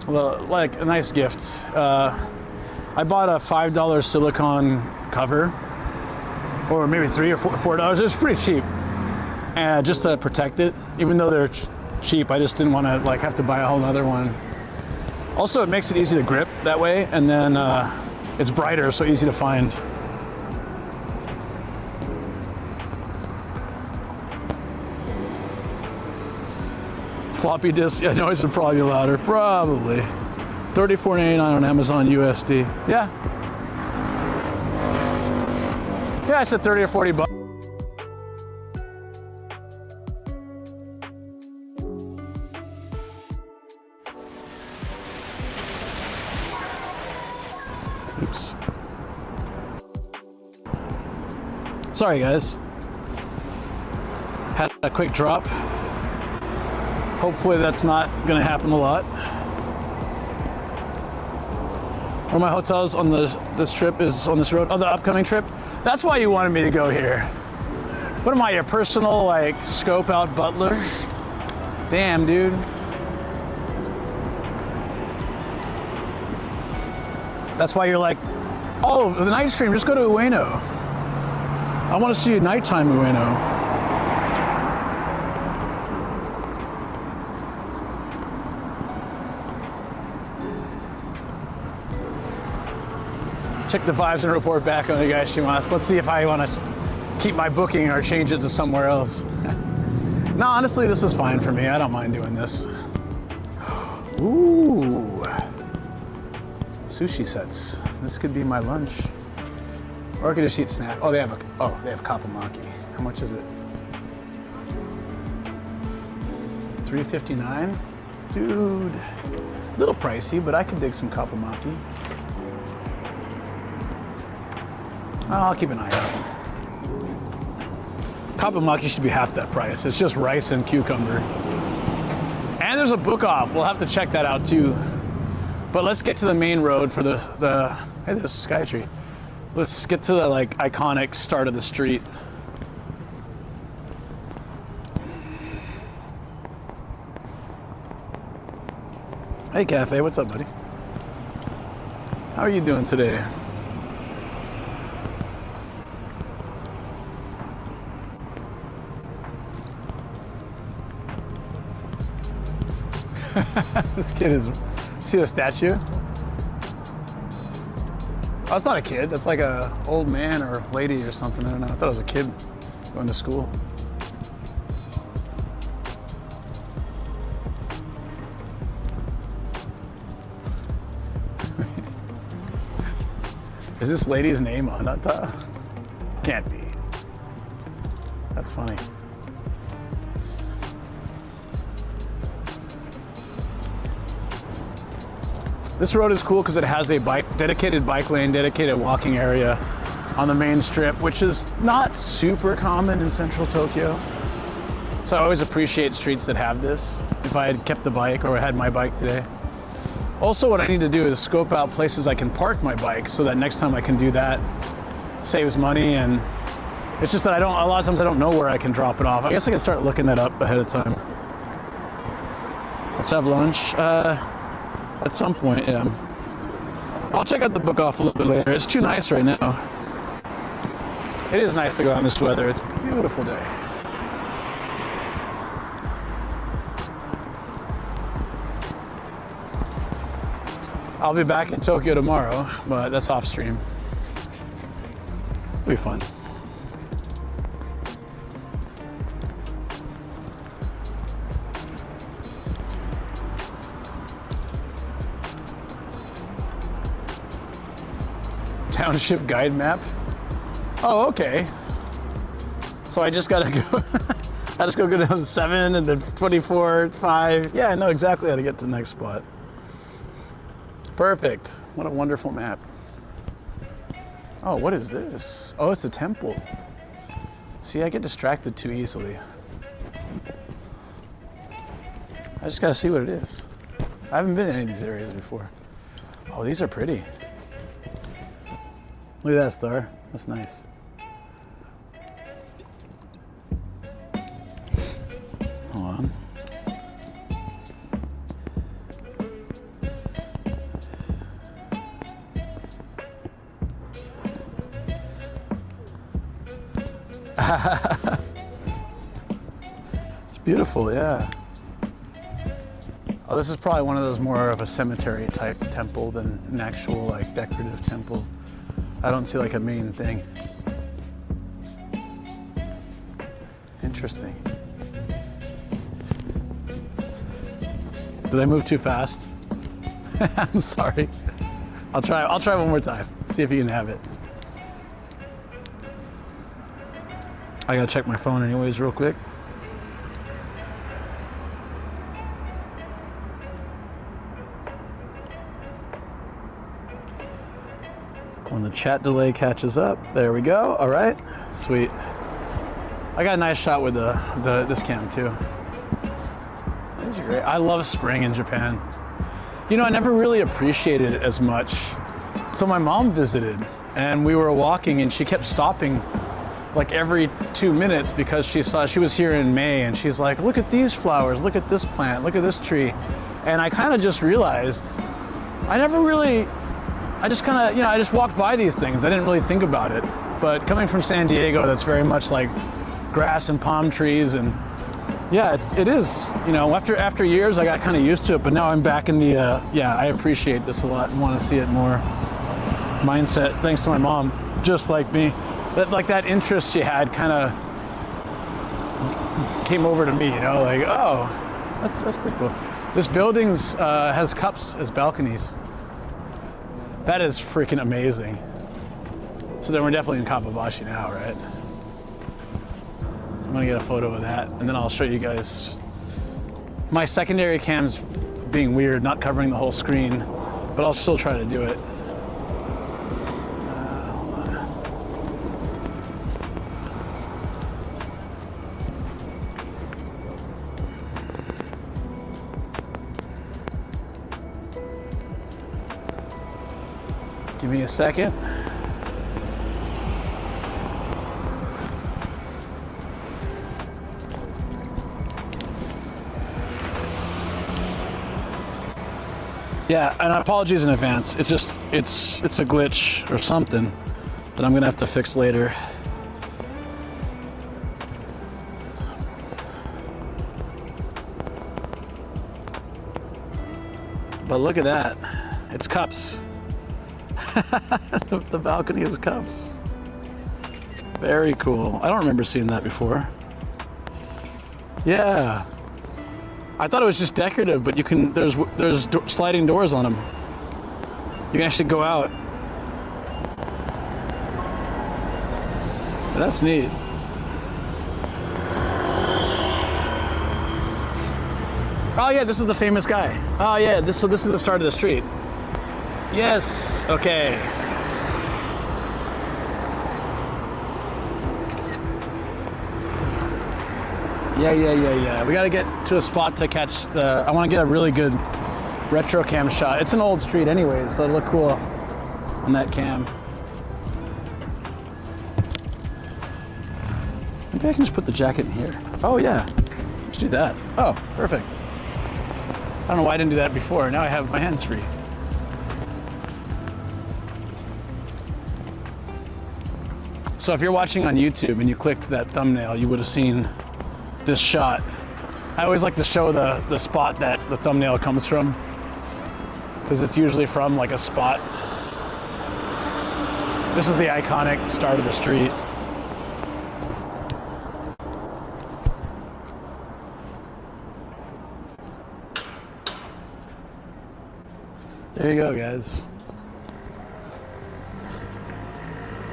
[SPEAKER 1] Well, like a nice gift. I bought a $5 silicone cover, or maybe $3 or $4. It was pretty cheap, and just to protect it. Even though they're cheap, I just didn't want to like have to buy a whole other one. Also, it makes it easy to grip that way, and then it's brighter, so easy to find. Floppy disk, yeah, noise would probably be louder, probably. $34.99 on Amazon USD. Yeah. Yeah, I said 30 or 40 bucks. Oops. Sorry, guys. Had a quick drop. Hopefully that's not gonna happen a lot. One of my hotels on this trip is on this road. Oh, the upcoming trip? That's why you wanted me to go here. What am I, your personal like scope out butler? Damn, dude. That's why you're like, oh, the night stream, just go to Ueno. I want to see nighttime Ueno. Check the vibes and report back on the Gaijin. Let's see if I want to keep my booking or change it to somewhere else. No, honestly, this is fine for me. I don't mind doing this. Ooh. Sushi sets. This could be my lunch. Or I could just eat snack. Oh, they have Kappabashi. How much is it? $3.59? Dude. A little pricey, but I could dig some Kappabashi. I'll keep an eye out. Kappabashi should be half that price. It's just rice and cucumber. And there's a book off. We'll have to check that out too. But let's get to the main road for the hey, there's a sky tree. Let's get to the like iconic start of the street. Hey, Cafe, what's up, buddy? How are you doing today? This kid is, see the statue? Oh, it's not a kid. That's like a old man or lady or something. I don't know. I thought it was a kid going to school. Is this lady's name Anata? Can't be. That's funny. This road is cool because it has a dedicated bike lane, dedicated walking area on the main strip, which is not super common in central Tokyo. So I always appreciate streets that have this, if I had kept the bike or had my bike today. Also, what I need to do is scope out places I can park my bike so that next time I can do that. Saves money, and it's just that a lot of times I don't know where I can drop it off. I guess I can start looking that up ahead of time. Let's have lunch. At some point, yeah. I'll check out the book off a little bit later. It's too nice right now. It is nice to go out in this weather. It's a beautiful day. I'll be back in Tokyo tomorrow, but that's off stream. It'll be fun. Township guide map. Oh, okay. So I just gotta go. I just go down 7 and then 24, 5. Yeah, I know exactly how to get to the next spot. Perfect. What a wonderful map. Oh, what is this? Oh, it's a temple. See, I get distracted too easily. I just gotta see what it is. I haven't been in any of these areas before. Oh, these are pretty. Look at that star. That's nice. Hold on. It's beautiful, yeah. Oh, this is probably one of those more of a cemetery type temple than an actual like decorative temple. I don't see like a main thing. Interesting. Did I move too fast? I'm sorry. I'll try one more time. See if you can have it. I gotta check my phone anyways real quick. When the chat delay catches up, there we go. All right, sweet. I got a nice shot with this cam too. These are great. I love spring in Japan. You know, I never really appreciated it as much until my mom visited, and we were walking, and she kept stopping like every 2 minutes because she saw she was here in May, and she's like, "Look at these flowers. Look at this plant. Look at this tree," and I kind of just realized I just kind of, I just walked by these things. I didn't really think about it. But coming from San Diego, that's very much like grass and palm trees, and yeah, it is, after years I got kind of used to it, but now I'm back in the, I appreciate this a lot and want to see it more mindset, thanks to my mom, just like me. That interest she had kind of came over to me, like, oh, that's pretty cool. This building has cups as balconies. That is freaking amazing. So then we're definitely in Kappabashi now, right? I'm gonna get a photo of that, and then I'll show you guys. My secondary cam's being weird, not covering the whole screen, but I'll still try to do it. Hold on. Give me a second. Yeah, and apologies in advance. It's just, it's a glitch or something that I'm gonna have to fix later. But look at that. It's cups. The balcony is cups. Very cool. I don't remember seeing that before. Yeah. I thought it was just decorative, but you can, there's sliding doors on them. You can actually go out. That's neat. Oh yeah, this is the famous guy. Oh yeah, so this is the start of the street. Yes, okay. Yeah. We gotta get to a spot to catch the, I wanna get a really good retro cam shot. It's an old street anyways, so it'll look cool on that cam. Maybe I can just put the jacket in here. Oh yeah, let's do that. Oh, perfect. I don't know why I didn't do that before. Now I have my hands free. So if you're watching on YouTube and you clicked that thumbnail, you would have seen this shot. I always like to show the spot that the thumbnail comes from, because it's usually from like a spot. This is the iconic start of the street. There you go, guys.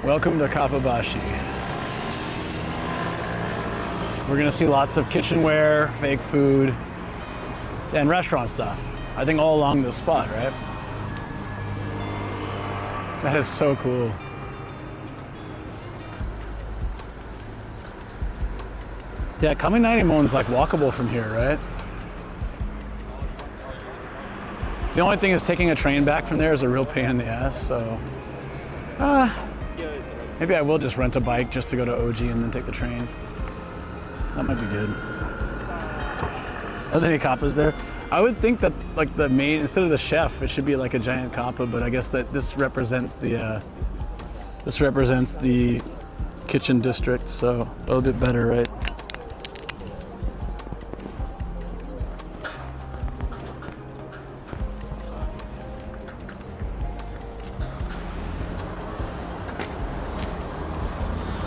[SPEAKER 1] Welcome to Kappabashi. We're gonna see lots of kitchenware, fake food, and restaurant stuff. I think all along this spot, right? That is so cool. Yeah, Kaminarimon's like walkable from here, right? The only thing is taking a train back from there is a real pain in the ass, so maybe I will just rent a bike just to go to OG and then take the train. That might be good. Are there any kappas there? I would think that like the main, instead of the chef, it should be like a giant kappa, but I guess that this represents the kitchen district, so a little bit better, right?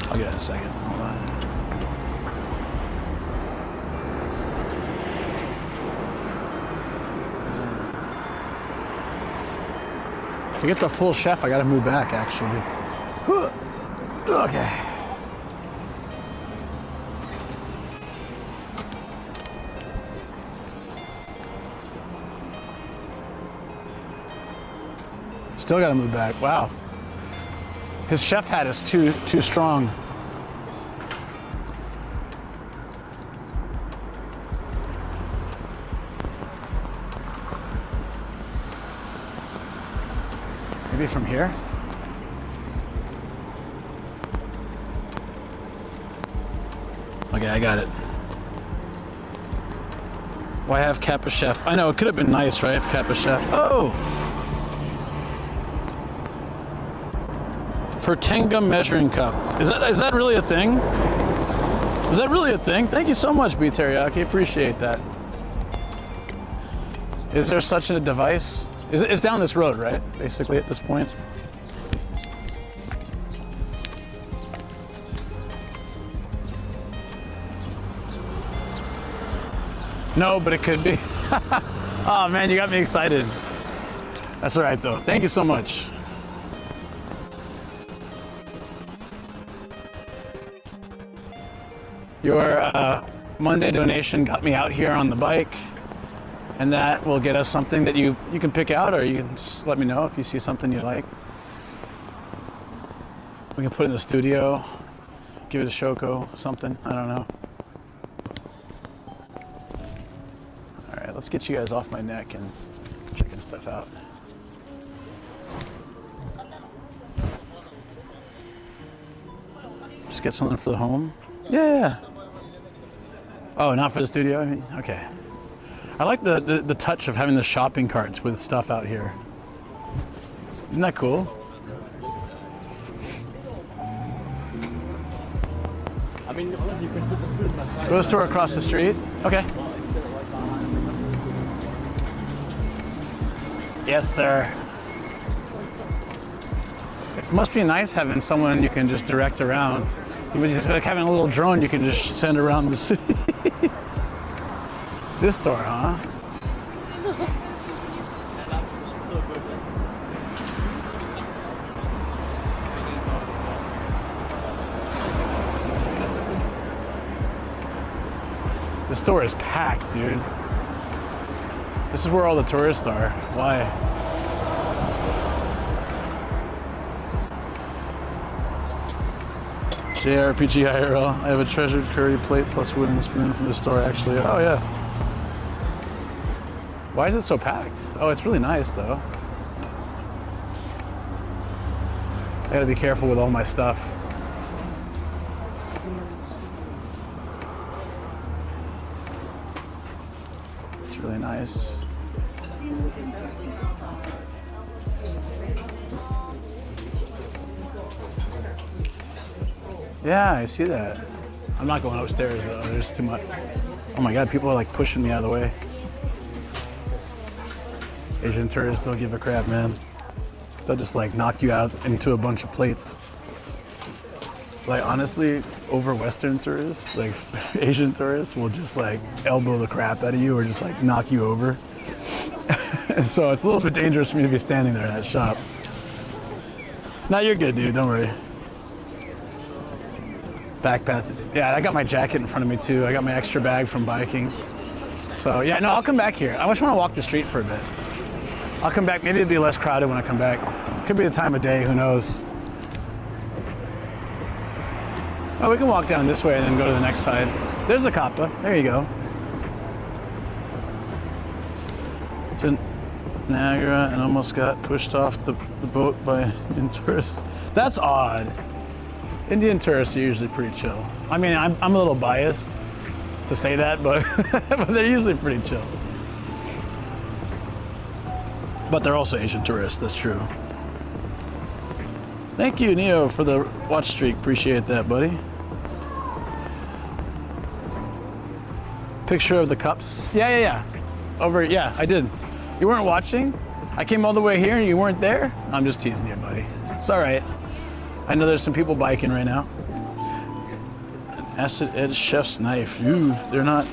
[SPEAKER 1] I'll get it in a second. Hold on. To get the full chef, I gotta move back, actually. Okay. Still gotta move back. Wow. His chef hat is too strong. Maybe from here? Okay, I got it. Why have Kappa Chef? I know, it could have been nice, right? Kappa Chef. Oh! For Tenga measuring cup. Is that really a thing? Is that really a thing? Thank you so much, B Teriyaki. Appreciate that. Is there such a device? It's down this road, right? Basically at this point. No, but it could be. Oh man, you got me excited. That's all right though. Thank you so much. Your Monday donation got me out here on the bike, and that will get us something that you can pick out, or you can just let me know if you see something you like. We can put it in the studio, give it a Shoko, something, I don't know. All right, let's get you guys off my neck and checking stuff out. Just get something for the home. Yeah. Oh, not for the studio? I mean, okay. All I like the touch of having the shopping carts with stuff out here. Isn't that cool?
[SPEAKER 3] I mean, you can put the food in that side.
[SPEAKER 1] Go to the store across the street. Okay. Yes, sir. It must be nice having someone you can just direct around. It's like having a little drone you can just send around the city. This store, huh? The store is packed, dude. This is where all the tourists are. Why? JRPG IRL. I have a treasured curry plate plus wooden spoon from the store, actually. Oh, yeah. Why is it so packed? Oh, it's really nice, though. I gotta be careful with all my stuff. It's really nice. Yeah, I see that. I'm not going upstairs though, there's too much. Oh my God, people are like pushing me out of the way. Asian tourists don't give a crap, man. They'll just like knock you out into a bunch of plates. Like honestly, over Western tourists, like Asian tourists will just like elbow the crap out of you or just like knock you over. So it's a little bit dangerous for me to be standing there in that shop. No, you're good, dude, don't worry. Backpack. Yeah, I got my jacket in front of me too. I got my extra bag from biking. So yeah, no, I'll come back here. I just want to walk the street for a bit. I'll come back. Maybe it'll be less crowded when I come back. Could be the time of day, who knows. Oh, we can walk down this way and then go to the next side. There's the Kappa. There you go. It's in Niagara and almost got pushed off the boat by Indian tourists. That's odd. Indian tourists are usually pretty chill. I mean, I'm a little biased to say that, but, but they're usually pretty chill. But they're also Asian tourists, that's true. Thank you, Neo, for the watch streak. Appreciate that, buddy. Picture of the cups. Yeah. Over, yeah, I did. You weren't watching? I came all the way here and you weren't there? I'm just teasing you, buddy. It's all right. I know there's some people biking right now. Acid edge chef's knife. Ooh, they're not,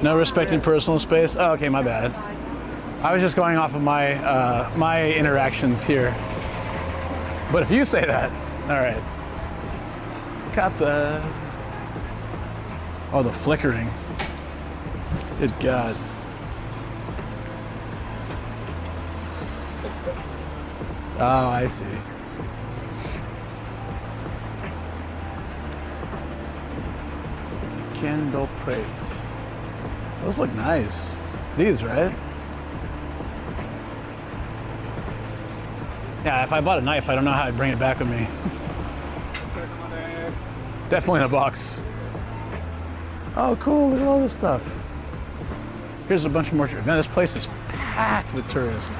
[SPEAKER 1] no respecting personal space. Oh, okay, my bad. I was just going off of my my interactions here. But if you say that, all right. Kappa. Oh, the flickering. Good God. Oh, I see. Candle plates. Those look nice. These, right? Yeah, if I bought a knife, I don't know how I'd bring it back with me. Definitely in a box. Oh, cool, look at all this stuff. Here's a bunch more. Man, this place is packed with tourists.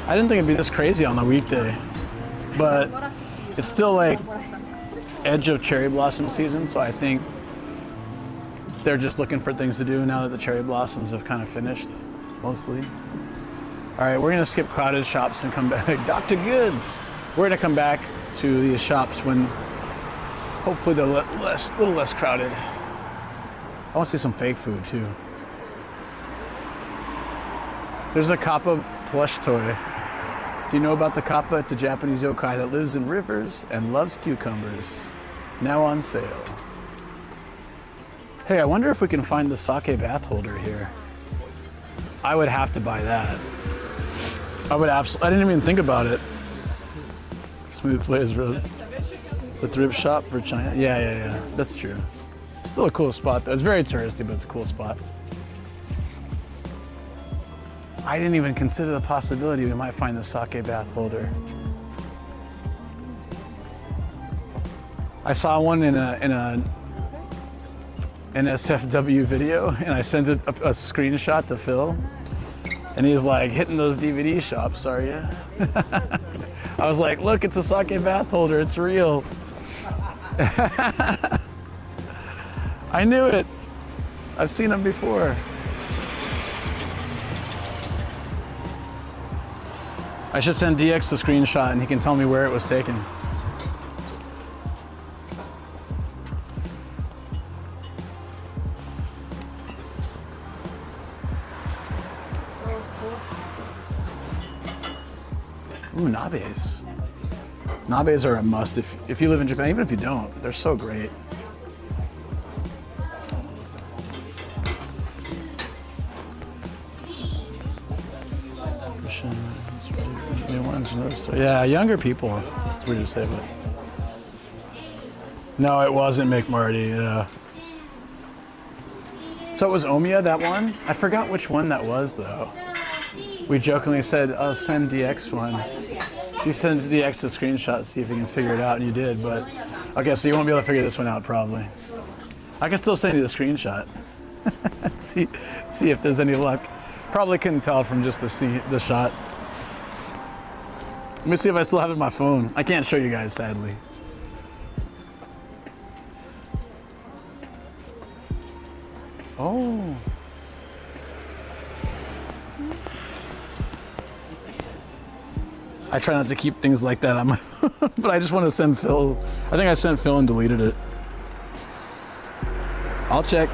[SPEAKER 1] I didn't think it'd be this crazy on a weekday, but it's still like edge of cherry blossom season, so I think they're just looking for things to do now that the cherry blossoms have kind of finished, mostly. All right, we're gonna skip crowded shops and come back. Dr. Goods. We're gonna come back to these shops when hopefully they're a little less crowded. I want to see some fake food too. There's a Kappa plush toy. Do you know about the Kappa? It's a Japanese yokai that lives in rivers and loves cucumbers. Now on sale. Hey, I wonder if we can find the sake bath holder here. I would have to buy that. I didn't even think about it. Smooth plays, Rose. The thrift shop for China. Yeah. That's true. Still a cool spot though. It's very touristy, but it's a cool spot. I didn't even consider the possibility we might find the sake bath holder. I saw one in a an SFW video, and I sent it a screenshot to Phil, and he's like, hitting those DVD shops, are you? I was like, look, it's a sake bath holder, it's real. I knew it. I've seen them before. I should send DX the screenshot and he can tell me where it was taken. Ooh, nabes. Nabes are a must if you live in Japan, even if you don't, they're so great. Yeah, younger people. It's weird to say, but no, it wasn't McMarty. Yeah. So it was Omiya, that one. I forgot which one that was though. We jokingly said, "Oh, send DX one." You send DX a screenshot, see if you can figure it out, and you did. But okay, so you won't be able to figure this one out probably. I can still send you the screenshot. see if there's any luck. Probably couldn't tell from just the shot. Let me see if I still have it on my phone. I can't show you guys, sadly. Oh. I try not to keep things like that on my but I just want to send Phil. I think I sent Phil and deleted it. I'll check.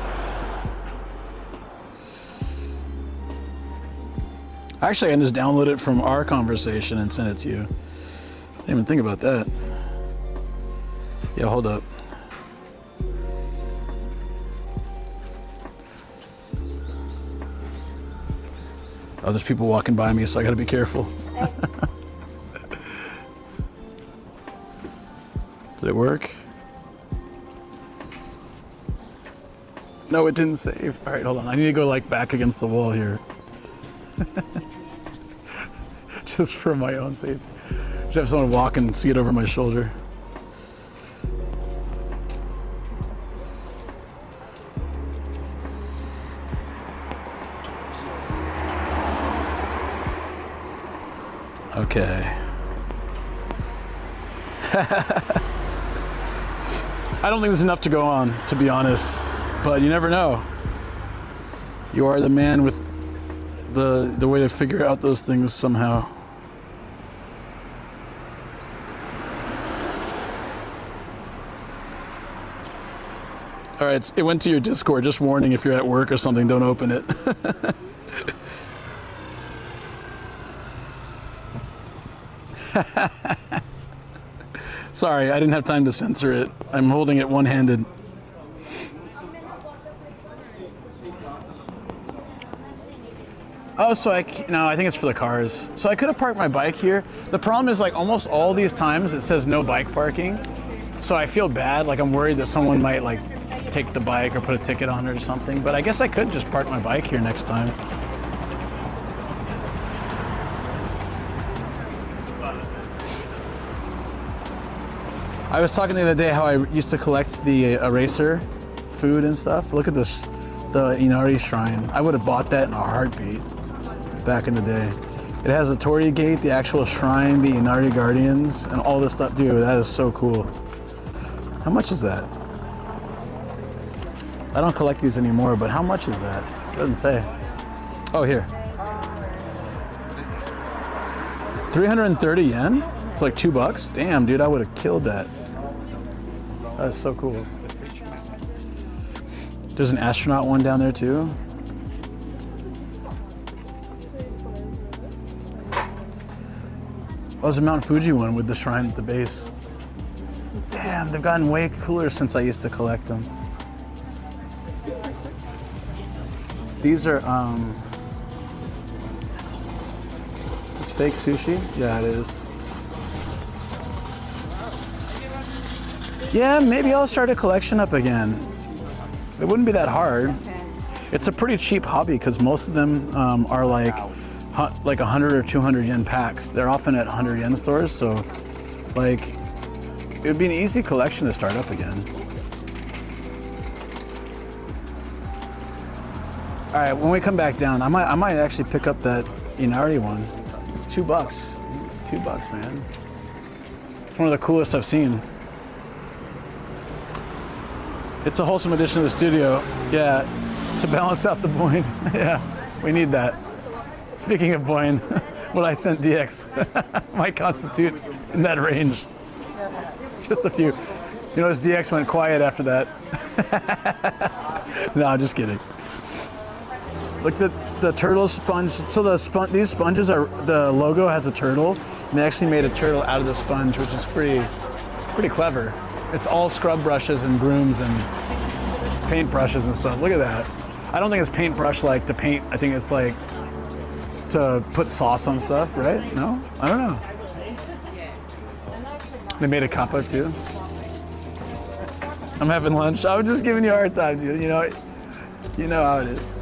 [SPEAKER 1] Actually, I can just download it from our conversation and send it to you. I didn't even think about that. Yeah, hold up. Oh, there's people walking by me, so I gotta be careful. Did it work? No, it didn't save. All right, hold on. I need to go like back against the wall here. Just for my own safety. Just have someone walk and see it over my shoulder. Okay. I don't think there's enough to go on, to be honest, but you never know. You are the man with the way to figure out those things somehow. All right, it went to your Discord. Just warning, if you're at work or something, don't open it. Sorry, I didn't have time to censor it. I'm holding it one-handed. Oh, so no, I think it's for the cars. So I could have parked my bike here. The problem is like almost all these times it says no bike parking. So I feel bad, like I'm worried that someone might like take the bike or put a ticket on it or something. But I guess I could just park my bike here next time. I was talking the other day how I used to collect the eraser food and stuff. Look at this, the Inari Shrine. I would have bought that in a heartbeat back in the day. It has a Torii Gate, the actual shrine, the Inari Guardians, and all this stuff. Dude, that is so cool. How much is that? I don't collect these anymore, but how much is that? It doesn't say. Oh, here. 330 yen? It's like $2. Damn, dude, I would have killed that. That is so cool. There's an astronaut one down there too. Oh, there's a Mount Fuji one with the shrine at the base. Damn, they've gotten way cooler since I used to collect them. These are, is this fake sushi? Yeah, it is. Yeah, maybe I'll start a collection up again. It wouldn't be that hard. It's a pretty cheap hobby because most of them are like 100 or 200 yen packs. They're often at 100 yen stores, so like it would be an easy collection to start up again. All right, when we come back down, I might actually pick up that Inari one. It's $2. $2, man. It's one of the coolest I've seen. It's a wholesome addition to the studio. Yeah, to balance out the Boyne. Yeah, we need that. Speaking of Boyne, what I sent DX might constitute in that range. Just a few. You notice DX went quiet after that. No, just kidding. Look, the turtle sponge. So these sponges are, the logo has a turtle, and they actually made a turtle out of the sponge, which is pretty clever. It's all scrub brushes and brooms and paint brushes and stuff. Look at that. I don't think it's paintbrush like to paint. I think it's like to put sauce on stuff, right? No? I don't know. They made a kappa too. I'm having lunch. I was just giving you a hard time, dude. You know how it is.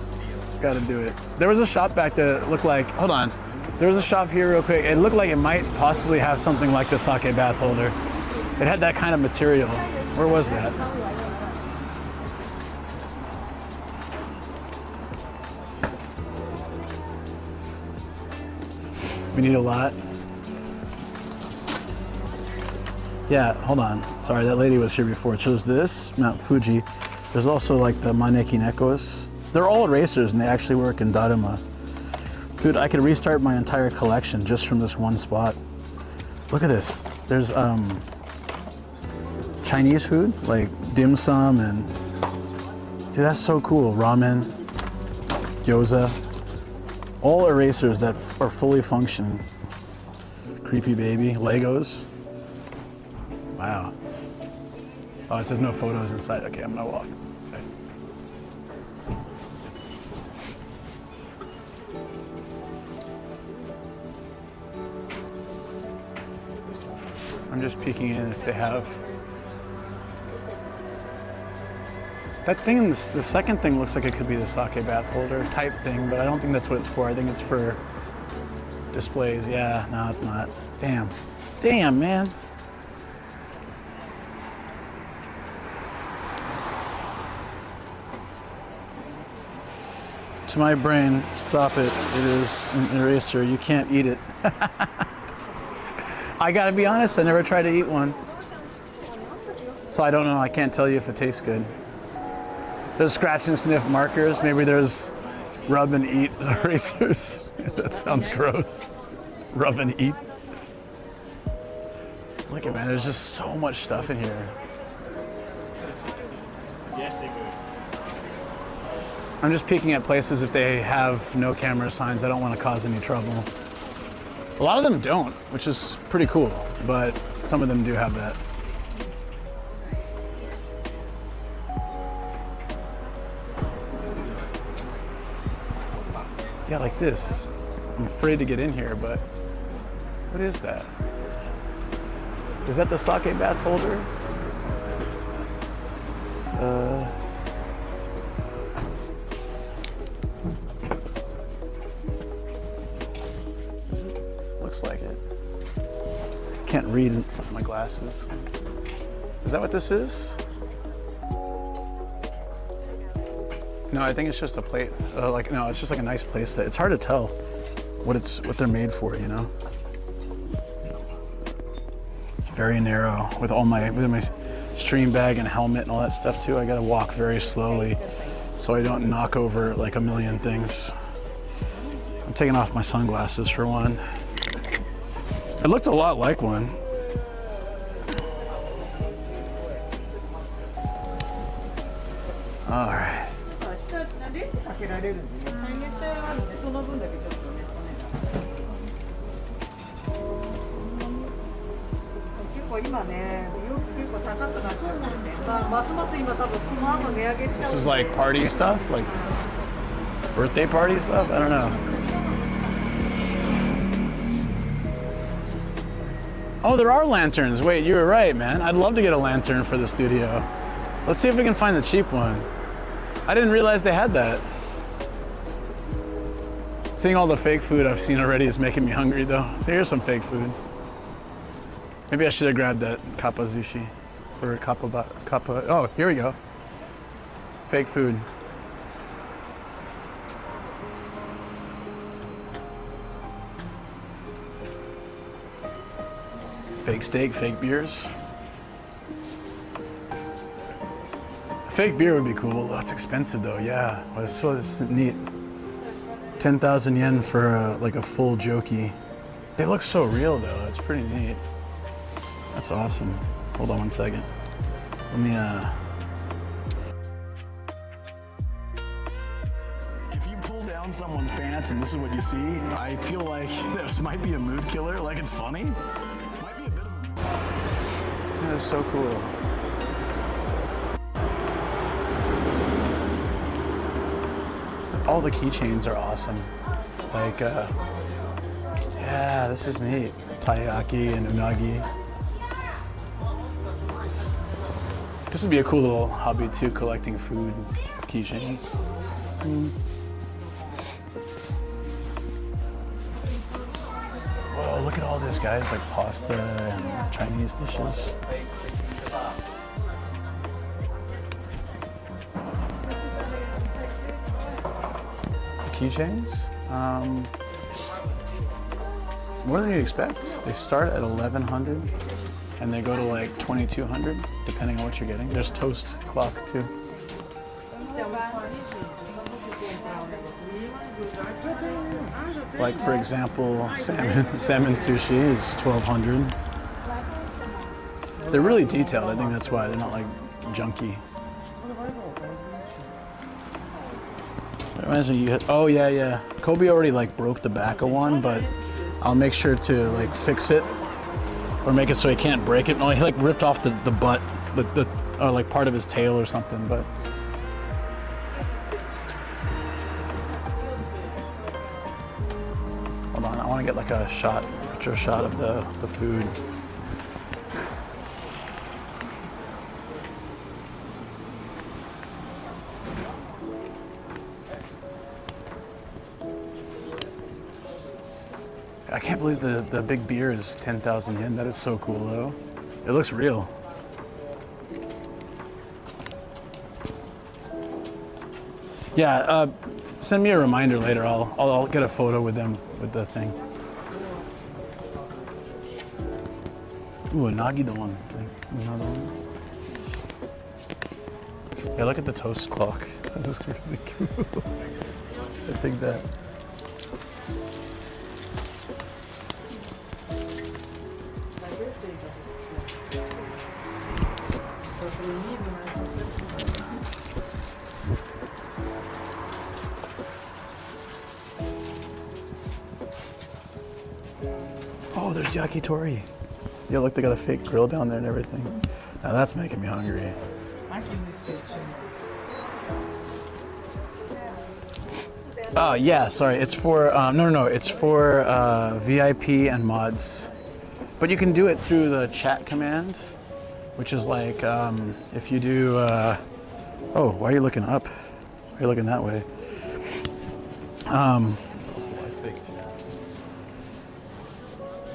[SPEAKER 1] Gotta do it. There was a shop back that looked like, hold on. There was a shop here real quick. It looked like it might possibly have something like the sake bath holder. It had that kind of material. Where was that? We need a lot. Yeah, hold on. Sorry, that lady was here before. It shows this, Mount Fuji. There's also like the Maneki Nekos. They're all erasers and they actually work in Daruma. Dude, I could restart my entire collection just from this one spot. Look at this. There's Chinese food, like dim sum and, dude, that's so cool. Ramen, gyoza, all erasers that are fully functioning. Creepy baby, Legos. Wow. Oh, it says no photos inside. Okay, I'm gonna walk. Okay. I'm just peeking in if they have. That thing, the second thing looks like it could be the sake bath holder type thing, but I don't think that's what it's for. I think it's for displays. Yeah, no, it's not. Damn. Damn, man. To my brain, stop it. It is an eraser. You can't eat it. I gotta be honest, I never tried to eat one. So I don't know, I can't tell you if it tastes good. There's scratch and sniff markers. Maybe there's rub and eat erasers. That sounds gross. Rub and eat. Look at, man, there's just so much stuff in here. I'm just peeking at places if they have no camera signs. I don't want to cause any trouble. A lot of them don't, which is pretty cool, but some of them do have that. Yeah, like this. I'm afraid to get in here, but what is that? Is that the sake bath holder? Looks like it. Can't read with my glasses. Is that what this is? No, I think it's just a plate. No, it's just like a nice place set. It's hard to tell what they're made for, you know. It's very narrow with my stream bag and helmet and all that stuff too. I gotta walk very slowly so I don't knock over like a million things. I'm taking off my sunglasses for one. It looked a lot like one. All right. This is like party stuff, like birthday party stuff? I don't know. Oh, there are lanterns. Wait, you were right, man. I'd love to get a lantern for the studio. Let's see if we can find the cheap one. I didn't realize they had that. Seeing all the fake food I've seen already is making me hungry though. So here's some fake food. Maybe I should have grabbed that kappazushi or kappa. Oh, here we go. Fake food. Fake steak, fake beers. Fake beer would be cool. Oh, it's expensive though, yeah. Well, it's neat. 10,000 yen for like a full jokey. They look so real though, it's pretty neat. That's awesome. Hold on one second. Let me, If you pull down someone's pants and this is what you see, I feel like this might be a mood killer, like it's funny. Might be a bit of a... That is so cool. All the keychains are awesome. Like, yeah, this is neat. Taiyaki and unagi. This would be a cool little hobby too, collecting food keychains. Whoa, look at all this, guys, like pasta and Chinese dishes. Keychains? More than you expect. They start at 1,100 and they go to like 2,200 depending on what you're getting. There's toast clock too. Like for example, salmon sushi is 1,200. They're really detailed. I think that's why they're not like junky. Reminds me, oh yeah. Kobe already like broke the back of one, but I'll make sure to like fix it or make it so he can't break it. No, he like ripped off the butt, or like part of his tail or something, but. Hold on, I want to get like a picture shot of the food. I can't believe the big beer is 10,000 yen. That is so cool though. It looks real. Yeah, send me a reminder later. I'll get a photo with them with the thing. Ooh, a nagi don. Another one. Yeah, look at the toast clock. That is really cool. I think that. Oh, there's yakitori. Yeah, look, they got a fake grill down there and everything. Now that's making me hungry. Yeah, sorry, it's for, no, it's for VIP and mods. But you can do it through the chat command, which is like, if you do, oh, why are you looking up? Why are you looking that way?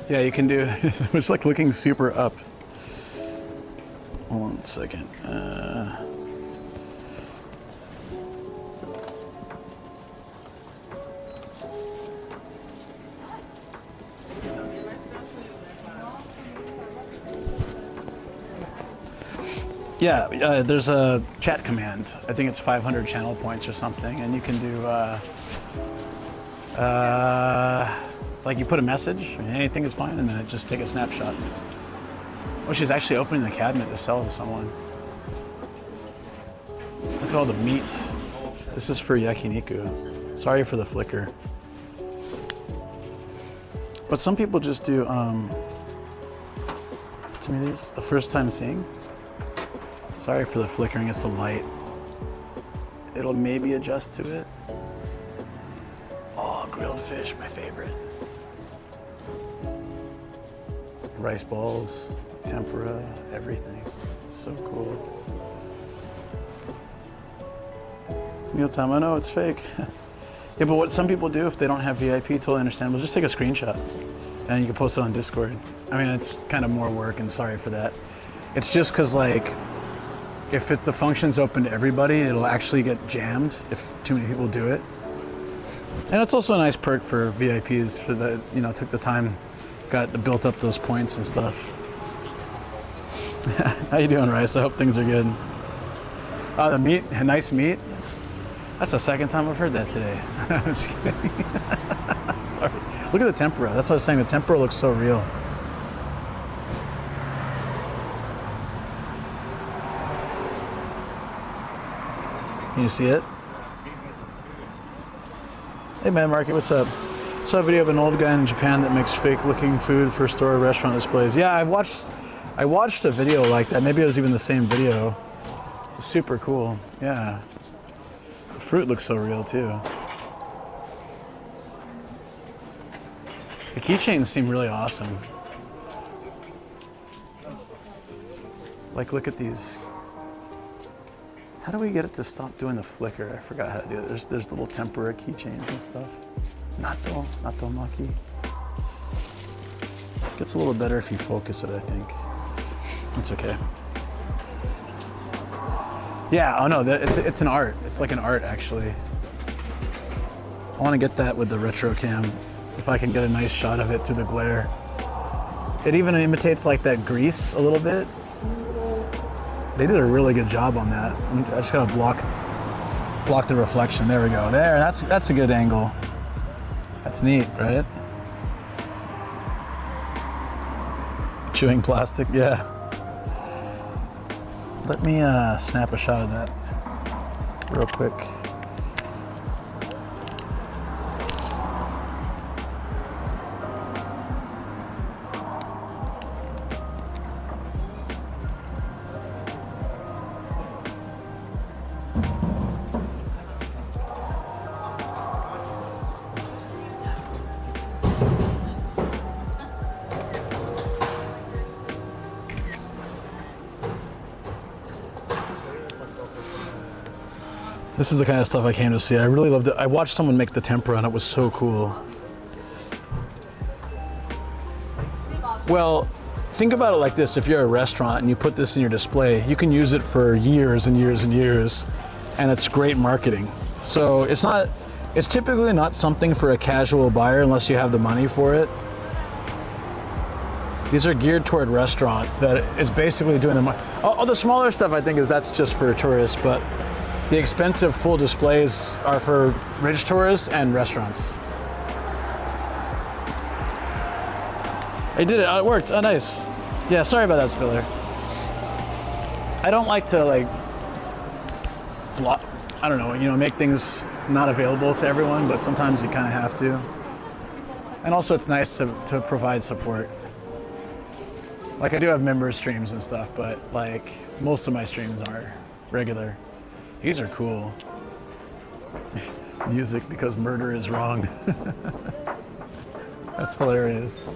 [SPEAKER 1] Yeah, you can do, it's like looking super up. Hold on a second. Yeah, there's a chat command. I think it's 500 channel points or something, and you can do, like you put a message, and anything is fine, and then just take a snapshot. Oh, she's actually opening the cabinet to sell to someone. Look at all the meat. This is for yakiniku. Sorry for the flicker. But some people just do, to me, these the first time seeing. Sorry for the flickering, it's the light. It'll maybe adjust to it. Oh, grilled fish, my favorite. Rice balls, tempura, everything. So cool. Mealtime, I know it's fake. Yeah, but what some people do if they don't have VIP, totally understandable, just take a screenshot and you can post it on Discord. I mean, it's kind of more work and sorry for that. It's just because like, if the function's open to everybody, it'll actually get jammed if too many people do it. And it's also a nice perk for VIPs for the, took the time, built up those points and stuff. How you doing, Rice? I hope things are good. Oh, the meat, nice meat. That's the second time I've heard that today. I'm just kidding. Sorry. Look at the tempura. That's what I was saying. The tempura looks so real. Can you see it? Hey man, Marky, what's up? Saw a video of an old guy in Japan that makes fake-looking food for store or restaurant displays. Yeah, I watched a video like that. Maybe it was even the same video. It's super cool. Yeah. The fruit looks so real too. The keychains seem really awesome. Like, look at these. How do we get it to stop doing the flicker? I forgot how to do it. There's little tempura keychains and stuff. Natto maki. Gets a little better if you focus it, I think. It's okay. Yeah, oh no, it's an art. It's like an art, actually. I want to get that with the retro cam, if I can get a nice shot of it through the glare. It even imitates like that grease a little bit. They did a really good job on that. I just gotta block the reflection. There we go. There, that's a good angle. That's neat, right? Chewing plastic, yeah. Let me snap a shot of that real quick. This is the kind of stuff I came to see. I really loved it. I watched someone make the tempura and it was so cool. Well, think about it like this. If you're a restaurant and you put this in your display, you can use it for years and years and years, and it's great marketing. So it's typically not something for a casual buyer unless you have the money for it. These are geared toward restaurants that is basically doing all the smaller stuff I think that's just for tourists, but the expensive full displays are for rich tourists and restaurants. I did it, it worked, oh nice. Yeah, sorry about that, Spiller. I don't like to I don't know, make things not available to everyone, but sometimes you kind of have to. And also it's nice to provide support. Like I do have member streams and stuff, but like most of my streams are regular. These are cool. Music because murder is wrong. That's hilarious.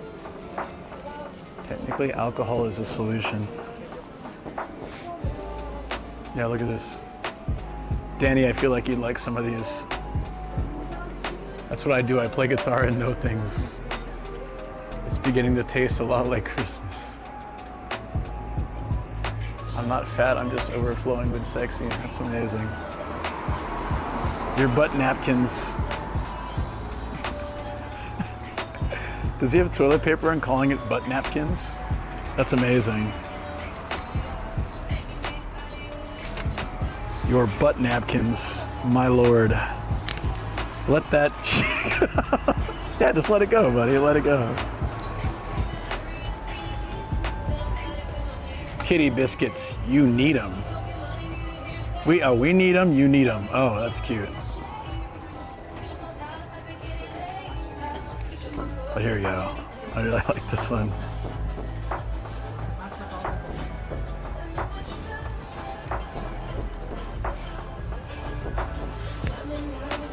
[SPEAKER 1] Technically, alcohol is a solution. Yeah, look at this. Danny, I feel like you'd like some of these. That's what I do. I play guitar and know things. It's beginning to taste a lot like Christmas. I'm not fat, I'm just overflowing with sexy. That's amazing. Your butt napkins. Does he have toilet paper and calling it butt napkins? That's amazing. Your butt napkins, my lord. Let that... Yeah, just let it go, buddy, let it go. Kitty biscuits, you need them. We need them, you need them. Oh, that's cute. But here we go. I really like this one.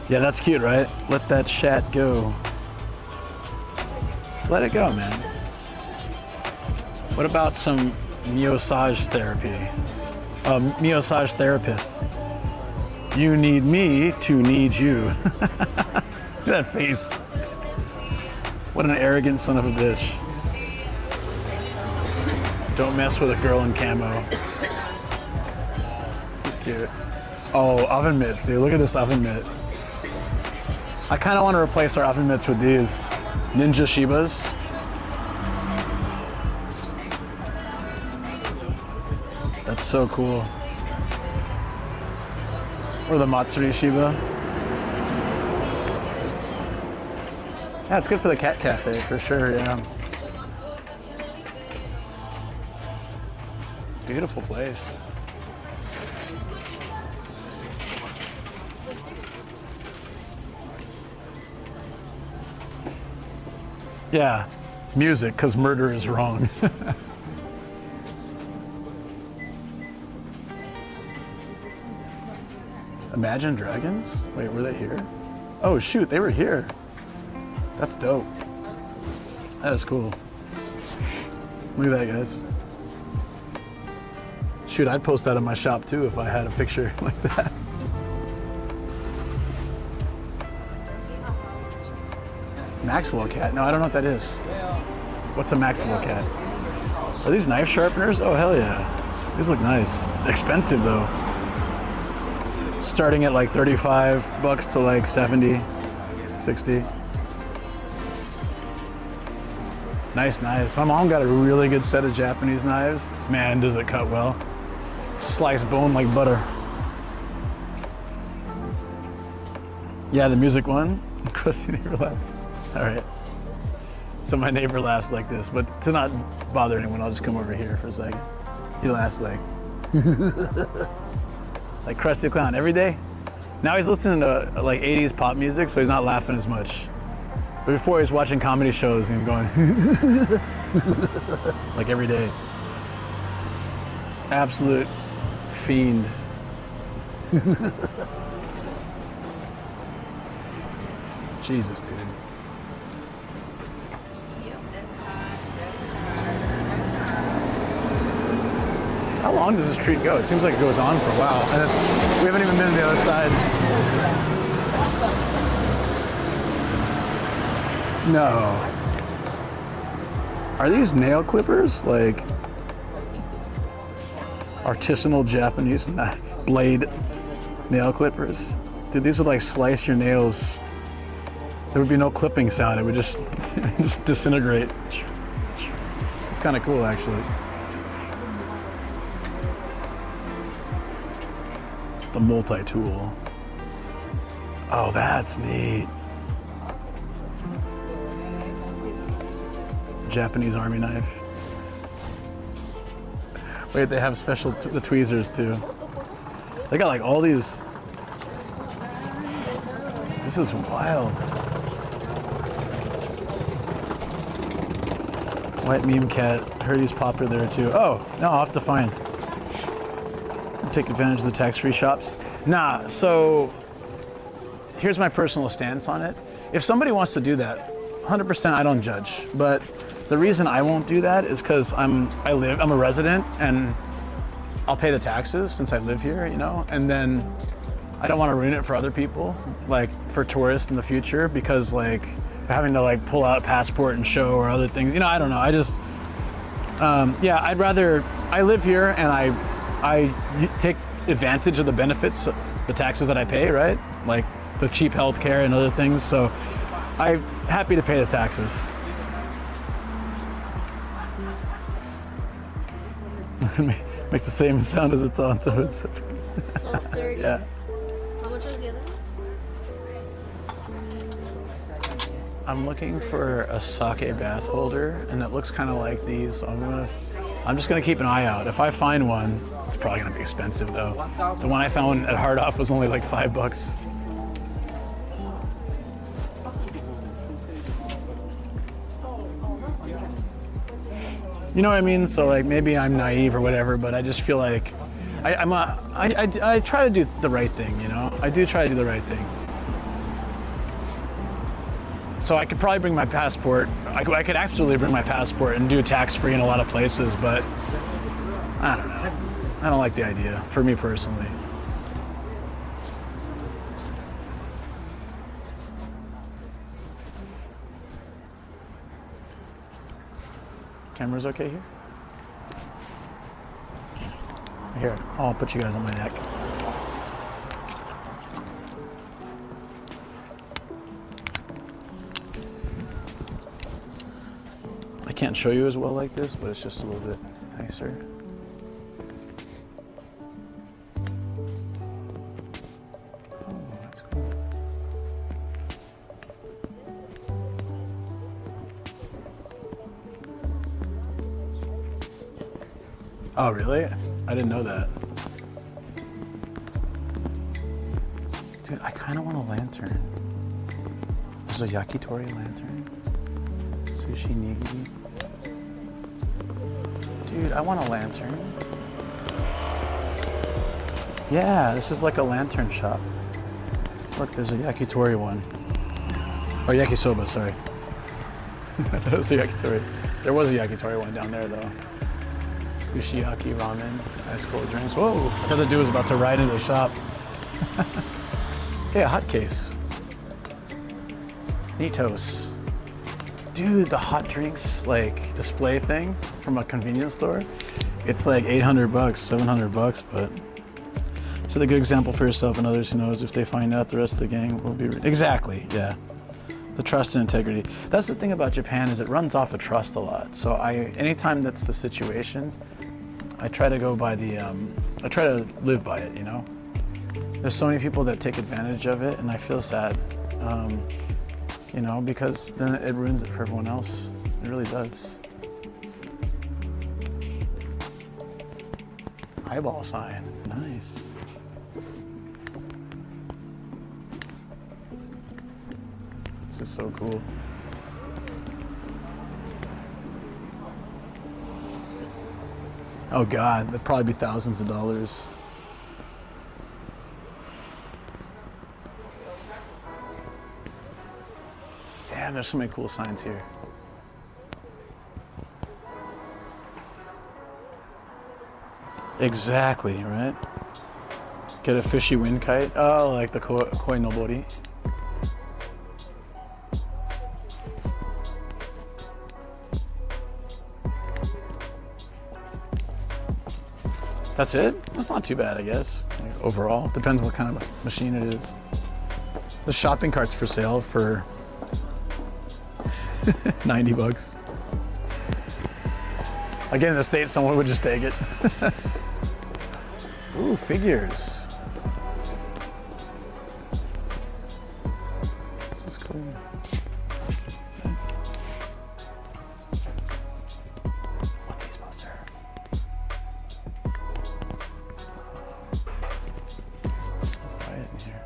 [SPEAKER 1] Yeah, that's cute, right? Let that shat go. Let it go, man. What about some massage therapy? Massage therapist. You need me to need you. Look at that face. What an arrogant son of a bitch. Don't mess with a girl in camo. She's cute. Oh, oven mitts, dude. Look at this oven mitt. I kind of want to replace our oven mitts with these Ninja Shibas. so cool. Or the Matsuri Shiba. Yeah, it's good for the cat cafe for sure, yeah. Beautiful place. Yeah, music, because murder is wrong. Imagine Dragons? Wait, were they here? Oh shoot, they were here. That's dope. That is cool. Look at that, guys. Shoot, I'd post that in my shop too if I had a picture like that. Maxwell cat? No, I don't know what that is. What's a Maxwell cat? Are these knife sharpeners? Oh, hell yeah. These look nice. Expensive though. Starting at like 35 bucks to like 70, 60. Nice, nice. My mom got a really good set of Japanese knives. Man, does it cut well. Slice bone like butter. Yeah, the music one. Crusty neighbor laughs. All right. So my neighbor laughs like this, but to not bother anyone, I'll just come over here for a second. He laughs like, like Krusty the Clown every day. Now he's listening to like 80s pop music, so he's not laughing as much. But before he was watching comedy shows and going, like every day. Absolute fiend. Jesus, dude. How long does this treat go? It seems like it goes on for a while. And we haven't even been to the other side. No. Are these nail clippers? Like artisanal Japanese blade nail clippers? Dude, these would like slice your nails. There would be no clipping sound. It would just, just disintegrate. It's kind of cool, actually. The multi-tool. Oh, that's neat. Japanese army knife. Wait, they have special the tweezers too. They got like all these. This is wild. White meme cat. Heard he's popular there too. Oh, no, I'll have to find. Take advantage of the tax-free shops. Nah, so here's my personal stance on it. If somebody wants to do that, 100% I don't judge. But the reason I won't do that is because I'm a resident and I'll pay the taxes since I live here, you know, and then I don't want to ruin it for other people, like for tourists in the future, because like having to like pull out a passport and show or other things, you know, I don't know. I just, yeah, I'd rather, I live here and I take advantage of the benefits, the taxes that I pay, right? Like the cheap healthcare and other things. So I'm happy to pay the taxes. Makes the same sound as it's on toes. Yeah.
[SPEAKER 2] How much was the other one?
[SPEAKER 1] I'm looking for a sake bath holder, and it looks kind of like these. So I'm just gonna keep an eye out. If I find one, it's probably gonna be expensive though. The one I found at Hard Off was only like $5. You know what I mean? So like maybe I'm naive or whatever, but I just feel like I try to do the right thing, you know? I do try to do the right thing. So I could probably bring my passport. I could absolutely bring my passport and do tax-free in a lot of places, but I don't know. I don't like the idea, for me personally. Camera's okay here? Here, I'll put you guys on my neck. I can't show you as well like this, but it's just a little bit nicer. Oh, really? I didn't know that. Dude, I kind of want a lantern. There's a yakitori lantern. Sushi nigiri. Dude, I want a lantern. Yeah, this is like a lantern shop. Look, there's a yakitori one. Oh, yakisoba, sorry. That was the yakitori. There was a yakitori one down there, though. Kushiyaki ramen, ice cold drinks. Whoa, I thought the dude was about to ride into the shop. Hey, a hot case. Nitos. Dude, the hot drinks like display thing from a convenience store. It's like 800 bucks, 700 bucks, but set a good example for yourself and others who knows if they find out the rest of the gang will be exactly, yeah. The trust and integrity. That's the thing about Japan is it runs off of trust a lot. So anytime that's the situation, I try to go by the, I try to live by it, you know? There's so many people that take advantage of it and I feel sad, you know, because then it ruins it for everyone else. It really does. Eyeball sign, nice. This is so cool. Oh God, that'd probably be thousands of dollars. Damn, there's so many cool signs here. Exactly, right? Get a fishy wind kite. Oh, like the koi nobori. That's it? That's not too bad, I guess. Like, overall, depends what kind of machine it is. The shopping cart's for sale for 90 bucks. Again, in the States, someone would just take it. Ooh, figures. This is cool. One Piece poster. So quiet in here.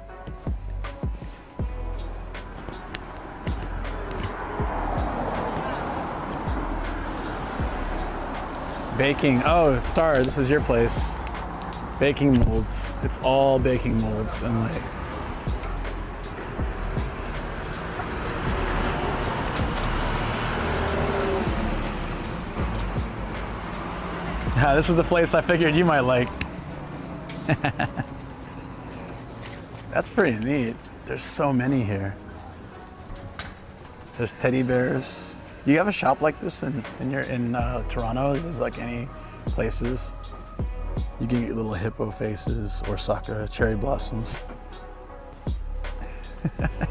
[SPEAKER 1] Baking. Oh, Star, this is your place. Baking molds. It's all baking molds and like. Yeah, this is the place I figured you might like. That's pretty neat. There's so many here. There's teddy bears. You have a shop like this in Toronto? There's like any places you can get little hippo faces or sakura cherry blossoms.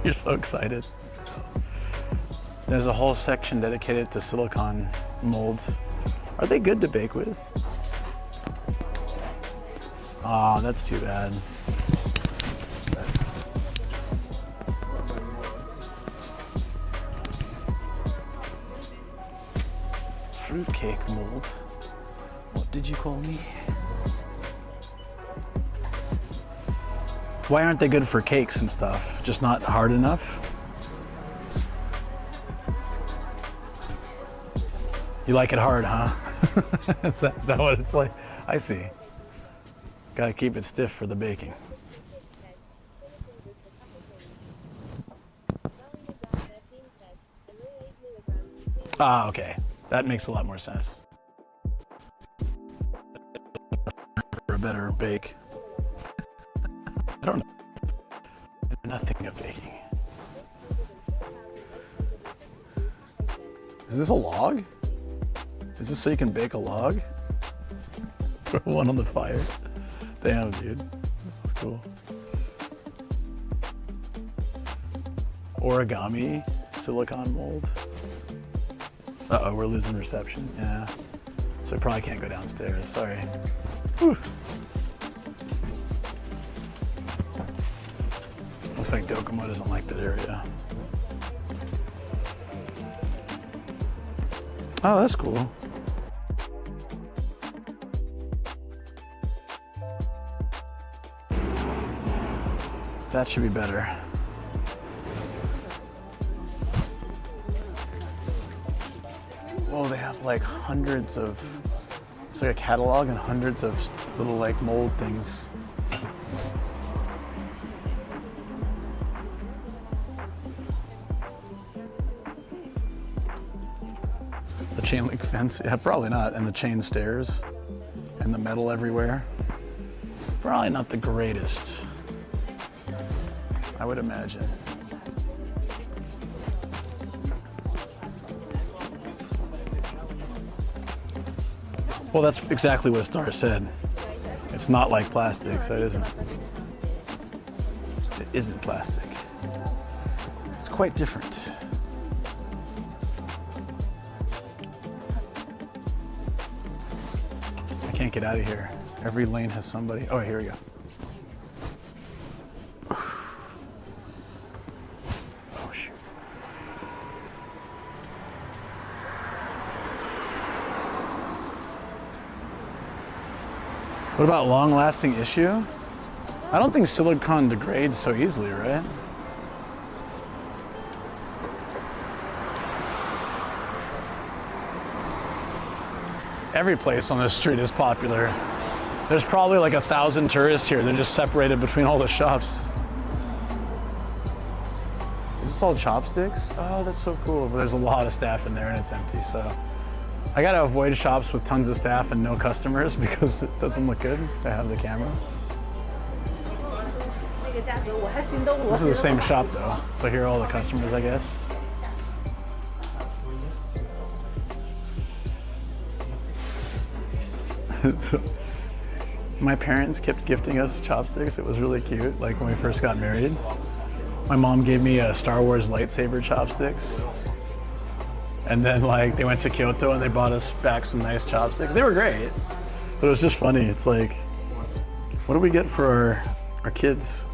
[SPEAKER 1] You're so excited. There's a whole section dedicated to silicone molds. Are they good to bake with? Oh, that's too bad. Fruitcake mold. What did you call me? Why aren't they good for cakes and stuff? Just not hard enough? You like it hard, huh? Is that what it's like? I see. Gotta keep it stiff for the baking. Ah, okay. That makes a lot more sense. For a better bake. I don't know. Nothing of baking. Is this a log? Is this so you can bake a log? Throw one on the fire. Damn, dude. That's cool. Origami silicone mold. Uh-oh, we're losing reception. Yeah. So I probably can't go downstairs. Sorry. Whew. Looks like Docomo doesn't like that area. Oh, that's cool. That should be better. Whoa, they have like hundreds of, it's like a catalog and hundreds of little like mold things. The chain link fence, yeah, probably not. And the chain stairs and the metal everywhere. Probably not the greatest, I would imagine. Well, that's exactly what Star said. It's not like plastic, so it isn't. It isn't plastic. It's quite different. I can't get out of here. Every lane has somebody. Oh, here we go. Oh, shoot. What about long-lasting issue? I don't think silicone degrades so easily, right? Every place on this street is popular. There's probably like 1,000 tourists here. They're just separated between all the shops. Is this all chopsticks? Oh, that's so cool. But there's a lot of staff in there and it's empty, so. I gotta avoid shops with tons of staff and no customers because it doesn't look good to have the camera. This is the same shop though, so here are all the customers, I guess. My parents kept gifting us chopsticks. It was really cute, like when we first got married. My mom gave me a Star Wars lightsaber chopsticks. And then like they went to Kyoto and they bought us back some nice chopsticks. They were great, but it was just funny. It's like, what do we get for our kids?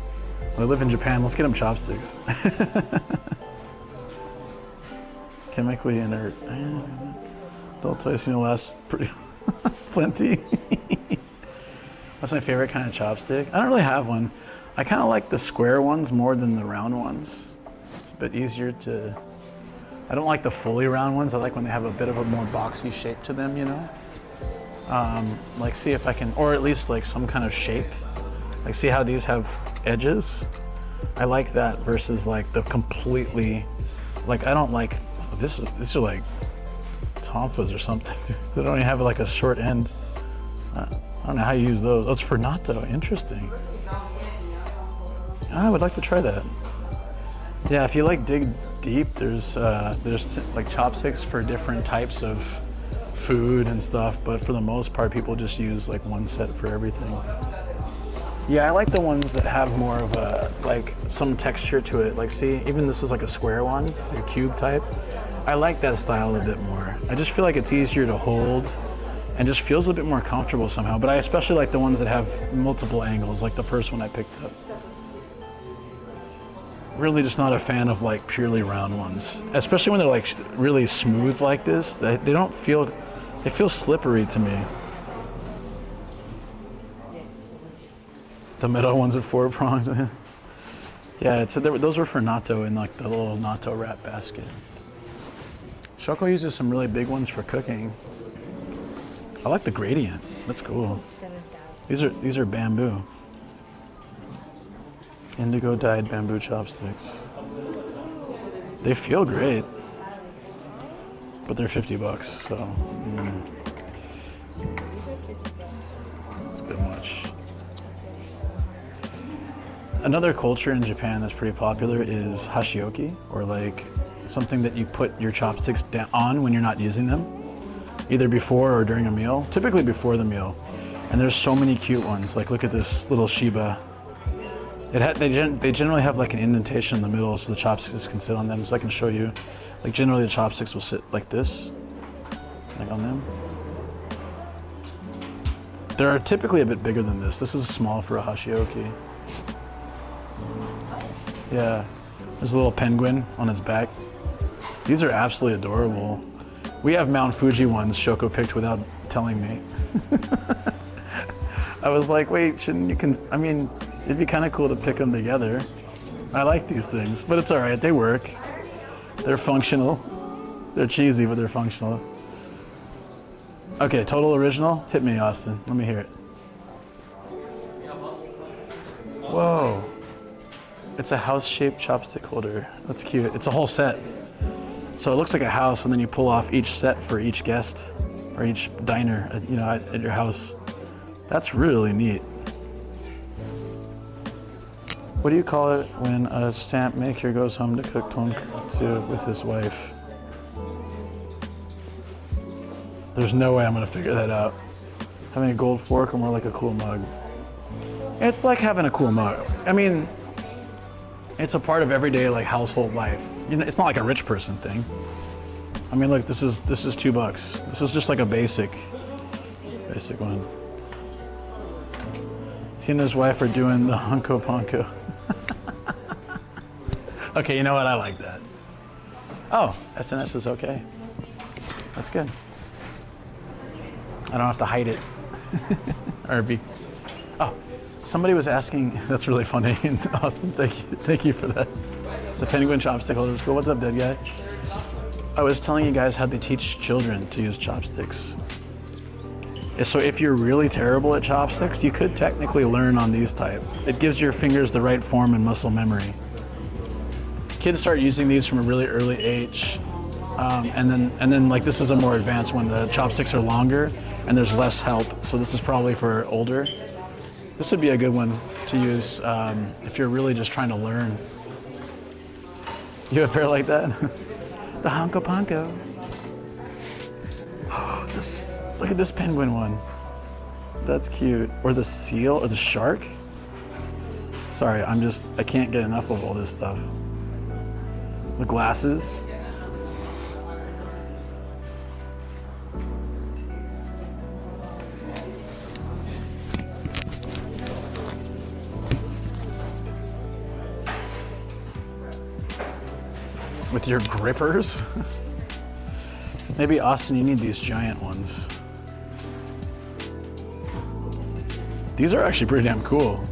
[SPEAKER 1] They live in Japan, let's get them chopsticks. Chemically inert. Adult toys seem to last pretty plenty. That's my favorite kind of chopstick. I don't really have one. I kind of like the square ones more than the round ones. It's a bit easier to, I don't like the fully round ones. I like when they have a bit of a more boxy shape to them, you know? Like see if I can, or at least like some kind of shape. Like see how these have edges? I like that versus like the completely, like I don't like, these are like tonfas or something. They don't even have like a short end. I don't know how you use those. Oh, it's for natto, interesting. I would like to try that. Yeah, if you like dig deep, there's like chopsticks for different types of food and stuff, but for the most part, people just use like one set for everything. Yeah, I like the ones that have more of a, like some texture to it. Like see, even this is like a square one, a cube type. I like that style a bit more. I just feel like it's easier to hold and just feels a bit more comfortable somehow. But I especially like the ones that have multiple angles, like the first one I picked up. Really just not a fan of like purely round ones, especially when they're like really smooth like this. They don't feel, they feel slippery to me. The metal ones with 4 prongs. Yeah, those were for natto in like the little natto wrap basket. Shoko uses some really big ones for cooking. I like the gradient. That's cool. These are bamboo. Indigo dyed bamboo chopsticks. They feel great, but they're $50, so it's a bit much. Another culture in Japan that's pretty popular is hashioki, or like something that you put your chopsticks on when you're not using them, either before or during a meal, typically before the meal. And there's so many cute ones. Like look at this little Shiba. They generally have like an indentation in the middle so the chopsticks can sit on them. So I can show you, like generally the chopsticks will sit like this, like on them. They're typically a bit bigger than this. This is small for a hashioki. Yeah, there's a little penguin on its back. These are absolutely adorable. We have Mount Fuji ones Shoko picked without telling me. I was like, wait, shouldn't you, I mean, It'd be kind of cool to pick them together. I like these things, but it's all right. They work. They're functional. They're cheesy, but they're functional. Okay, total original. Hit me, Austin. Let me hear it. Whoa. It's a house-shaped chopstick holder. That's cute. It's a whole set. So it looks like a house, and then you pull off each set for each guest or each diner, at your house. That's really neat. What do you call it when a stamp maker goes home to cook tonkatsu with his wife? There's no way I'm gonna figure that out. Having a gold fork or more like a cool mug? It's like having a cool mug. I mean, it's a part of everyday like household life. It's not like a rich person thing. I mean, look, this is $2. This is just like a basic one. He and his wife are doing the hunko ponko. Okay, you know what? I like that. Oh, SNS is okay. That's good. I don't have to hide it. Or be. Oh, somebody was asking. That's really funny. Austin, thank you for that. The penguin chopstick holder was cool. What's up, dead guy? I was telling you guys how they teach children to use chopsticks. So if you're really terrible at chopsticks, you could technically learn on these type. It gives your fingers the right form and muscle memory. Kids start using these from a really early age. And then like this is a more advanced one. The chopsticks are longer and there's less help. So this is probably for older. This would be a good one to use if you're really just trying to learn. You have a pair like that? The Hanko Panko. Oh, look at this penguin one. That's cute. Or the seal or the shark. Sorry, I can't get enough of all this stuff. The glasses. With your grippers? Maybe Austin, you need these giant ones. These are actually pretty damn cool.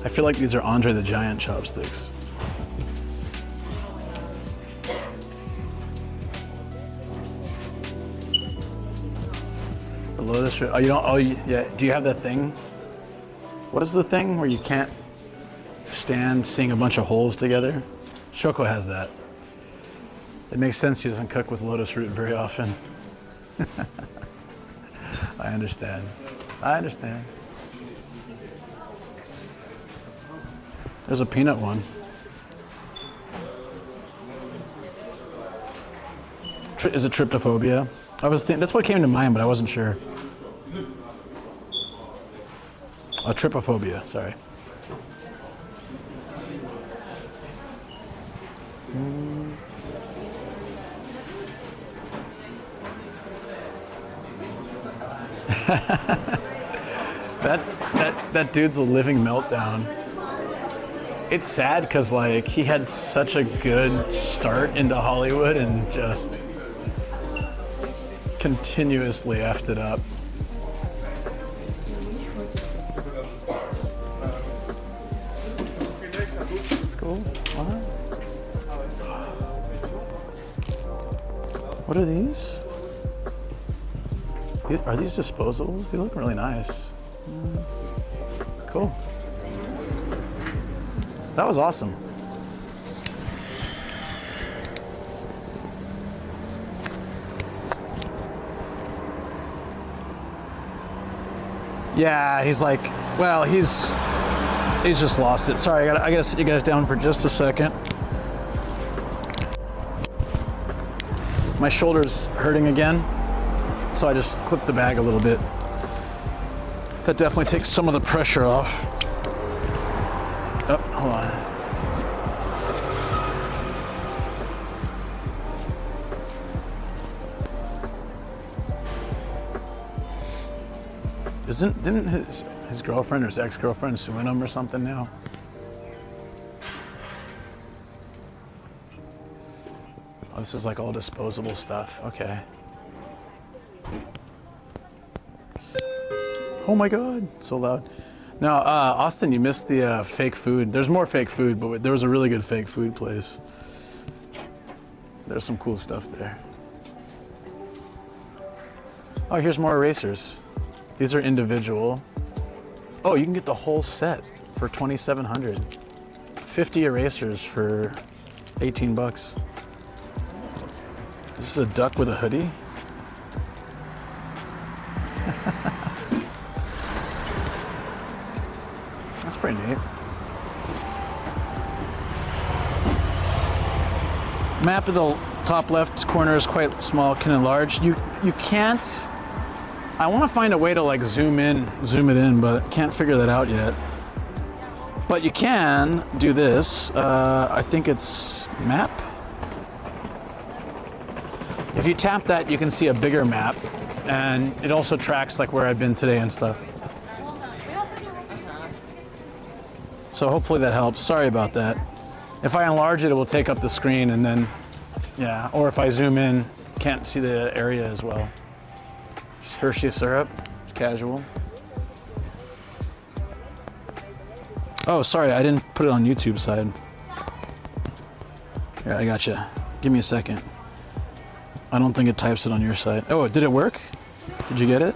[SPEAKER 1] I feel like these are Andre the Giant chopsticks. The Lotus. Oh, you don't. Oh, yeah. Do you have that thing? What is the thing where you can't stand seeing a bunch of holes together? Shoko has that. It makes sense he doesn't cook with lotus root very often. I understand. There's a peanut one. Is it tryptophobia? That's what came to mind, but I wasn't sure. Trypophobia, sorry. That dude's a living meltdown. It's sad because like he had such a good start into Hollywood and just continuously effed it up. It's cool. What are these? Are these disposables? They look really nice. Cool. That was awesome. Yeah, he's like, well, he's just lost it. Sorry, I gotta sit you guys down for just a second. My shoulder's hurting again, so I just clipped the bag a little bit. That definitely takes some of the pressure off. Oh, hold on. Didn't his girlfriend or his ex-girlfriend suing him or something now? Oh, this is like all disposable stuff. Okay. Oh my God, so loud. No, Austin, you missed the fake food. There's more fake food, but there was a really good fake food place. There's some cool stuff there. Oh, here's more erasers. These are individual. Oh, you can get the whole set for $2,700. 50 erasers for 18 bucks. This is a duck with a hoodie. That's pretty neat. Map of the top left corner is quite small, can enlarge. You can't. I want to find a way to like zoom it in, but can't figure that out yet. But you can do this. I think it's map. If you tap that, you can see a bigger map, and it also tracks like where I've been today and stuff. So hopefully that helps. Sorry about that. If I enlarge it, it will take up the screen, and then, yeah. Or if I zoom in, can't see the area as well. Hershey syrup, casual. Oh, sorry, I didn't put it on YouTube side. Here, I gotcha. Give me a second. I don't think it types it on your side. Oh, did it work? Did you get it?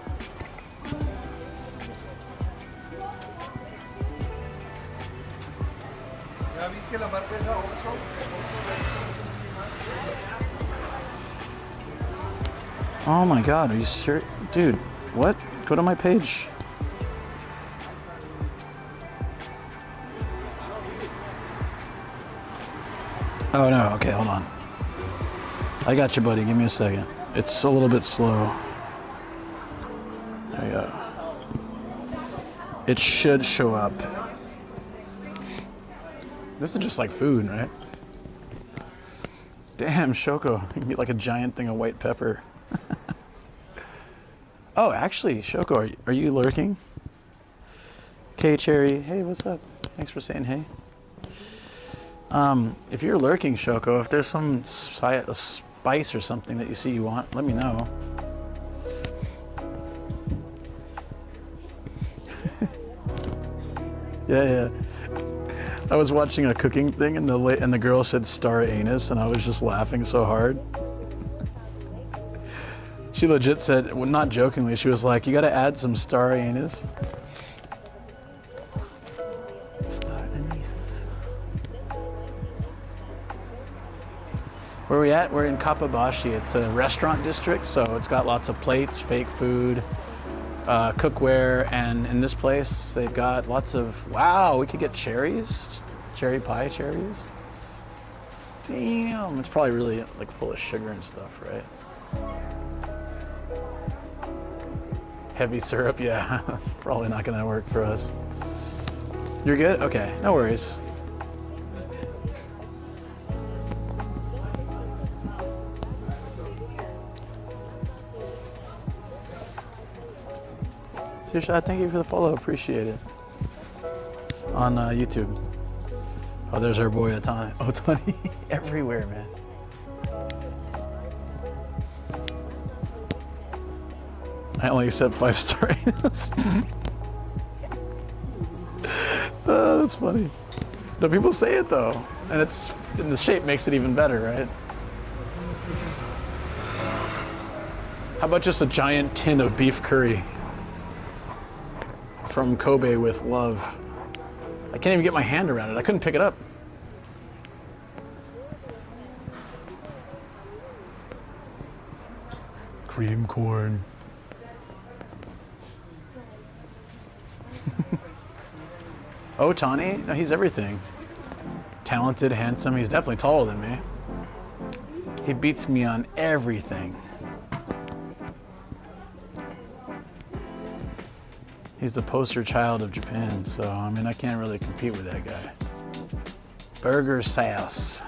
[SPEAKER 1] Oh my God, are you serious? Dude, what? Go to my page. Oh no, okay, hold on. I got you, buddy, give me a second. It's a little bit slow. There you go. It should show up. This is just like food, right? Damn, Shoko, you can get like a giant thing of white pepper. Oh, actually, Shoko, are you lurking? K Cherry, hey, what's up? Thanks for saying hey. If you're lurking, Shoko, if there's some spice or something that you see you want, let me know. Yeah. I was watching a cooking thing, and the girl said star anus, and I was just laughing so hard. She legit said, well, not jokingly, she was like, you gotta add some star anus. Star anise. Where are we at? We're in Kappabashi. It's a restaurant district, so it's got lots of plates, fake food, cookware, and in this place, they've got lots of, wow, we could get cherries, cherry pie cherries. Damn, it's probably really like full of sugar and stuff, right? Heavy syrup, yeah, that's probably not gonna work for us. You're good? Okay, no worries. Susha, thank you for the follow, appreciate it. On YouTube. Oh, there's our boy Otani. Everywhere, man. I only accept 5-star anus. Oh, that's funny. No, people say it though, and the shape makes it even better, right? How about just a giant tin of beef curry from Kobe with love? I can't even get my hand around it. I couldn't pick it up. Cream corn. Otani? No, he's everything. Talented, handsome. He's definitely taller than me. He beats me on everything. He's the poster child of Japan, so I mean I can't really compete with that guy. Burger sauce.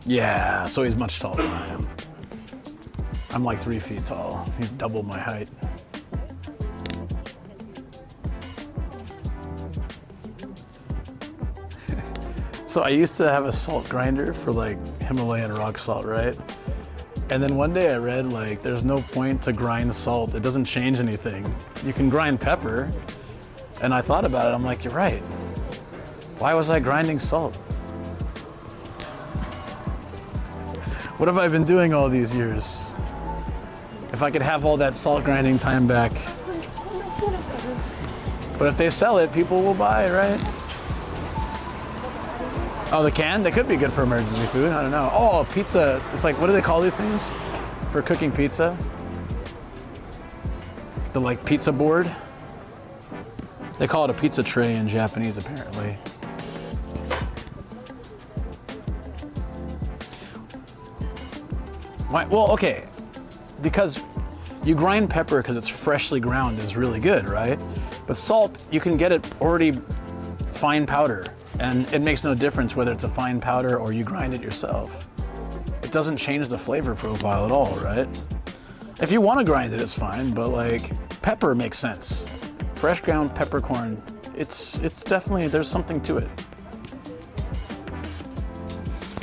[SPEAKER 1] Yeah, so he's much taller than I am. I'm like 3 feet tall. He's double my height. So I used to have a salt grinder for like Himalayan rock salt, right? And then one day I read like there's no point to grind salt. It doesn't change anything. You can grind pepper. And I thought about it, I'm like, you're right. Why was I grinding salt? What have I been doing all these years? If I could have all that salt grinding time back. But if they sell it, people will buy, right? Oh, the can? They could be good for emergency food. I don't know. Oh, pizza. It's like, what do they call these things for cooking pizza? The like pizza board? They call it a pizza tray in Japanese, apparently. Why? Well, okay. Because you grind pepper because it's freshly ground is really good, right? But salt, you can get it already fine powder. And it makes no difference whether it's a fine powder or you grind it yourself. It doesn't change the flavor profile at all, right? If you want to grind it, it's fine, but like pepper makes sense. Fresh ground peppercorn, it's definitely, there's something to it.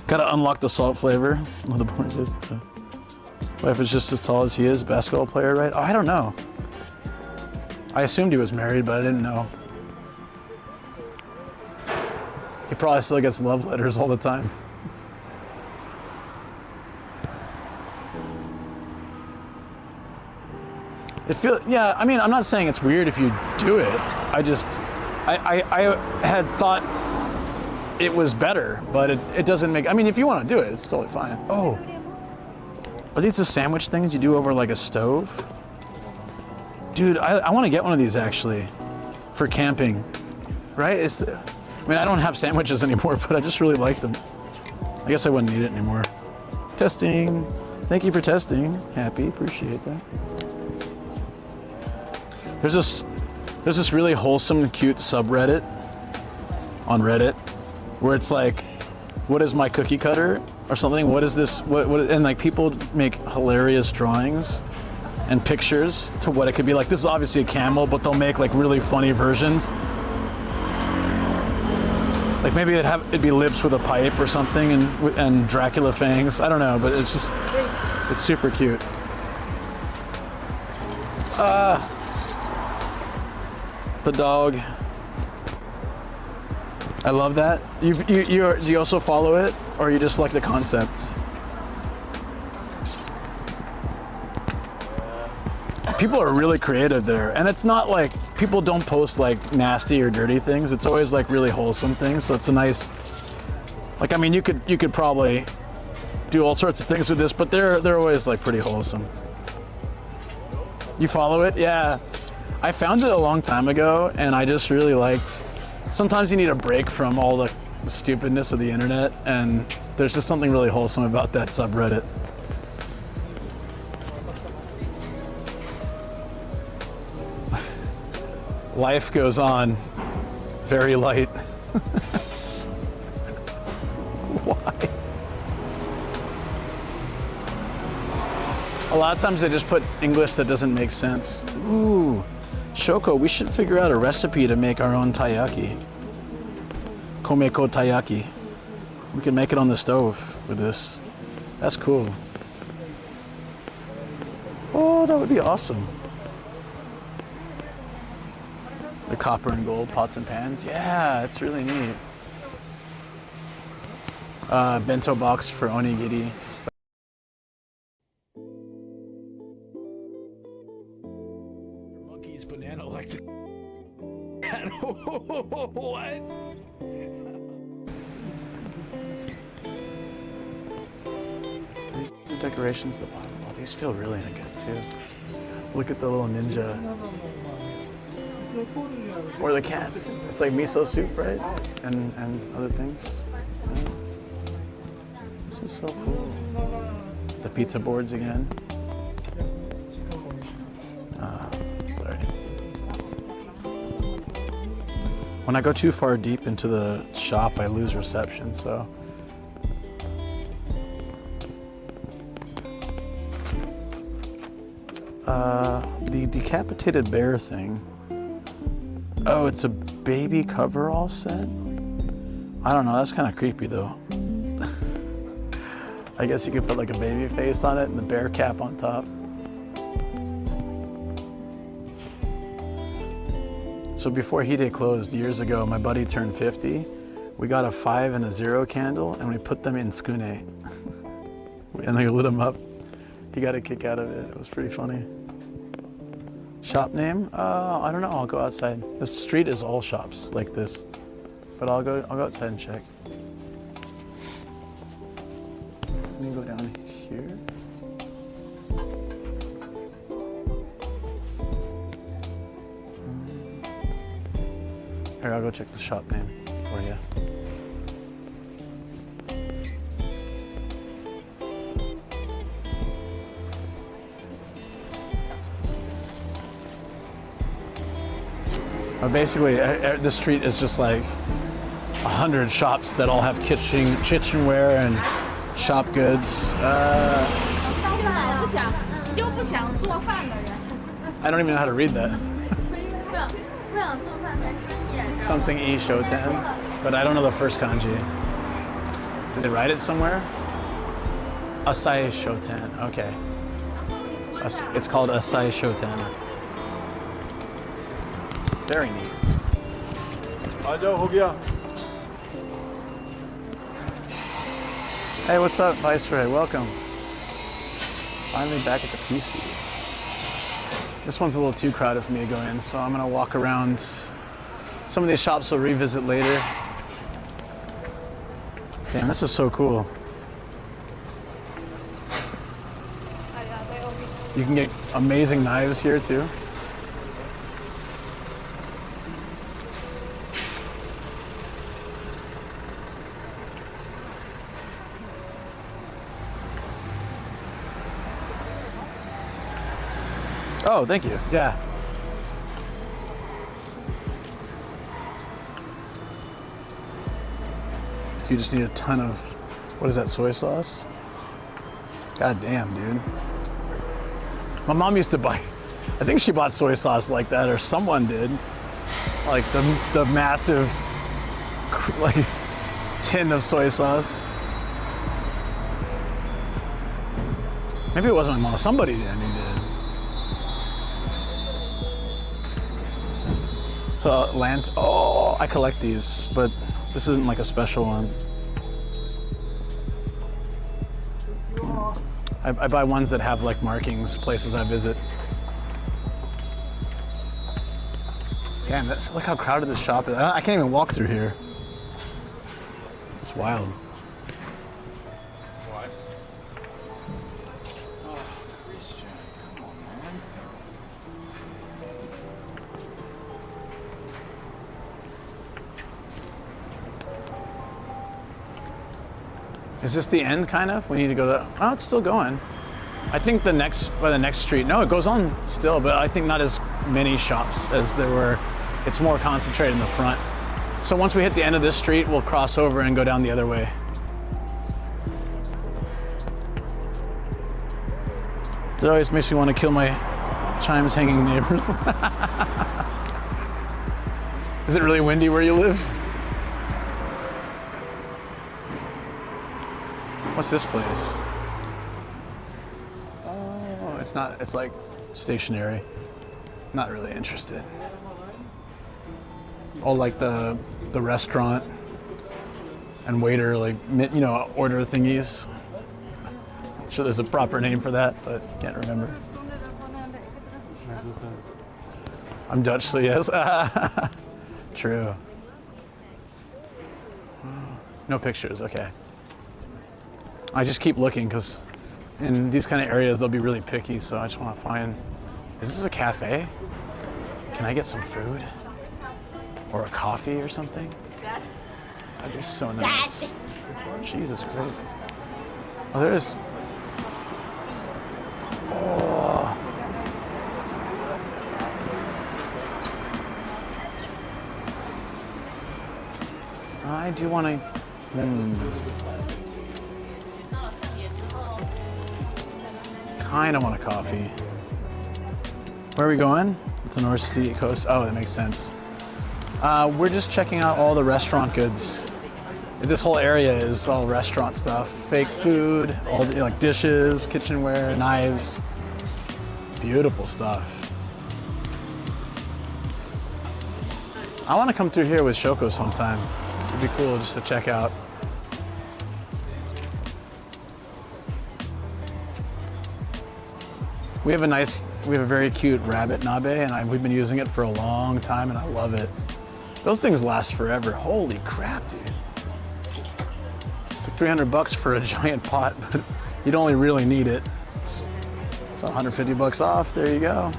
[SPEAKER 1] Gotta unlock the salt flavor. What the point is. Wife is just as tall as he is, basketball player, right? Oh, I don't know. I assumed he was married, but I didn't know. He probably still gets love letters all the time. Yeah, I mean, I'm not saying it's weird if you do it. I had thought it was better, but it doesn't make, I mean, if you want to do it, it's totally fine. Oh, are these the sandwich things you do over like a stove? Dude, I want to get one of these actually for camping, right? I mean, I don't have sandwiches anymore, but I just really like them. I guess I wouldn't need it anymore. Testing. Thank you for testing. Happy, appreciate that. There's this really wholesome, cute subreddit on Reddit where it's like, what is my cookie cutter or something? What is this? And like people make hilarious drawings and pictures to what it could be like. This is obviously a camel, but they'll make like really funny versions. Like maybe it'd be lips with a pipe or something and Dracula fangs. I don't know, but it's super cute. The dog. I love that. Do you also follow it, or you just like the concepts? People are really creative there, and it's not like people don't post like nasty or dirty things. It's always like really wholesome things. So it's a nice, like, I mean, you could probably do all sorts of things with this, but they're always like pretty wholesome. You follow it? Yeah. I found it a long time ago, and I just really liked. Sometimes you need a break from all the stupidness of the internet, and there's just something really wholesome about that subreddit. Life goes on very light. Why? A lot of times they just put English that doesn't make sense. Ooh, Shoko, we should figure out a recipe to make our own taiyaki. Komeko taiyaki. We can make it on the stove with this. That's cool. Oh, that would be awesome. The copper and gold pots and pans. Yeah, it's really neat. Bento box for onigiri. Monkey's banana like the what? These are decorations at the bottom. Oh, these feel really good too. Look at the little ninja. Or the cats. It's like miso soup, right? And other things. Yeah. This is so cool. The pizza boards again. Sorry. When I go too far deep into the shop, I lose reception, so. The decapitated bear thing. Oh, it's a baby coverall set? I don't know, that's kind of creepy though. I guess you could put like a baby face on it and the bear cap on top. So before Hide closed years ago, my buddy turned 50. We got a 5 and a 0 candle and we put them in skune. And I lit them up. He got a kick out of it. It was pretty funny. Shop name? I don't know. I'll go outside. This street is all shops like this, but I'll go outside and check. Let me go down here. Here, I'll go check the shop name for you. Basically, the street is just like 100 shops that all have kitchenware and shop goods. I don't even know how to read that. Something E Shoten, but I don't know the first kanji. Did they write it somewhere? Asai Shoten, okay. It's called Asai Shoten. Very neat. Hey, what's up, Viceroy? Welcome. Finally back at the PC. This one's a little too crowded for me to go in, so I'm gonna walk around. Some of these shops we'll revisit later. Damn, this is so cool. You can get amazing knives here too. Oh, thank you. Yeah. If you just need a ton of, what is that, soy sauce? God damn, dude. My mom used to buy, I think she bought soy sauce like that, or someone did. Like the massive, like, tin of soy sauce. Maybe it wasn't my mom, somebody did, and he did. So oh, I collect these, but this isn't like a special one. I buy ones that have like markings, places I visit. Damn, look how crowded this shop is. I can't even walk through here. It's wild.
[SPEAKER 3] Why?
[SPEAKER 1] Is this the end, kind of? We need to go there. Oh, it's still going. I think by the next street. No, it goes on still, but I think not as many shops as there were. It's more concentrated in the front. So once we hit the end of this street, we'll cross over and go down the other way. It always makes me want to kill my chimes hanging neighbors. Is it really windy where you live? What's this place? Oh, it's not, it's like stationary. Not really interested. Oh, like the restaurant and waiter, like, you know, order thingies. I'm sure there's a proper name for that, but can't remember. I'm Dutch, so yes. True. No pictures, okay. I just keep looking because in these kind of areas they'll be really picky, so I just want to find, is this a cafe? Can I get some food? Or a coffee or something? That'd be so nice. Jesus Christ. Oh, there's, oh. I do want to, kind of want a coffee. Where are we going? It's the North Sea Coast. Oh, that makes sense. We're just checking out all the restaurant goods. This whole area is all restaurant stuff, fake food, all the, like dishes, kitchenware, knives. Beautiful stuff. I want to come through here with Shoko sometime. It'd be cool just to check out. We have a very cute rabbit nabe, and we've been using it for a long time, and I love it. Those things last forever. Holy crap, dude. It's like $300 for a giant pot, but you'd only really need it. It's about 150 bucks off. There you go.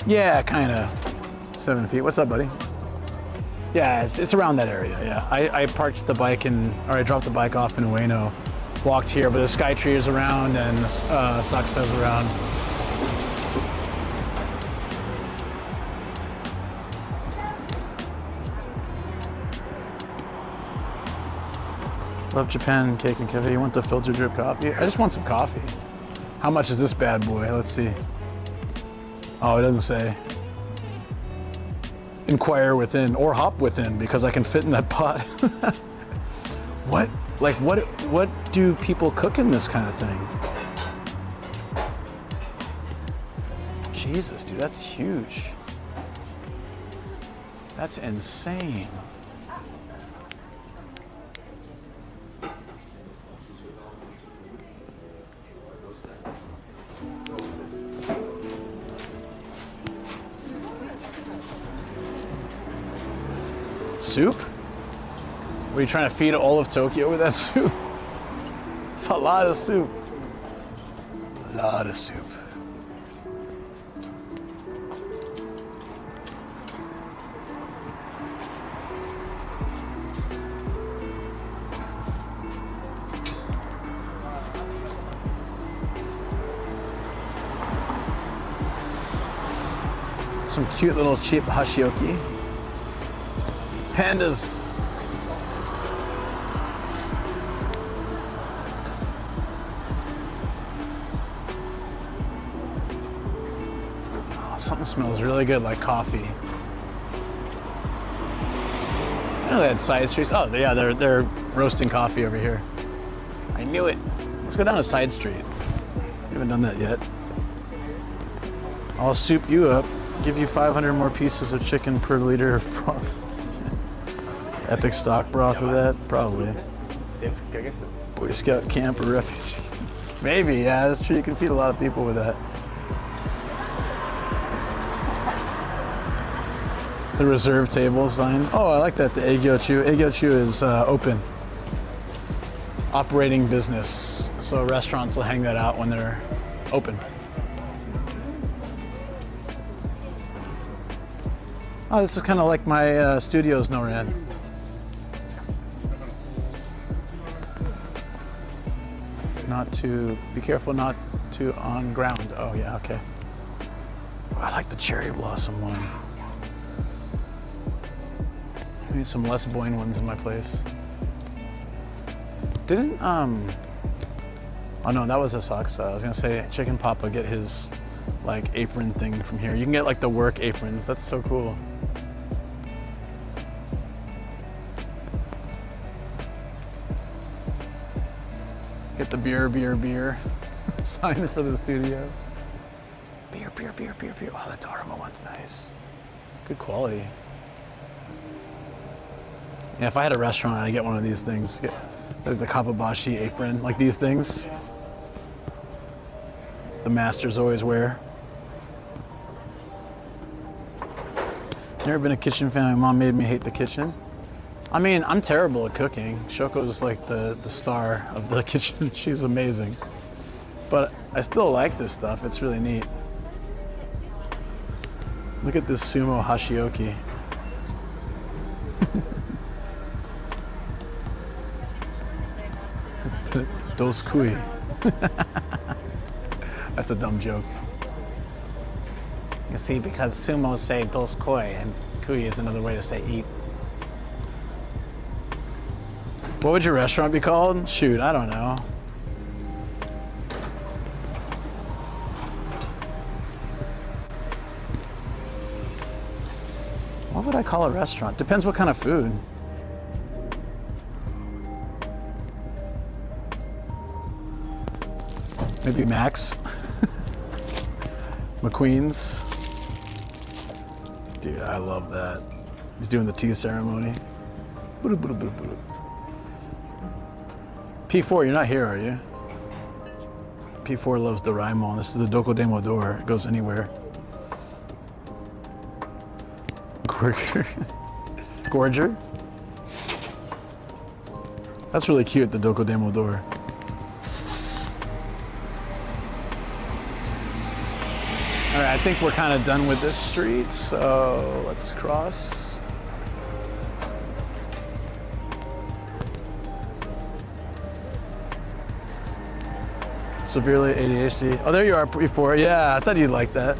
[SPEAKER 1] Yeah, kind of. 7 feet. What's up, buddy? Yeah, it's around that area. Yeah, I parked the bike I dropped the bike off in Ueno. Walked here, but the sky tree is around and Saksa's around. Love Japan cake and cafe. You want the filter drip coffee? I just want some coffee. How much is this bad boy? Let's see. Oh, it doesn't say. Inquire within or hop within because I can fit in that pot. What? Like what do people cook in this kind of thing? Jesus, dude, that's huge. That's insane. Soup? Were you trying to feed all of Tokyo with that soup? It's a lot of soup. A lot of soup. Some cute little cheap hashioki. Pandas. Something smells really good, like coffee. I know they had side streets. Oh, yeah, they're roasting coffee over here. I knew it. Let's go down a side street. We haven't done that yet. I'll soup you up. Give you 500 more pieces of chicken per liter of broth. Epic stock broth with that? Probably. Boy Scout camp or refuge. Maybe, yeah, that's true. You can feed a lot of people with that. The reserve table sign. Oh, I like that. The Eigyochu. Eigyochu is open. Operating business. So restaurants will hang that out when they're open. Oh, this is kind of like my studio's NORAN. Not to, be careful not to on ground. Oh yeah, okay. Oh, I like the cherry blossom one. I need some less Boyne ones in my place. Didn't, oh no, that was a Saksa. I was gonna say Chicken Papa get his like apron thing from here. You can get like the work aprons. That's so cool. Get the beer sign for the studio. Beer. Oh, that Dharma one's nice. Good quality. Yeah, if I had a restaurant, I'd get one of these things. Get the Kappabashi apron, like these things. The masters always wear. Never been a kitchen fan. My mom made me hate the kitchen. I mean, I'm terrible at cooking. Shoko's like the star of the kitchen. She's amazing. But I still like this stuff. It's really neat. Look at this sumo hashioki. Dos kui. That's a dumb joke. You see, because sumo say dos koi and kui is another way to say eat. What would your restaurant be called? Shoot, I don't know. What would I call a restaurant? Depends what kind of food. Maybe Max. McQueen's. Dude, I love that. He's doing the tea ceremony. P4, you're not here, are you? P4 loves the Doraemon. This is the Dokodemo door. It goes anywhere. Gorger? That's really cute, the Dokodemo door. All right, I think we're kind of done with this street, so let's cross. Severely ADHD. Oh, there you are, before. Yeah, I thought you'd like that.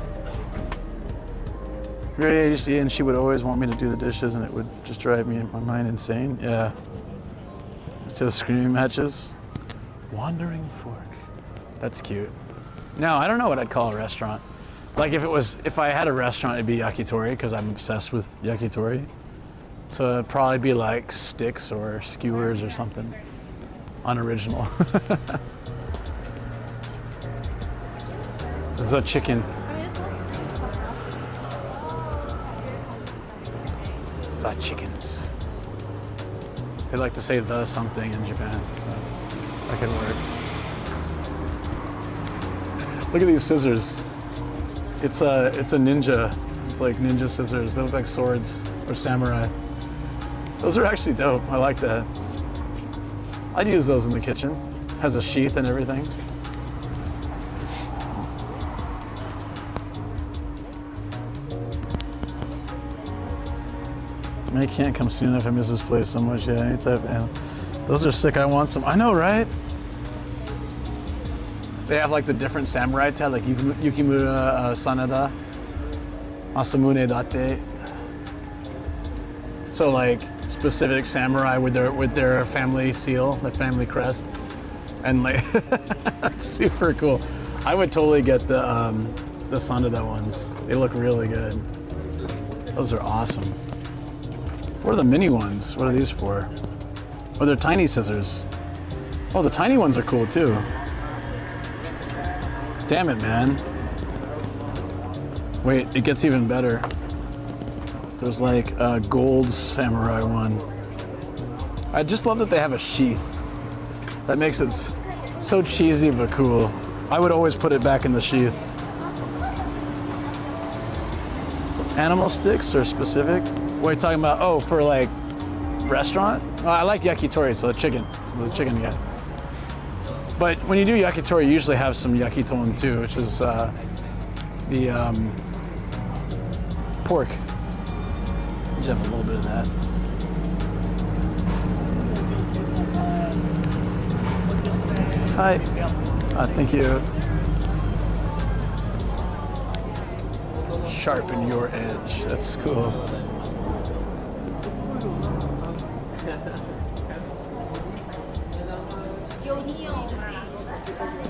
[SPEAKER 1] Very ADHD, and she would always want me to do the dishes, and it would just drive me in my mind insane. Yeah. So screaming matches. Wandering fork. That's cute. No, I don't know what I'd call a restaurant. Like if I had a restaurant, it'd be yakitori because I'm obsessed with yakitori. So it'd probably be like sticks or skewers or something unoriginal. This is a chicken. It's not chickens. They like to say the something in Japan, so that could work. Look at these scissors. It's a ninja. It's like ninja scissors. They look like swords or samurai. Those are actually dope. I like that. I'd use those in the kitchen. Has a sheath and everything. I can't come soon enough. I miss this place so much. Yeah, anytime. Those are sick. I want some. I know, right? They have like the different samurai tie, like Yukimura Sanada, Masamune Date. So like specific samurai with their family seal, their family crest, and like that's super cool. I would totally get the Sanada ones. They look really good. Those are awesome. What are the mini ones? What are these for? Oh, they're tiny scissors. Oh, the tiny ones are cool too. Damn it, man. Wait, it gets even better. There's like a gold samurai one. I just love that they have a sheath. That makes it so cheesy but cool. I would always put it back in the sheath. Animal sticks are specific? What are you talking about? Oh, for like restaurant? Oh, I like yakitori, so chicken. The chicken again. But when you do yakitori, you usually have some yakiton too, which is the pork. You just have a little bit of that. Hi. Thank you. Sharpen your edge. That's cool.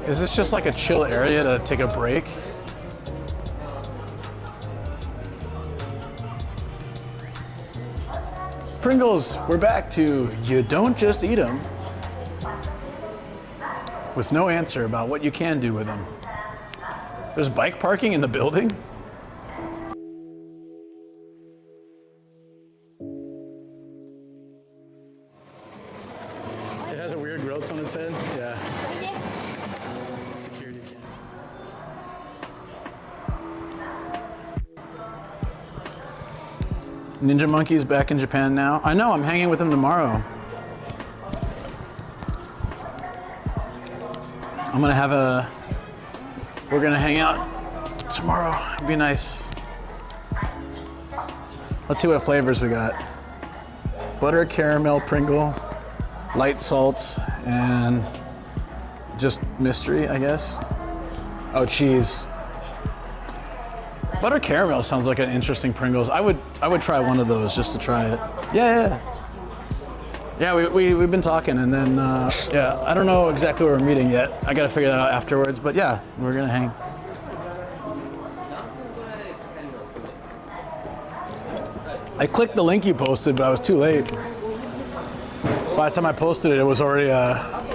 [SPEAKER 1] Is this just like a chill area to take a break? Pringles, we're back to you don't just eat them. With no answer about what you can do with them. There's bike parking in the building? It has a weird growth on its head? Yeah. Security cam. Ninja Monkey's back in Japan now. I know, I'm hanging with him tomorrow. We're gonna hang out tomorrow. It'd be nice. Let's see what flavors we got. Butter caramel Pringle, light salt, and just mystery, I guess. Oh, cheese. Butter caramel sounds like an interesting Pringles. I would try one of those just to try it. Yeah. Yeah, we've been talking, and then, yeah, I don't know exactly where we're meeting yet. I gotta figure that out afterwards, but yeah, we're gonna hang. I clicked the link you posted, but I was too late. By the time I posted it, it was already.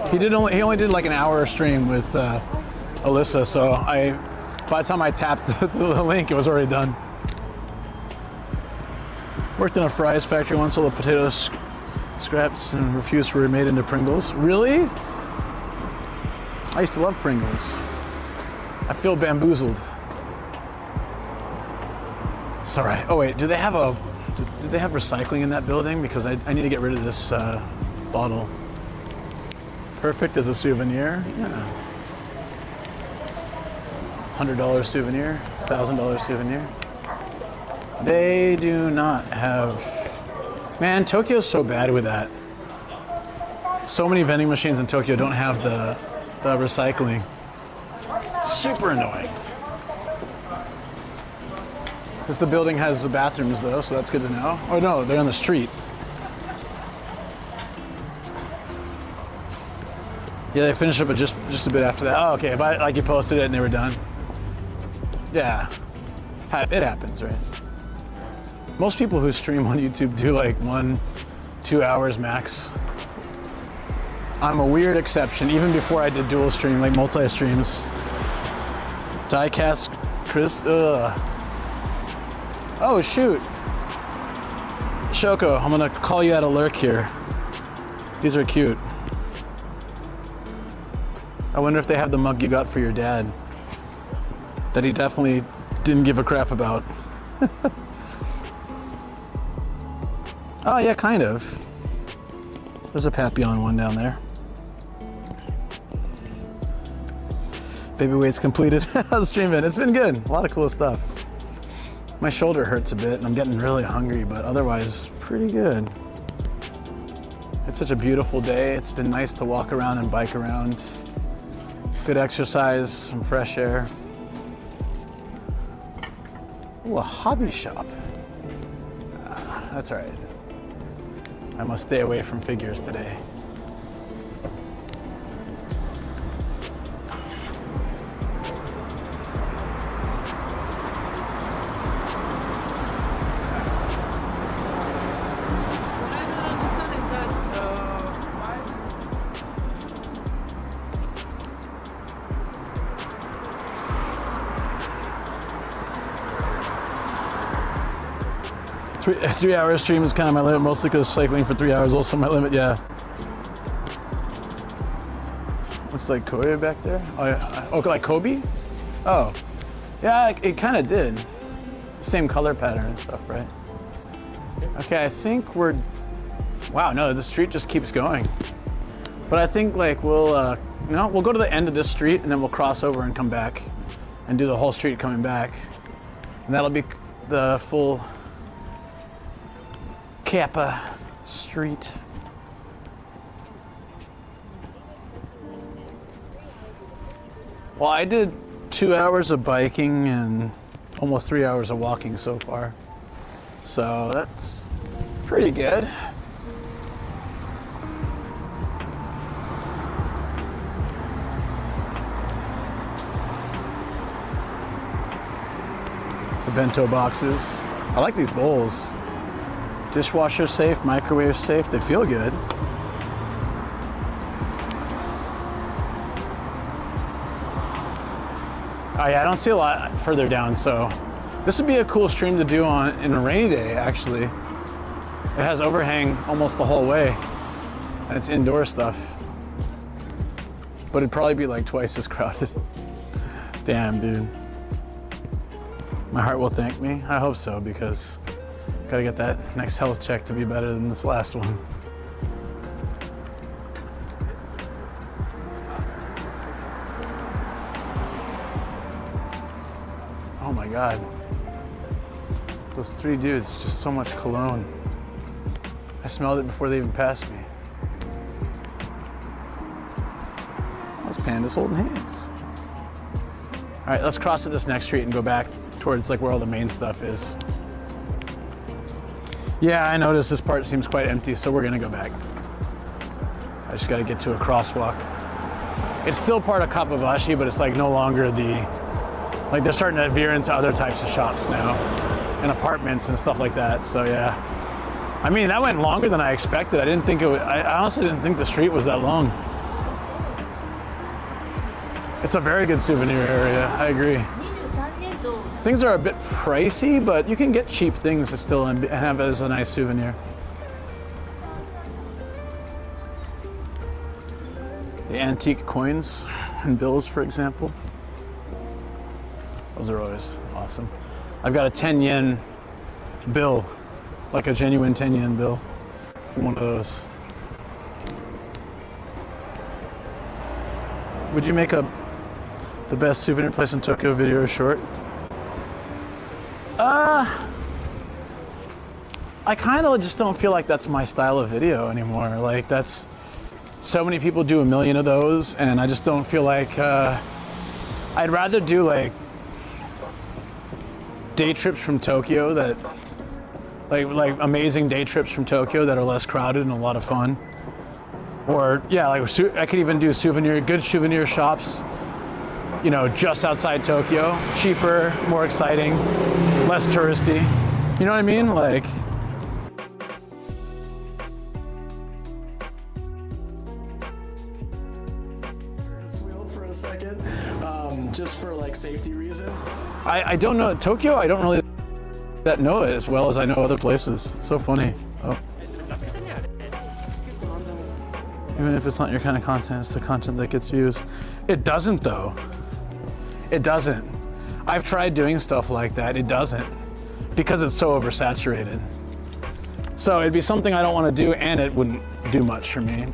[SPEAKER 1] He only did like an hour stream with Alyssa, so by the time I tapped the link, it was already done. Worked in a fries factory once, all the potato scraps and refuse were made into Pringles. Really? I used to love Pringles. I feel bamboozled. It's all right. Oh wait, do they have recycling in that building? Because I need to get rid of this bottle. Perfect as a souvenir. Yeah. $100 souvenir, $1,000 souvenir. They do not have. Man, Tokyo's so bad with that. So many vending machines in Tokyo don't have the recycling. Super annoying. Because the building has the bathrooms though, so that's good to know. Oh no, they're on the street. Yeah, they finished up at just a bit after that. Oh, okay, but like you posted it and they were done. Yeah, it happens, right? Most people who stream on YouTube do like 1-2 hours max. I'm a weird exception. Even before I did dual stream, like multi-streams. Diecast Chris, Oh shoot. Shoko, I'm gonna call you out a lurk here. These are cute. I wonder if they have the mug you got for your dad. That he definitely didn't give a crap about. Oh yeah, kind of. There's a Papillon one down there. Baby weight's completed. How's the stream been? It's been good. A lot of cool stuff. My shoulder hurts a bit and I'm getting really hungry, but otherwise pretty good. It's such a beautiful day. It's been nice to walk around and bike around. Good exercise, some fresh air. Ooh, a hobby shop. That's all right. I must stay away from figures today. Three hour stream is kind of my limit, mostly because cycling for 3 hours is also my limit, yeah. Looks like Kobe back there. Oh, yeah. Oh, like Kobe? Oh. Yeah, it kind of did. Same color pattern and stuff, right? Okay, I think we're... Wow, no, the street just keeps going. But I think like we'll go to the end of this street and then we'll cross over and come back and do the whole street coming back. And that'll be the full Kappa Street. Well, I did 2 hours of biking and almost 3 hours of walking so far. So that's pretty good. The bento boxes. I like these bowls. Dishwasher safe, microwave safe, they feel good. Oh yeah, I don't see a lot further down, so this would be a cool stream to do in a rainy day, actually. It has overhang almost the whole way, and it's indoor stuff. But it'd probably be like twice as crowded. Damn, dude. My heart will thank me. I hope so, because gotta get that next health check to be better than this last one. Oh my God. Those three dudes, just so much cologne. I smelled it before they even passed me. Those pandas holding hands. All right, let's cross to this next street and go back towards like where all the main stuff is. Yeah, I noticed this part seems quite empty, so we're gonna go back. I just gotta get to a crosswalk. It's still part of Kappabashi, but it's like no longer like they're starting to veer into other types of shops now. and apartments and stuff like that. So yeah, I mean, that went longer than I expected. I didn't think it would, I honestly didn't think the street was that long. It's a very good souvenir area, I agree. Things are a bit pricey, but you can get cheap things still and have it as a nice souvenir. The antique coins and bills, for example. Those are always awesome. I've got a 10 yen bill, like a genuine 10 yen bill from one of those. Would you make the best souvenir place in Tokyo video or short? I kind of just don't feel like that's my style of video anymore. Like that's, so many people do a million of those, and I just don't feel like, I'd rather do like day trips from Tokyo that, like amazing day trips from Tokyo that are less crowded and a lot of fun. Or yeah, like I could even do good souvenir shops, you know, just outside Tokyo, cheaper, more exciting, less touristy. You know what I mean? Like, wheel for a second, just for like safety reasons. I don't know Tokyo. I don't really know it as well as I know other places. It's so funny. Oh. Even if it's not your kind of content, it's the content that gets used. It doesn't though. It doesn't. I've tried doing stuff like that. It doesn't, because it's so oversaturated. So it'd be something I don't want to do, and it wouldn't do much for me.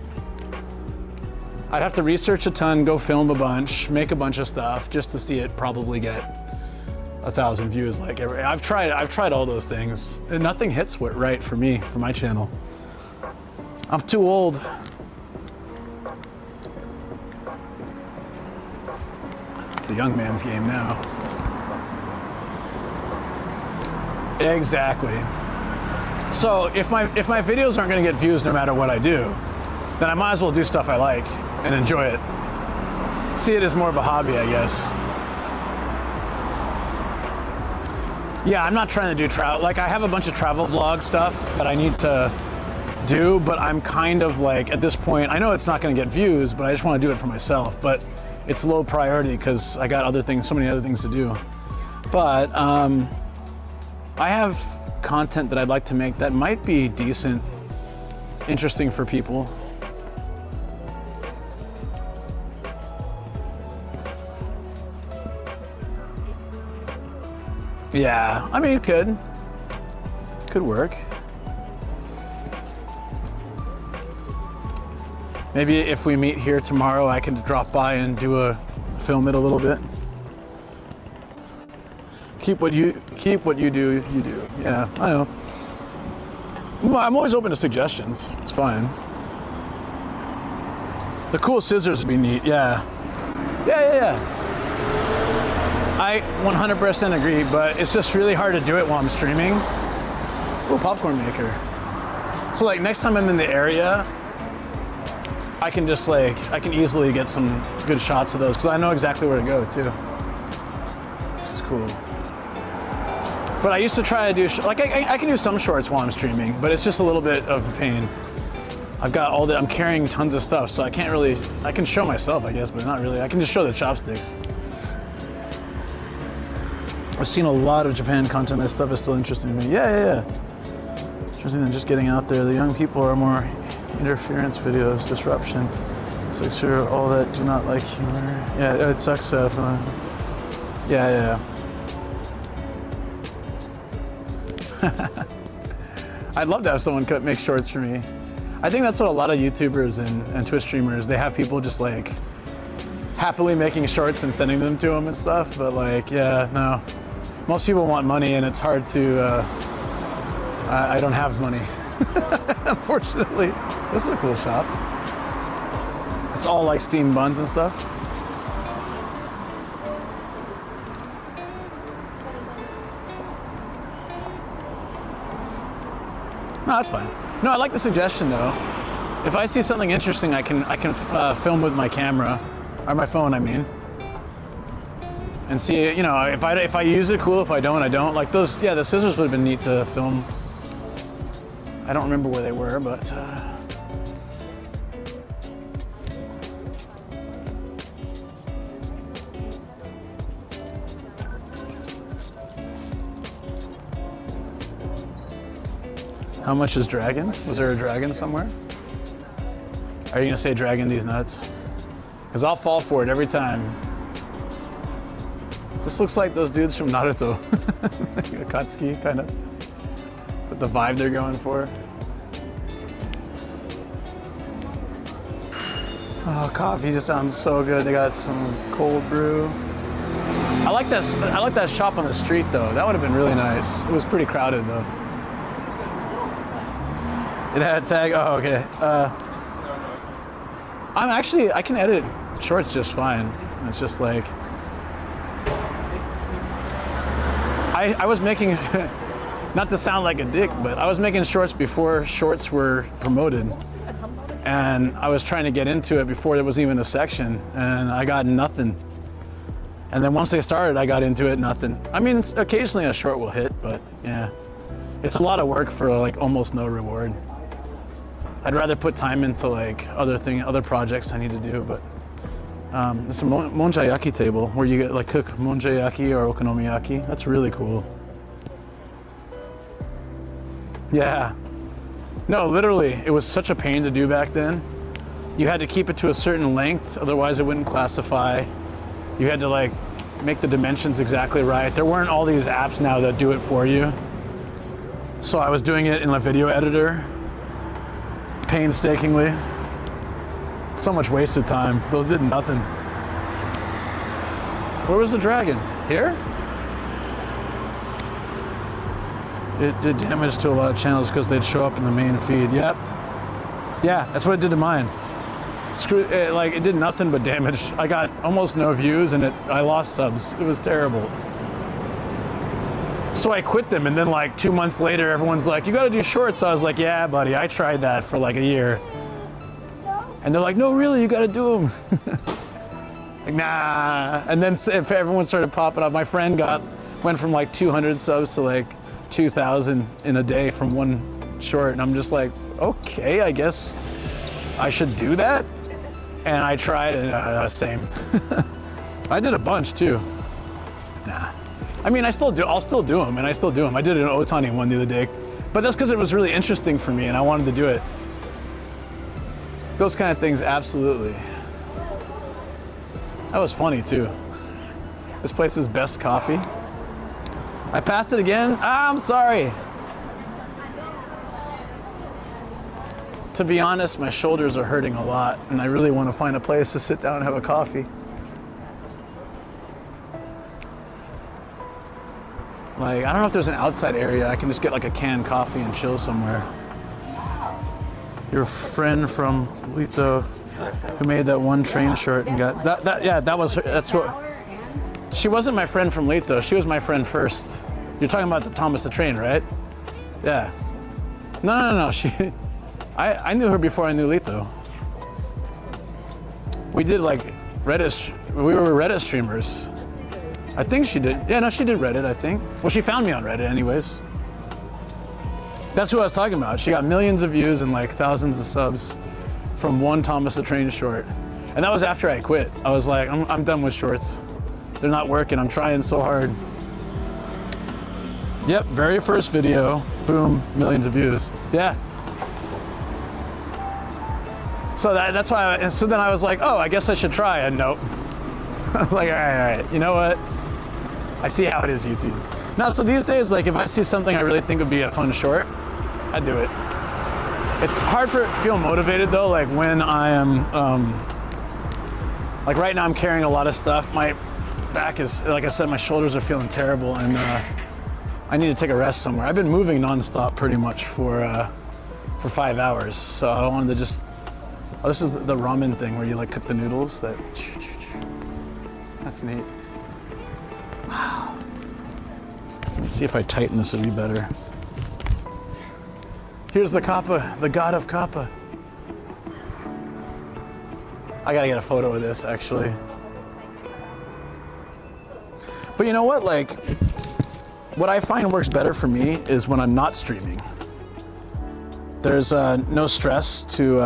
[SPEAKER 1] I'd have to research a ton, go film a bunch, make a bunch of stuff just to see it probably get 1,000 views. Like I've tried all those things, and nothing hits right for me, for my channel. I'm too old. It's a young man's game now. Exactly. So if my videos aren't going to get views no matter what I do, then I might as well do stuff I like and enjoy it. See it as more of a hobby, I guess. Yeah, I'm not trying to do travel. Like I have a bunch of travel vlog stuff that I need to do, but I'm kind of like, at this point, I know it's not going to get views, but I just want to do it for myself. But it's low priority because I got other things, so many other things to do. But I have content that I'd like to make that might be decent, interesting for people. Yeah, I mean, it could work. Maybe if we meet here tomorrow, I can drop by and film it a little bit. Keep what you do, you do. Yeah, I know. I'm always open to suggestions. It's fine. The cool scissors would be neat. Yeah. I 100% agree, but it's just really hard to do it while I'm streaming. Ooh, popcorn maker. So like next time I'm in the area, I can just like, I can easily get some good shots of those because I know exactly where to go too. This is cool. But I used to try to do, I can do some shorts while I'm streaming, but it's just a little bit of a pain. I've got I'm carrying tons of stuff, so I can't really, I can show myself, I guess, but not really. I can just show the chopsticks. I've seen a lot of Japan content. That stuff is still interesting to me. Yeah. Interesting than just getting out there. The young people are more interference videos, disruption. It's like, sure, all that do not like humor. Yeah, it sucks. Yeah. I'd love to have someone make shorts for me. I think that's what a lot of YouTubers and Twitch streamers, they have people just like happily making shorts and sending them to them and stuff. But like, yeah, no. Most people want money, and it's hard to, I don't have money, unfortunately. This is a cool shop. It's all like steamed buns and stuff. No, that's fine. No, I like the suggestion though. If I see something interesting, I can film with my camera, or my phone, I mean. and see, you know, if I use it, cool. If I don't, I don't. Like those, yeah, the scissors would have been neat to film. I don't remember where they were, but. How much is dragon? Was there a dragon somewhere? Are you gonna say dragon these nuts? Because I'll fall for it every time. This looks like those dudes from Naruto. Akatsuki, kind of. With the vibe they're going for. Oh, coffee just sounds so good. They got some cold brew. I like that shop on the street though. That would have been really nice. It was pretty crowded though. It had a tag. Oh, okay. I can edit shorts just fine. It's just like I was making, not to sound like a dick, but I was making shorts before shorts were promoted, and I was trying to get into it before there was even a section, and I got nothing. And then once they started, I got into it, nothing. I mean, occasionally a short will hit, but yeah, it's a lot of work for like almost no reward. I'd rather put time into like other projects I need to do, but it's a monjayaki table where you get like cook monjayaki or okonomiyaki. That's really cool. Yeah. No, literally, it was such a pain to do back then. You had to keep it to a certain length, otherwise it wouldn't classify. You had to like make the dimensions exactly right. There weren't all these apps now that do it for you. So I was doing it in a video editor, painstakingly. So much wasted time. Those did nothing. Where was the dragon? Here? It did damage to a lot of channels because they'd show up in the main feed. Yep. Yeah, that's what it did to mine. It did nothing but damage. I got almost no views and I lost subs. It was terrible. So I quit them, and then like 2 months later, everyone's like, you gotta do shorts. I was like, yeah, buddy, I tried that for like a year. And they're like, no, really, you gotta do them. Like, nah. And then if everyone started popping up, my friend went from like 200 subs to like 2,000 in a day from one short. And I'm just like, okay, I guess I should do that. And I tried, and same. I did a bunch too. Nah. I mean, I'll still do them, and I still do them. I did an Otani one the other day, but that's because it was really interesting for me, and I wanted to do it. Those kind of things, absolutely. That was funny too. This place's best coffee. I passed it again. I'm sorry. To be honest, my shoulders are hurting a lot, and I really want to find a place to sit down and have a coffee. Like, I don't know if there's an outside area. I can just get like a canned coffee and chill somewhere. Your friend from Lito who made that one train short and got that yeah, that's what. She wasn't my friend from Lito. She was my friend first. You're talking about the Thomas the Train, right? Yeah. No. I knew her before I knew Lito. We did like Reddit. We were Reddit streamers. I think she did. Yeah, no, she did Reddit, I think. Well, she found me on Reddit anyways. That's who I was talking about. She got millions of views and like thousands of subs from one Thomas the Train short. And that was after I quit. I was like, I'm done with shorts. They're not working. I'm trying so hard. Yep, very first video, boom, millions of views. Yeah. So that's why, so then I was like, oh, I guess I should try, and nope. I'm like, all right, you know what? I see how it is, YouTube. Now, so these days, like if I see something I really think would be a fun short, I do it. It's hard to feel motivated though, like when I am, like right now I'm carrying a lot of stuff. My back is, like I said, my shoulders are feeling terrible, and I need to take a rest somewhere. I've been moving nonstop pretty much for 5 hours, so I wanted to just, oh, this is the ramen thing where you like cook the noodles. That's neat. Wow. Let's see if I tighten this, it'll be better. Here's the Kappa, the god of Kappa. I gotta get a photo of this, actually. But you know what? Like, what I find works better for me is when I'm not streaming. There's no stress to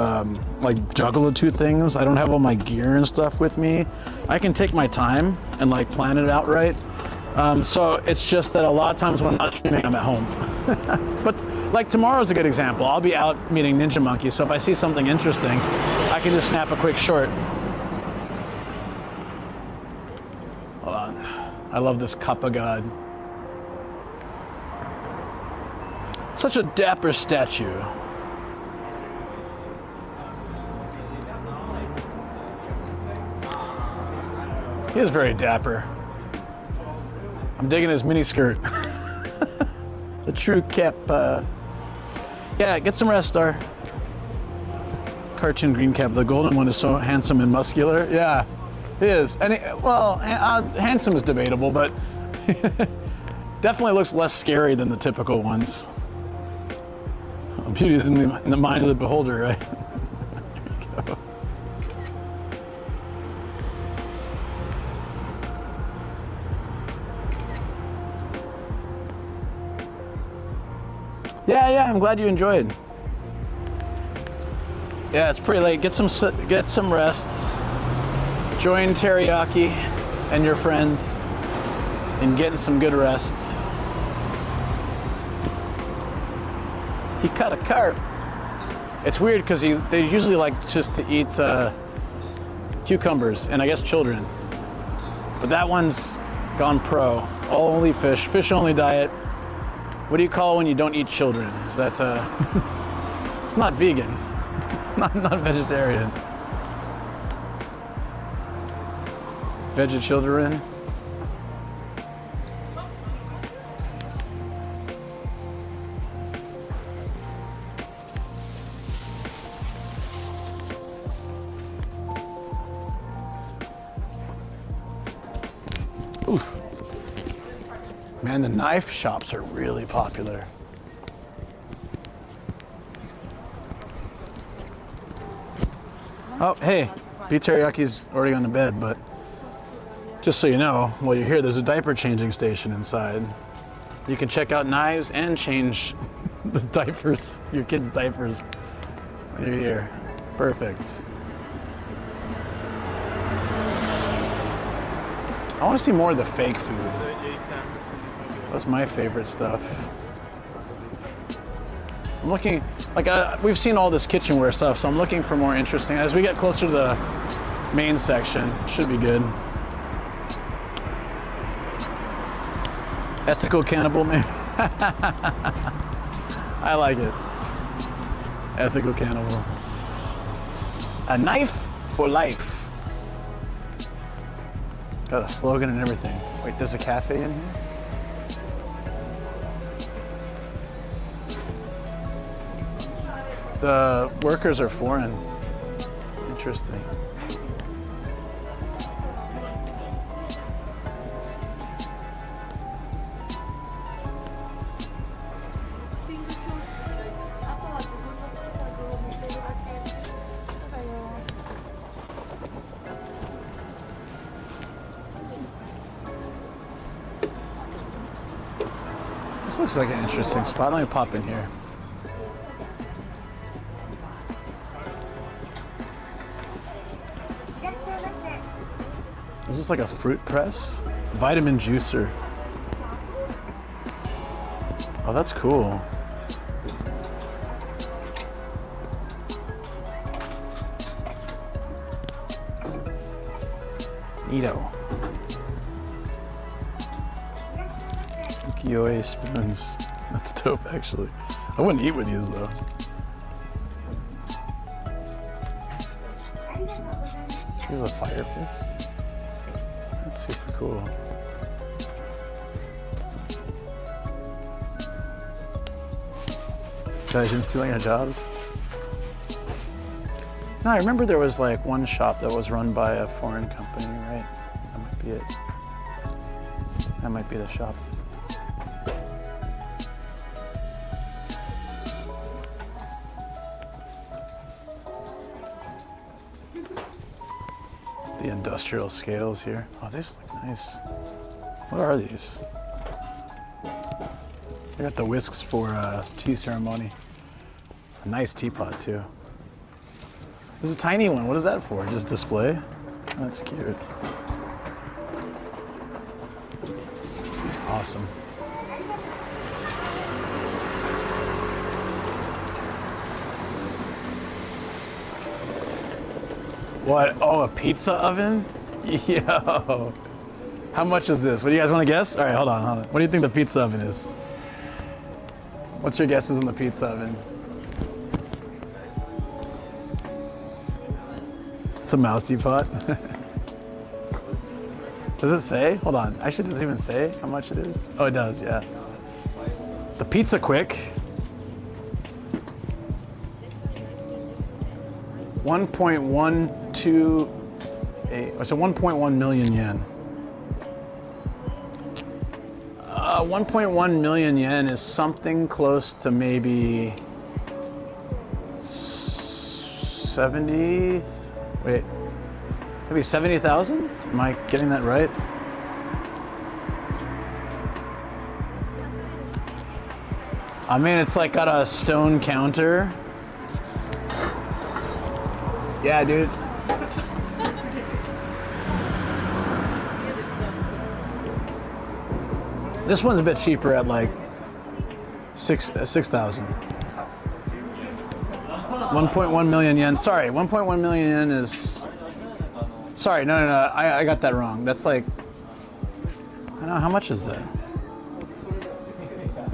[SPEAKER 1] like juggle the two things. I don't have all my gear and stuff with me. I can take my time and like plan it out right. So it's just that a lot of times when I'm not streaming, I'm at home. But like tomorrow's a good example. I'll be out meeting Ninja Monkey, so if I see something interesting, I can just snap a quick short. Hold on. I love this Kappa god. Such a dapper statue. He is very dapper. I'm digging his mini skirt. The true Kappa. Yeah, get some rest, Star. Cartoon green cap. The golden one is so handsome and muscular. Yeah, he is. And well, handsome is debatable, but definitely looks less scary than the typical ones. Beauty is in the mind of the beholder, right? There you go. Yeah, I'm glad you enjoyed. Yeah, it's pretty late. Get some rest. Join Teriyaki and your friends in getting some good rest. He cut a carp. It's weird because they usually like just to eat cucumbers and I guess children. But that one's gone pro. Only fish only diet. What do you call when you don't eat children? Is that it's not vegan, not vegetarian. Veggie-children. Oof. Man, the knife shops are really popular. Oh, hey, B Teriyaki's already gone to bed, but just so you know, while you're here, there's a diaper changing station inside. You can check out knives and change the diapers, your kids' diapers when you're here. Perfect. I want to see more of the fake food. That's my favorite stuff. I'm looking, like we've seen all this kitchenware stuff, so I'm looking for more interesting. As we get closer to the main section, should be good. Ethical cannibal, man. I like it. Ethical cannibal. A knife for life. Got a slogan and everything. Wait, there's a cafe in here? The workers are foreign. Interesting. This looks like an interesting spot. Let me pop in here. Is this like a fruit press? Vitamin juicer. Oh, that's cool. Neato. Ukiyo-e spoons. That's dope, actually. I wouldn't eat with these though. Here's a fireplace. That's super cool. Gaijin stealing our jobs? No, I remember there was like one shop that was run by a foreign company, right? That might be it. That might be the shop. The industrial scales here. Oh, these look nice. What are these? I got the whisks for tea ceremony. A nice teapot too. There's a tiny one. What is that for? Just display? That's cute. Awesome. What? Oh, a pizza oven? Yo. How much is this? What do you guys want to guess? All right, hold on. What do you think the pizza oven is? What's your guesses on the pizza oven? It's a mouse teapot. Does it say? Hold on. Actually, does it even say how much it is? Oh, it does, yeah. The Pizza Quick. 1.128, so 1.1 million yen. 1.1 million yen is something close to maybe 70, wait, maybe 70,000? Am I getting that right? I mean, it's like got a stone counter. Yeah, dude. This one's a bit cheaper at like 6,000. 1.1 million yen. Sorry, 1.1 million yen is. Sorry, no. I got that wrong. That's like. I don't know, how much is that?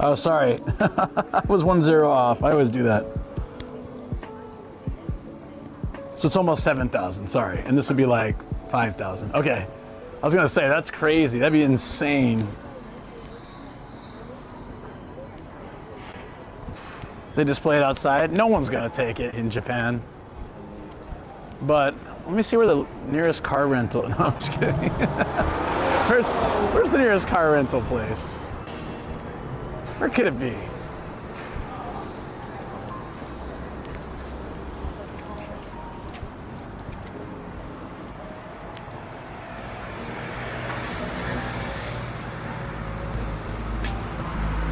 [SPEAKER 1] Oh, sorry. I was 1 off. I always do that. So it's almost 7,000. Sorry, and this would be like 5,000. Okay, I was gonna say that's crazy. That'd be insane. They display it outside. No one's gonna take it in Japan. But let me see where the nearest car rental. No, I'm just kidding. Where's the nearest car rental place? Where could it be?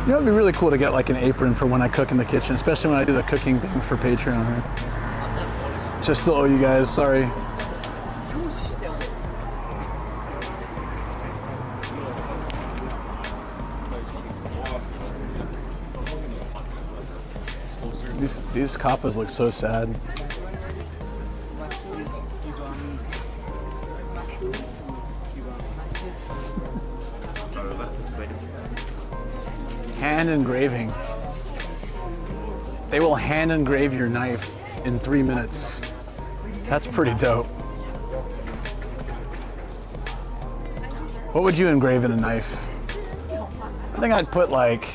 [SPEAKER 1] You know, it'd be really cool to get like an apron for when I cook in the kitchen, especially when I do the cooking thing for Patreon. Right? Just to owe you guys, sorry. These kappas look so sad. Hand engraving. They will hand engrave your knife in 3 minutes. That's pretty dope. What would you engrave in a knife? I think I'd put like,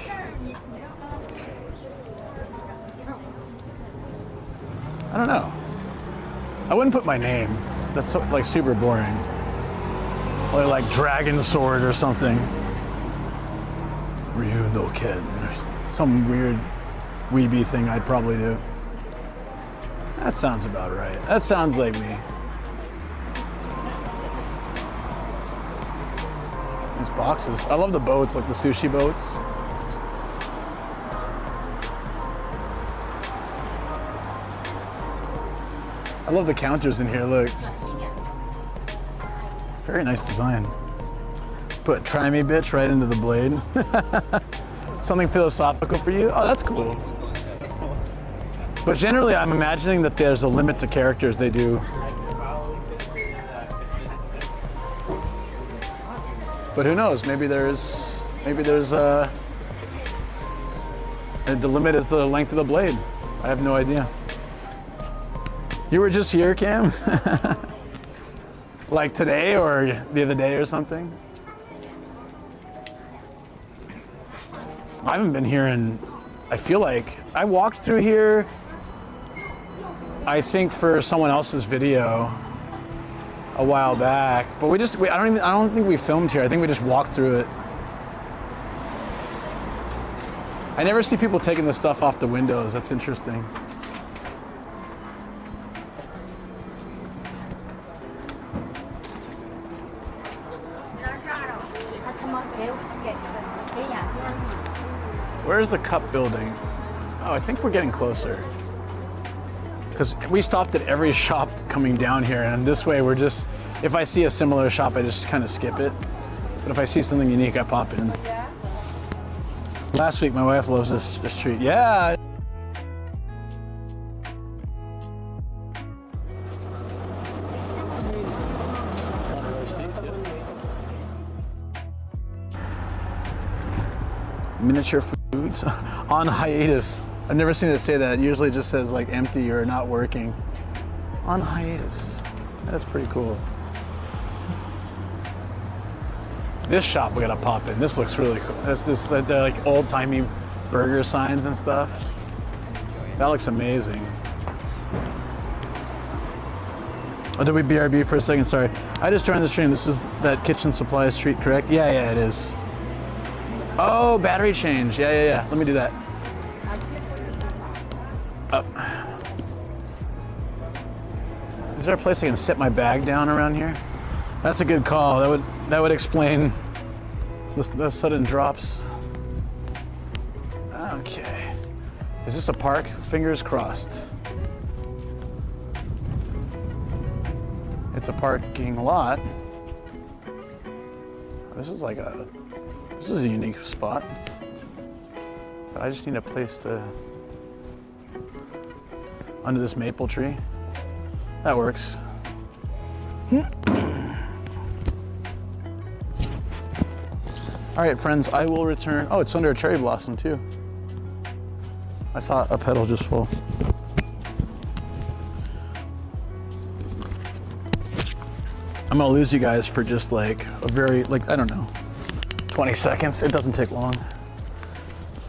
[SPEAKER 1] I don't know. I wouldn't put my name. That's so, like super boring. Or like dragon sword or something. Ryu no Ken. Some weird weeby thing I'd probably do. That sounds about right. That sounds like me. These boxes. I love the boats, like the sushi boats. I love the counters in here, look. Very nice design. Put try me bitch right into the blade. Something philosophical for you? Oh, that's cool. But generally I'm imagining that there's a limit to characters they do. But who knows, maybe there's the limit is the length of the blade. I have no idea. You were just here, Cam? Like today or the other day or something? I haven't been here in, I feel like, I walked through here, I think for someone else's video a while back, but I don't think we filmed here. I think we just walked through it. I never see people taking the stuff off the windows. That's interesting. Where's the Cup building? Oh, I think we're getting closer. Because we stopped at every shop coming down here, and this way we're just, if I see a similar shop, I just kind of skip it. But if I see something unique, I pop in. Last week, my wife loves this treat. Yeah. Miniature foods on hiatus. I've never seen it say that. It usually just says like empty or not working. On hiatus. That's pretty cool. This shop we gotta pop in. This looks really cool. That's this they're like old-timey burger signs and stuff. That looks amazing. Oh, did we BRB for a second? Sorry. I just joined the stream. This is that kitchen supply street, correct? Yeah, it is. Oh, battery change. Yeah. Let me do that. Up. Is there a place I can set my bag down around here? That's a good call. That would explain the sudden drops. Okay. Is this a park? Fingers crossed. It's a parking lot. This is a unique spot. But I just need a place to, under this maple tree. That works. All right, friends, I will return. Oh, it's under a cherry blossom too. I saw a petal just full. I'm gonna lose you guys for just like a very, I don't know, 20 seconds. It doesn't take long,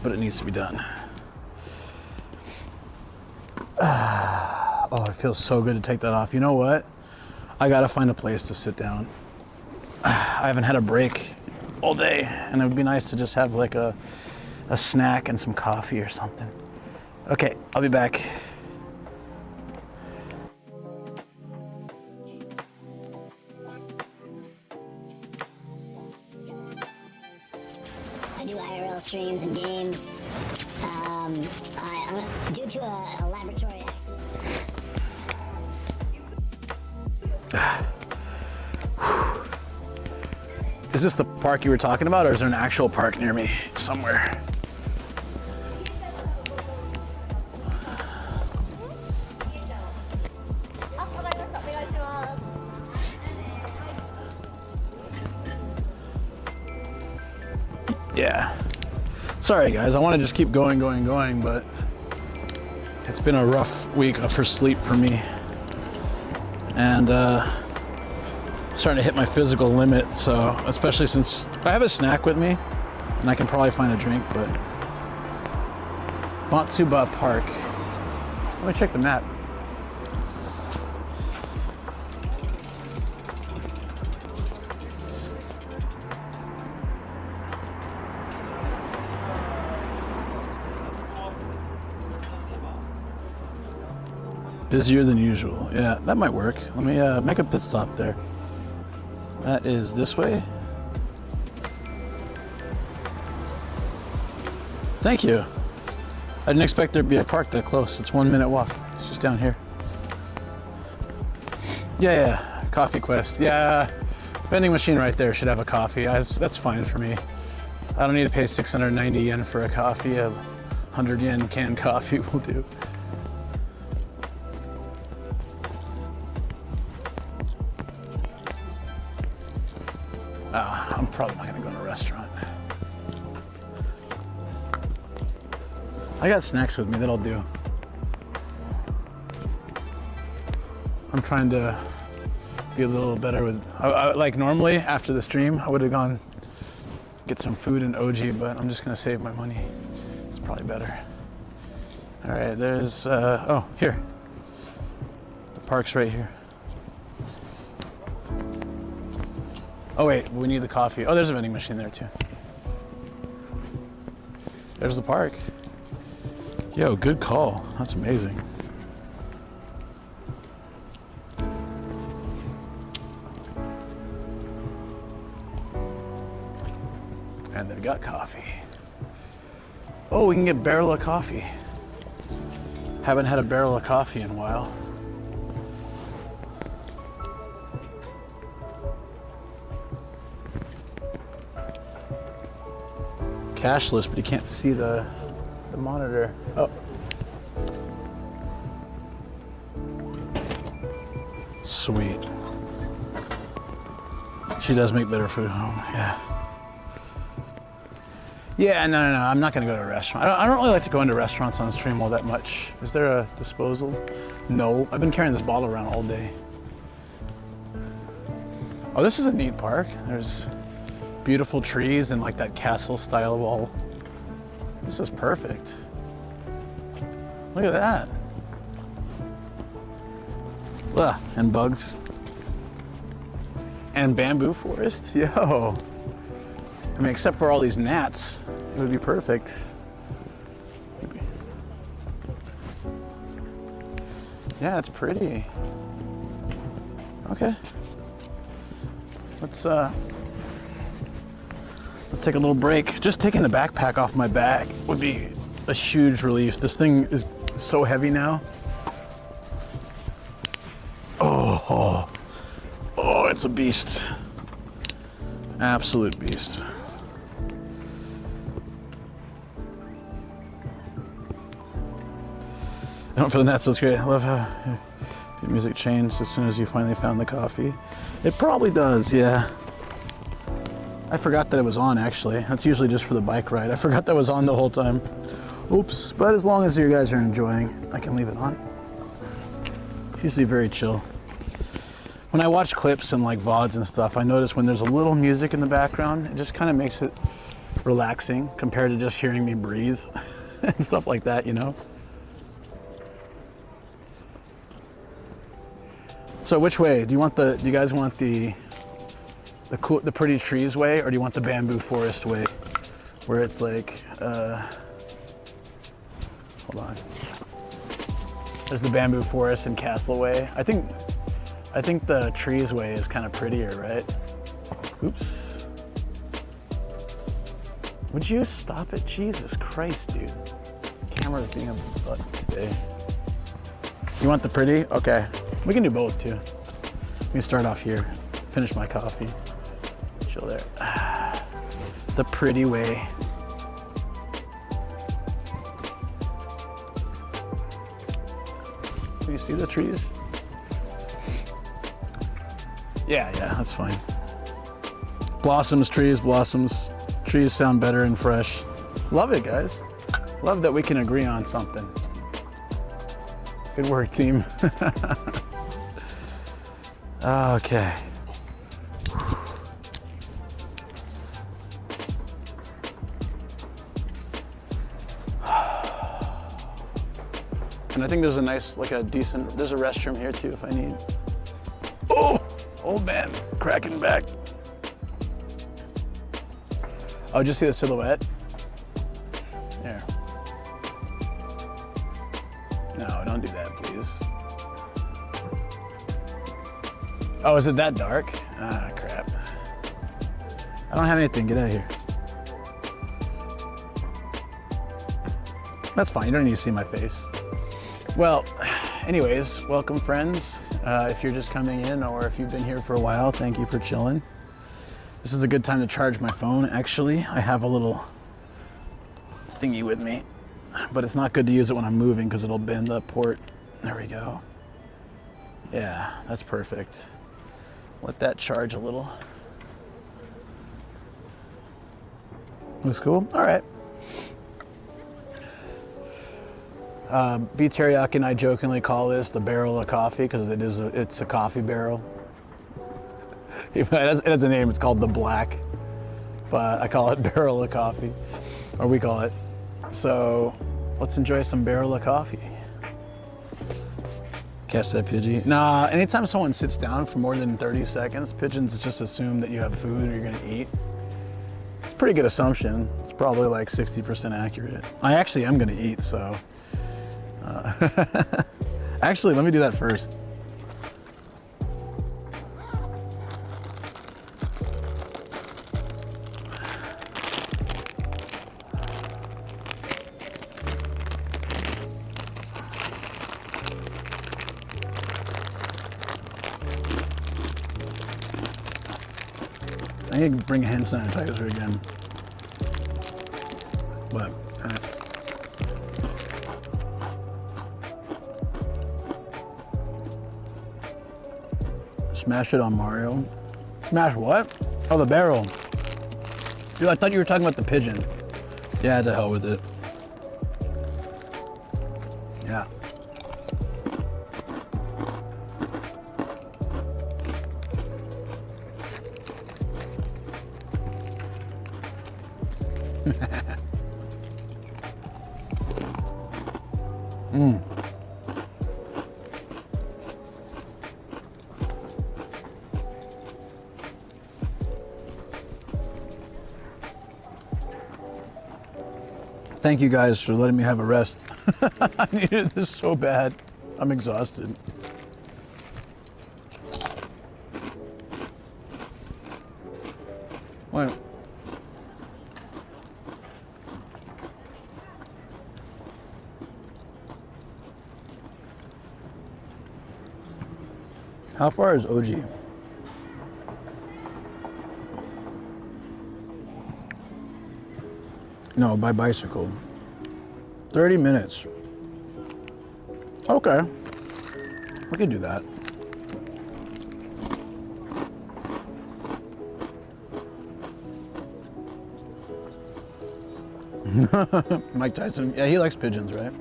[SPEAKER 1] but it needs to be done. Oh, it feels so good to take that off. You know what? I gotta find a place to sit down. I haven't had a break all day, and it would be nice to just have like a snack and some coffee or something. Okay, I'll be back.
[SPEAKER 6] I do IRL streams and games. Due to a laboratory accident.
[SPEAKER 1] Is this the park you were talking about, or is there an actual park near me somewhere? Yeah. Sorry guys, I want to just keep going, but it's been a rough week for sleep for me. And starting to hit my physical limit, so especially since I have a snack with me and I can probably find a drink, but Matsuba Park. Let me check the map. Busier than usual. Yeah, that might work. Let me make a pit stop there. That is this way. Thank you. I didn't expect there'd be a park that close. It's 1 minute walk. It's just down here. Yeah. Coffee Quest. Yeah. Vending machine right there should have a coffee. That's fine for me. I don't need to pay 690 yen for a coffee. A 100 yen canned coffee will do. I'm probably not gonna go to a restaurant. I got snacks with me, that'll do. I'm trying to be a little better with, like normally after the stream, I would have gone get some food in OG, but I'm just gonna save my money. It's probably better. All right, there's, oh, here. The park's right here. Oh wait, we need the coffee. Oh, there's a vending machine there too. There's the park. Yo, good call. That's amazing. And they've got coffee. Oh, we can get barrel of coffee. Haven't had a barrel of coffee in a while. Cashless, but you can't see the monitor. Oh. Sweet. She does make better food at home, yeah. Yeah, no. I'm not gonna go to a restaurant. I don't really like to go into restaurants on stream all that much. Is there a disposal? No, I've been carrying this bottle around all day. Oh, this is a neat park. There's beautiful trees and like that castle style wall. This is perfect. Look at that. Ugh, and bugs. And bamboo forest, yo. I mean, except for all these gnats, it would be perfect. Yeah, it's pretty. Okay. Let's take a little break. Just taking the backpack off my back would be a huge relief. This thing is so heavy now. Oh, it's a beast. Absolute beast. I don't feel the gnats, so it's great. I love how your music changed as soon as you finally found the coffee. It probably does, yeah. I forgot that it was on, actually. That's usually just for the bike ride. I forgot that was on the whole time. Oops, but as long as you guys are enjoying, I can leave it on. It's usually very chill. When I watch clips and like VODs and stuff, I notice when there's a little music in the background, it just kind of makes it relaxing compared to just hearing me breathe and stuff like that, you know? So which way? Do you guys want the pretty trees way, or do you want the bamboo forest way? Where it's like, hold on. There's the bamboo forest and castle way. I think the trees way is kind of prettier, right? Oops. Would you stop it? Jesus Christ, dude. Camera's being a butt today. You want the pretty? Okay. We can do both too. Let me start off here. Finish my coffee. Chill there. The pretty way. Can you see the trees? Yeah, that's fine. Blossoms, trees, blossoms. Trees sound better and fresh. Love it, guys. Love that we can agree on something. Good work, team. Okay. And I think there's a nice, there's a restroom here too if I need. Oh, old man, cracking back. Oh, just see the silhouette? There. No, don't do that, please. Oh, is it that dark? Ah, crap. I don't have anything, get out of here. That's fine, you don't need to see my face. Well, anyways, welcome friends. If you're just coming in or if you've been here for a while, thank you for chilling. This is a good time to charge my phone, actually. I have a little thingy with me, but it's not good to use it when I'm moving because it'll bend the port. There we go. Yeah, that's perfect. Let that charge a little. Looks cool. All right. B Teriyaki and I jokingly call this the barrel of coffee because it's a coffee barrel. It has a name. It's called the Black, but I call it barrel of coffee, or we call it. So let's enjoy some barrel of coffee. Catch that, Pidgey? Nah, anytime someone sits down for more than 30 seconds, pigeons just assume that you have food or you're gonna eat. It's a pretty good assumption. It's probably like 60% accurate. I actually am gonna eat, so. Actually, let me do that first. I need to bring hand sanitizer again. But, smash it on Mario. Smash what? Oh, the barrel. Dude, I thought you were talking about the pigeon. Yeah, to hell with it. Yeah. Thank you guys for letting me have a rest. I needed this so bad. I'm exhausted. What? How far is OG? No, by bicycle. 30 minutes. Okay. We can do that. Mike Tyson. Yeah, he likes pigeons, right?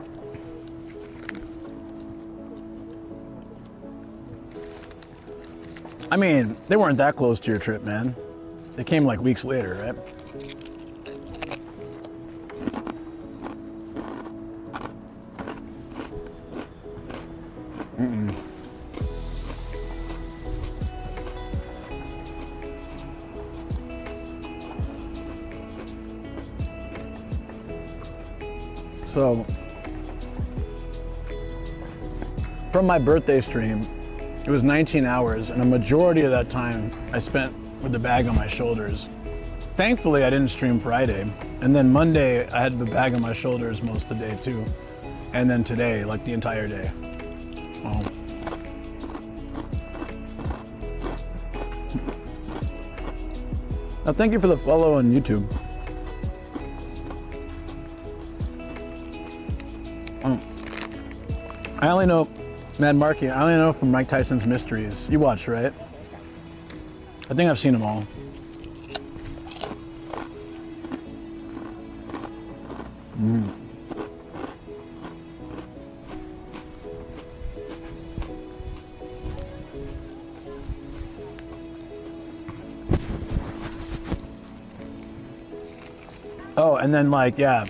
[SPEAKER 1] I mean, they weren't that close to your trip, man. They came like weeks later, right? So, from my birthday stream, it was 19 hours, and a majority of that time I spent with the bag on my shoulders. Thankfully, I didn't stream Friday, and then Monday I had the bag on my shoulders most of the day too, and then today, like the entire day. Oh. Now, thank you for the follow on YouTube. I only know, Mad Marky, I only know from Mike Tyson's Mysteries. You watched, right? I think I've seen them all. Oh, and then like, yeah,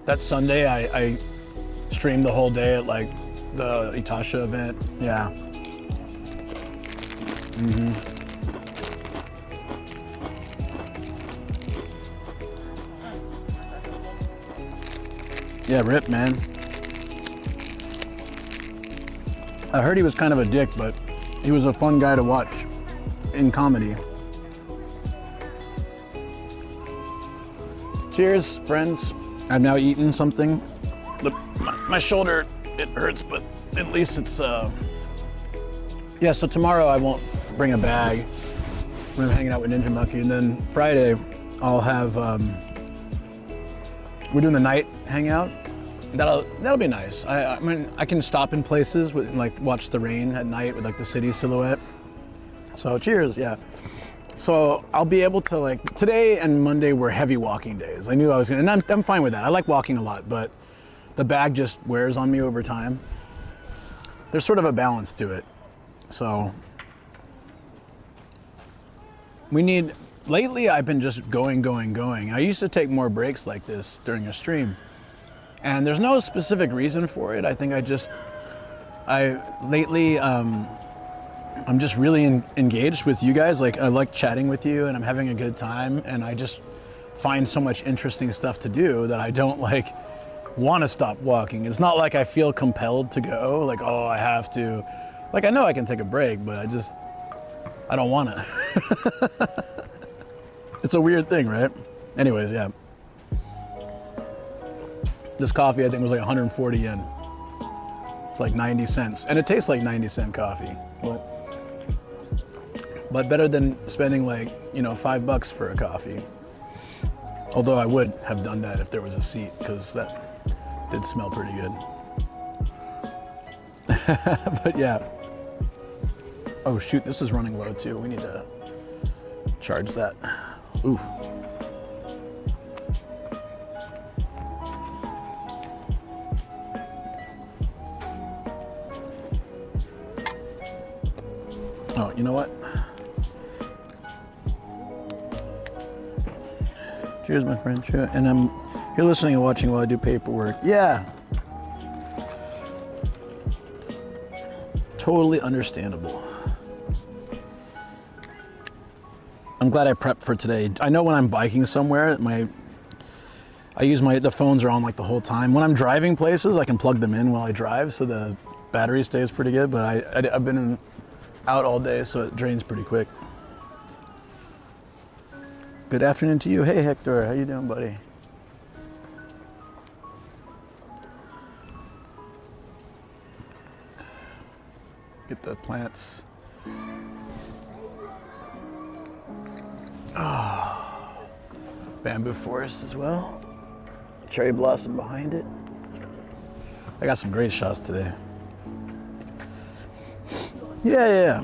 [SPEAKER 1] that Sunday I streamed the whole day at like the Itasha event. Yeah. Yeah, rip, man. I heard he was kind of a dick, but he was a fun guy to watch in comedy. Cheers, friends. I've now eaten something. Look, my shoulder, it hurts, but at least it's, yeah, so tomorrow I won't bring a bag when I'm hanging out with Ninja Monkey, and then Friday I'll have, we're doing the night hangout. That'll be nice. I mean, I can stop in places with, like, watch the rain at night with like the city silhouette. So cheers, yeah. So I'll be able to, like, today and Monday were heavy walking days. I knew I was gonna, and I'm fine with that. I like walking a lot, but the bag just wears on me over time. There's sort of a balance to it. So we need, lately I've been just going. I used to take more breaks like this during a stream. And there's no specific reason for it. I think lately, I'm just really engaged with you guys. Like, I like chatting with you and I'm having a good time, and I just find so much interesting stuff to do that I don't like want to stop walking. It's not like I feel compelled to go, like, oh, I have to. Like, I know I can take a break, but I don't want to. It's a weird thing, right? Anyways, yeah. This coffee, I think, was like 140 yen. It's like 90 cents. And it tastes like 90-cent coffee. But but better than spending like, you know, $5 for a coffee. Although I would have done that if there was a seat, because that did smell pretty good. But yeah. Oh shoot, this is running low too. We need to charge that. Ooh. Oh, you know what? Cheers, my friend. And you're listening and watching while I do paperwork. Yeah. Totally understandable. I'm glad I prepped for today. I know when I'm biking somewhere, the phones are on like the whole time. When I'm driving places, I can plug them in while I drive, so the battery stays pretty good. But I've been out all day, so it drains pretty quick. Good afternoon to you. Hey Hector, how you doing, buddy? Get the plants. Oh, bamboo forest as well. Cherry blossom behind it. I got some great shots today. Yeah.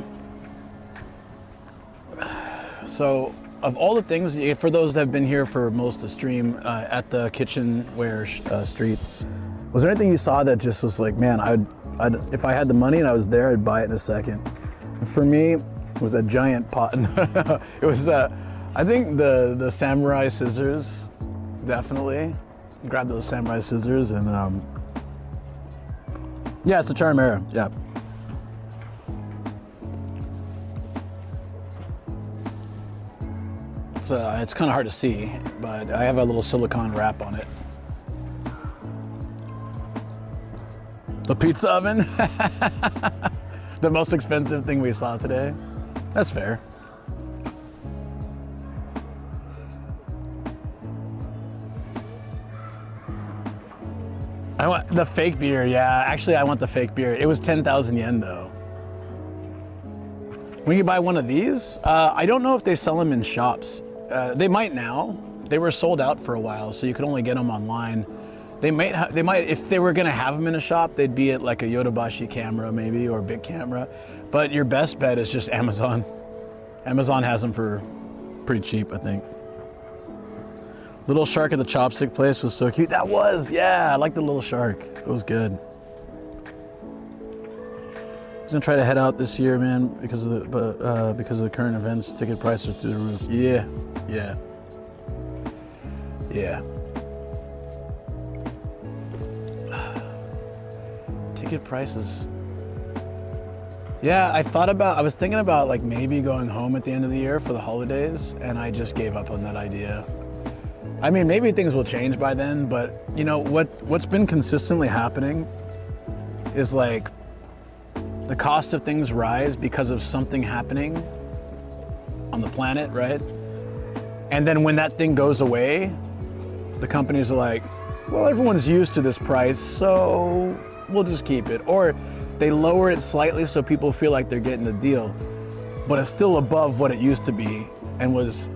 [SPEAKER 1] So, of all the things, for those that have been here for most of the stream at the kitchenware street, was there anything you saw that just was like, man, if I had the money and I was there, I'd buy it in a second? And for me, it was a giant pot. It was, I think the samurai scissors, definitely. Grab those samurai scissors and, yeah, it's the charm era, yeah. It's kind of hard to see, but I have a little silicone wrap on it. The pizza oven? The most expensive thing we saw today? That's fair. I want the fake beer, yeah. Actually, I want the fake beer. It was 10,000 yen though. When you buy one of these, I don't know if they sell them in shops. They might now. They were sold out for a while, so you could only get them online. They might, if they were gonna have them in a shop, they'd be at like a Yodobashi camera maybe, or Big Camera. But your best bet is just Amazon. Amazon has them for pretty cheap, I think. Little shark at the chopstick place was so cute. That was, yeah, I like the little shark. It was good. I was gonna try to head out this year, man, because of the current events. Ticket prices are through the roof. Yeah. Ticket prices. Yeah, I was thinking about like maybe going home at the end of the year for the holidays, and I just gave up on that idea. I mean, maybe things will change by then, but you know what's been consistently happening is like the cost of things rise because of something happening on the planet, right? And then when that thing goes away, the companies are like, well, everyone's used to this price, so we'll just keep it. Or they lower it slightly so people feel like they're getting a deal, but it's still above what it used to be and was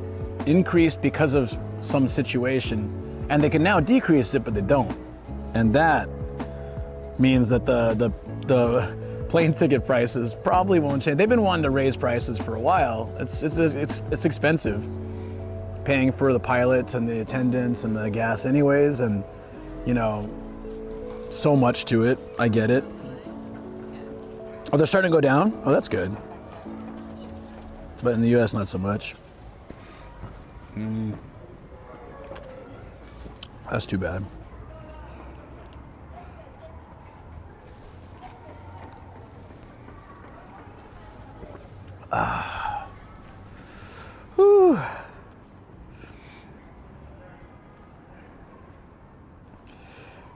[SPEAKER 1] increased because of some situation. And they can now decrease it, but they don't. And that means that the plane ticket prices probably won't change. They've been wanting to raise prices for a while. It's expensive, paying for the pilots and the attendants and the gas anyways, and you know, so much to it. I get it. Oh, they're starting to go down? Oh, that's good. But in the US, not so much. That's too bad. Whew.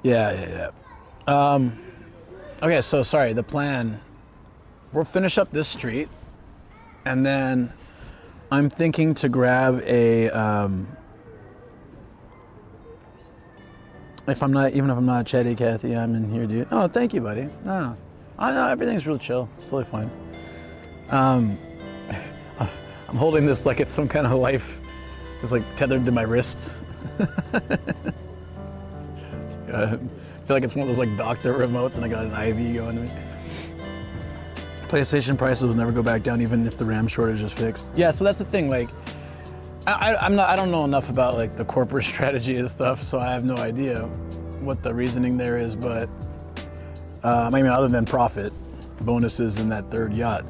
[SPEAKER 1] Yeah. Okay, so sorry, the plan. We'll finish up this street, and then I'm thinking to grab a, even if I'm not chatty Cathy, I'm in here, dude. Oh, thank you, buddy. No, I know everything's real chill. It's totally fine. I'm holding this like it's some kind of life. It's like tethered to my wrist. I feel like it's one of those like doctor remotes and I got an IV going to me. PlayStation prices will never go back down even if the RAM shortage is fixed. Yeah, so that's the thing, like, I don't know enough about like the corporate strategy and stuff, so I have no idea what the reasoning there is, but I mean, other than profit, bonuses in that third yacht.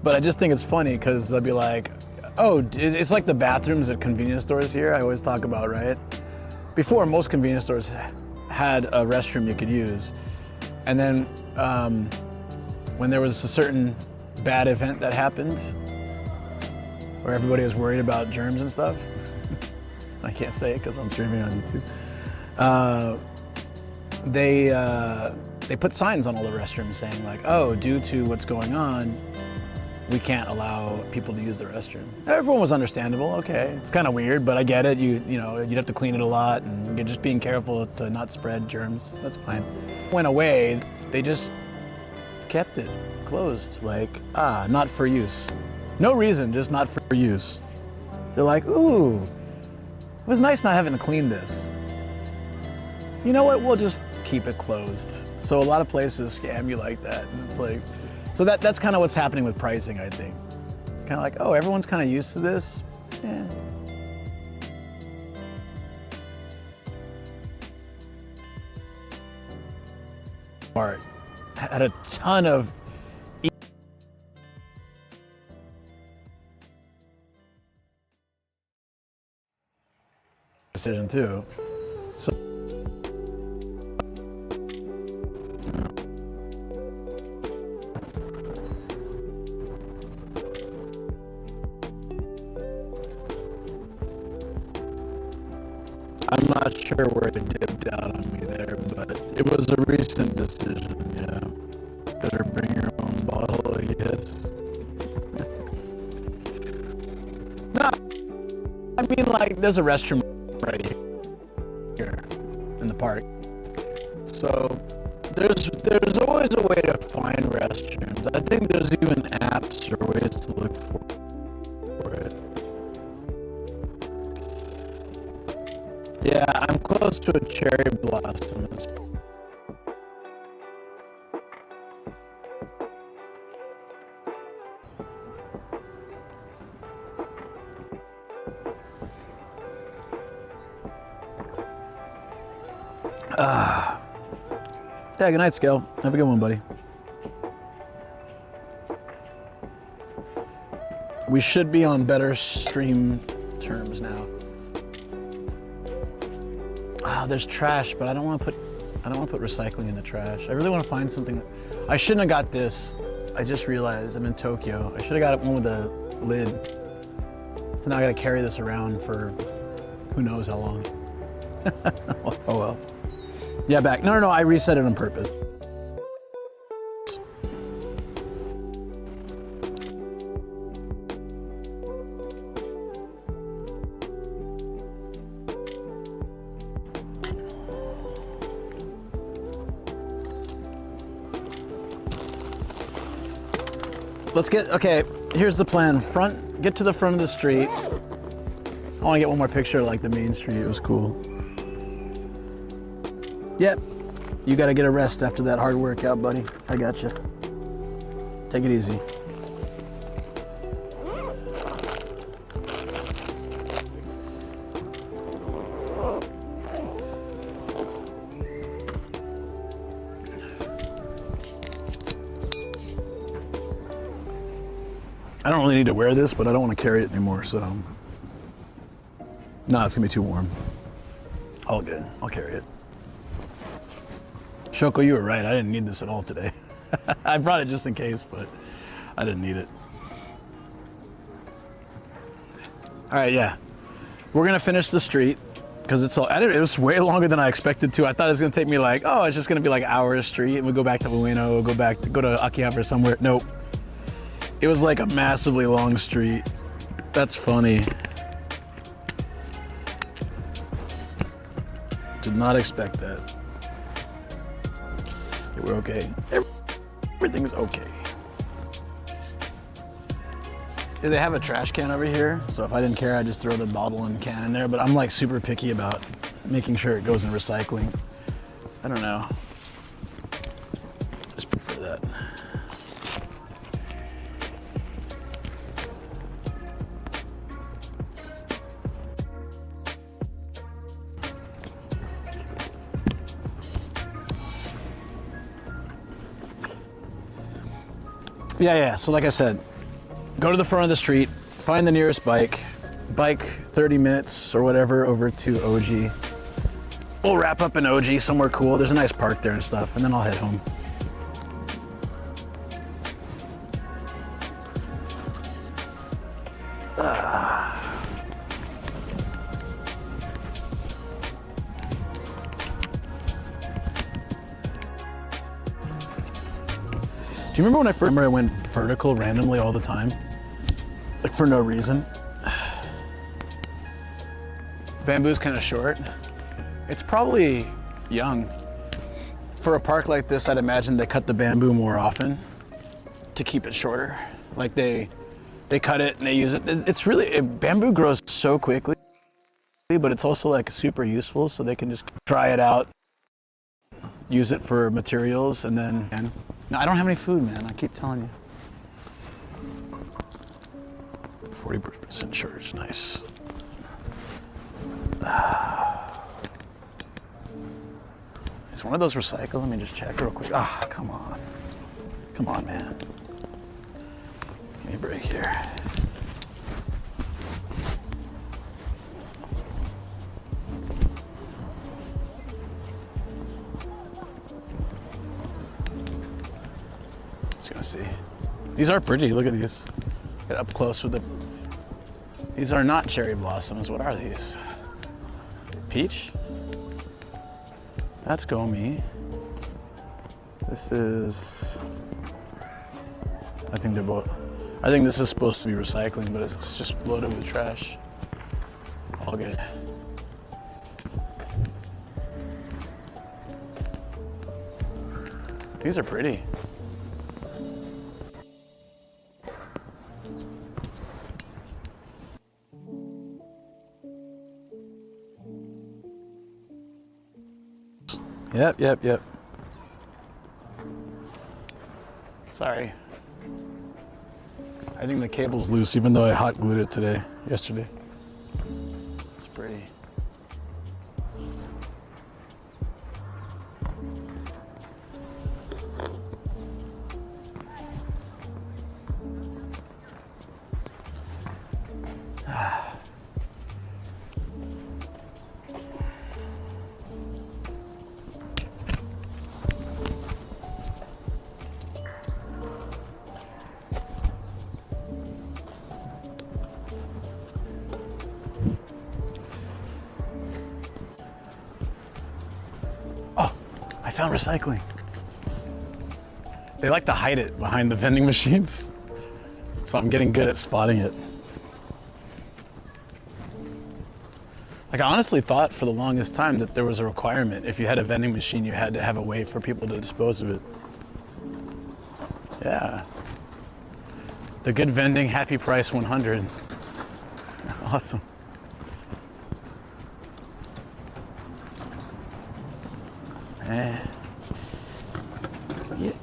[SPEAKER 1] But I just think it's funny because I'll be like, oh, it's like the bathrooms at convenience stores here I always talk about, right? Before, most convenience stores had a restroom you could use. And then when there was a certain bad event that happened, where everybody was worried about germs and stuff, I can't say it because I'm streaming on YouTube, they put signs on all the restrooms saying like, oh, due to what's going on, we can't allow people to use the restroom. Everyone was understandable. Okay, it's kind of weird, but I get it. You know, you'd have to clean it a lot, and you're just being careful to not spread germs. That's fine. Went away. They just kept it closed. Like, not for use. No reason, just not for use. They're like, ooh, it was nice not having to clean this. You know what? We'll just keep it closed. So a lot of places scam you like that, and it's like. So that's kind of what's happening with pricing, I think. Kind of like, oh, everyone's kind of used to this. Yeah. Art had a ton of decision too. So. I'm not sure where it dipped out on me there, but it was a recent decision, yeah. Better bring your own bottle, I guess. No, I mean, like, there's a restroom right here in the park. So there's always a way to find restrooms. I think there's even apps or ways to look for it. Yeah, I'm close to a cherry blossom. Yeah, good night, Scale. Have a good one, buddy. We should be on better stream terms now. There's trash, but I don't want to put recycling in the trash. I really want to find something. I shouldn't have got this. I just realized I'm in Tokyo. I should have got one with a lid. So now I got to carry this around for who knows how long. Oh well. Yeah, back. No, I reset it on purpose. Let's get, okay, here's the plan. Get to the front of the street. I want to get one more picture of like the main street. It was cool. Yep, you got to get a rest after that hard workout, buddy. I got you. Take it easy. I don't really need to wear this, but I don't want to carry it anymore, so. No, it's gonna be too warm. All good, I'll carry it. Shoko, you were right, I didn't need this at all today. I brought it just in case, but I didn't need it. All right, yeah. We're gonna finish the street, because it was way longer than I expected to. I thought it was gonna take me like, oh, it's just gonna be like hours street, and we'll go back to Ueno, go to Akihabara somewhere. Nope. It was like a massively long street. That's funny. Did not expect that. Yeah, we're okay. Everything's okay. they have a trash can over here, so if I didn't care, I'd just throw the bottle and can in there, but I'm like super picky about making sure it goes in recycling. I don't know. Just prefer that. Yeah, so like I said, go to the front of the street, find the nearest bike 30 minutes or whatever over to OG. We'll wrap up in OG somewhere cool. There's a nice park there and stuff, and then I'll head home. Do you remember when I went vertical randomly all the time? Like for no reason? Bamboo's kind of short. It's probably young. For a park like this, I'd imagine they cut the bamboo more often to keep it shorter. Like they cut it and they use it. It's really, bamboo grows so quickly, but it's also like super useful, so they can just try it out, use it for materials, and then, no, I don't have any food, man. I keep telling you. 40% charge, nice. Is one of those recycled? Let me just check real quick. Ah, come on. Come on, man. Give me a break here. Just gonna see. These are pretty. Look at these. Get up close with the. These are not cherry blossoms. What are these? Peach? That's Gomi. This is. I think they're both. I think this is supposed to be recycling, but it's just loaded with trash. All good. These are pretty. Yep. Sorry. I think the cable's loose, even though I hot glued it yesterday. It's pretty. I found recycling. They like to hide it behind the vending machines, so I'm getting good at spotting it. Like I honestly thought for the longest time that there was a requirement. If you had a vending machine, you had to have a way for people to dispose of it. Yeah. The good vending, happy price 100. Awesome.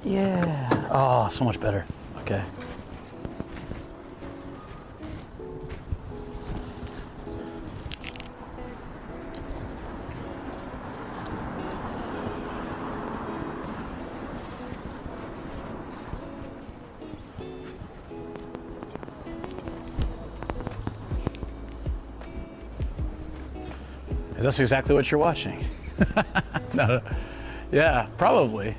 [SPEAKER 1] Yeah. Oh, so much better. Okay. That's exactly what you're watching. No. Yeah, probably.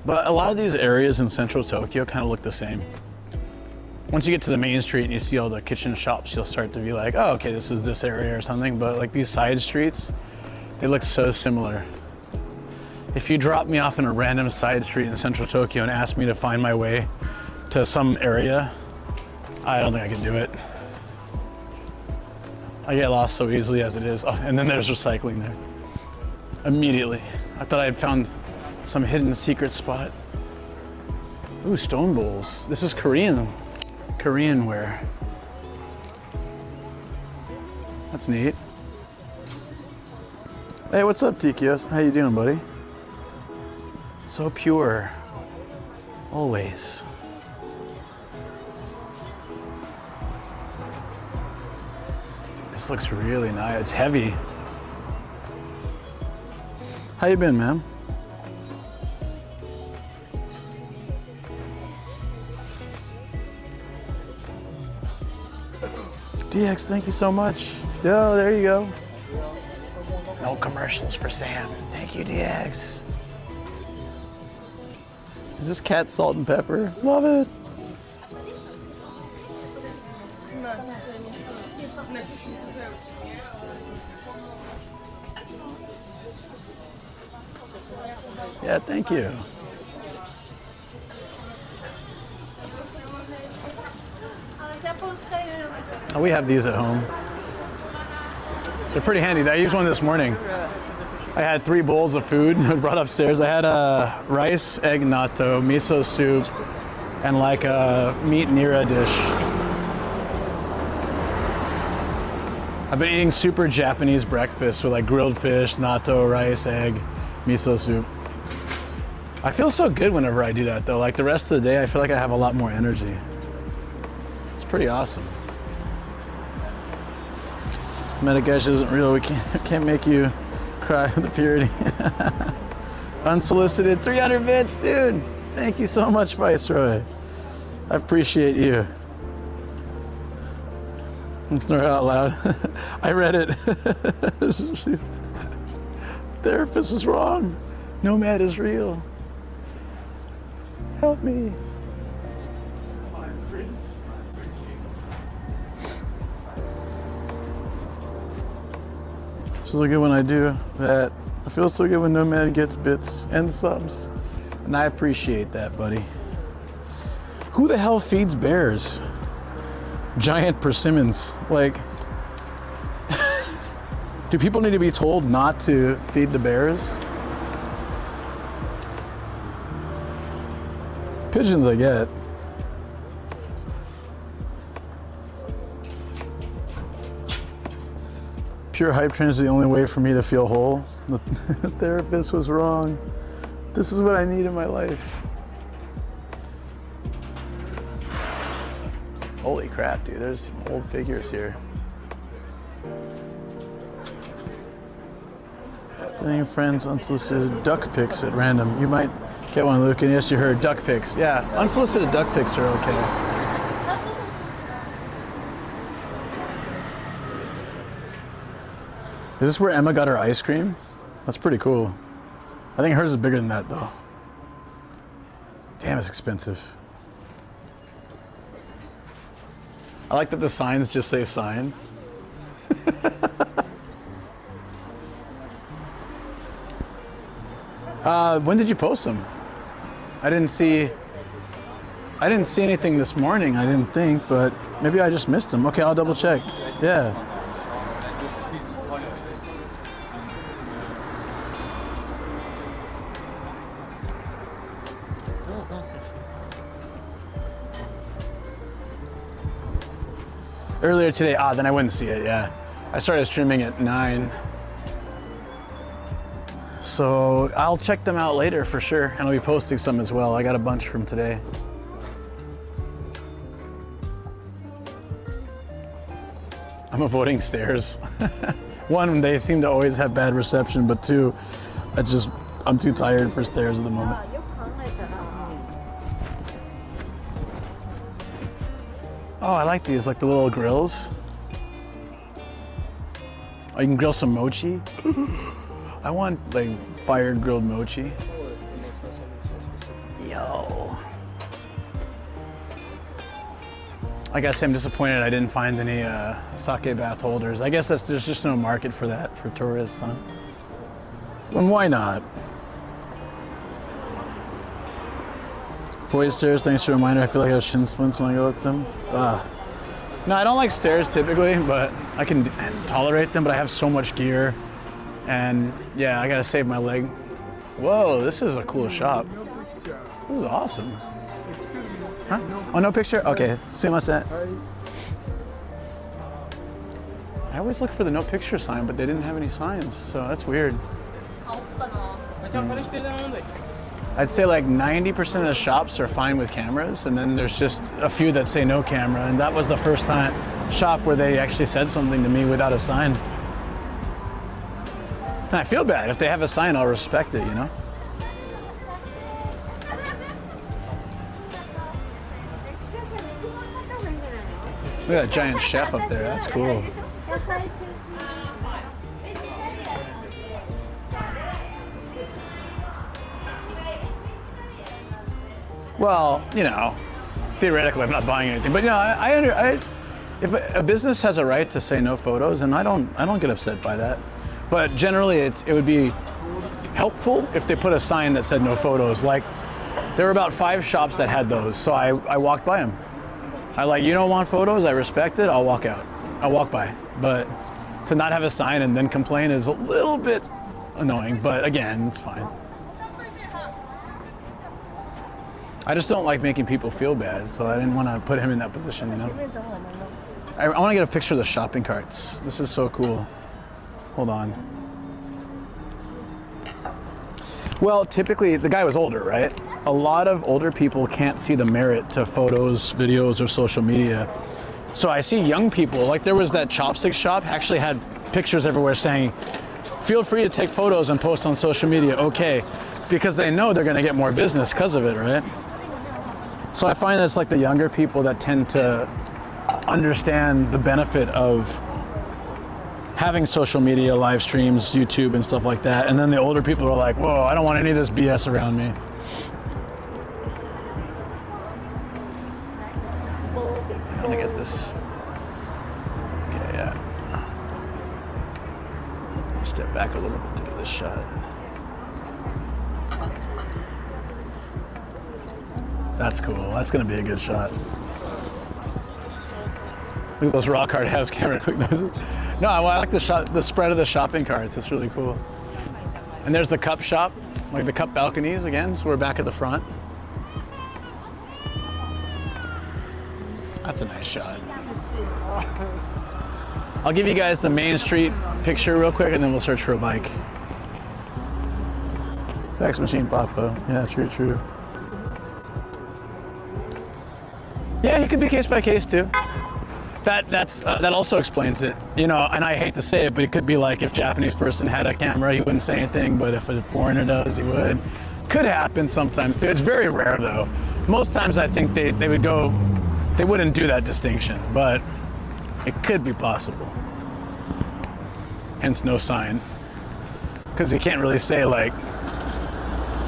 [SPEAKER 1] But a lot of these areas in central Tokyo kind of look the same. Once you get to the main street and you see all the kitchen shops, you'll start to be like, oh, okay, this is this area or something. But like these side streets, they look so similar. If you drop me off in a random side street in central Tokyo and ask me to find my way to some area, I don't think I can do it. I get lost so easily as it is. Oh, and then there's recycling there. Immediately. I thought I had found some hidden secret spot. Ooh, stone bowls. This is Korean. Korean wear. That's neat. Hey, what's up, Tikios? How you doing, buddy? So pure. Always. Dude, this looks really nice. It's heavy. How you been, man? DX, thank you so much. Yo, there you go. No commercials for Sam. Thank you, DX. Is this cat salt and pepper? Love it. Yeah, thank you. Oh, we have these at home. They're pretty handy. I used one this morning. I had 3 bowls of food I brought upstairs. I had rice, egg natto, miso soup, and like a meat nira dish. I've been eating super Japanese breakfast with like grilled fish, natto, rice, egg, miso soup. I feel so good whenever I do that though. Like the rest of the day, I feel like I have a lot more energy. It's pretty awesome. Medicash isn't real. We can't make you cry with the purity. Unsolicited 300 bits, dude. Thank you so much, Viceroy. I appreciate you. Snort out loud. I read it. Therapist is wrong. Nomad is real. Help me. Feels so good when I do that. I feel so good when Nomad gets bits and subs. And I appreciate that, buddy. Who the hell feeds bears? Giant persimmons. Like, do people need to be told not to feed the bears? Pigeons I get. Pure hype train is the only way for me to feel whole. The therapist was wrong. This is what I need in my life. Holy crap, dude, there's some old figures here. Sending friends unsolicited duck pics at random. You might get one, Luke, and yes, you heard duck pics. Yeah, unsolicited duck pics are okay. Is this where Emma got her ice cream? That's pretty cool. I think hers is bigger than that though. Damn, it's expensive. I like that the signs just say sign. When did you post them? I didn't see anything this morning, I didn't think, but maybe I just missed them. Okay, I'll double check. Yeah. Earlier today, then I wouldn't see it, yeah. I started streaming at 9. So I'll check them out later for sure, and I'll be posting some as well. I got a bunch from today. I'm avoiding stairs. 1, they seem to always have bad reception, but 2, I'm too tired for stairs at the moment. Oh, I like these, like the little grills. Oh, you can grill some mochi. I want like fire grilled mochi. Yo. I gotta say I'm disappointed I didn't find any sake bath holders. I guess there's just no market for that for tourists, huh? And why not? Avoid stairs, thanks for the reminder. I feel like I have shin splints when I go up them. No, I don't like stairs typically, but I can tolerate them, but I have so much gear. And yeah, I gotta save my leg. Whoa, this is a cool shop. This is awesome. Huh? Oh, no picture? Okay, sumimasen. I always look for the no picture sign, but they didn't have any signs, so that's weird. I'd say like 90% of the shops are fine with cameras, and then there's just a few that say no camera, and that was the first shop where they actually said something to me without a sign. And I feel bad. If they have a sign, I'll respect it, you know? Look at that giant chef up there. That's cool. Well, you know, theoretically, I'm not buying anything, but you know, if a business has a right to say no photos, and I don't get upset by that. But generally, it would be helpful if they put a sign that said no photos. Like, there were about 5 shops that had those, so I walked by them. You don't want photos? I respect it. I'll walk out. I'll walk by. But to not have a sign and then complain is a little bit annoying. But again, it's fine. I just don't like making people feel bad, so I didn't want to put him in that position, you know? I want to get a picture of the shopping carts. This is so cool. Hold on. Well, typically, the guy was older, right? A lot of older people can't see the merit to photos, videos, or social media. So I see young people, like there was that chopstick shop, actually had pictures everywhere saying, feel free to take photos and post on social media, okay. Because they know they're gonna get more business because of it, right? So I find that's like the younger people that tend to understand the benefit of having social media, live streams, YouTube and stuff like that. And then the older people are like, whoa, I don't want any of this BS around me. I'm gonna get this. Okay, yeah. Step back a little bit to do this shot. That's cool. That's gonna be a good shot. Look at those rock hard house camera quick noises. No, I like the spread of the shopping carts. It's really cool. And there's the cup shop, like the cup balconies again. So we're back at the front. That's a nice shot. I'll give you guys the Main Street picture real quick, and then we'll search for a bike. Fax machine Papa. Yeah, true. Yeah, he could be case by case too. That also explains it, you know. And I hate to say it, but it could be like if a Japanese person had a camera, he wouldn't say anything. But if a foreigner does, he would. Could happen sometimes too. It's very rare though. Most times I think they would go. They wouldn't do that distinction, but it could be possible. Hence no sign, because you can't really say like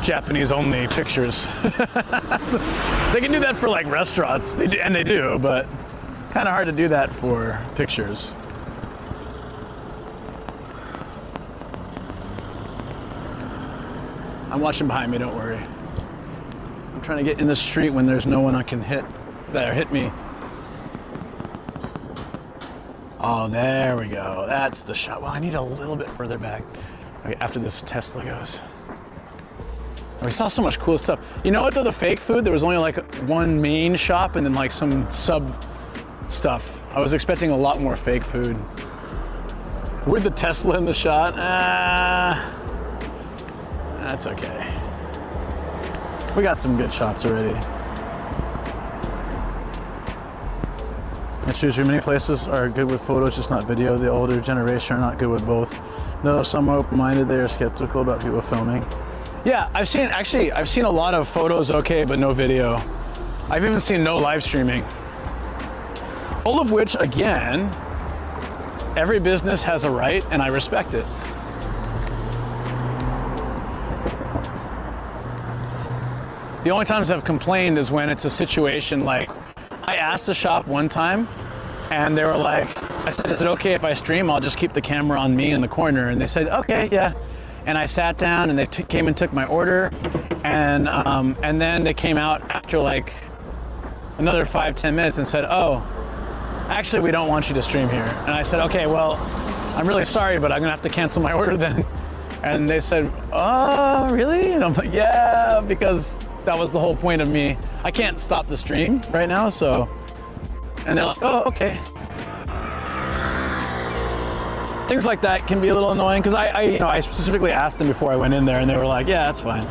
[SPEAKER 1] Japanese only pictures. They can do that for like restaurants, they do, but kind of hard to do that for pictures. I'm watching behind me, don't worry. I'm trying to get in the street when there's no one I can hit. There, hit me. Oh, there we go. That's the shot. Well, I need a little bit further back. Okay, after this Tesla goes. We saw so much cool stuff. You know what though, the fake food, there was only like one main shop and then like some sub stuff. I was expecting a lot more fake food. With the Tesla in the shot, that's okay. We got some good shots already. Excuse me, many places are good with photos, just not video. The older generation are not good with both. No, some are open-minded, they are skeptical about people filming. Yeah, I've seen a lot of photos okay, but no video. I've even seen no live streaming. All of which, again, every business has a right, and I respect it. The only times I've complained is when it's a situation like, I asked the shop one time, and they were like, I said, is it okay if I stream? I'll just keep the camera on me in the corner. And they said, okay, yeah. And I sat down, and they came and took my order, and then they came out after like another 5-10 minutes and said, oh, actually, we don't want you to stream here. And I said, okay, well, I'm really sorry, but I'm gonna have to cancel my order then. And they said, oh, really? And I'm like, yeah, because that was the whole point of me. I can't stop the stream right now, so. And they're like, oh, okay. Things like that can be a little annoying because I specifically asked them before I went in there, and they were like, yeah, that's fine.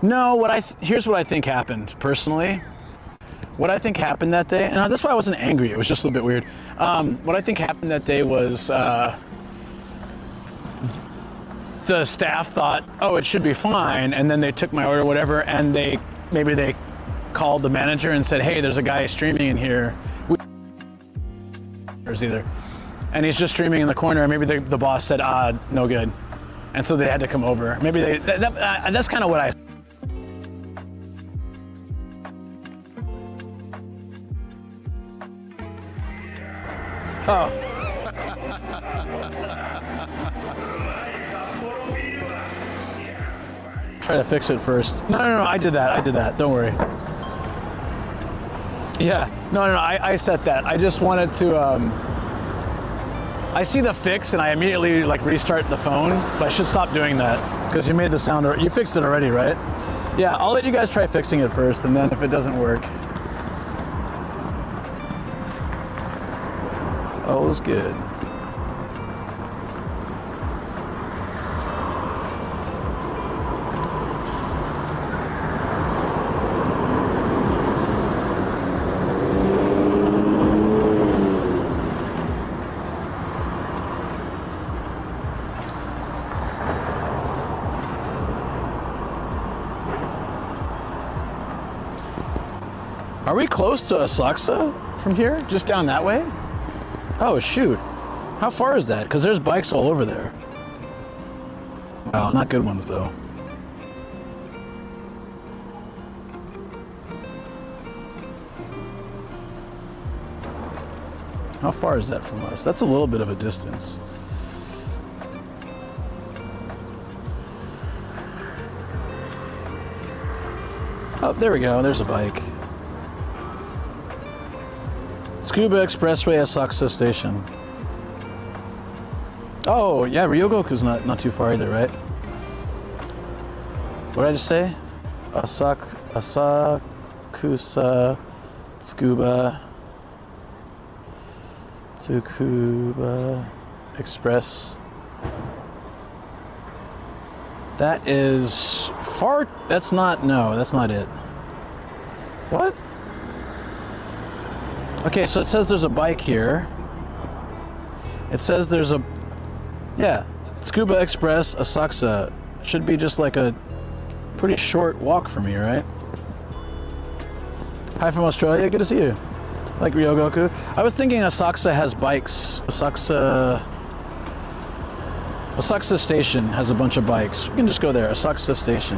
[SPEAKER 1] No, here's what I think happened personally. What I think happened that day, and that's why I wasn't angry. It was just a little bit weird. What I think happened that day was the staff thought, oh, it should be fine, and then they took my order, whatever, and maybe they called the manager and said, hey, there's a guy streaming in here. Either, and he's just streaming in the corner. Maybe the boss said, no good, and so they had to come over. Maybe that's kind of what I. Oh. Try to fix it first. No, I did that. Don't worry. Yeah, no, I set that. I just wanted to, I see the fix and I immediately like restart the phone, but I should stop doing that because you made the sound, you fixed it already, right? Yeah, I'll let you guys try fixing it first, and then if it doesn't work, all is good. Are we close to Asakusa from here? Just down that way? Oh, shoot. How far is that? Because there's bikes all over there. Wow, not good ones, though. How far is that from us? That's a little bit of a distance. Oh, there we go. There's a bike. Tsukuba Expressway, Asakusa Station. Oh, yeah, Ryogoku's not too far either, right? What did I just say? Asakusa, Tsukuba Express. That is far. That's not it. What? Okay, so it says there's a bike here. It says there's a, yeah, Tsukuba Express, Asakusa. Should be just like a pretty short walk for me, right? Hi from Australia, good to see you. Like Ryogoku. I was thinking Asakusa has bikes. Asakusa Station has a bunch of bikes. We can just go there, Asakusa Station.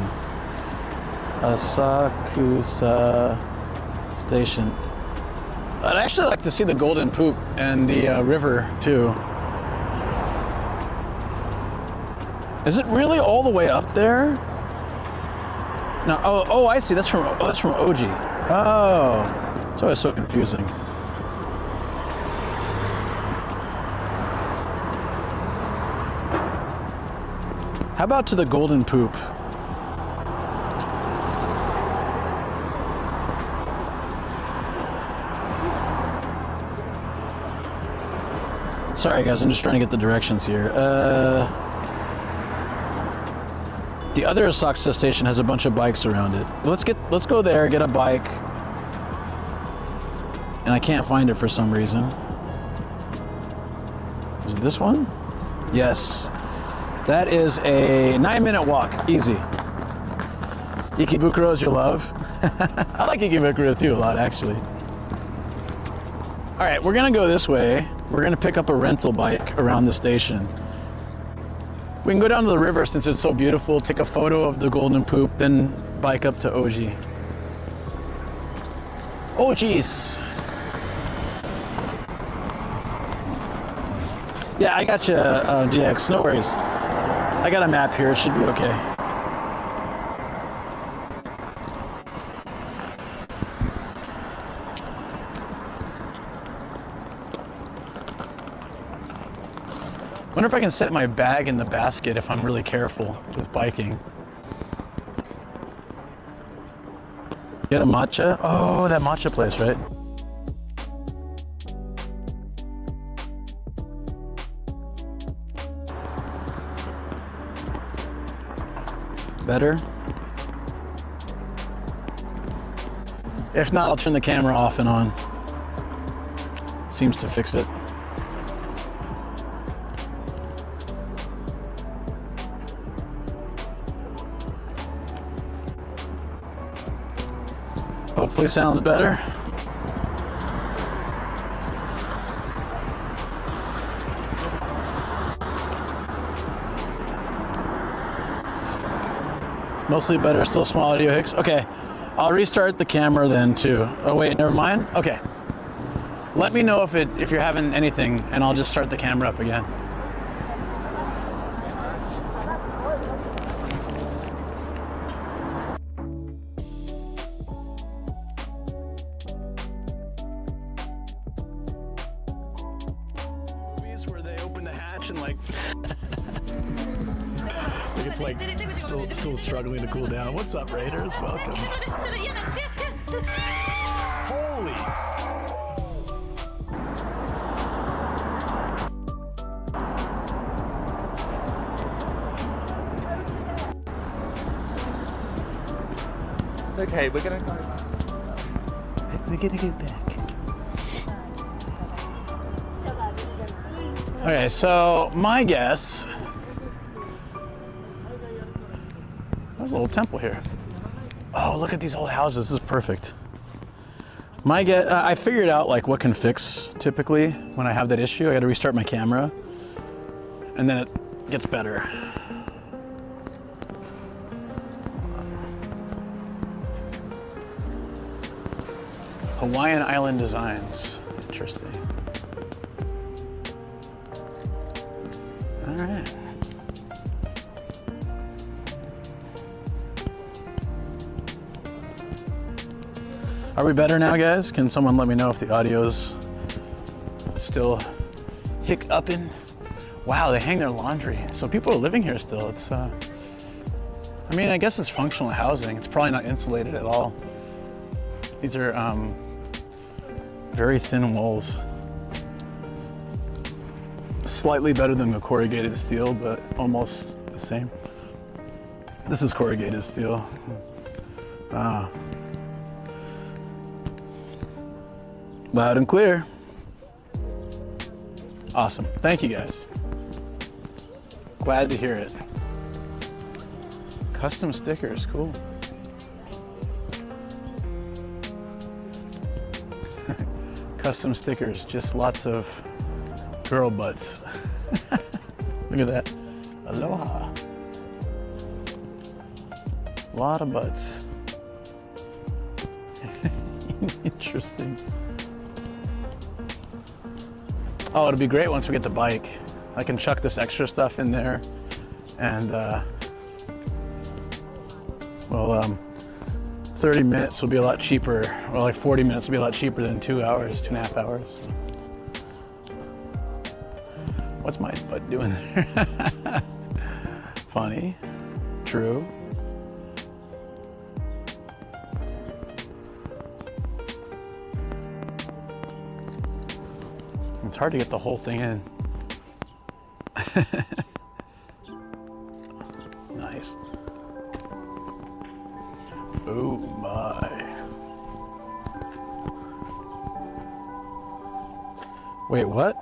[SPEAKER 1] Asakusa Station. I'd actually like to see the Golden Poop and the river too. Is it really all the way up there? No. Oh, I see. That's from Oji. Oh, that's why it's so confusing. How about to the Golden Poop? Sorry guys, I'm just trying to get the directions here. The other Asakusa Station has a bunch of bikes around it. Let's go there, get a bike. And I can't find it for some reason. Is it this one? Yes. That is a 9-minute walk, easy. Ikebukuro is your love. I like Ikebukuro too a lot, actually. All right, we're gonna go this way. We're gonna pick up a rental bike around the station. We can go down to the river since it's so beautiful, take a photo of the Golden Poop, then bike up to Oji. Oh geez. Yeah, I got you, DX, no worries. I got a map here, it should be okay. Wonder if I can set my bag in the basket if I'm really careful with biking. Get a matcha? Oh, that matcha place, right? Better? If not, I'll turn the camera off and on. Seems to fix it. Hopefully sounds better. Mostly better, still small audio hicks. Okay, I'll restart the camera then too. Oh wait, never mind. Okay. Let me know if you're having anything and I'll just start the camera up again. Movies where they open the hatch and like it's like still struggling to cool down. What's up, Raiders? Welcome. Holy.
[SPEAKER 3] It's okay, we're gonna go.
[SPEAKER 1] We're gonna go back. Okay, so my guess. There's a little temple here. Oh, look at these old houses. This is perfect. My guess, I figured out like what can fix typically when I have that issue. I got to restart my camera, and then it gets better. Hawaiian Island designs. Interesting. All right. Are we better now, guys? Can someone let me know if the audio's still hiccuping? Wow, they hang their laundry. So people are living here still. It's, I mean, I guess it's functional housing. It's probably not insulated at all. These are very thin walls. Slightly better than the corrugated steel, but almost the same. This is corrugated steel. Loud and clear. Awesome. Thank you, guys. Glad to hear it. Custom stickers, cool. Custom stickers, just lots of girl butts. Look at that. Aloha. A lot of butts. Interesting. Oh, it'll be great once we get the bike. I can chuck this extra stuff in there and, 30 minutes will be a lot cheaper, or like 40 minutes will be a lot cheaper than 2 hours, 2.5 hours. What's my butt doing there? Funny, true. It's hard to get the whole thing in. Nice. Oh my. Wait, what?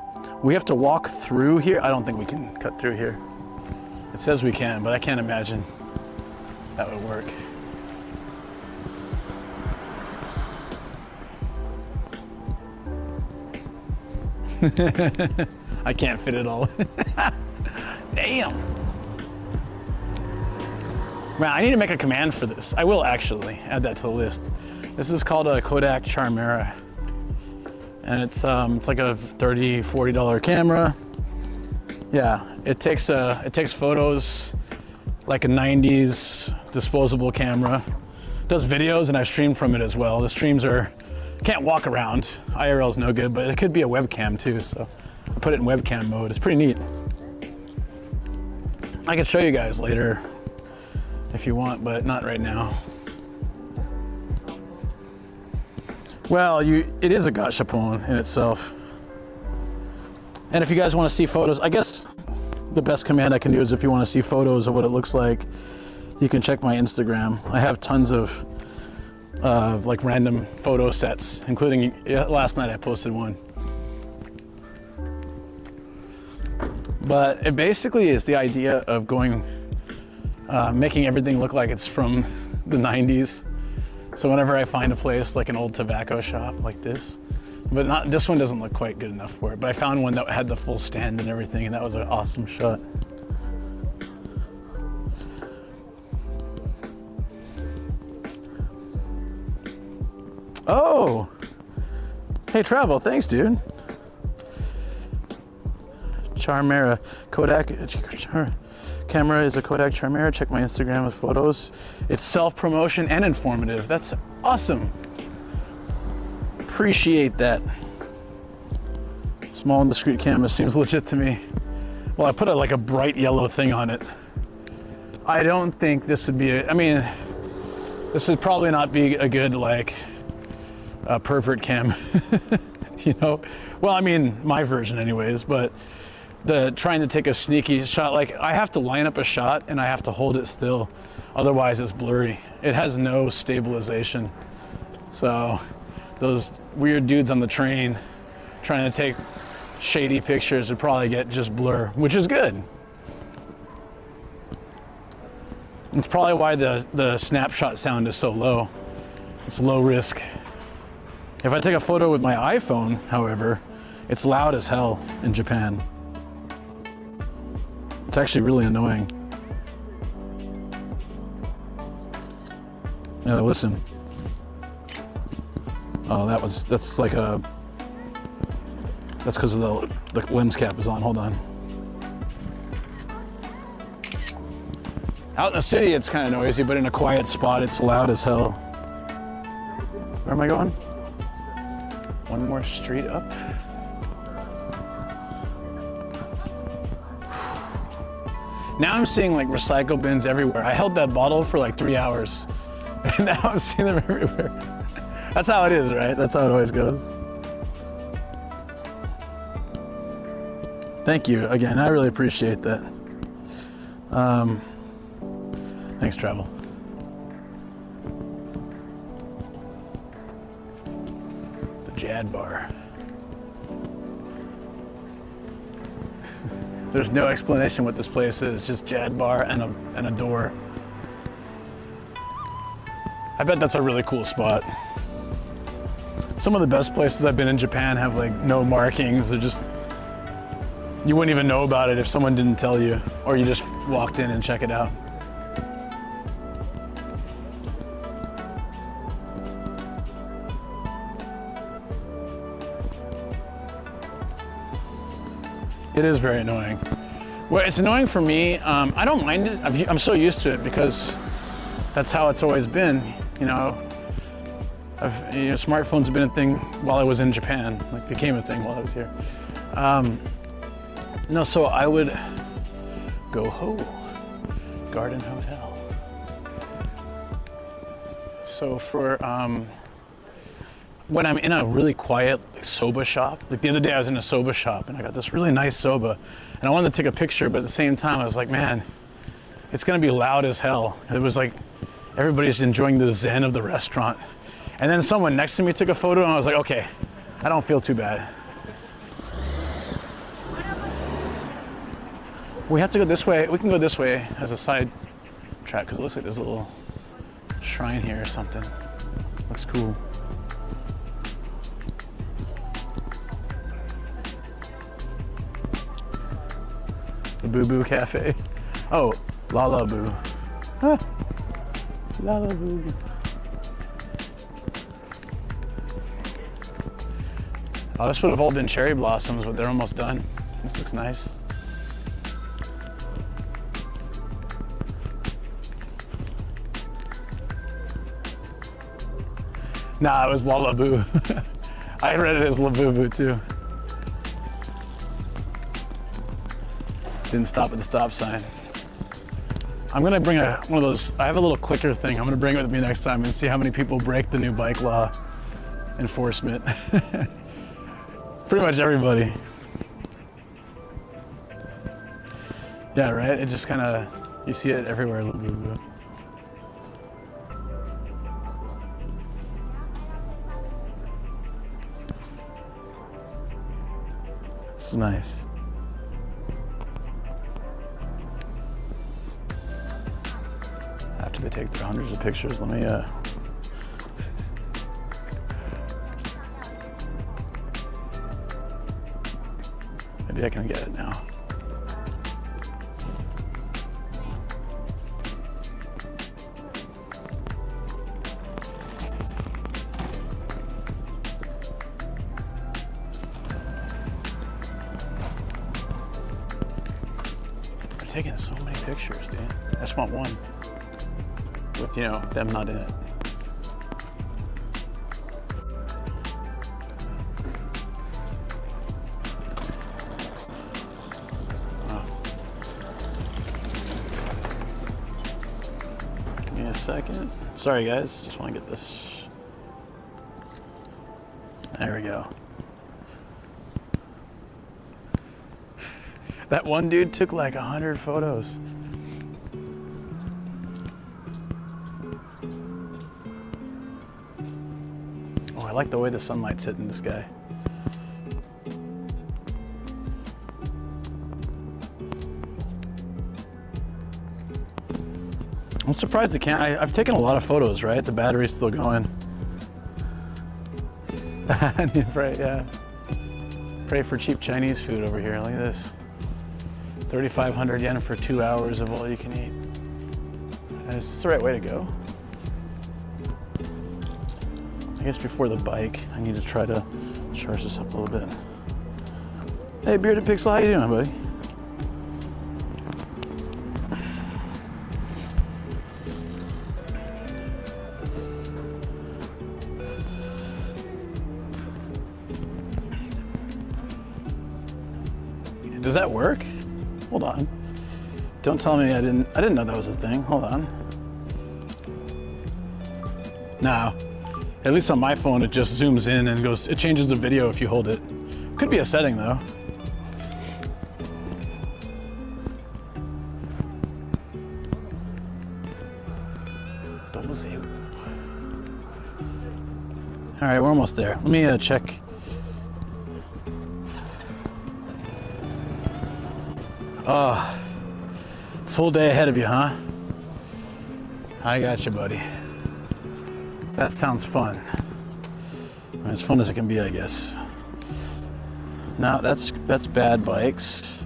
[SPEAKER 1] We have to walk through here? I don't think we can cut through here. It says we can, but I can't imagine that would work. I can't fit it all. Damn. Man, I need to make a command for this. I will actually add that to the list. This is called a Kodak Charmera. And it's like a $30, $40 camera. Yeah, it takes photos like a 90s disposable camera. It does videos and I stream from it as well. The streams can't walk around. IRL is no good, but it could be a webcam too. So I put it in webcam mode. It's pretty neat. I can show you guys later if you want, but not right now. Well, it is a gashapon in itself. And if you guys want to see photos, I guess the best command I can do is if you want to see photos of what it looks like, you can check my Instagram. I have tons of like random photo sets, including last night I posted one. But it basically is the idea of making everything look like it's from the 90s. So whenever I find a place like an old tobacco shop like this, but this one doesn't look quite good enough for it, but I found one that had the full stand and everything, and that was an awesome shot. Oh, hey Travel, thanks dude. Charmera, Kodak, camera is a Kodak Charmera. Check my Instagram with photos. It's self-promotion and informative. That's awesome. Appreciate that. Small and discreet camera seems legit to me. Well, I put like a bright yellow thing on it. I don't think this would be, this would probably not be a good like pervert cam, you know? Well, I mean, my version anyways, but trying to take a sneaky shot, like I have to line up a shot and I have to hold it still, otherwise it's blurry. It has no stabilization. So those weird dudes on the train trying to take shady pictures would probably get just blur, which is good. It's probably why the snapshot sound is so low. It's low risk. If I take a photo with my iPhone, however, it's loud as hell in Japan. It's actually really annoying. Yeah, listen. Oh, that's because of the lens cap is on. Hold on. Out in the city, it's kind of noisy, but in a quiet spot, it's loud as hell. Where am I going? One more street up. Now I'm seeing like recycle bins everywhere. I held that bottle for like 3 hours, and now I'm seeing them everywhere. That's how it is, right? That's how it always goes. Thank you again. I really appreciate that. Thanks, Travel. The Jad Bar. There's no explanation what this place is, just Jad Bar and a door. I bet that's a really cool spot. Some of the best places I've been in Japan have like no markings. They're just, you wouldn't even know about it if someone didn't tell you, or you just walked in and check it out. It is very annoying. Well, it's annoying for me. I don't mind it. I'm so used to it because that's how it's always been. You know, smartphones have been a thing while I was in Japan. Like, became a thing while I was here. No, so I would go Garden Hotel. So for when I'm in a really quiet soba shop, like the other day I was in a soba shop and I got this really nice soba and I wanted to take a picture, but at the same time I was like, man, it's gonna be loud as hell. It was like everybody's enjoying the zen of the restaurant. And then someone next to me took a photo and I was like, okay, I don't feel too bad. We have to go this way. We can go this way as a side track because it looks like there's a little shrine here or something. Looks cool. The Boo Boo Cafe. Oh, Lala Boo. Ah, Lala Boo. Oh, this would have all been cherry blossoms, but they're almost done. This looks nice. Nah, it was Lala Boo. I read it as La Boo Boo too. Didn't stop at the stop sign. I'm gonna bring one of those, I have a little clicker thing. I'm gonna bring it with me next time and see how many people break the new bike law enforcement. Pretty much everybody. Yeah, right? It just kind of, you see it everywhere. This is nice. After they take their hundreds of pictures, let me, maybe I can get it now. I'm taking so many pictures, dude. I just want one with, you know, them not in it. Give me a second. Sorry guys, just want to get this. There we go. That one dude took like 100 photos. Oh, I like the way the sunlight's hitting this guy. I'm surprised it can't. I've taken a lot of photos, right? The battery's still going. Pray, yeah. Pray for cheap Chinese food over here. Look at this. 3,500 yen for 2 hours of all you can eat. Is this the right way to go? I guess before the bike, I need to try to charge this up a little bit. Hey, Bearded Pixel, how you doing, buddy? Does that work? Hold on. Don't tell me I didn't know that was a thing. Hold on. No. At least on my phone it just zooms in and goes, it changes the video if you hold it. Could be a setting though. All right, we're almost there. Let me check. Oh, full day ahead of you, huh? I got you, buddy. That sounds fun. As fun as it can be, I guess. Now that's bad bikes.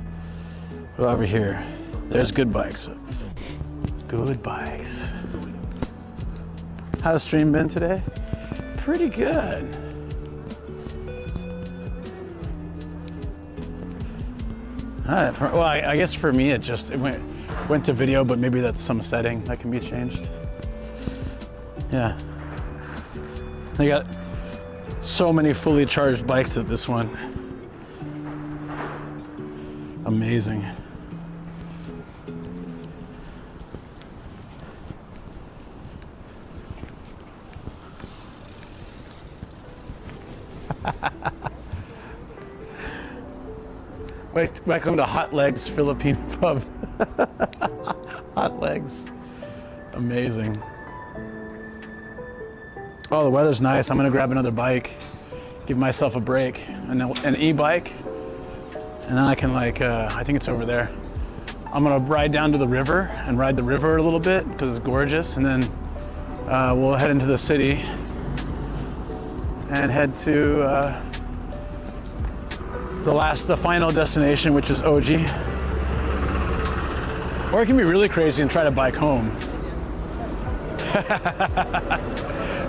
[SPEAKER 1] What over here? There's good bikes. Good bikes. How's the stream been today? Pretty good. Well, I guess for me it went to video, but maybe that's some setting that can be changed. Yeah. They got so many fully charged bikes at this one. Amazing. Welcome to Hot Legs Philippine Pub. Hot Legs. Amazing. Oh, the weather's nice. I'm gonna grab another bike, give myself a break, an e-bike, and then I can I think it's over there. I'm gonna ride down to the river and ride the river a little bit because it's gorgeous, and then we'll head into the city and head to the final destination, which is Oji. Or it can be really crazy and try to bike home.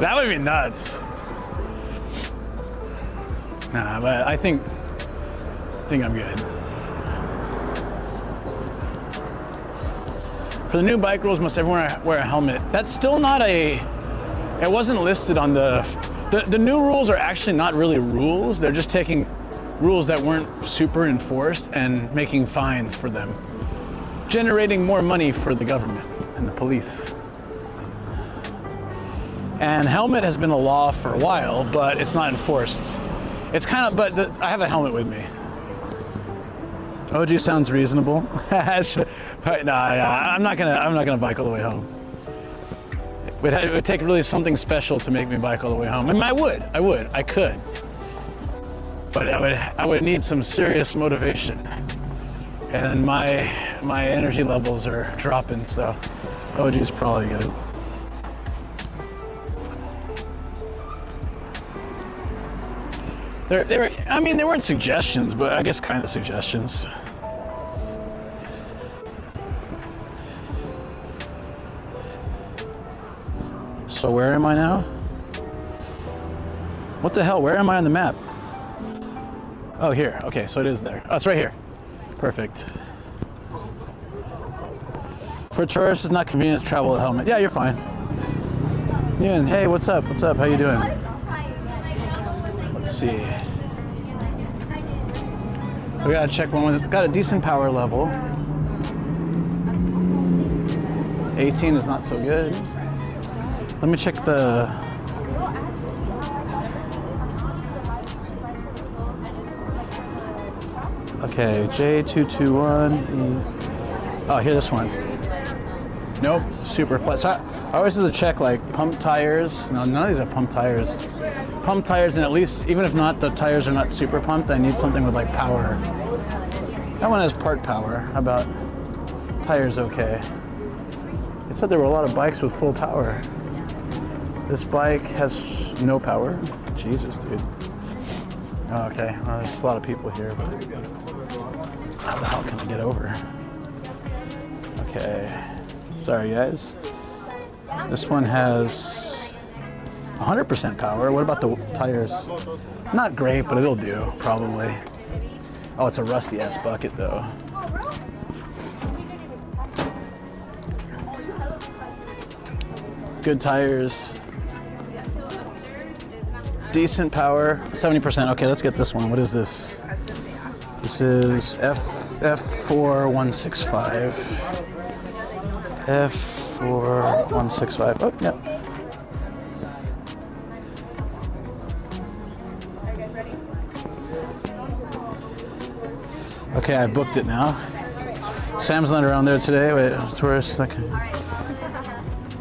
[SPEAKER 1] That would be nuts. Nah, but I think I'm good. For the new bike rules, must everyone wear a helmet? That's still not it wasn't listed on the new rules are actually not really rules. They're just taking rules that weren't super enforced and making fines for them. generating more money for the government and the police. And helmet has been a law for a while, but it's not enforced. It's kind of, but I have a helmet with me. OG sounds reasonable. No, I'm not gonna bike all the way home. It would take really something special to make me bike all the way home. I mean, I could. But I would need some serious motivation. And my energy levels are dropping, so OG is probably good. There weren't suggestions, but I guess kind of suggestions. So where am I now? What the hell, where am I on the map? Oh, here, okay, so it is there. Oh, it's right here. Perfect. For tourists, it's not convenient to travel with a helmet. Yeah, you're fine. Ian, hey, what's up? What's up? How you doing? Let's see. We gotta check one with, got a decent power level. 18 is not so good. Let me check the... Okay, J221. Oh, here, this one. Nope, super flat. So I always have to check like pump tires. No, none of these are pump tires. Pump tires, and at least, even if not, the tires are not super pumped, I need something with like power. That one has part power. How about tires? Okay. It said there were a lot of bikes with full power. This bike has no power. Jesus, dude. Oh, okay, well, there's a lot of people here, but how the hell can I get over? Okay, sorry guys. This one has 100% power. What about the tires? Not great, but it'll do, probably. Oh, it's a rusty ass bucket though. Good tires. Decent power, 70%. Okay, let's get this one. What is this? This is F4165. F4165. Oh, yep. Okay, I booked it now. Sam's not around there today. Wait, tourist. Okay.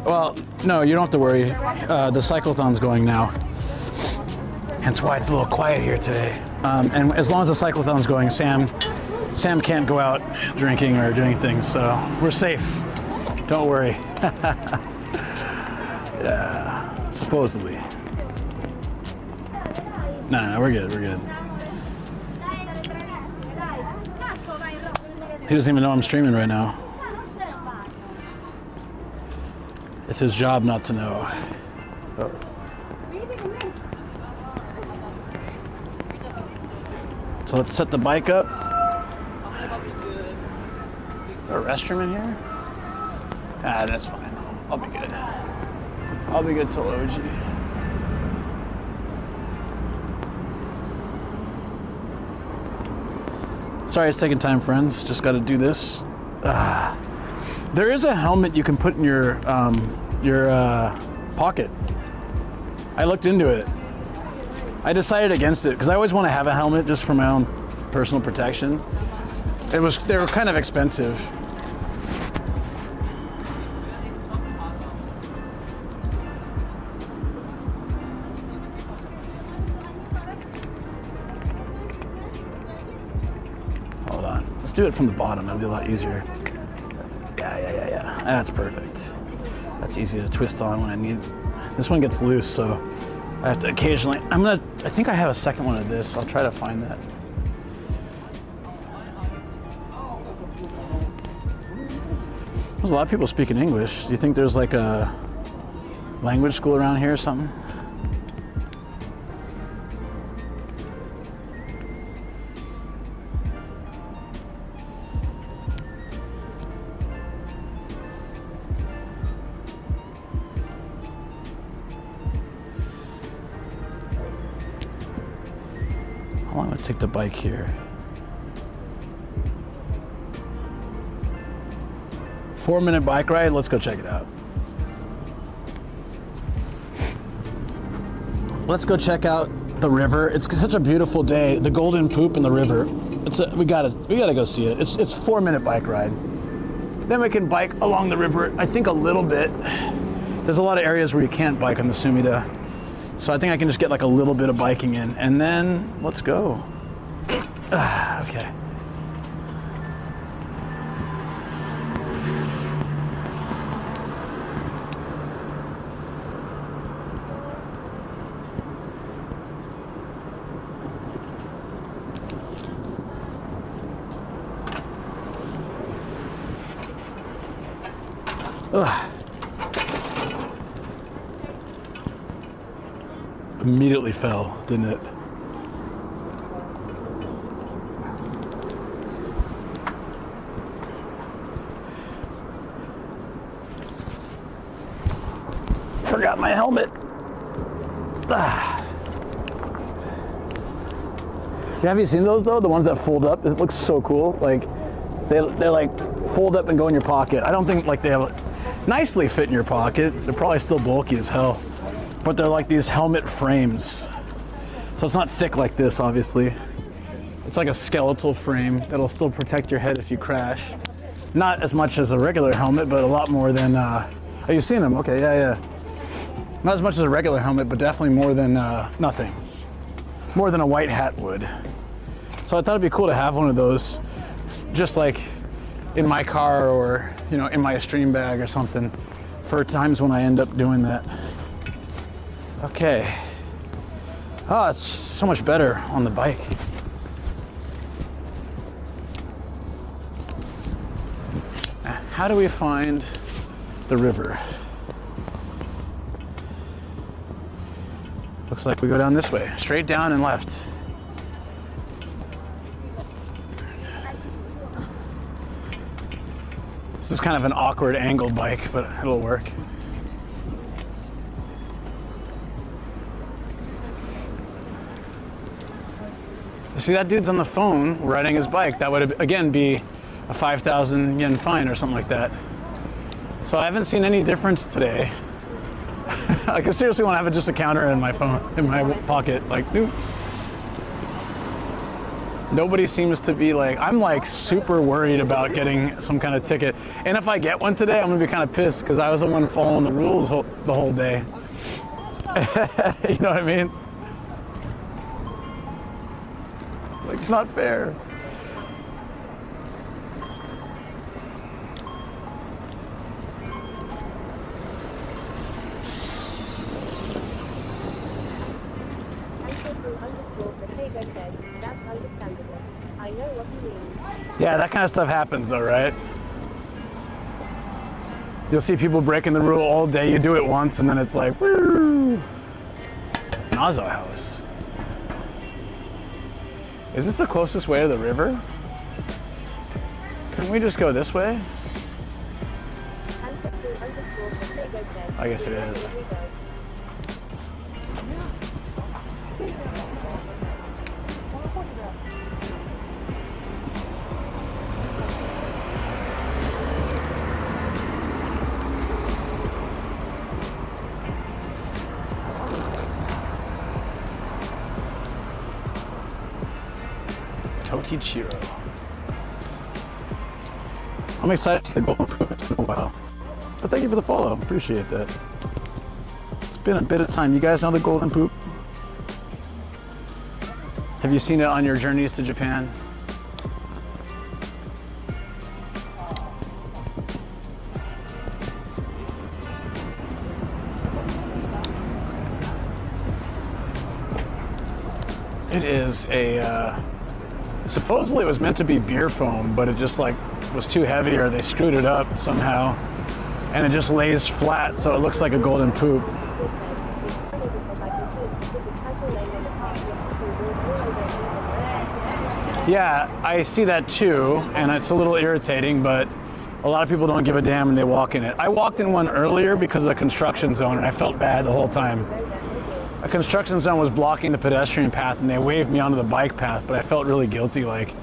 [SPEAKER 1] Well, no, you don't have to worry. The cyclothon's going now. Hence why it's a little quiet here today. And as long as the cyclothon's going, Sam can't go out drinking or doing things, so we're safe. Don't worry. Yeah, supposedly. No, we're good, we're good. He doesn't even know I'm streaming right now. It's his job not to know. Oh. So let's set the bike up. Is there a restroom in here? Ah, that's fine. I'll be good. I'll be good till OG. Sorry it's taking time, friends. Just got to do this. There is a helmet you can put in your pocket. I looked into it. I decided against it because I always want to have a helmet just for my own personal protection. They were kind of expensive. Hold on. Let's do it from the bottom. That'll be a lot easier. Yeah. That's perfect. That's easy to twist on when I need. This one gets loose, so I have to occasionally. I think I have a second one of this. I'll try to find that. There's a lot of people speaking English. Do you think there's like a language school around here or something? How long would it take the bike here? 4-minute bike ride. Let's go check it out. Let's go check out the river. It's such a beautiful day. The golden poop in the river. We gotta go see it. It's 4-minute bike ride. Then we can bike along the river, I think a little bit. There's a lot of areas where you can't bike on the Sumida. So I think I can just get like a little bit of biking in, and then let's go. Okay. Ugh. Immediately fell, didn't it? Forgot my helmet. Ah. Yeah, have you seen those though? The ones that fold up? It looks so cool. Like they're like fold up and go in your pocket. I don't think like they have nicely fit in your pocket. They're probably still bulky as hell. But they're like these helmet frames. So it's not thick like this, obviously. It's like a skeletal frame that'll still protect your head if you crash. Not as much as a regular helmet, but a lot more than, oh, you've seen them, okay, yeah. Not as much as a regular helmet, but definitely more than nothing. More than a white hat would. So I thought it'd be cool to have one of those, just like in my car or, you know, in my stream bag or something, for times when I end up doing that. Okay. Oh, it's so much better on the bike. How do we find the river? Looks like we go down this way, straight down and left. This is kind of an awkward angled bike, but it'll work. See, that dude's on the phone riding his bike. That would, again, be a 5,000 yen fine or something like that. So I haven't seen any difference today. Like, I seriously want to have just a counter in my phone, in my pocket. Like, dude. Nobody seems to be like, I'm like super worried about getting some kind of ticket. And if I get one today, I'm gonna be kind of pissed because I was the one following the rules the whole day. You know what I mean? Like, it's not fair. Yeah, that kind of stuff happens though, right? You'll see people breaking the rule all day. You do it once and then it's like, woo! Nazo House. Is this the closest way to the river? Couldn't we just go this way? I guess it is. Tokichiro. I'm excited to go over it. It's been a while. But thank you for the follow. Appreciate that. It's been a bit of time. You guys know the golden poop? Have you seen it on your journeys to Japan? It is a, supposedly it was meant to be beer foam, but it just like was too heavy or they screwed it up somehow. And it just lays flat, so it looks like a golden poop. Yeah, I see that too, and it's a little irritating, but a lot of people don't give a damn and they walk in it. I walked in one earlier because of the construction zone, and I felt bad the whole time. A construction zone was blocking the pedestrian path, and they waved me onto the bike path, but I felt really guilty, like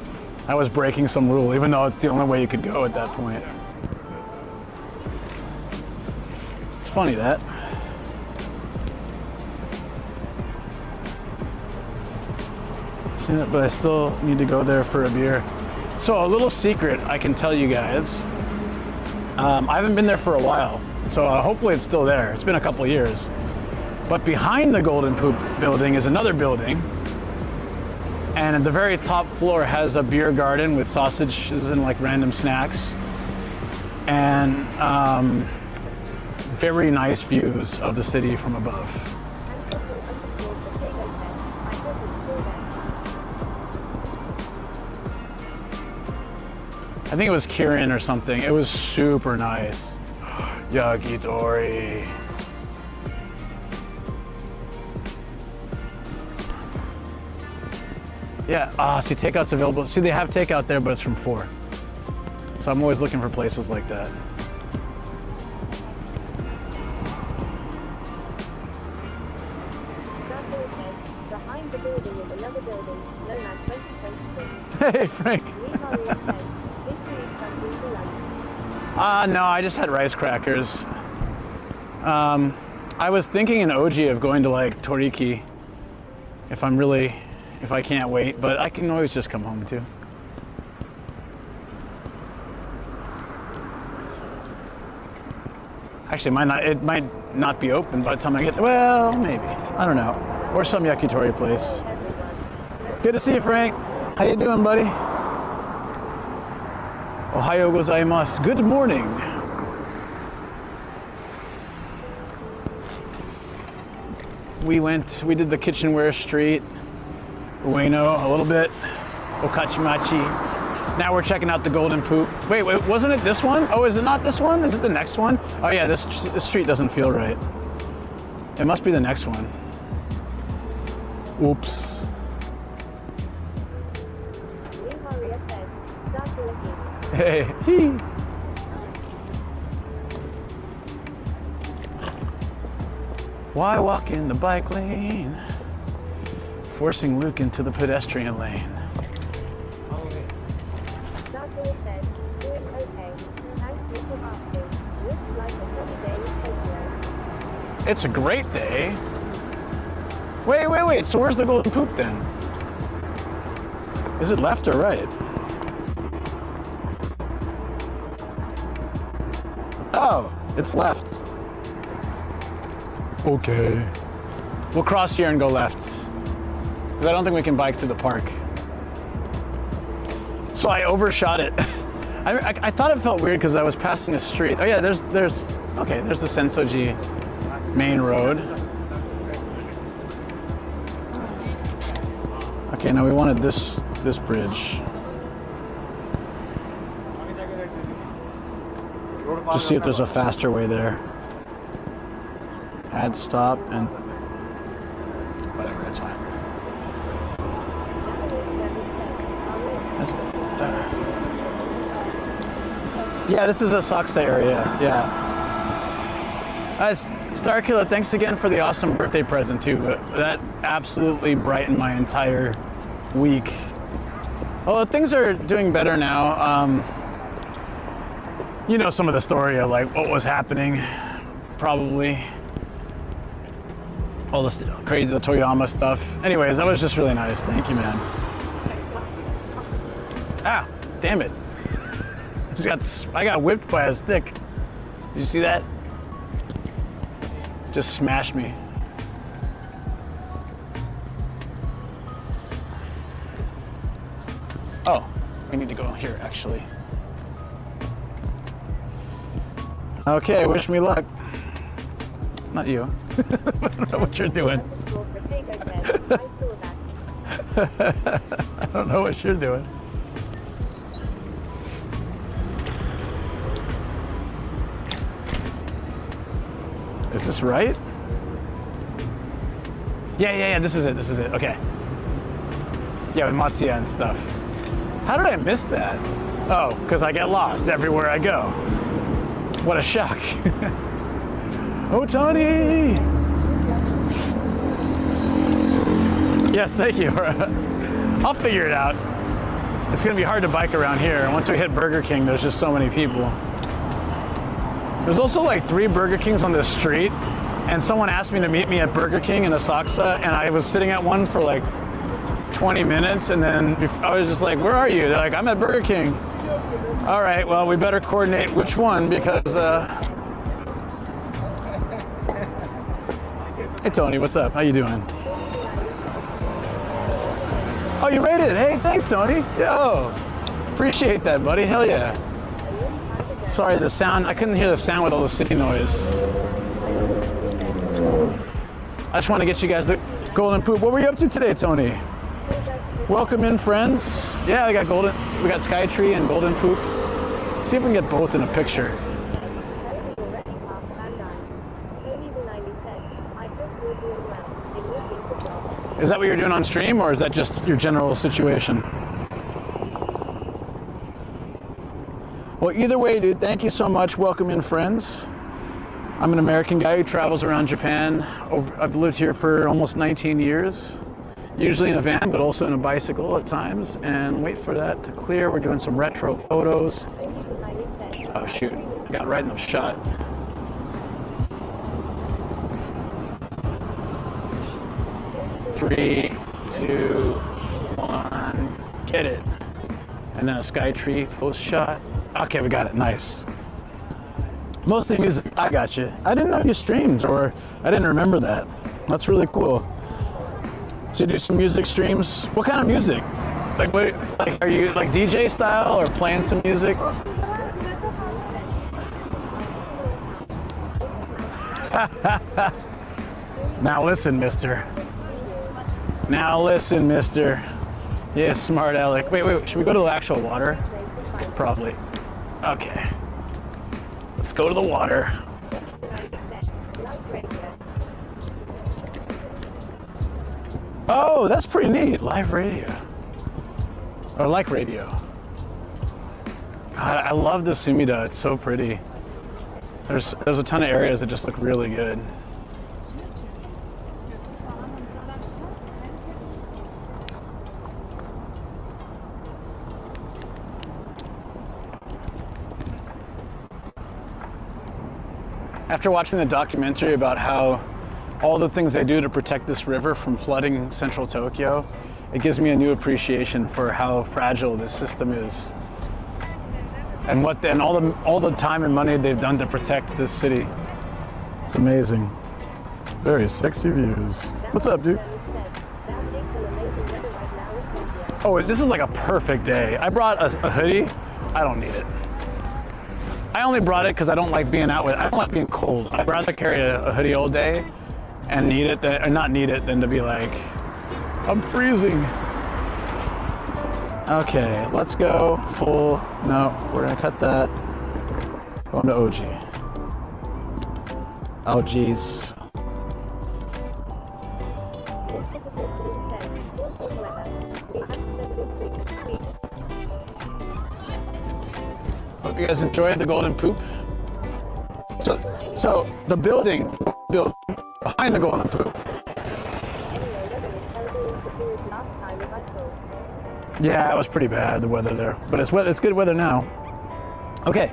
[SPEAKER 1] I was breaking some rule, even though it's the only way you could go at that point. funny, that. But I still need to go there for a beer. So a little secret I can tell you guys. I haven't been there for a while, so hopefully it's still there. It's been a couple years. But behind the Golden Poop building is another building. And at the very top floor has a beer garden with sausages and like random snacks. And very nice views of the city from above. I think it was Kirin or something. It was super nice. Yakitori. Yeah, see, takeout's available. See, they have takeout there, but it's from 4. So I'm always looking for places like that.
[SPEAKER 2] Behind the building is another building known as 2026.
[SPEAKER 1] Hey, Frank. No, I just had rice crackers. I was thinking in Oji of going to like Toriki if I can't wait, but I can always just come home too. Actually, it might not be open by the time I get there. Well, maybe. I don't know. Or some yakitori place. Good to see you, Frank. How you doing, buddy? Ohayo gozaimasu. Good morning. We did the kitchenware street, Ueno a little bit, Okachimachi. Now we're checking out the Golden Poop. Wait, wasn't it this one? Oh, is it not this one? Is it the next one? Oh yeah, this street doesn't feel right. It must be the next one. Oops. Hey, hee. Why walk in the bike lane? Forcing Luke into the pedestrian lane. It's a great day. Wait. So where's the Golden Poop then? Is it left or right? Oh, it's left. Okay. We'll cross here and go left. Because I don't think we can bike through the park. So I overshot it. I thought it felt weird because I was passing a street. Oh yeah, there's the Sensoji main road. Okay, now we wanted this bridge. Just see if there's a faster way there. Add stop and whatever, it's fine. Yeah, this is a Saksa area, yeah. Starkiller, thanks again for the awesome birthday present too. That absolutely brightened my entire week. Well, things are doing better now. You know some of the story of like what was happening, probably. All this crazy, the Toyama stuff. Anyways, that was just really nice. Thank you, man. Ah, damn it. I got whipped by a stick. Did you see that? Just smashed me. Oh, we need to go here, actually. Okay, wish me luck. Not you. I don't know what you're doing. I don't know what you're doing. Is this right? Yeah, this is it, okay. Yeah, with Matsuya and stuff. How did I miss that? Oh, because I get lost everywhere I go. What a shock. Otani! Yes, thank you. I'll figure it out. It's gonna be hard to bike around here. Once we hit Burger King, there's just so many people. There's also like 3 Burger Kings on this street, and someone asked me to meet me at Burger King in Asakusa, and I was sitting at one for like 20 minutes, and then I was just like, where are you? They're like, I'm at Burger King. All right, well, we better coordinate which one, because hey Tony, what's up? How you doing? Oh, you rated it. Hey, thanks Tony. Yo, appreciate that, buddy. Hell yeah. Sorry, the sound, I couldn't hear the sound with all the city noise. I just want to get you guys the golden poop. What were you up to today, Tony? Welcome in, friends. Yeah, we got Skytree and golden poop. See if we can get both in a picture. Is that what you're doing on stream, or is that just your general situation? Well, either way, dude, thank you so much. Welcome in, friends. I'm an American guy who travels around Japan. I've lived here for almost 19 years, usually in a van, but also in a bicycle at times. And wait for that to clear. We're doing some retro photos. Oh, shoot. I got right in the shot. Three, two, one, get it. And then a Skytree post shot. Okay, we got it, nice. Mostly music, I got you. I didn't know you streamed, or I didn't remember that. That's really cool. So you do some music streams? What kind of music? Like, what, like, are you like DJ style or playing some music? Now listen, mister. Now listen, mister. Yeah, smart Alec. Wait, should we go to the actual water? Probably. Okay. Let's go to the water. Oh, that's pretty neat. Live radio. Or like radio. God, I love the Sumida. It's so pretty. There's a ton of areas that just look really good. After watching the documentary about how all the things they do to protect this river from flooding central Tokyo, it gives me a new appreciation for how fragile this system is, and all the time and money they've done to protect this city. It's amazing. Very sexy views. What's up, dude? Oh, this is like a perfect day. I brought a hoodie. I don't need it. I only brought it because I don't like being out with. I don't like being cold. I'd rather carry a hoodie all day and need it, or not need it, than to be like, I'm freezing. Okay, let's go full. No, we're gonna cut that. Going to OG. Oh, geez. Hope you guys enjoyed the golden poop. So the building behind the golden poop. Yeah, it was pretty bad, the weather there, but it's good weather now. Okay,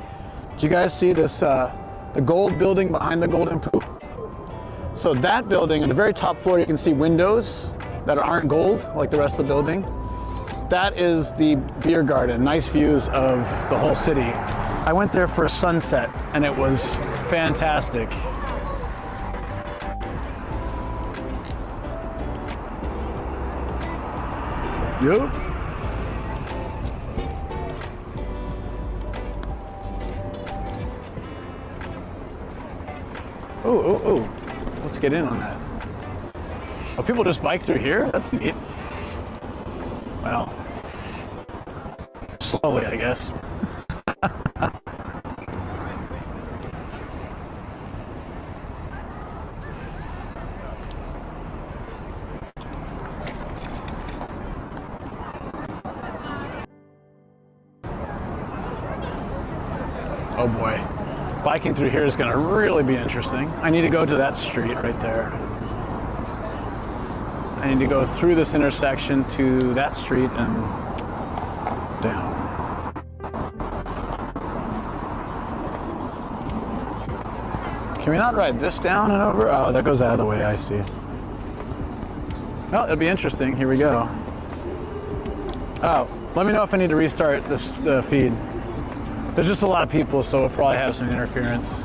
[SPEAKER 1] did you guys see this, the gold building behind the golden poop? So that building, on the very top floor, you can see windows that aren't gold, like the rest of the building. That is the beer garden, nice views of the whole city. I went there for a sunset, and it was fantastic. Yep. Oh. Let's get in on that. Oh, people just bike through here? That's neat. Well, slowly, I guess. Oh boy. Biking through here is going to really be interesting. I need to go to that street right there. I need to go through this intersection to that street and down. Can we not ride this down and over? Oh, that goes out of the way, I see. Well, it'll be interesting. Here we go. Oh, let me know if I need to restart the feed. There's just a lot of people, so we'll probably have some interference.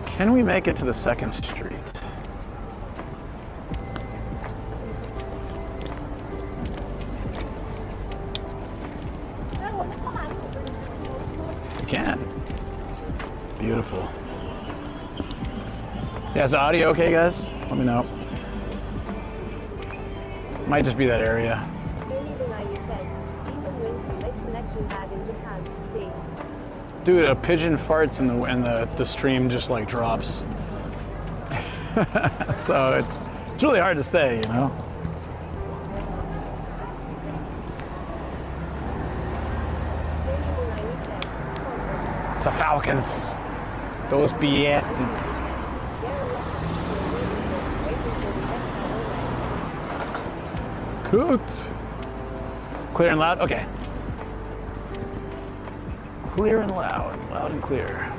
[SPEAKER 1] Can we make it to the 2nd Street? We can. Beautiful. Yeah, is the audio okay, guys? Let me know. Might just be that area. Dude, a pigeon farts and the stream just like drops. So it's really hard to say, you know. It's the Falcons. Those bastards. Cooked. Clear and loud? Okay. Clear and loud. Loud and clear.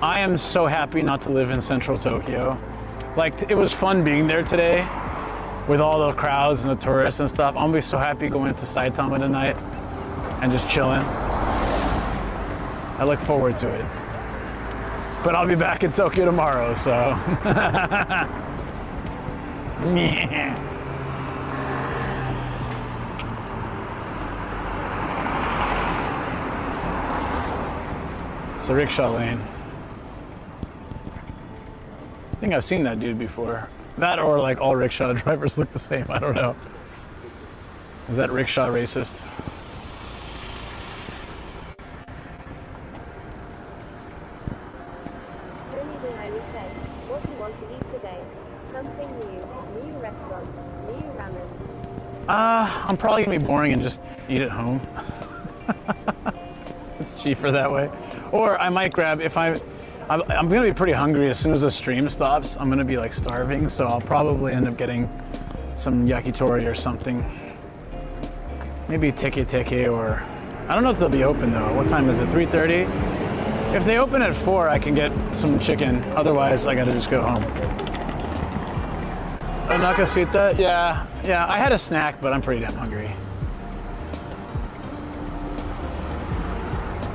[SPEAKER 1] I am so happy not to live in central Tokyo. Like, it was fun being there today with all the crowds and the tourists and stuff. I'm gonna be so happy going to Saitama tonight and just chilling. I look forward to it. But I'll be back in Tokyo tomorrow, so. It's a rickshaw lane. I think I've seen that dude before. That or like all rickshaw drivers look the same, I don't know. Is that rickshaw racist?
[SPEAKER 2] What do you want to eat today? Something new restaurant, new ramen.
[SPEAKER 1] I'm probably gonna be boring and just eat at home. It's cheaper that way. Or I might grab, if I'm gonna be pretty hungry as soon as the stream stops. I'm gonna be like starving, so I'll probably end up getting some yakitori or something. Maybe teke or, I don't know if they'll be open though. What time is it, 3:30? If they open at 4, I can get some chicken. Otherwise, I gotta just go home. A nakasita? Yeah, I had a snack, but I'm pretty damn hungry.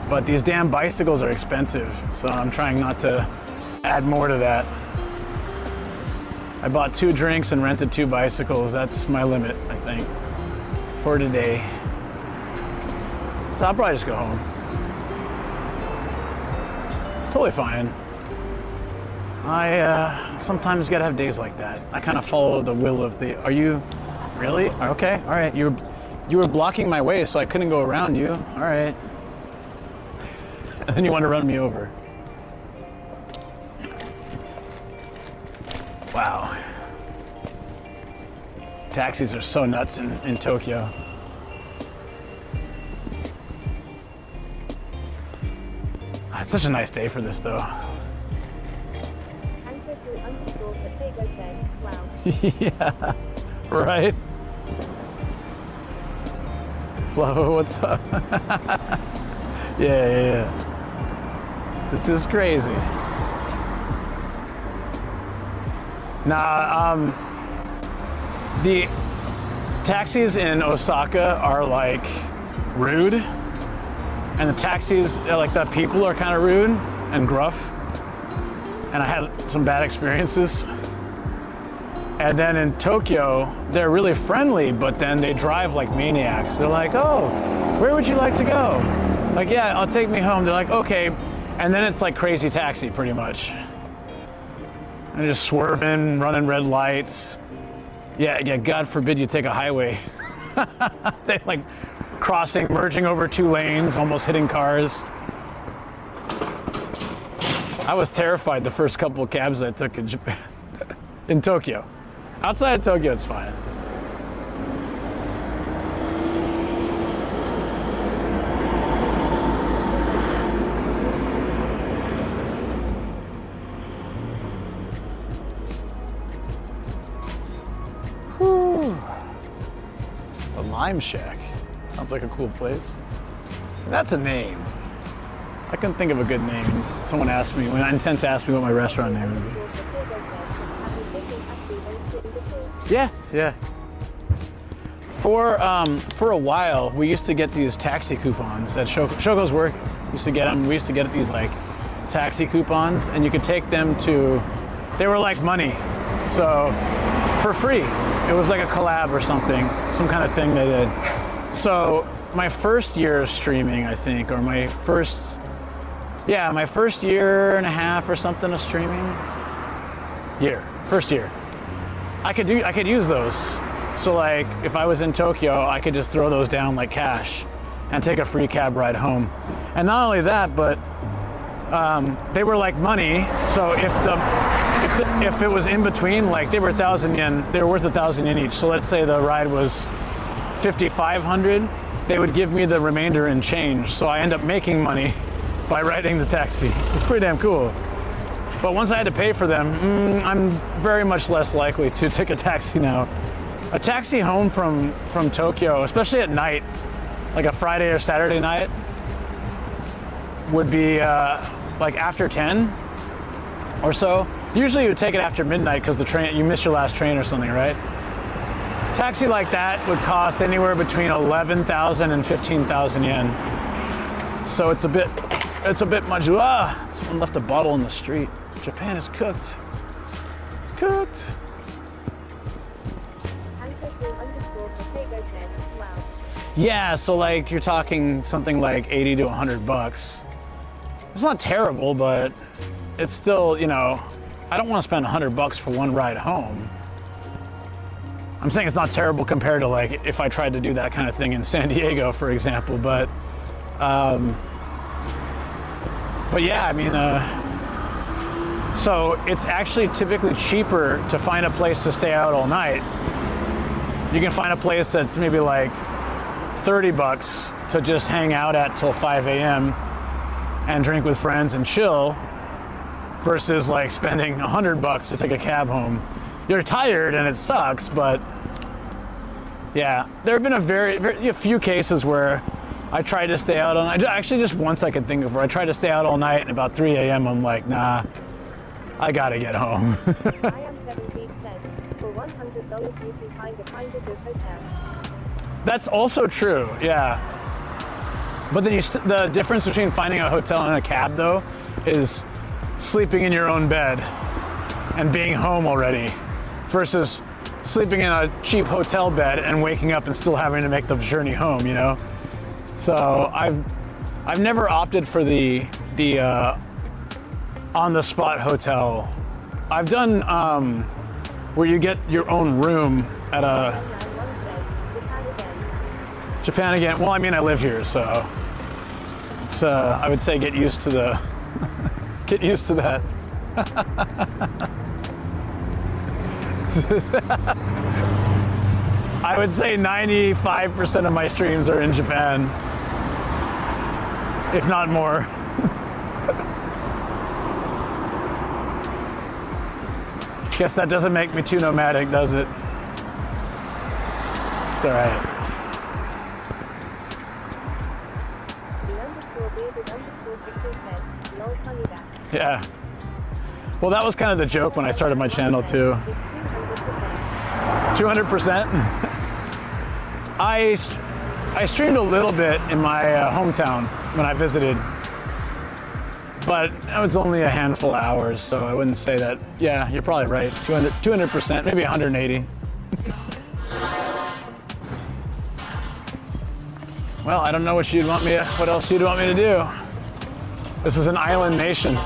[SPEAKER 1] But these damn bicycles are expensive, so I'm trying not to add more to that. I bought 2 drinks and rented 2 bicycles. That's my limit, I think, for today. So I'll probably just go home. Totally fine. I sometimes gotta have days like that. I kind of follow the will of the, are you, really? Okay, all right. You were blocking my way, so I couldn't go around you. All right. And then you want to run me over. Wow. Taxis are so nuts in Tokyo. It's such a nice day for this, though.
[SPEAKER 2] Wow.
[SPEAKER 1] Yeah, right? Flo, what's up? Yeah. This is crazy. Nah, the taxis in Osaka are like rude, and the taxis, like the people are kind of rude and gruff, and I had some bad experiences. And then in Tokyo, they're really friendly, but then they drive like maniacs. They're like, oh, where would you like to go? Like, yeah, I'll take me home. They're like, okay. And then it's like Crazy Taxi, pretty much. And just swerving, running red lights. Yeah, God forbid you take a highway. They like crossing, merging over 2 lanes, almost hitting cars. I was terrified the first couple of cabs I took in Japan, in Tokyo. Outside of Tokyo, it's fine. Whew. The Lime Shack. Sounds like a cool place. That's a name. I couldn't think of a good name. Someone asked me, when Intense asked me what my restaurant name would be. Yeah, yeah. For a while, we used to get these taxi coupons at Shoko's work. Used to get them. We used to get these like taxi coupons, and you could take them to. They were like money, so for free. It was like a collab or something, some kind of thing they did. So my first year of streaming, I think, or my first year and a half or something of streaming. First year. I could use those. So like if I was in Tokyo, I could just throw those down like cash and take a free cab ride home. And not only that, but they were like money. So if it was in between, like they were 1,000 yen, they were worth 1,000 yen each. So let's say the ride was 5,500, they would give me the remainder in change. So I end up making money by riding the taxi. It's pretty damn cool. But once I had to pay for them, I'm very much less likely to take a taxi now. A taxi home from Tokyo, especially at night, like a Friday or Saturday night, would be like after 10 or so. Usually you would take it after midnight because the train, you missed your last train or something, right? Taxi like that would cost anywhere between 11,000 and 15,000 yen. So it's a bit much. Someone left a bottle in the street. Japan is cooked. It's cooked. Yeah, so like you're talking something like 80 to 100 bucks. It's not terrible, but it's still, you know, I don't want to spend 100 bucks for one ride home. I'm saying it's not terrible compared to like if I tried to do that kind of thing in San Diego, for example, but yeah, I mean, so it's actually typically cheaper to find a place to stay out all night. You can find a place that's maybe like 30 bucks to just hang out at till 5 a.m. and drink with friends and chill versus like spending 100 bucks to take a cab home. You're tired and it sucks, but yeah, there have been a few cases where I tried to stay out all night. Actually, just once I could think of where I tried to stay out all night, and about 3 a.m. I'm like, nah, I gotta get home.
[SPEAKER 2] I am 17 cents. For $100 you can find a kind of good hotel.
[SPEAKER 1] That's also true, yeah. But then the difference between finding a hotel and a cab, though, is sleeping in your own bed and being home already versus sleeping in a cheap hotel bed and waking up and still having to make the journey home, you know? So I've never opted for the on-the-spot hotel. I've done where you get your own room at a Japan again. Well, I mean, I live here, so it's I would say get used to that. I would say 95% of my streams are in Japan, if not more. Guess that doesn't make me too nomadic, does it? It's all right. Yeah. Well, that was kind of the joke when I started my channel too. 200%. I streamed a little bit in my hometown when I visited, but it was only a handful of hours, so I wouldn't say that. Yeah, you're probably right. 200%, maybe 180. Well, I don't know what else you'd want me to do. This is an island nation.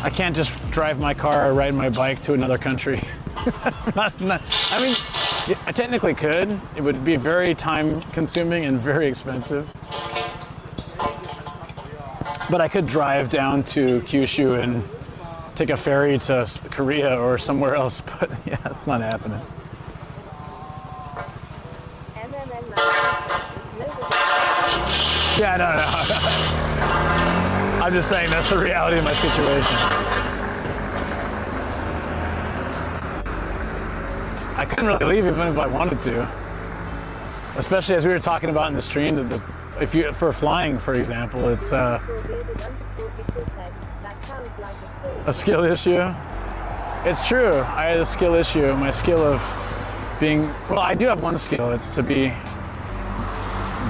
[SPEAKER 1] I can't just drive my car or ride my bike to another country. I mean, I technically could. It would be very time consuming and very expensive. But I could drive down to Kyushu and take a ferry to Korea or somewhere else, but yeah, it's not happening. Yeah, no. I'm just saying that's the reality of my situation. I couldn't really leave even if I wanted to. Especially as we were talking about in the stream, that if you for flying, for example, it's a skill issue. It's true. I had a skill issue. My skill of being, well, I do have one skill. It's to be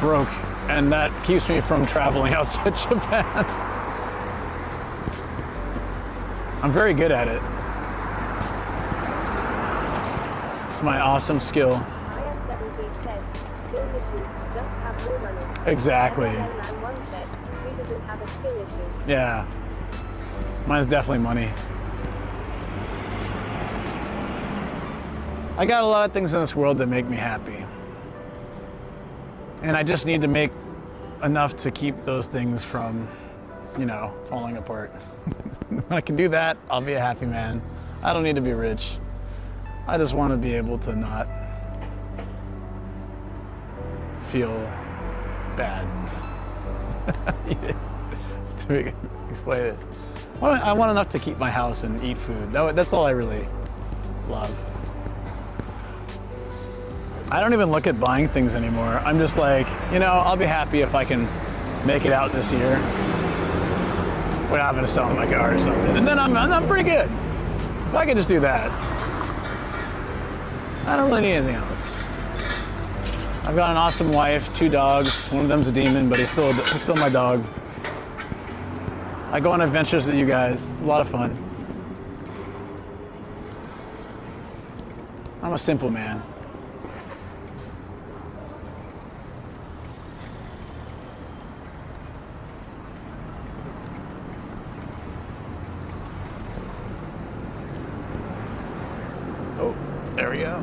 [SPEAKER 1] broke, and that keeps me from traveling outside Japan. I'm very good at it. It's my awesome skill. Exactly. Yeah. Mine's definitely money. I got a lot of things in this world that make me happy. And I just need to make enough to keep those things from, you know, falling apart. When I can do that, I'll be a happy man. I don't need to be rich. I just want to be able to not feel bad. To explain it. I want enough to keep my house and eat food. That's all I really love. I don't even look at buying things anymore. I'm just like, you know, I'll be happy if I can make it out this year without having to sell my car or something. And then I'm pretty good. If I can just do that, I don't really need anything else. I've got an awesome wife, 2 dogs. One of them's a demon, but he's still my dog. I go on adventures with you guys. It's a lot of fun. I'm a simple man. Oh, there we go.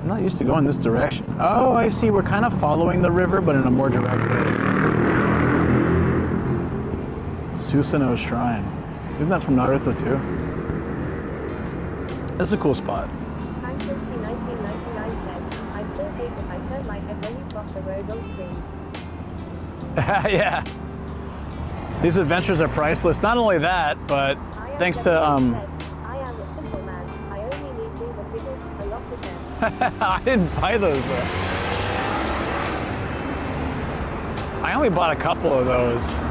[SPEAKER 1] I'm not used to going this direction. Oh, I see. We're kind of following the river, but in a more direct way. Susanoo Shrine. Isn't that from Naruto too? This is a cool spot. Yeah. These adventures are priceless. Not only that, but thanks to I didn't buy those though. I only bought a couple of those.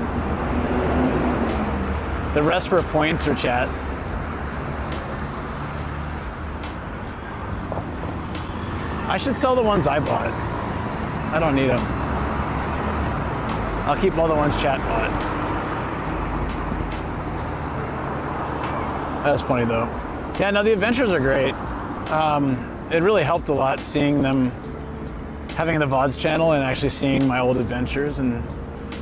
[SPEAKER 1] The rest were points or chat. I should sell the ones I bought. I don't need them. I'll keep all the ones chat bought. That's funny though. Yeah, no, the adventures are great. It really helped a lot seeing them, having the VODs channel and actually seeing my old adventures. And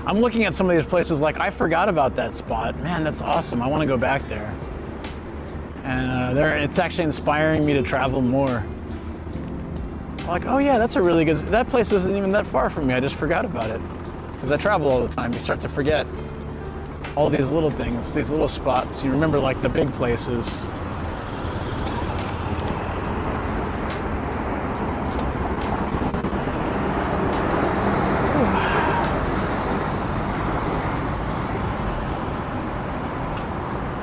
[SPEAKER 1] I'm looking at some of these places like, I forgot about that spot. Man, that's awesome. I want to go back there. And it's actually inspiring me to travel more. Like, oh yeah, that's a really good, that place isn't even that far from me. I just forgot about it. Because I travel all the time. You start to forget all these little things, these little spots. You remember like the big places.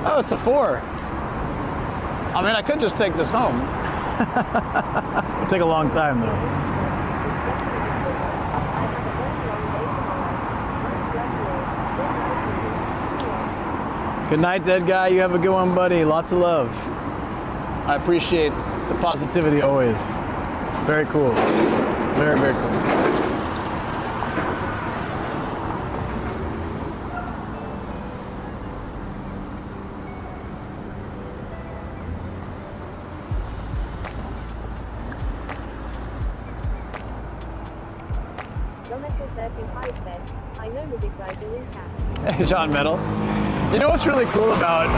[SPEAKER 1] Oh, it's a 4. I mean, I could just take this home. It'll take a long time though. Good night, dead guy. You have a good one, buddy. Lots of love. I appreciate the positivity always. Very cool. Very, very cool.
[SPEAKER 2] I know the big Gaijin cat.
[SPEAKER 1] Hey, John Metal. You know what's really cool about,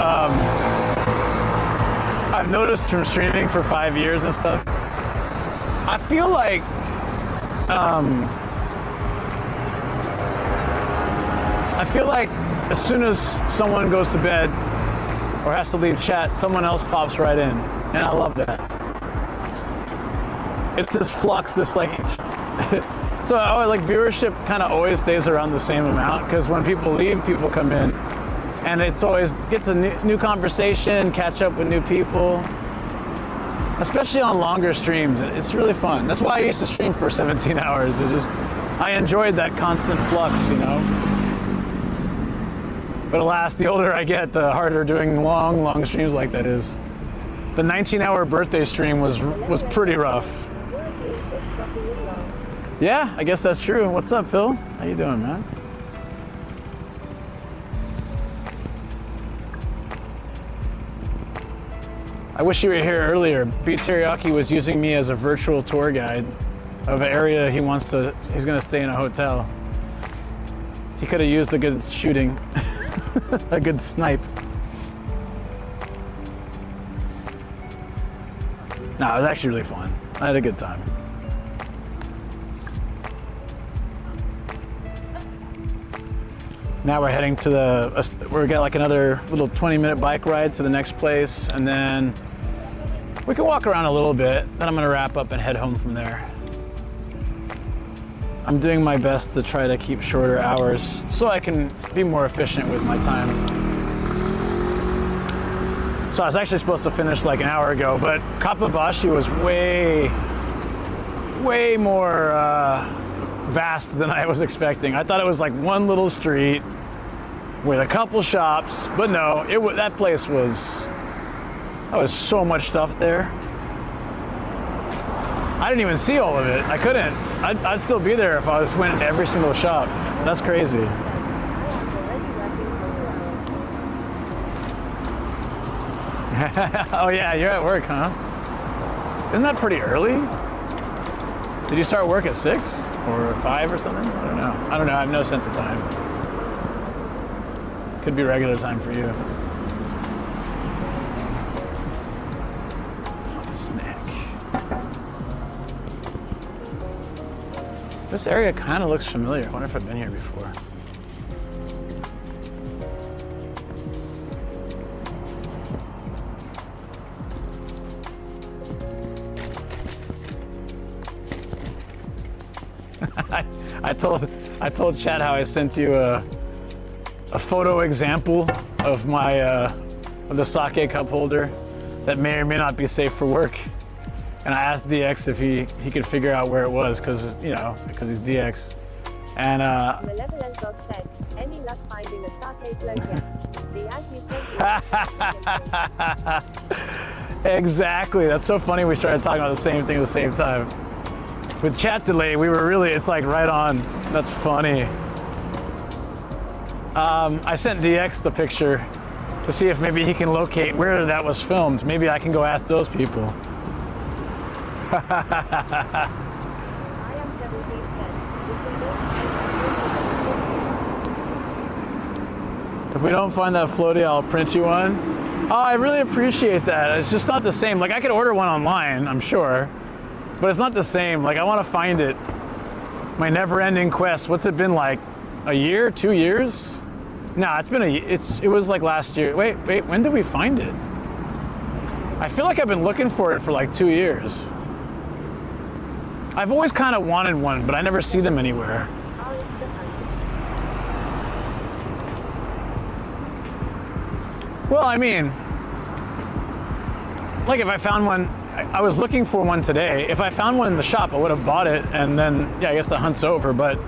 [SPEAKER 1] I've noticed from streaming for 5 years and stuff, I feel like, as soon as someone goes to bed or has to leave chat, someone else pops right in. And I love that. It's this flux, this like, so like viewership kind of always stays around the same amount because when people leave, people come in. And it's always get to new conversation, catch up with new people. especially on longer streams. It's really fun. That's why I used to stream for 17 hours. I enjoyed that constant flux, you know. But alas, the older I get, the harder doing long streams like that is. The 19-hour birthday stream was pretty rough. Yeah, I guess that's true. What's up, Phil? How you doing, man? I wish you were here earlier. Beat Teriyaki was using me as a virtual tour guide of an area he's gonna stay in a hotel. He could have used a good shooting, a good snipe. No, it was actually really fun. I had a good time. Now we're heading to we're got like another little 20-minute bike ride to the next place, and then we can walk around a little bit. Then I'm gonna wrap up and head home from there. I'm doing my best to try to keep shorter hours so I can be more efficient with my time. So I was actually supposed to finish like an hour ago, but Kappabashi was way more vast than I was expecting. I thought it was like one little street with a couple shops, but no, that place was so much stuff there. I didn't even see all of it. I couldn't. I'd still be there if I just went into every single shop. That's crazy. Oh yeah, you're at work, huh? Isn't that pretty early? Did you start work at 6 or 5 or something? I don't know. I have no sense of time. Could be regular time for you. Snack. This area kind of looks familiar. I wonder if I've been here before. I told Chad how I sent you a photo example of my of the sake cup holder that may or may not be safe for work, and I asked DX if he could figure out where it was because he's DX, and
[SPEAKER 2] Malevolent Dog said, any luck finding a sake bloke yet? The as you
[SPEAKER 1] exactly. That's so funny. We started talking about the same thing at the same time. With chat delay, it's like right on. That's funny. I sent DX the picture to see if maybe he can locate where that was filmed. Maybe I can go ask those people. If we don't find that floaty, I'll print you one. Oh, I really appreciate that. It's just not the same. Like I could order one online, I'm sure. But it's not the same. Like I want to find it. My never-ending quest. What's it been like? A year? 2 years? No, it was like last year. Wait, when did we find it? I feel like I've been looking for it for like 2 years. I've always kind of wanted one, but I never see them anywhere. Well, I mean, like if I found one, I was looking for one today. If I found one in the shop, I would have bought it, and then, yeah, I guess the hunt's over, but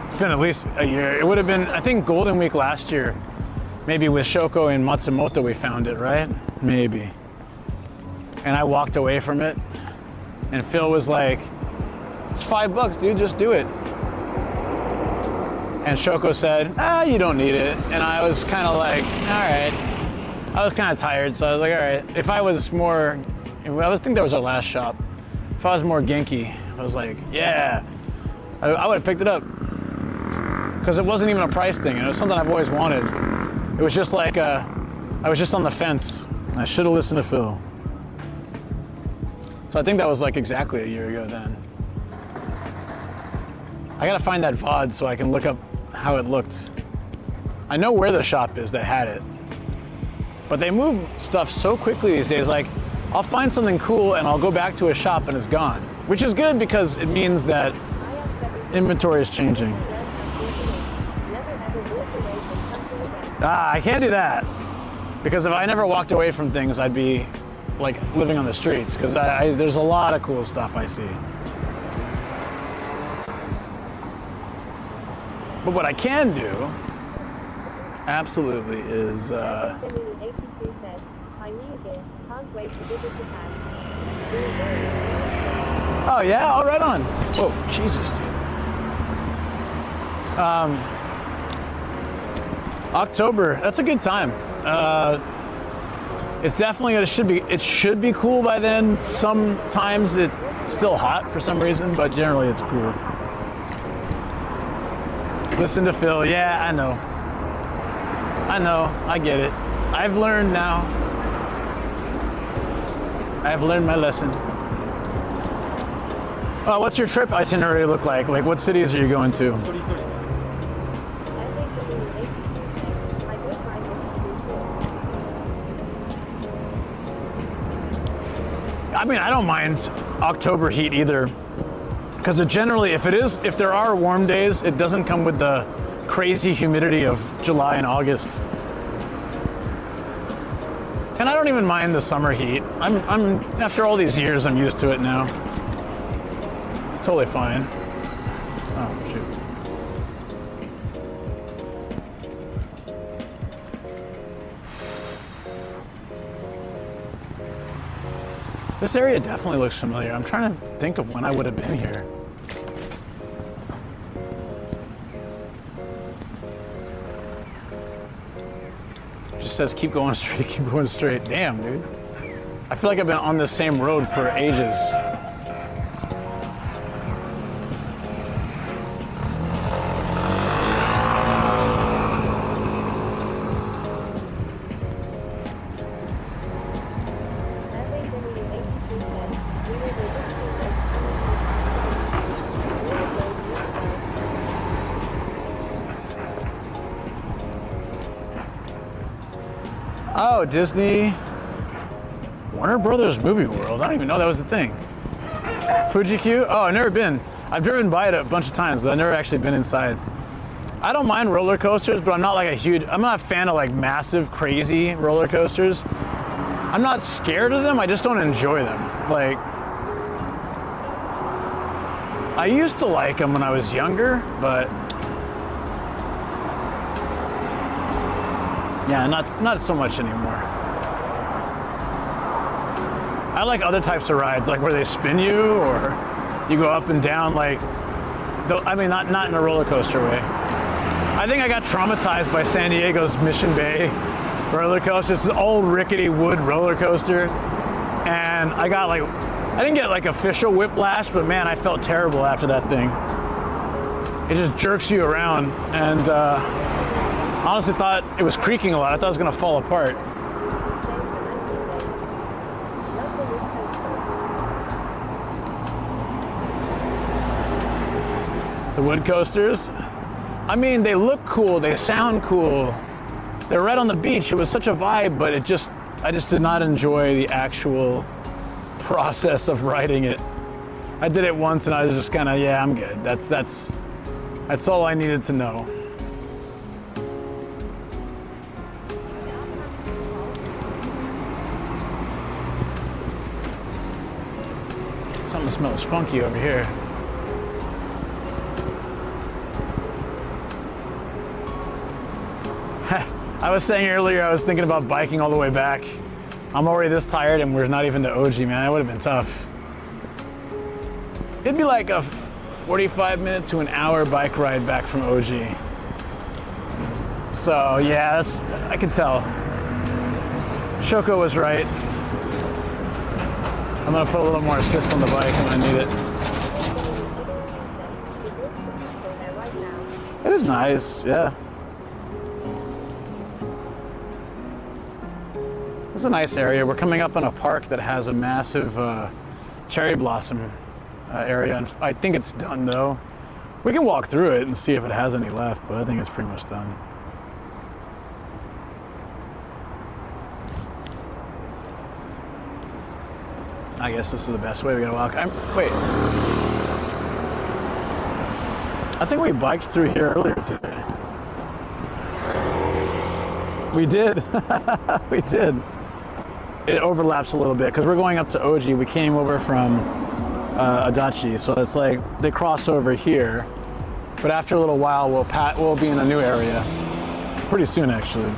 [SPEAKER 1] it's been at least a year. It would have been, I think, Golden Week last year. Maybe with Shoko and Matsumoto we found it, right? Maybe. And I walked away from it, and Phil was like, it's $5, dude, just do it. And Shoko said, you don't need it. And I was kind of like, all right. I was kind of tired, so I was like, all right. I think that was our last shop. If I was more Genki, I was like, yeah. I would have picked it up. Because it wasn't even a price thing, and it was something I've always wanted. It was just like, I was just on the fence. I should have listened to Phil. So I think that was like exactly a year ago then. I gotta find that VOD so I can look up how it looked. I know where the shop is that had it. But they move stuff so quickly these days. Like, I'll find something cool and I'll go back to a shop and it's gone. Which is good because it means that inventory is changing. I can't do that. Because if I never walked away from things, I'd be like living on the streets, because there's a lot of cool stuff I see. But what I can do, absolutely, is
[SPEAKER 2] Emily82 says, I'm new here, can't wait to visit Japan.
[SPEAKER 1] oh yeah, all right on. Whoa, Jesus, dude. October, that's a good time. It's definitely, it should be cool by then. Sometimes it's still hot for some reason, but generally it's cool. Listen to Phil, yeah, I know, I get it. I've learned now. I've learned my lesson. What's your trip itinerary look like? Like, what cities are you going to? I mean, I don't mind October heat either, because generally, if there are warm days, it doesn't come with the crazy humidity of July and August. And I don't even mind the summer heat. I'm after all these years, I'm used to it now. It's totally fine. Oh, shoot. This area definitely looks familiar. I'm trying to think of when I would have been here. It just says keep going straight, keep going straight. Damn, dude. I feel like I've been on this same road for ages. Oh, Disney, Warner Brothers Movie World. I don't even know that was a thing. Fuji-Q? Oh, I've never been. I've driven by it a bunch of times, but I've never actually been inside. I don't mind roller coasters, but I'm not a fan of like massive, crazy roller coasters. I'm not scared of them, I just don't enjoy them. Like, I used to like them when I was younger, but yeah, not so much anymore. I like other types of rides, like where they spin you or you go up and down, like, I mean, not in a roller coaster way. I think I got traumatized by San Diego's Mission Bay roller coaster. It's an old rickety wood roller coaster. And I didn't get like official whiplash, but man, I felt terrible after that thing. It just jerks you around, and honestly thought it was creaking a lot. I thought it was gonna fall apart. The wood coasters? I mean, they look cool, they sound cool. They're right on the beach. It was such a vibe, but I just did not enjoy the actual process of riding it. I did it once and I was just kind of, yeah, I'm good. That's all I needed to know. Something smells funky over here. I was saying earlier, I was thinking about biking all the way back. I'm already this tired and we're not even to OG, man. That would have been tough. It'd be like a 45-minute to an hour bike ride back from OG. So yeah, I can tell. Shoko was right. I'm gonna put a little more assist on the bike when I need it. It is nice, yeah. It's a nice area. We're coming up on a park that has a massive cherry blossom area, and I think it's done though. We can walk through it and see if it has any left, but I think it's pretty much done. I guess this is the best way we gotta walk. Wait. I think we biked through here earlier today. We did. We did. It overlaps a little bit because we're going up to Oji. We came over from Adachi, so it's like they cross over here. But after a little while, we'll be in a new area. Pretty soon, actually.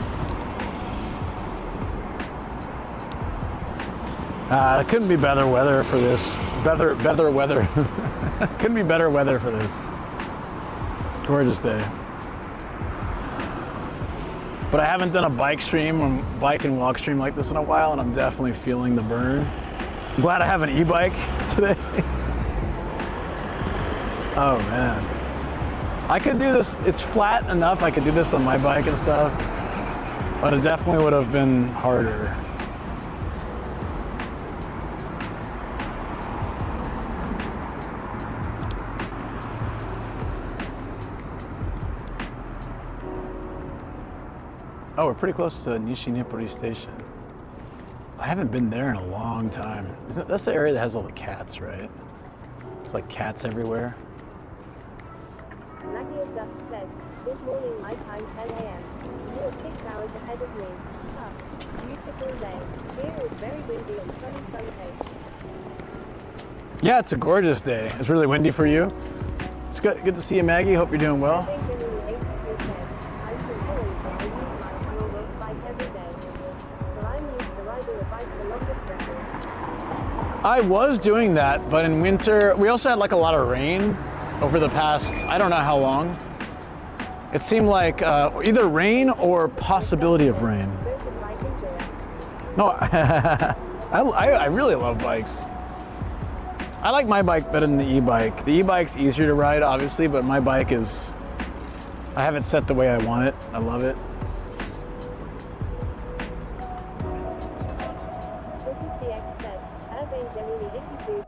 [SPEAKER 1] It couldn't be better weather for this. Better weather. Couldn't be better weather for this. Gorgeous day. But I haven't done a bike and walk stream like this in a while, and I'm definitely feeling the burn. I'm glad I have an e-bike today. Oh man. I could do this, it's flat enough, I could do this on my bike and stuff, but it definitely would have been harder. Oh, we're pretty close to Nishinipuri Station. I haven't been there in a long time. That's the area that has all the cats, right? It's like cats everywhere.
[SPEAKER 2] Maggie just said, this morning my time 10 a.m. You are 6 hours ahead of me. Ah, beautiful day. Here is very windy and sunny Sunday.
[SPEAKER 1] Yeah, it's a gorgeous day. It's really windy for you. It's good to see you, Maggie. Hope you're doing well.
[SPEAKER 2] I think in 80%, I'm from Holland, but I use my normal bike every day. So I'm used to riding a bike for longer stretches.
[SPEAKER 1] I was doing that, but in winter, we also had like a lot of rain over the past, I don't know how long. It seemed like either rain or possibility of rain.
[SPEAKER 2] There's a bike into it.
[SPEAKER 1] No, I really love bikes. I like my bike better than the e-bike. The e-bike's easier to ride, obviously, but my bike is, I have it set the way I want it. I love it.
[SPEAKER 2] This is the X-Set. Urban Gemini 82.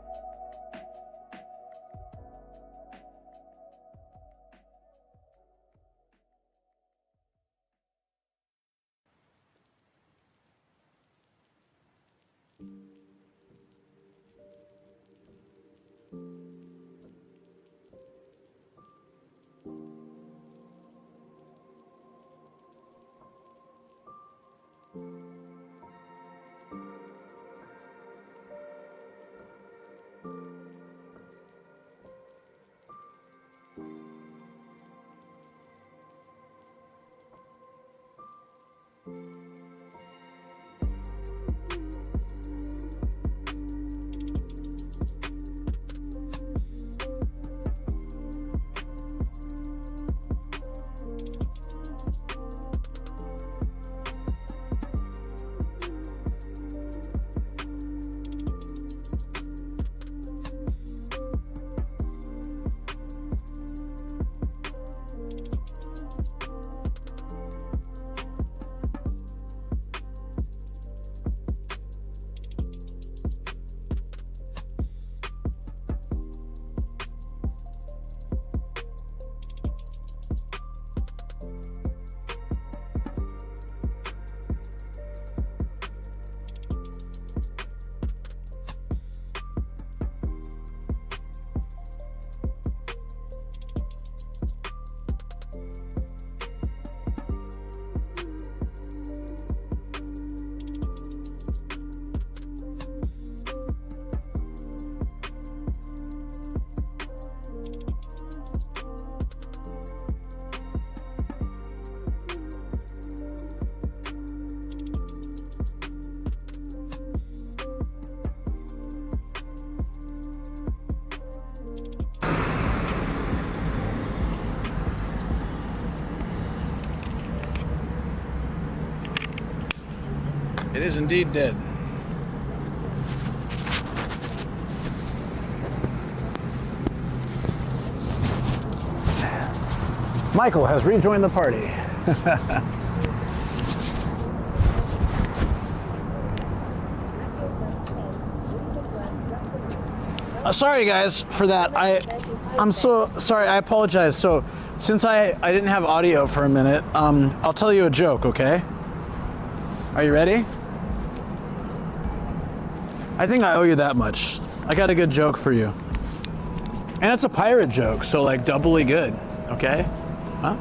[SPEAKER 1] It is indeed dead. Michael has rejoined the party. Sorry guys for that. I'm so sorry. I apologize. So since I didn't have audio for a minute, I'll tell you a joke, okay? Are you ready? I think I owe you that much. I got a good joke for you. And it's a pirate joke, so like doubly good, okay? Huh?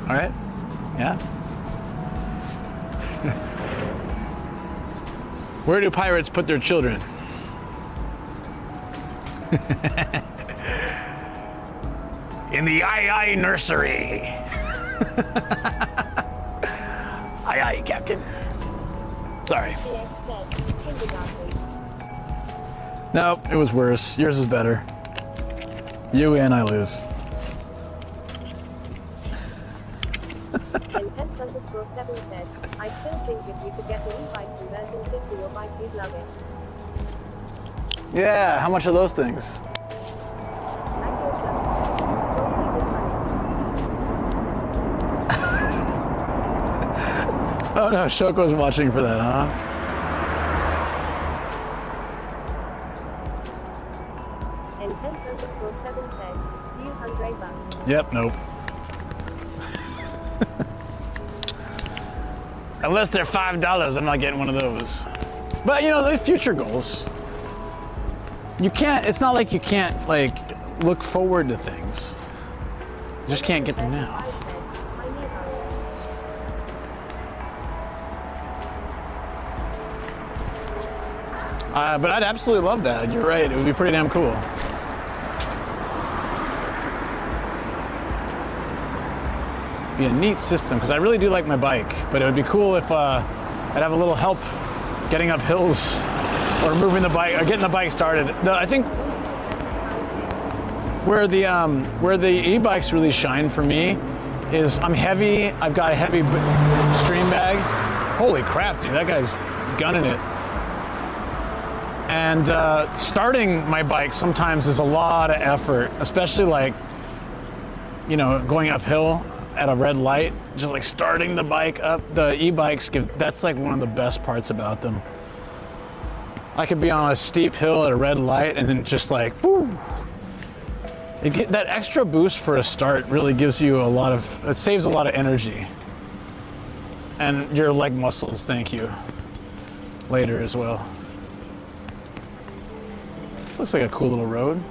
[SPEAKER 1] All right? Yeah? Where do pirates put their children? In the aye nursery. Aye, Captain. Sorry. No, it was worse. Yours is better. You win, I lose.
[SPEAKER 2] And S_7 said, I still think if you could get the e-bike conversion kit to your bike, you'd love it.
[SPEAKER 1] Yeah, how much are those things?
[SPEAKER 2] Like your club. Don't leave it running.
[SPEAKER 1] Oh no, Shoko's watching for that, huh?
[SPEAKER 2] And S_7 said, few $100.
[SPEAKER 1] Yep, nope. Unless they're $5, I'm not getting one of those. But you know, they're future goals. You can't, it's not like you can't like look forward to things. You just can't get them now. But I'd absolutely love that. You're right, it would be pretty damn cool. Be a neat system, because I really do like my bike, but it would be cool if I'd have a little help getting up hills or moving the bike or getting the bike started. I think where the e-bikes really shine for me is I'm heavy. I've got a heavy stream bag. Holy crap, dude, that guy's gunning it. And starting my bike sometimes is a lot of effort, especially like, you know, going uphill at a red light, just like starting the bike up. The e-bikes that's like one of the best parts about them. I could be on a steep hill at a red light and then just like, whoo. That extra boost for a start really gives you it saves a lot of energy. And your leg muscles, thank you, later as well. This looks like a cool little road.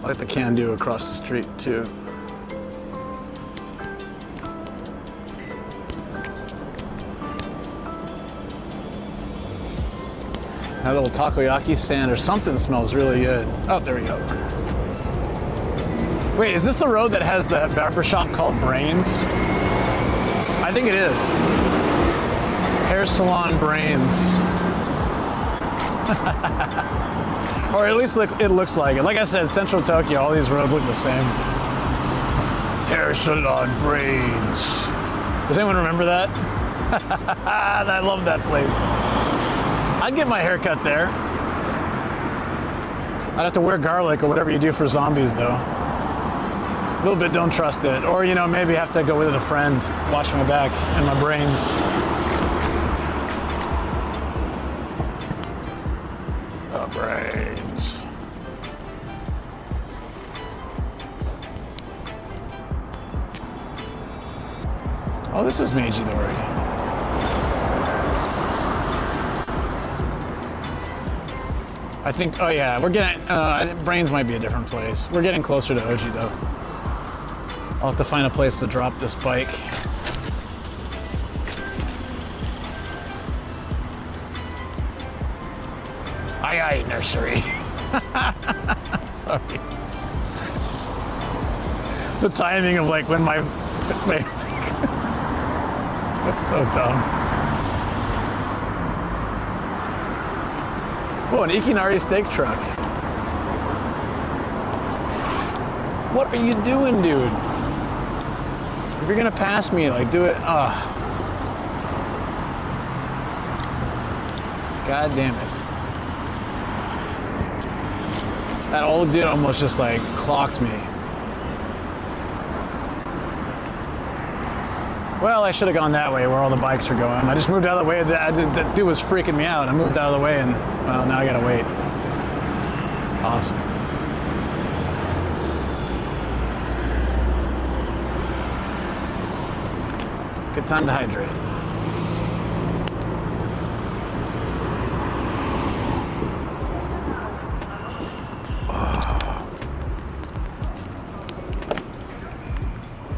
[SPEAKER 1] I like the can-do across the street too. That little takoyaki stand or something smells really good. Oh, there we go. Wait, is this the road that has the barber shop called Brains? I think it is. Hair salon Brains. Or at least it looks like it. Like I said, Central Tokyo, all these roads look the same. Hair salon Brains. Does anyone remember that? I love that place. I'd get my hair cut there. I'd have to wear garlic or whatever you do for zombies though. A little bit don't trust it. Or, you know, maybe have to go with a friend, watch my back and my brains. The brains. Oh, this is Meiji-dori. I think, oh yeah, we're getting, Brains might be a different place. We're getting closer to Oji though. I'll have to find a place to drop this bike. Aye, nursery. Sorry. The timing of like when my that's so dumb. Oh, an Ikinari steak truck. What are you doing, dude? If you're gonna pass me, like, do it. God damn it. That old dude almost just like clocked me. Well, I should have gone that way where all the bikes are going. I just moved out of the way. That dude was freaking me out. I moved out of the way and, well, now I gotta wait. Awesome. Good time to hydrate.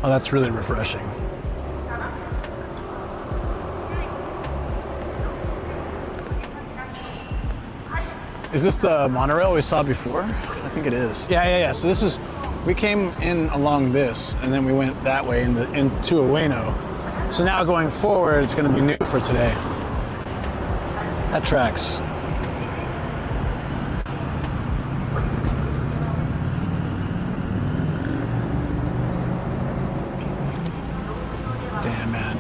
[SPEAKER 1] Oh, that's really refreshing. Is this the monorail we saw before? I think it is. Yeah. So this is, we came in along this and then we went that way into Ueno. So now going forward, it's going to be new for today. That tracks. Damn, man.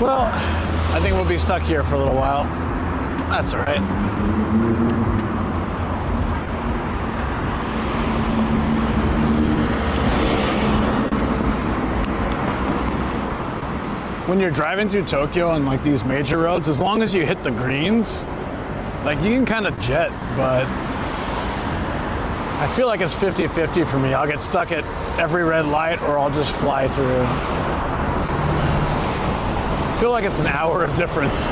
[SPEAKER 1] Well, I think we'll be stuck here for a little while. That's all right. When you're driving through Tokyo on like these major roads, as long as you hit the greens, like you can kind of jet, but I feel like it's 50-50 for me. I'll get stuck at every red light or I'll just fly through. I feel like it's an hour of difference.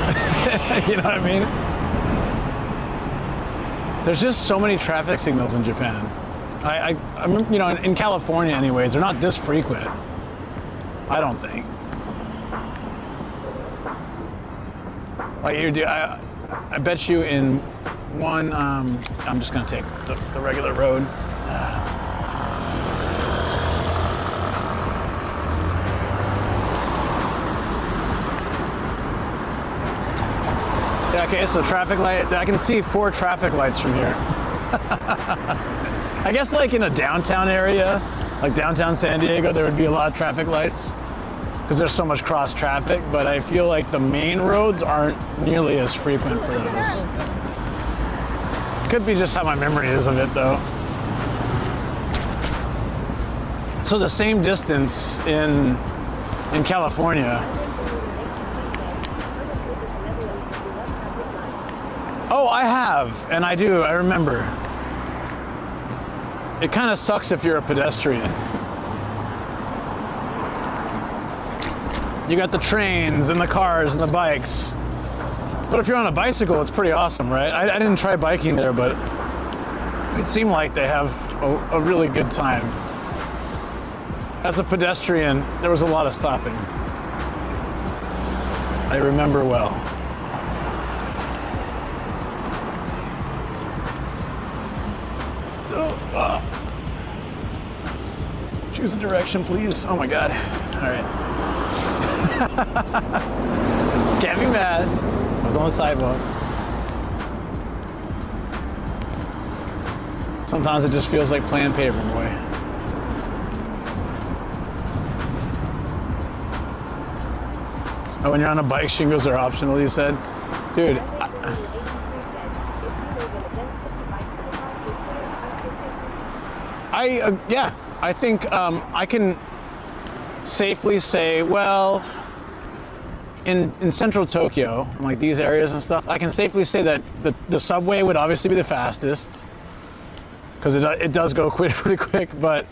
[SPEAKER 1] You know what I mean? There's just so many traffic signals in Japan. I you know, in California anyways, they're not this frequent. I don't think. Like I bet you in one, I'm just gonna take the regular road. Yeah, okay, so traffic light, I can see 4 traffic lights from here. I guess like in a downtown area, like downtown San Diego, there would be a lot of traffic lights because there's so much cross traffic, but I feel like the main roads aren't nearly as frequent for those. Could be just how my memory is of it though. So the same distance in California. Oh, I have, and I do, I remember. It kind of sucks if you're a pedestrian. You got the trains and the cars and the bikes. But if you're on a bicycle, it's pretty awesome, right? I didn't try biking there, but it seemed like they have a really good time. As a pedestrian, there was a lot of stopping. I remember well. Choose a direction, please. Oh my God. All right. Can't be mad. I was on the sidewalk. Sometimes it just feels like playing Paperboy. Oh, when you're on a bike, shingles are optional, you said? Dude. Yeah, I think I can safely say, well, in central Tokyo, like these areas and stuff, I can safely say that the subway would obviously be the fastest because it does go pretty quick, but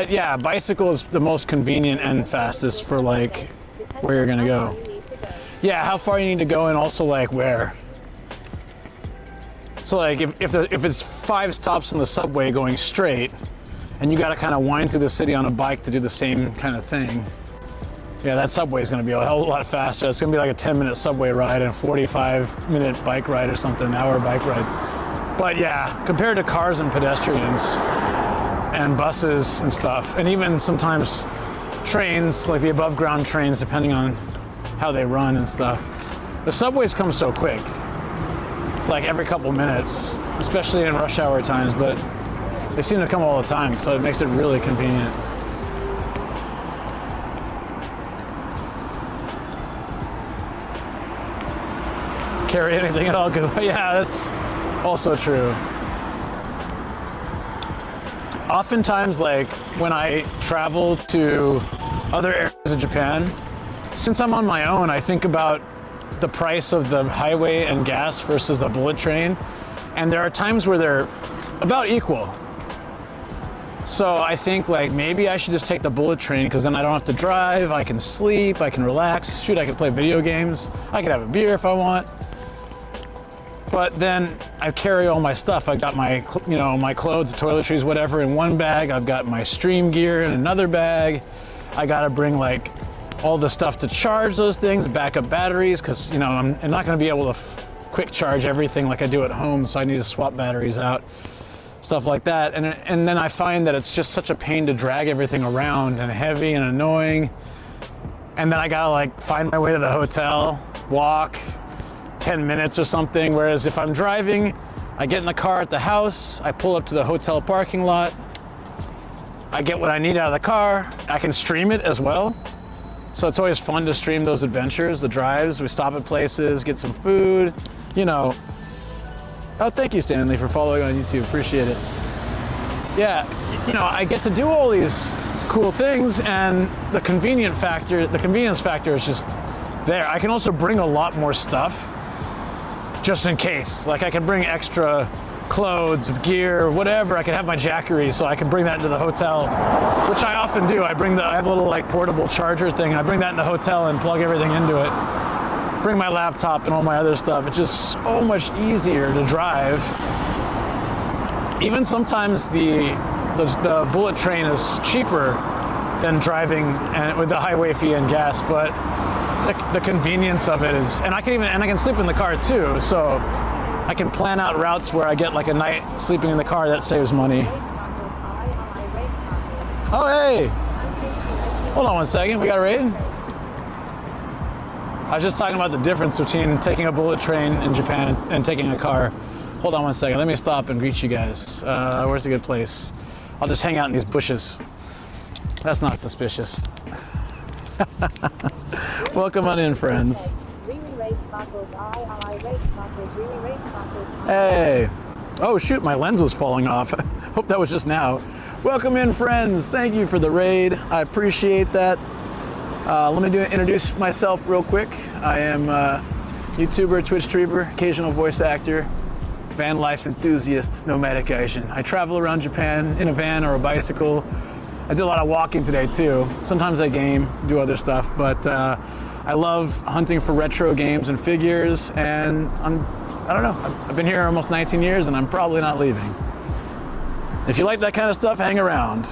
[SPEAKER 1] yeah, bicycle is the most convenient and fastest for like where you're gonna go. Yeah, how far you need to go and also like where. So like if it's 5 stops in the subway going straight, and you got to kind of wind through the city on a bike to do the same kind of thing, yeah, that subway is going to be a hell of a lot faster. It's going to be like a 10-minute subway ride and a 45-minute bike ride or something, an hour bike ride. But yeah, compared to cars and pedestrians and buses and stuff, and even sometimes trains, like the above ground trains, depending on how they run and stuff, the subways come so quick. It's like every couple minutes, especially in rush hour times, but they seem to come all the time, so it makes it really convenient. Carry anything at all good? Yeah, that's also true. Oftentimes, like when I travel to other areas of Japan, since I'm on my own, I think about the price of the highway and gas versus the bullet train. And there are times where they're about equal. So I think like maybe I should just take the bullet train because then I don't have to drive, I can sleep, I can relax. Shoot, I can play video games. I can have a beer if I want. But then I carry all my stuff. I got my, you know, my clothes, toiletries, whatever in one bag. I've got my stream gear in another bag. I gotta bring like all the stuff to charge those things, backup batteries, because you know I'm not going to be able to quick charge everything like I do at home, so I need to swap batteries out, stuff like that. And then I find that it's just such a pain to drag everything around and heavy and annoying. And then I gotta like find my way to the hotel, walk 10 minutes or something. Whereas if I'm driving, I get in the car at the house, I pull up to the hotel parking lot, I get what I need out of the car, I can stream it as well. So it's always fun to stream those adventures, the drives. We stop at places, get some food, you know. Oh, thank you, Stanley, for following on YouTube. Appreciate it. Yeah, you know, I get to do all these cool things, and the convenience factor is just there. I can also bring a lot more stuff just in case. Like I can bring extra clothes, gear, whatever. I can have my Jackery, so I can bring that into the hotel, which I often do. I have a little like portable charger thing, and I bring that in the hotel and plug everything into it. Bring my laptop and all my other stuff. It's just so much easier to drive. Even sometimes the bullet train is cheaper than driving and with the highway fee and gas, but the convenience of it is, and I can sleep in the car too, so I can plan out routes where I get like a night sleeping in the car. That saves money. Oh, hey. Hold on one second. We got a raid? I was just talking about the difference between taking a bullet train in Japan and taking a car. Hold on one second. Let me stop and greet you guys. Where's a good place? I'll just hang out in these bushes. That's not suspicious. Welcome on in, friends. Hey. Oh shoot, my lens was falling off. Hope that was just now. Welcome in, friends. Thank you for the raid. I appreciate that. Let me introduce myself real quick. I am a YouTuber, Twitch streamer, occasional voice actor, van life enthusiast, nomadic Gaijin. I travel around Japan in a van or a bicycle. I did a lot of walking today too. Sometimes I game, do other stuff, but I love hunting for retro games and figures, and I don't know, I've been here almost 19 years and I'm probably not leaving. If you like that kind of stuff, hang around.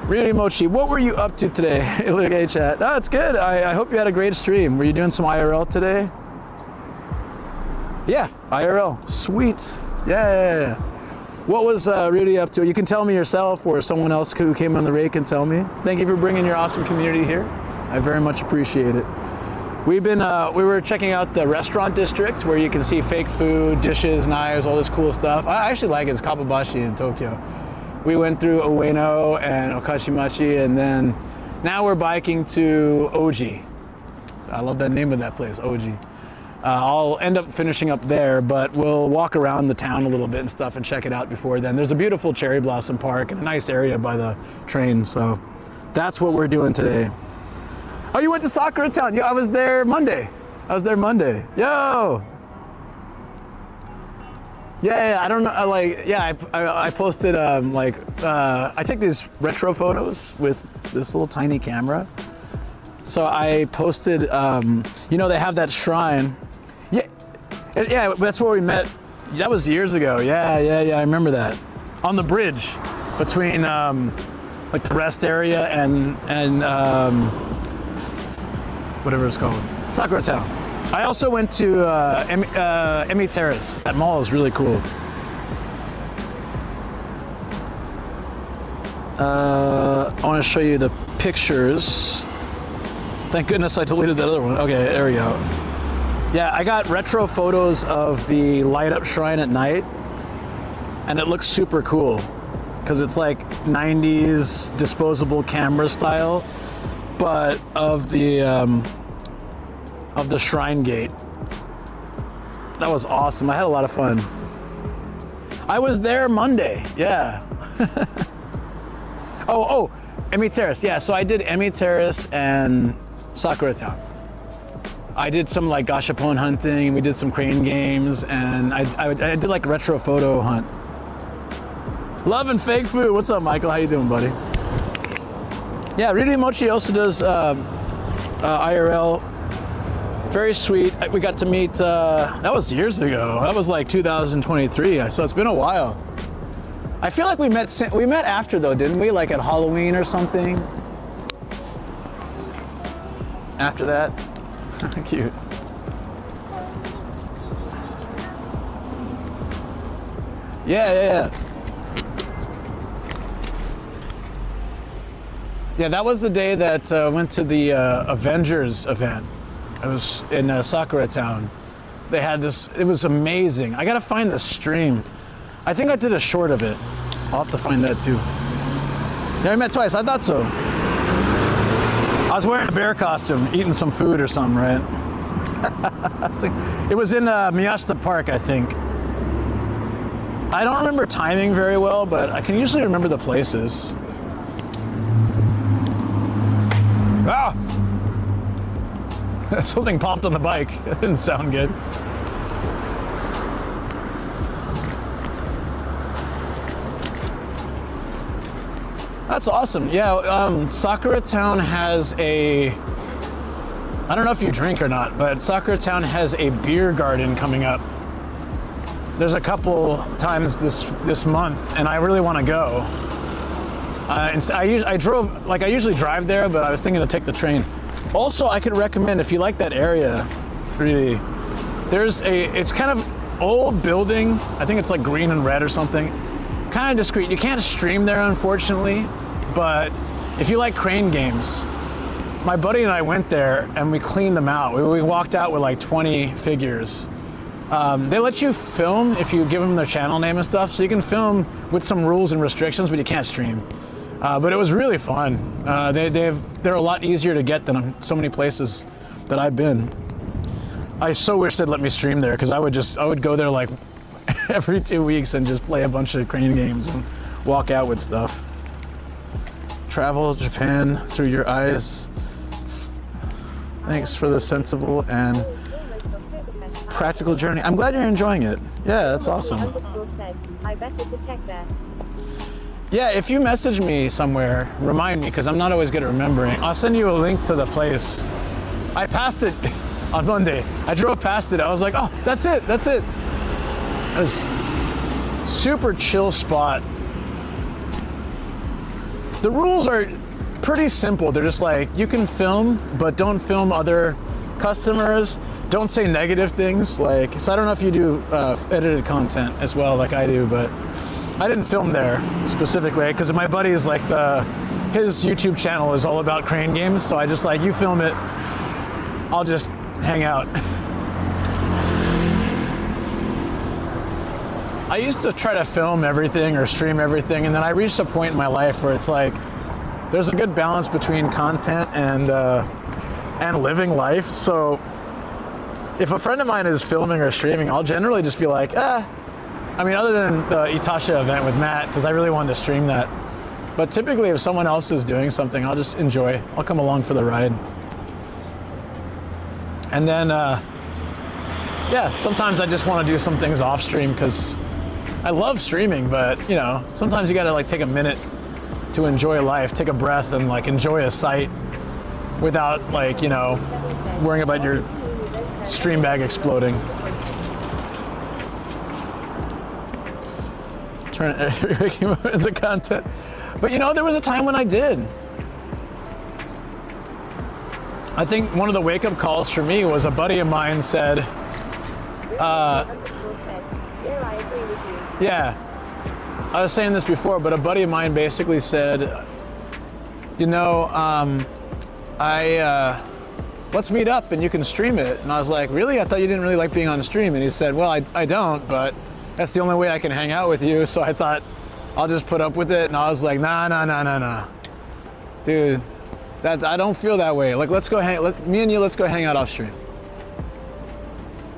[SPEAKER 1] Really Mochi, what were you up to today? Look at chat. Oh, it's good. I hope you had a great stream. Were you doing some IRL today? Yeah, IRL. Sweet. Yeah. What was Rudy up to? You can tell me yourself, or someone else who came on the raid can tell me. Thank you for bringing your awesome community here. I very much appreciate it. We were checking out the restaurant district where you can see fake food, dishes, knives, all this cool stuff. I actually like it. It's Kappabashi in Tokyo. We went through Ueno and Okashimachi, and then now we're biking to Oji. So I love the name of that place, Oji. I'll end up finishing up there, but we'll walk around the town a little bit and stuff and check it out before then. There's a beautiful cherry blossom park and a nice area by the train, so that's what we're doing today. Oh, you went to Sakura Town? Yeah, I was there Monday. Yo! Yeah, I don't know, I posted, I take these retro photos with this little tiny camera. So I posted, you know, they have that shrine. Yeah, that's where we met. That was years ago. Yeah, I remember that. On the bridge between, like the rest area and whatever it's called, Sakura Town. I also went to Emi Terrace. That mall is really cool. I want to show you the pictures. Thank goodness I deleted that other one. Okay, there we go. Yeah, I got retro photos of the light up shrine at night, and it looks super cool because it's like 90s disposable camera style, but of the shrine gate. That was awesome. I had a lot of fun. I was there Monday. Yeah. Oh, Emi Terrace. Yeah, so I did Emi Terrace and Sakura Town. I did some like gashapon hunting, we did some crane games, and I did like a retro photo hunt. Love and fake food. What's up, Michael? How you doing, buddy? Yeah, Riri Mochi also does IRL. Very sweet. We got to meet, that was years ago. That was like 2023, so it's been a while. I feel like we met after though, didn't we? Like at Halloween or something. After that. Cute. Yeah. Yeah, that was the day that went to the Avengers event. It was in Sakura Town. They had this, it was amazing. I gotta find the stream. I think I did a short of it. I'll have to find that too. Yeah, we met twice, I thought so. I was wearing a bear costume, eating some food or something, right? It was in Miyashita Park, I think. I don't remember timing very well, but I can usually remember the places. Ah! Something popped on the bike. That didn't sound good. That's awesome. Yeah, Sakura Town has a, I don't know if you drink or not, but Sakura Town has a beer garden coming up. There's a couple times this month, and I really want to go. I usually drive there, but I was thinking to take the train. Also, I could recommend, if you like that area, really, it's kind of old building. I think it's like green and red or something. Kind of discreet. You can't stream there, unfortunately, but if you like crane games, my buddy and I went there and we cleaned them out. We walked out with like 20 figures. They let you film if you give them their channel name and stuff, so you can film with some rules and restrictions, but you can't stream. But it was really fun. They're a lot easier to get than so many places that I've been. I so wish they'd let me stream there, because I would go there like every 2 weeks and just play a bunch of crane games and walk out with stuff. Travel Japan through your eyes. Thanks for the sensible and practical journey. I'm glad you're enjoying it. Yeah, that's awesome.
[SPEAKER 2] I better to check there.
[SPEAKER 1] Yeah, if you message me somewhere, remind me, because I'm not always good at remembering. I'll send you a link to the place. I passed it on Monday. I drove past it. I was like, oh, that's it. It was super chill spot. The rules are pretty simple. They're just like, you can film, but don't film other customers. Don't say negative things. So I don't know if you do edited content as well, like I do, but I didn't film there specifically because my buddy is like his YouTube channel is all about crane games. So I just like, you film it, I'll just hang out. I used to try to film everything or stream everything, and then I reached a point in my life where it's like, there's a good balance between content and living life. So if a friend of mine is filming or streaming, I'll generally just be like, I mean, other than the Itasha event with Matt, because I really wanted to stream that. But typically if someone else is doing something, I'll just enjoy. I'll come along for the ride. And then, yeah, sometimes I just want to do some things off stream because I love streaming, but you know, sometimes you gotta like take a minute to enjoy life, take a breath and like enjoy a sight without like, you know, worrying about your stream bag exploding. Making the content. But you know, there was a time when I did. I think one of the wake-up calls for me was a buddy of mine said, yeah, I was saying this before, but a buddy of mine basically said, you know, let's meet up and you can stream it. And I was like, really? I thought you didn't really like being on stream. And he said, well, I don't, but that's the only way I can hang out with you. So I thought I'll just put up with it. And I was like, nah. Dude, I don't feel that way. Like, let's go me and you, let's go hang out off stream.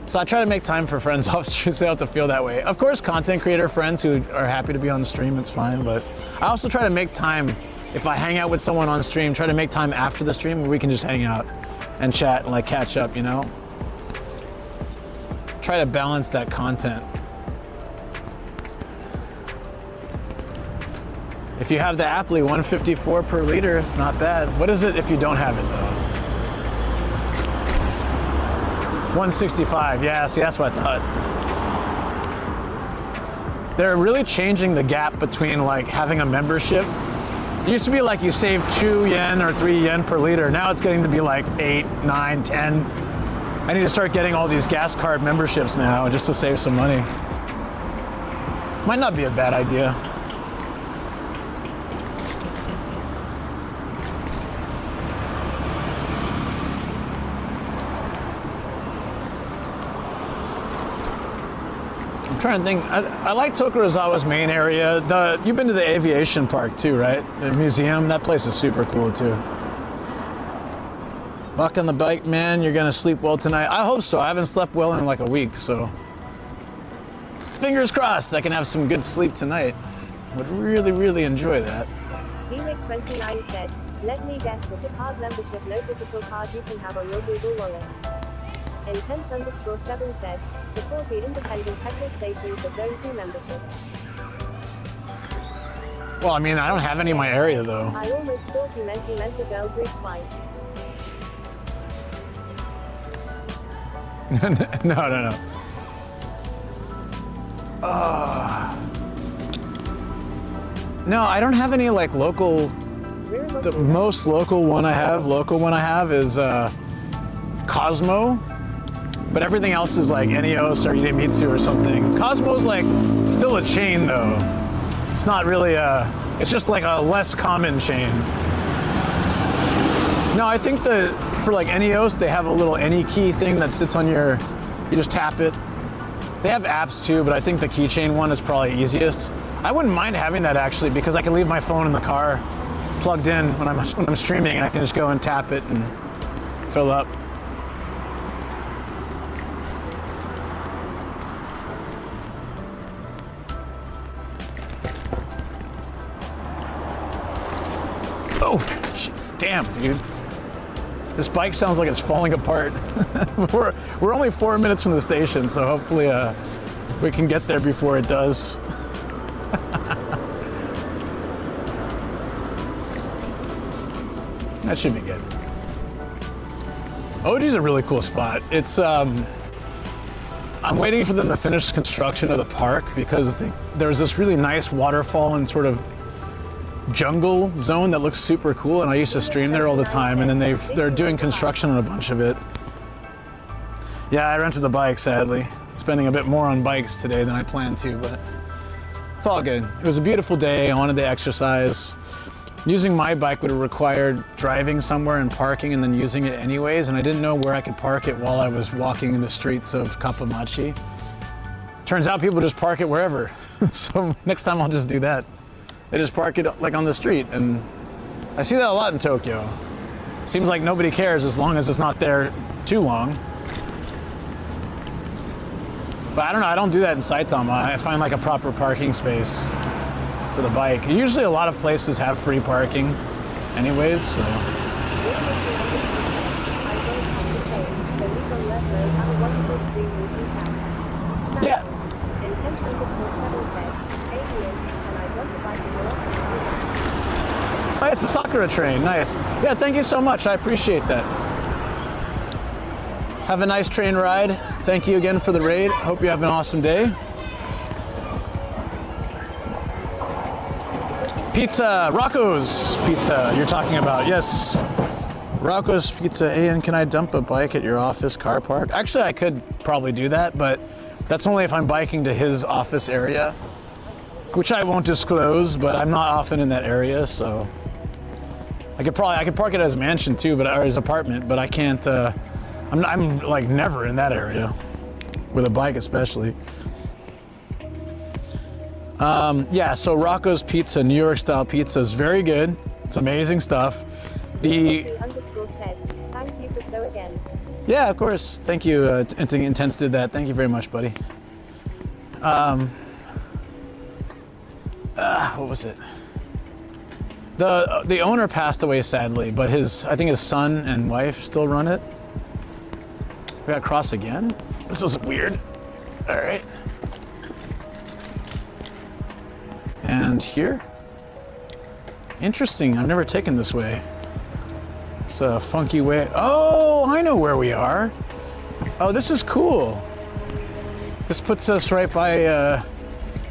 [SPEAKER 1] So I try to make time for friends off stream so they don't have to feel that way. Of course, content creator friends who are happy to be on the stream, it's fine. But I also try to make time if I hang out with someone on stream, try to make time after the stream where we can just hang out and chat and like catch up, you know? Try to balance that content. If you have the Apply 154 per liter, it's not bad. What is it if you don't have it though? 165, yeah, see, that's what I thought. They're really changing the gap between like having a membership. It used to be like you save 2 yen or 3 yen per liter. Now it's getting to be like 8, 9, 10. I need to start getting all these gas card memberships now just to save some money. Might not be a bad idea. I'm trying to think. I like Tokorozawa's main area. You've been to the aviation park too, right? The museum. That place is super cool too. Back on the bike, man. You're gonna sleep well tonight. I hope so. I haven't slept well in like a week, so fingers crossed I can have some good sleep tonight. Would really, really enjoy that.
[SPEAKER 2] Helix29 said, let me guess, with the card membership, no digital card you can have on your Google Wallet. Intense_7 said, support the independent petrol stations that don't do membership.
[SPEAKER 1] Well, I mean, I don't have any in my area though.
[SPEAKER 2] I almost thought you meant a girl group fight.
[SPEAKER 1] No. No, I don't have any like local. The most local one I have is Cosmo. But everything else is like Enios or Idemitsu or something. Cosmo's like still a chain though. It's not really it's just like a less common chain. No, I think for like Enios, they have a little Any key thing that sits on you just tap it. They have apps too, but I think the keychain one is probably easiest. I wouldn't mind having that actually because I can leave my phone in the car plugged in when I'm streaming and I can just go and tap it and fill up. Oh, damn, dude. This bike sounds like it's falling apart. we're only 4 minutes from the station, so hopefully we can get there before it does. That should be good. Oji's a really cool spot. It's I'm waiting for them to finish construction of the park because there's this really nice waterfall and sort of jungle zone that looks super cool, and I used to stream there all the time, and then they're doing construction on a bunch of it. Yeah, I rented the bike, sadly. Spending a bit more on bikes today than I planned to, but it's all good. It was a beautiful day. I wanted to exercise. Using my bike would have required driving somewhere and parking and then using it anyways, and I didn't know where I could park it while I was walking in the streets of Kappabashi. Turns out people just park it wherever. So next time I'll just do that. They just park it like on the street, and I see that a lot in Tokyo. Seems like nobody cares as long as it's not there too long. But I don't know, I don't do that in Saitama. I find like a proper parking space for the bike. Usually a lot of places have free parking anyways, so. Yeah. Oh, it's a Sakura train, nice. Yeah, thank you so much, I appreciate that. Have a nice train ride. Thank you again for the raid. Hope you have an awesome day. Pizza, Rocco's Pizza, you're talking about, yes. Rocco's Pizza, and can I dump a bike at your office car park? Actually, I could probably do that, but that's only if I'm biking to his office area, which I won't disclose, but I'm not often in that area, so. I could park it at his mansion too, or his apartment, but I can't, I'm like never in that area, with a bike especially. Yeah, so Rocco's Pizza, New York style pizza is very good. It's amazing stuff.
[SPEAKER 2] Thank you for so again.
[SPEAKER 1] Yeah, of course. Thank you. Intense did that. Thank you very much, buddy. What was it? The owner passed away sadly, but I think his son and wife still run it. We gotta cross again? This is weird. All right. And here? Interesting, I've never taken this way. It's a funky way. Oh, I know where we are. Oh, this is cool. This puts us right by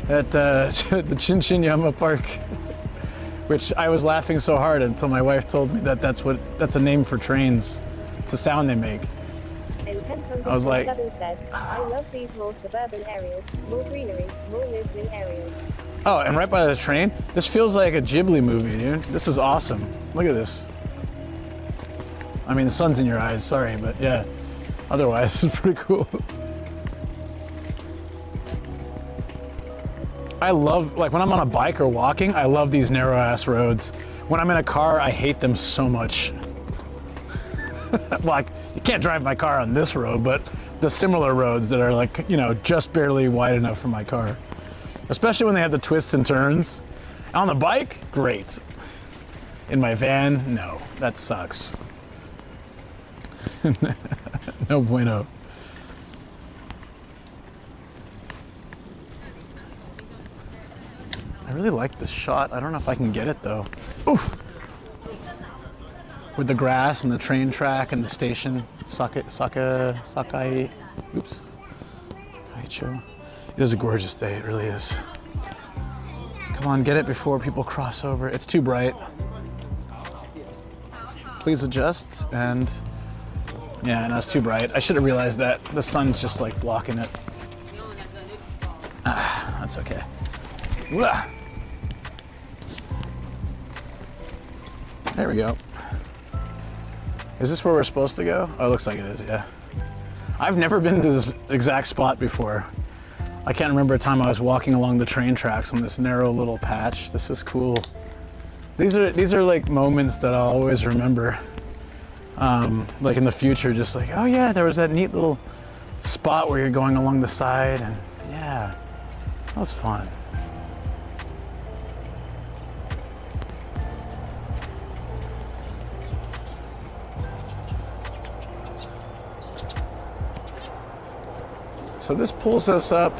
[SPEAKER 1] at the Chinchin-yama Park, which I was laughing so hard until my wife told me that that's a name for trains. It's a sound they make. I was like,
[SPEAKER 2] I love these more suburban areas, more greenery, more lived-in areas.
[SPEAKER 1] oh, and right by the train? This feels like a Ghibli movie, dude. This is awesome. Look at this. I mean, the sun's in your eyes, sorry, but yeah. Otherwise, it's pretty cool. I love, like when I'm on a bike or walking, I love these narrow ass roads. When I'm in a car, I hate them so much. Like, you can't drive my car on this road, but the similar roads that are like, you know, just barely wide enough for my car. Especially when they have the twists and turns. On the bike, great. In my van, no, that sucks. No bueno. I really like this shot. I don't know if I can get it though. Oof. With the grass and the train track and the station. Sakai. Oops. Kaicho. It is a gorgeous day, it really is. Come on, get it before people cross over. It's too bright. Please adjust, and yeah, no, it's too bright. I should have realized that. The sun's just like blocking it. Ah, that's okay. Wah. There we go. Is this where we're supposed to go? Oh, it looks like it is, yeah. I've never been to this exact spot before. I can't remember a time I was walking along the train tracks on this narrow little patch. This is cool. These are like moments that I'll always remember. Like in the future, just like, oh yeah, there was that neat little spot where you're going along the side, and yeah, that was fun. So this pulls us up.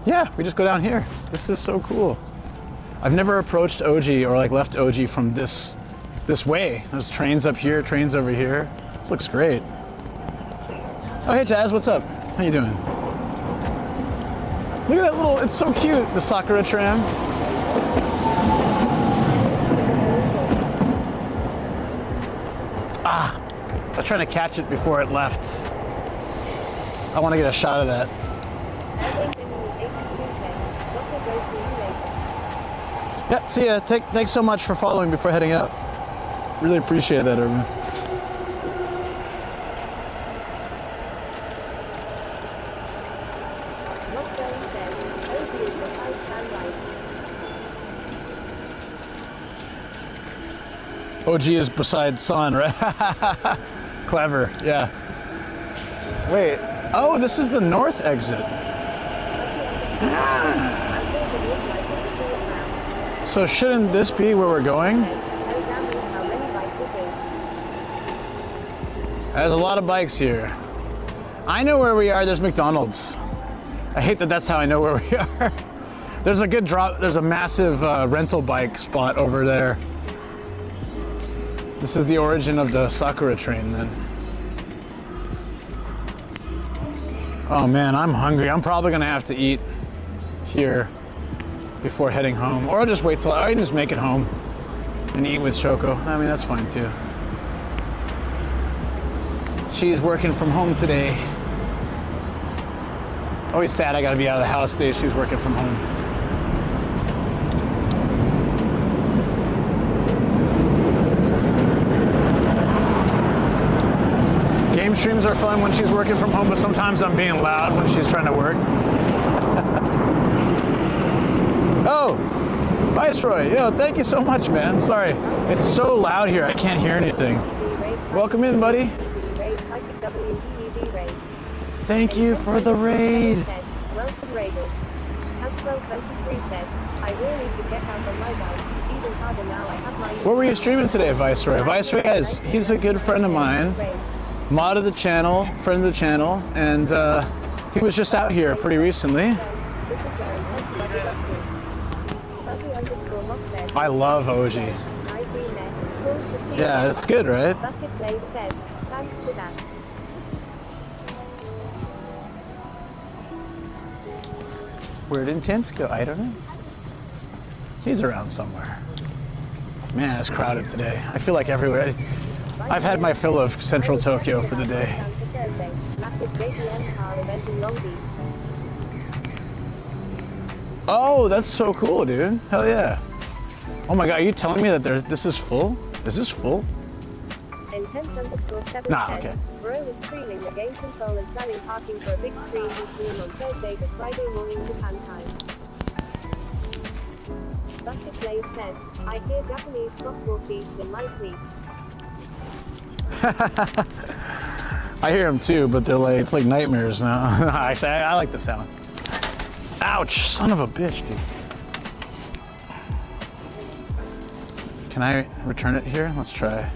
[SPEAKER 1] Yeah, we just go down here. This is so cool. I've never approached Oji or like left Oji from this way. There's trains up here, trains over here. This looks great. Oh, hey Taz, what's up? How you doing? Look at that little, it's so cute, the Sakura tram. Ah, I was trying to catch it before it left. I want to get a shot of that. Yeah, see ya. Thanks so much for following before heading out. Really appreciate that, Urban. OG is beside Son, right? Clever, yeah. Wait, oh, this is the north exit. Ah. So shouldn't this be where we're going? There's a lot of bikes here. I know where we are, there's McDonald's. I hate that that's how I know where we are. There's a good drop, there's a massive rental bike spot over there. This is the origin of the Sakura train then. Oh man, I'm hungry. I'm probably gonna have to eat here before heading home. Or I'll just wait till I can just make it home and eat with Shoko. I mean, that's fine too. She's working from home today. Always sad I gotta be out of the house today. She's working from home. Game streams are fun when she's working from home, but sometimes I'm being loud when she's trying to work. Oh, Viceroy, yo, thank you so much, man. Sorry, it's so loud here, I can't hear anything. Welcome in, buddy.
[SPEAKER 2] WWED raid.
[SPEAKER 1] Thank you for the raid.
[SPEAKER 2] Welcome raiders. Haswell 23 said, I really need to get out on my bike. Even harder now I have my...
[SPEAKER 1] What were you streaming today, Viceroy? Viceroy, guys, he's a good friend of mine. Mod of the channel, friend of the channel, and he was just out here pretty recently. I love OG. Yeah, it's good, right? Where'd Intense go? I don't know. He's around somewhere. Man, it's crowded today. I feel like everywhere. I've had my fill of Central Tokyo for the day. Oh, that's so cool, dude. Hell yeah. Oh my god, are you telling me that this is full? Is this full? Nah, okay.
[SPEAKER 2] Bro was streaming the game console and selling parking for a big screen in Zoom on Thursday to Friday morning Japan time. Bucket Blaze said, I hear Japanese softball chiefs in my sleep.
[SPEAKER 1] I hear them too, but they're like, it's like nightmares now. Actually, I like the sound. Ouch, son of a bitch, dude. Can I return it here? Let's try.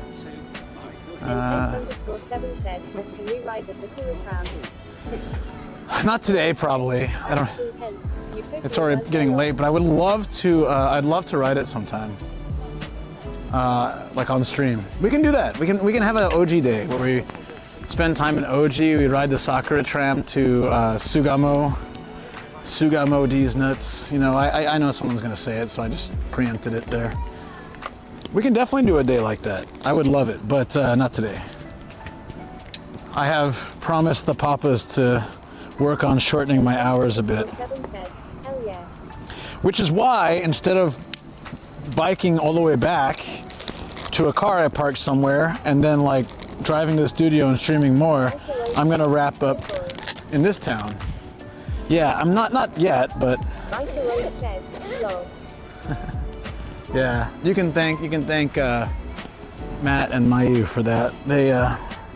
[SPEAKER 1] Not today, probably. I don't. It's already getting late, but I would love to. I'd love to ride it sometime. Like on stream. We can do that. We can have an OG day where we spend time in OG. We ride the Sakura tram to Sugamo D's nuts. You know, I know someone's gonna say it, so I just preempted it there. We can definitely do a day like that. I would love it, but not today. I have promised the papas to work on shortening my hours a bit. Which is why, instead of biking all the way back to a car I parked somewhere and then like driving to the studio and streaming more, I'm gonna wrap up in this town. Yeah, I'm not yet, but yeah, you can thank Matt and Mayu for that. They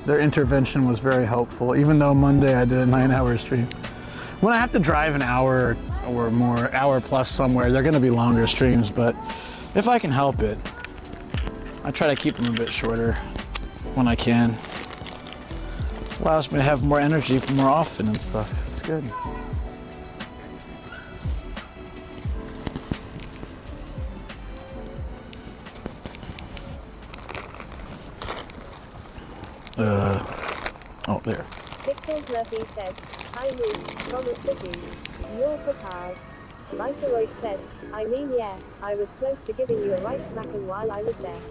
[SPEAKER 1] their intervention was very helpful. Even though Monday I did a 9-hour stream. When I have to drive an hour or more, hour plus somewhere, they're going to be longer streams. But if I can help it, I try to keep them a bit shorter when I can. Allows me to have more energy for more often and stuff. It's good. Oh, there.
[SPEAKER 2] Pixels Murphy said, I moved from the city. You're prepared. Viceroy said, I mean, yeah, I was close to giving you a right smacking while I was there.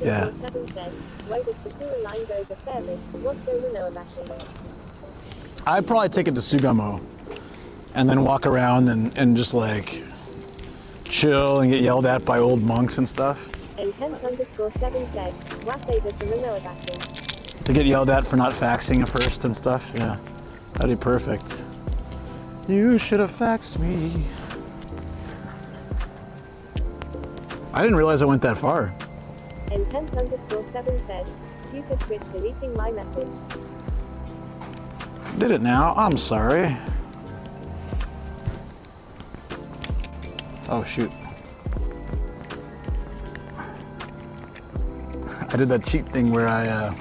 [SPEAKER 1] Yeah.
[SPEAKER 2] 7 said, where does the sewer line go to service? What's the Nomadic?
[SPEAKER 1] I'd probably take it to Sugamo and then walk around and just like chill and get yelled at by old monks and stuff.
[SPEAKER 2] Intense_7 said, what they did to Nomadic?
[SPEAKER 1] To get yelled at for not faxing at first and stuff, yeah. That'd be perfect. You should have faxed me. I didn't realize I went that far.
[SPEAKER 2] Intense_7 said, you could switch deleting my message.
[SPEAKER 1] Did it now? I'm sorry. Oh shoot. I did that cheap thing where I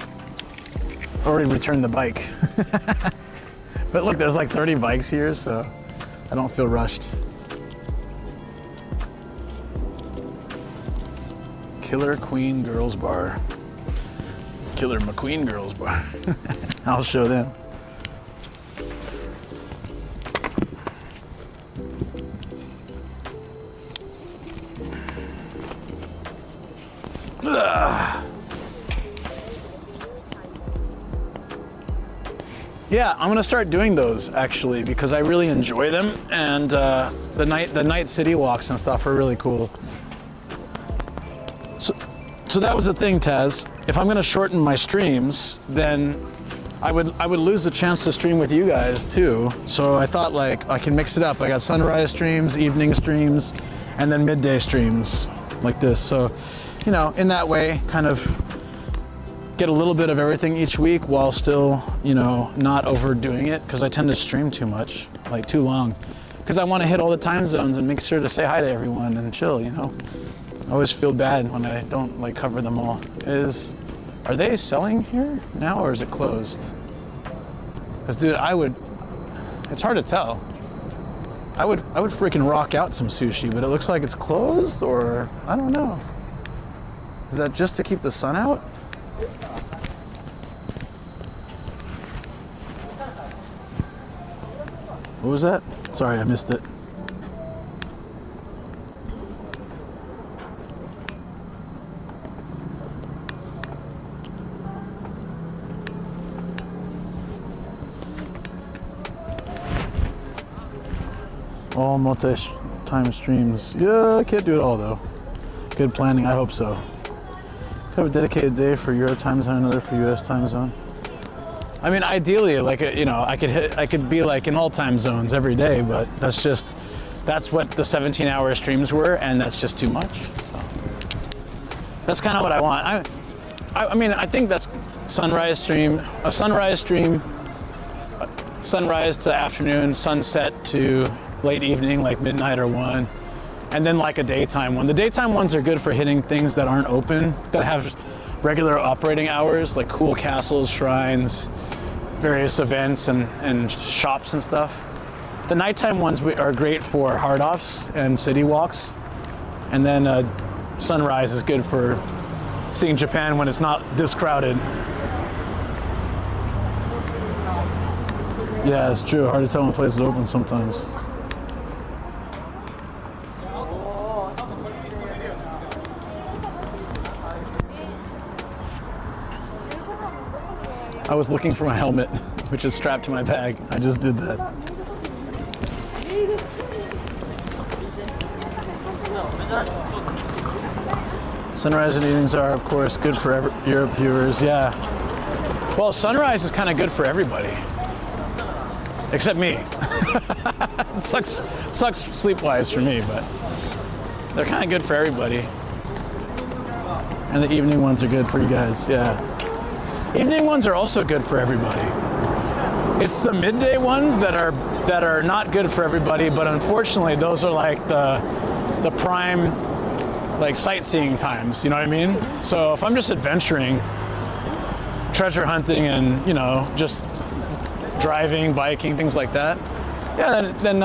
[SPEAKER 1] already returned the bike. But look, there's like 30 bikes here, so I don't feel rushed. Killer Queen Girls Bar. Killer McQueen Girls Bar. I'll show them. Ugh. Yeah, I'm gonna start doing those actually because I really enjoy them, and the night city walks and stuff are really cool. So that was the thing, Taz. If I'm gonna shorten my streams, then I would lose the chance to stream with you guys too. So I thought like I can mix it up. I got sunrise streams, evening streams, and then midday streams like this. So, you know, in that way, kind of get a little bit of everything each week while still, you know, not overdoing it, because I tend to stream too much, like too long, because I want to hit all the time zones and make sure to say hi to everyone and chill, you know. I always feel bad when I don't like cover them all. Are they selling here now, or is it closed? Because dude, it's hard to tell. I would freaking rock out some sushi, but it looks like it's closed, or I don't know. Is that just to keep the sun out? What was that? Sorry, I missed it. All multi-time streams. Yeah, I can't do it all though. Good planning, I hope so. Have a dedicated day for Euro time zone, another for US time zone. I mean, ideally, like, you know, I could be like in all time zones every day, but that's what the 17-hour streams were, and that's just too much. So that's kind of what I want. I mean, I think that's sunrise stream, sunrise to afternoon, sunset to late evening, like midnight or 1, and then like a daytime one. The daytime ones are good for hitting things that aren't open, that have regular operating hours, like cool castles, shrines, various events and shops and stuff. The nighttime ones are great for hard offs and city walks, and then sunrise is good for seeing Japan when it's not this crowded. Yeah, it's true. Hard to tell when a place is open sometimes. I was looking for my helmet, which is strapped to my bag. I just did that. Sunrise and evenings are, of course, good for Europe viewers. Yeah. Well, sunrise is kind of good for everybody, except me. It sucks sleep-wise for me, but they're kind of good for everybody. And the evening ones are good for you guys. Yeah. Evening ones are also good for everybody. It's the midday ones that are not good for everybody, but unfortunately those are like the prime like sightseeing times, you know what I mean? So if I'm just adventuring, treasure hunting, and you know, just driving, biking, things like that, yeah, then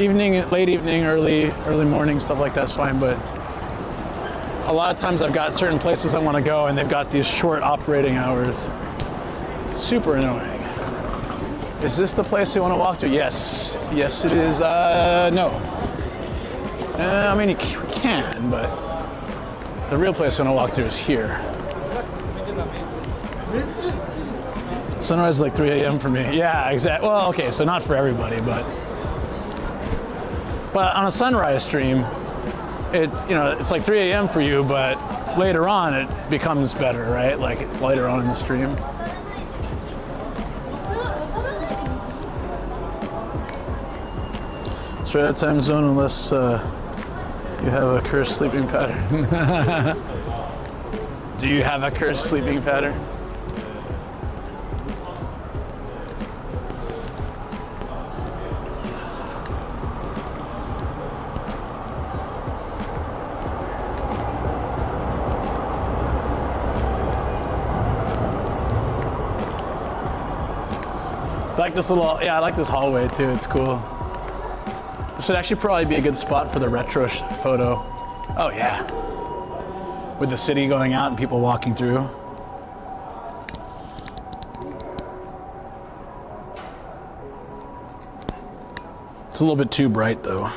[SPEAKER 1] evening, late evening, early morning, stuff like that's fine. But a lot of times I've got certain places I want to go and they've got these short operating hours. Super annoying. Is this the place you want to walk to? Yes. Yes, it is. No. I mean, you can, but the real place I want to walk to is here. Sunrise is like 3 a.m. for me. Yeah, exactly. Well, okay, so not for everybody, but on a sunrise stream, it's like 3 a.m. for you, but later on it becomes better, right? Like later on in the stream. Straight out time zone unless you have a cursed sleeping pattern. Do you have a cursed sleeping pattern? I like this I like this hallway too, it's cool. This would actually probably be a good spot for the retro photo. Oh yeah. With the city going out and people walking through. It's a little bit too bright though.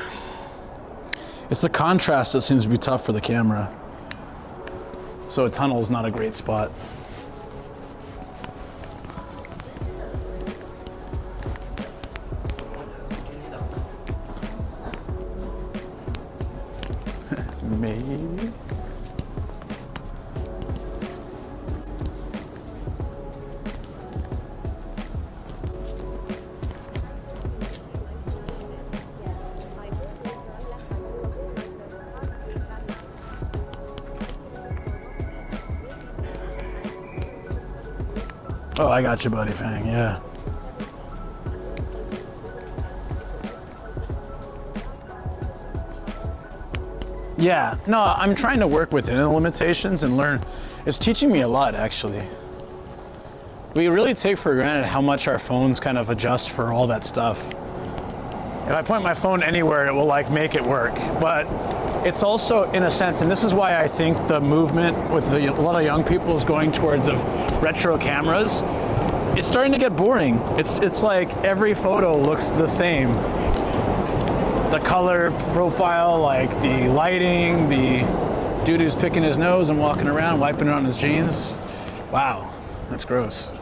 [SPEAKER 1] It's the contrast that seems to be tough for the camera. So a tunnel is not a great spot. Maybe. Oh, I got you, buddy, Fang, yeah. Yeah, no, I'm trying to work within the limitations and learn. It's teaching me a lot, actually. We really take for granted how much our phones kind of adjust for all that stuff. If I point my phone anywhere, it will like make it work. But it's also, in a sense, and this is why I think the movement with a lot of young people is going towards the retro cameras. It's starting to get boring. It's like every photo looks the same. The color profile, like the lighting, the dude who's picking his nose and walking around, wiping it on his jeans. Wow, that's gross.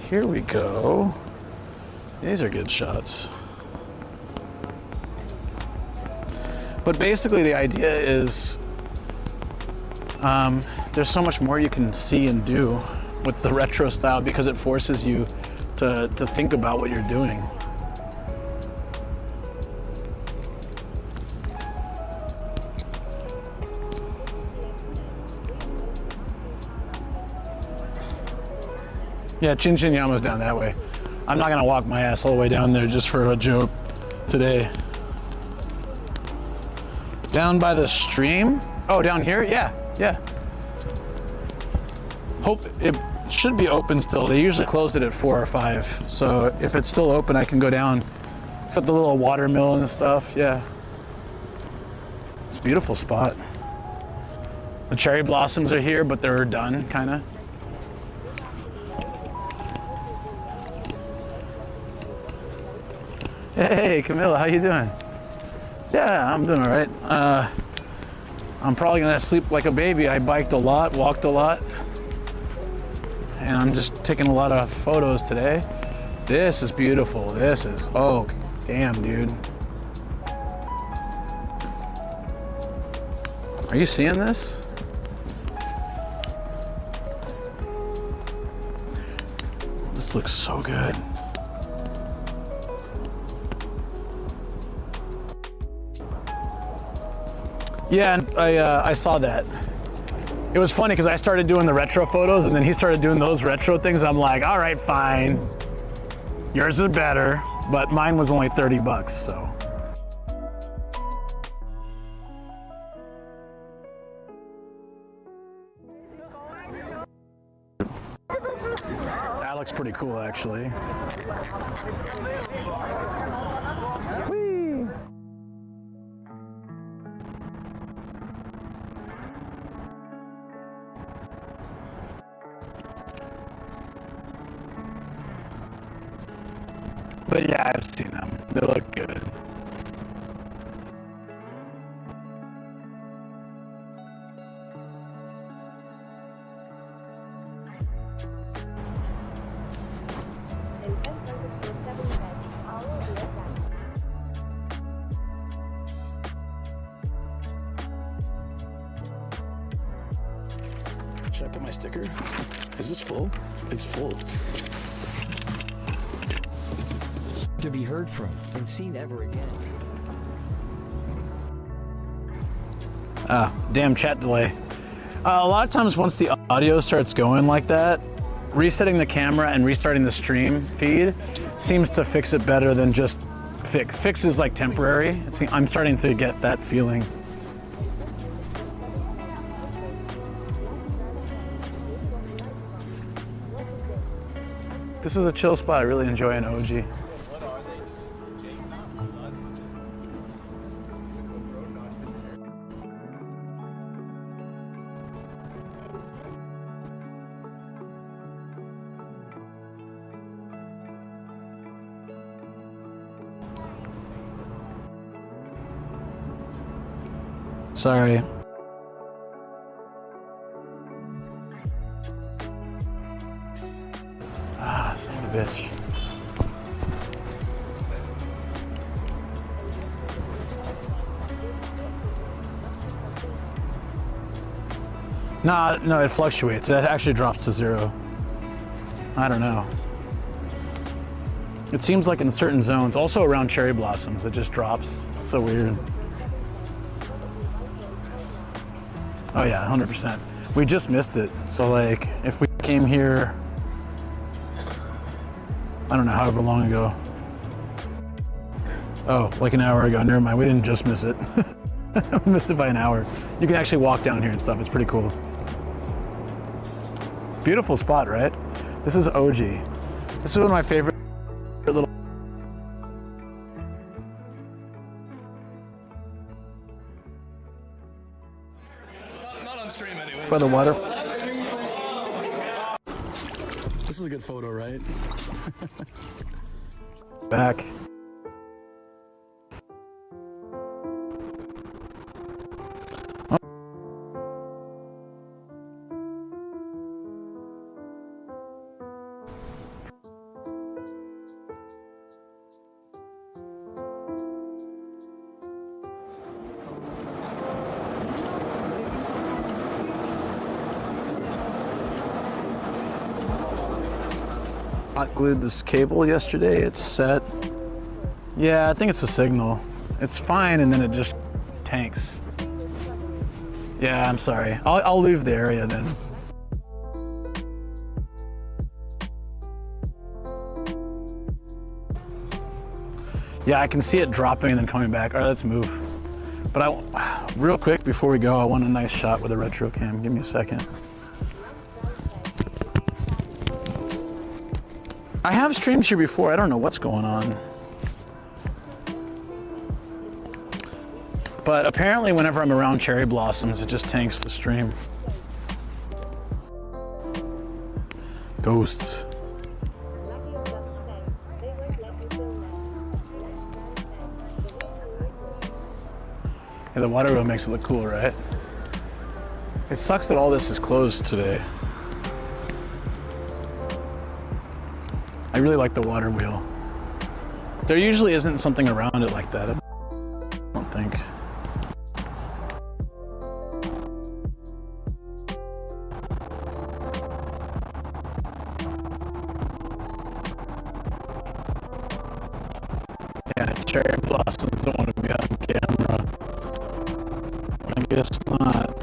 [SPEAKER 1] Here we go. These are good shots. But basically the idea is there's so much more you can see and do with the retro style because it forces you to think about what you're doing. Yeah, Chinchinyama's down that way. I'm not gonna walk my ass all the way down there just for a joke today. Down by the stream? Oh, down here? Yeah, yeah. Hope it should be open still. They usually close it at 4 or 5. So if it's still open, I can go down. It's at the little water mill and stuff, yeah. It's a beautiful spot. The cherry blossoms are here, but they're done, kinda. Hey, Camilla, how you doing? Yeah, I'm doing all right. I'm probably gonna sleep like a baby. I biked a lot, walked a lot, and I'm just taking a lot of photos today. This is beautiful. This is, oh, damn, dude. Are you seeing this? This looks so good. Yeah, and I saw that. It was funny because I started doing the retro photos and then he started doing those retro things. I'm like, all right, fine. Yours is better, but mine was only 30 bucks, so. That looks pretty cool, actually. Whee! But yeah, I've seen them. They look good. Should I put my sticker? Is this full? It's full.
[SPEAKER 7] To be heard from and seen ever again.
[SPEAKER 1] Ah, damn chat delay. A lot of times once the audio starts going like that, resetting the camera and restarting the stream feed seems to fix it better than just fix. Fix is like temporary. I'm starting to get that feeling. This is a chill spot. I really enjoy an OG. Sorry. Ah, son of a bitch. Nah, no, it fluctuates. It actually drops to 0. I don't know. It seems like in certain zones, also around cherry blossoms, it just drops. It's so weird. Oh yeah, 100%. We just missed it. So like, if we came here, I don't know, however long ago. Oh, like an hour ago. Never mind, we didn't just miss it. We missed it by an hour. You can actually walk down here and stuff. It's pretty cool. Beautiful spot, right? This is OG. This is one of my favorite little.
[SPEAKER 5] Not on stream anyway.
[SPEAKER 1] By the water. This is a good photo, right? Back. Hot glued this cable yesterday. It's set. Yeah, I think it's a signal. It's fine, and then it just tanks. Yeah, I'm sorry. I'll leave the area then. Yeah, I can see it dropping and then coming back. All right, let's move. But real quick before we go, I want a nice shot with a retro cam. Give me a second. I have streamed here before. I don't know what's going on. But apparently whenever I'm around cherry blossoms, it just tanks the stream. Ghosts. Yeah, the water wheel makes it look cool, right? It sucks that all this is closed today. I really like the water wheel. There usually isn't something around it like that, I don't think. Yeah, cherry blossoms don't want to be on camera. I guess not.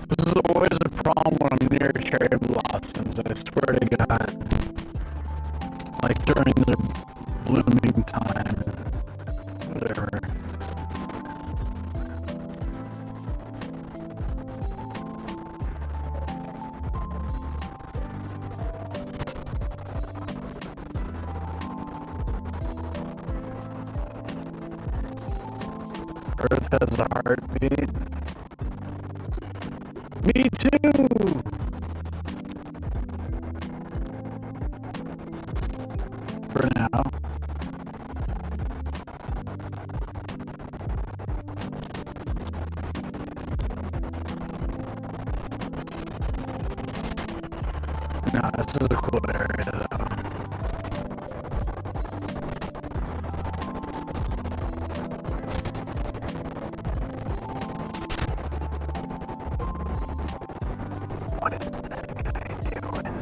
[SPEAKER 1] This is always a problem when I'm near cherry blossoms, I swear to God. Like during their blooming time, whatever. Earth has a heartbeat. Me too! For now. No, this is a cool area though. What is that guy doing?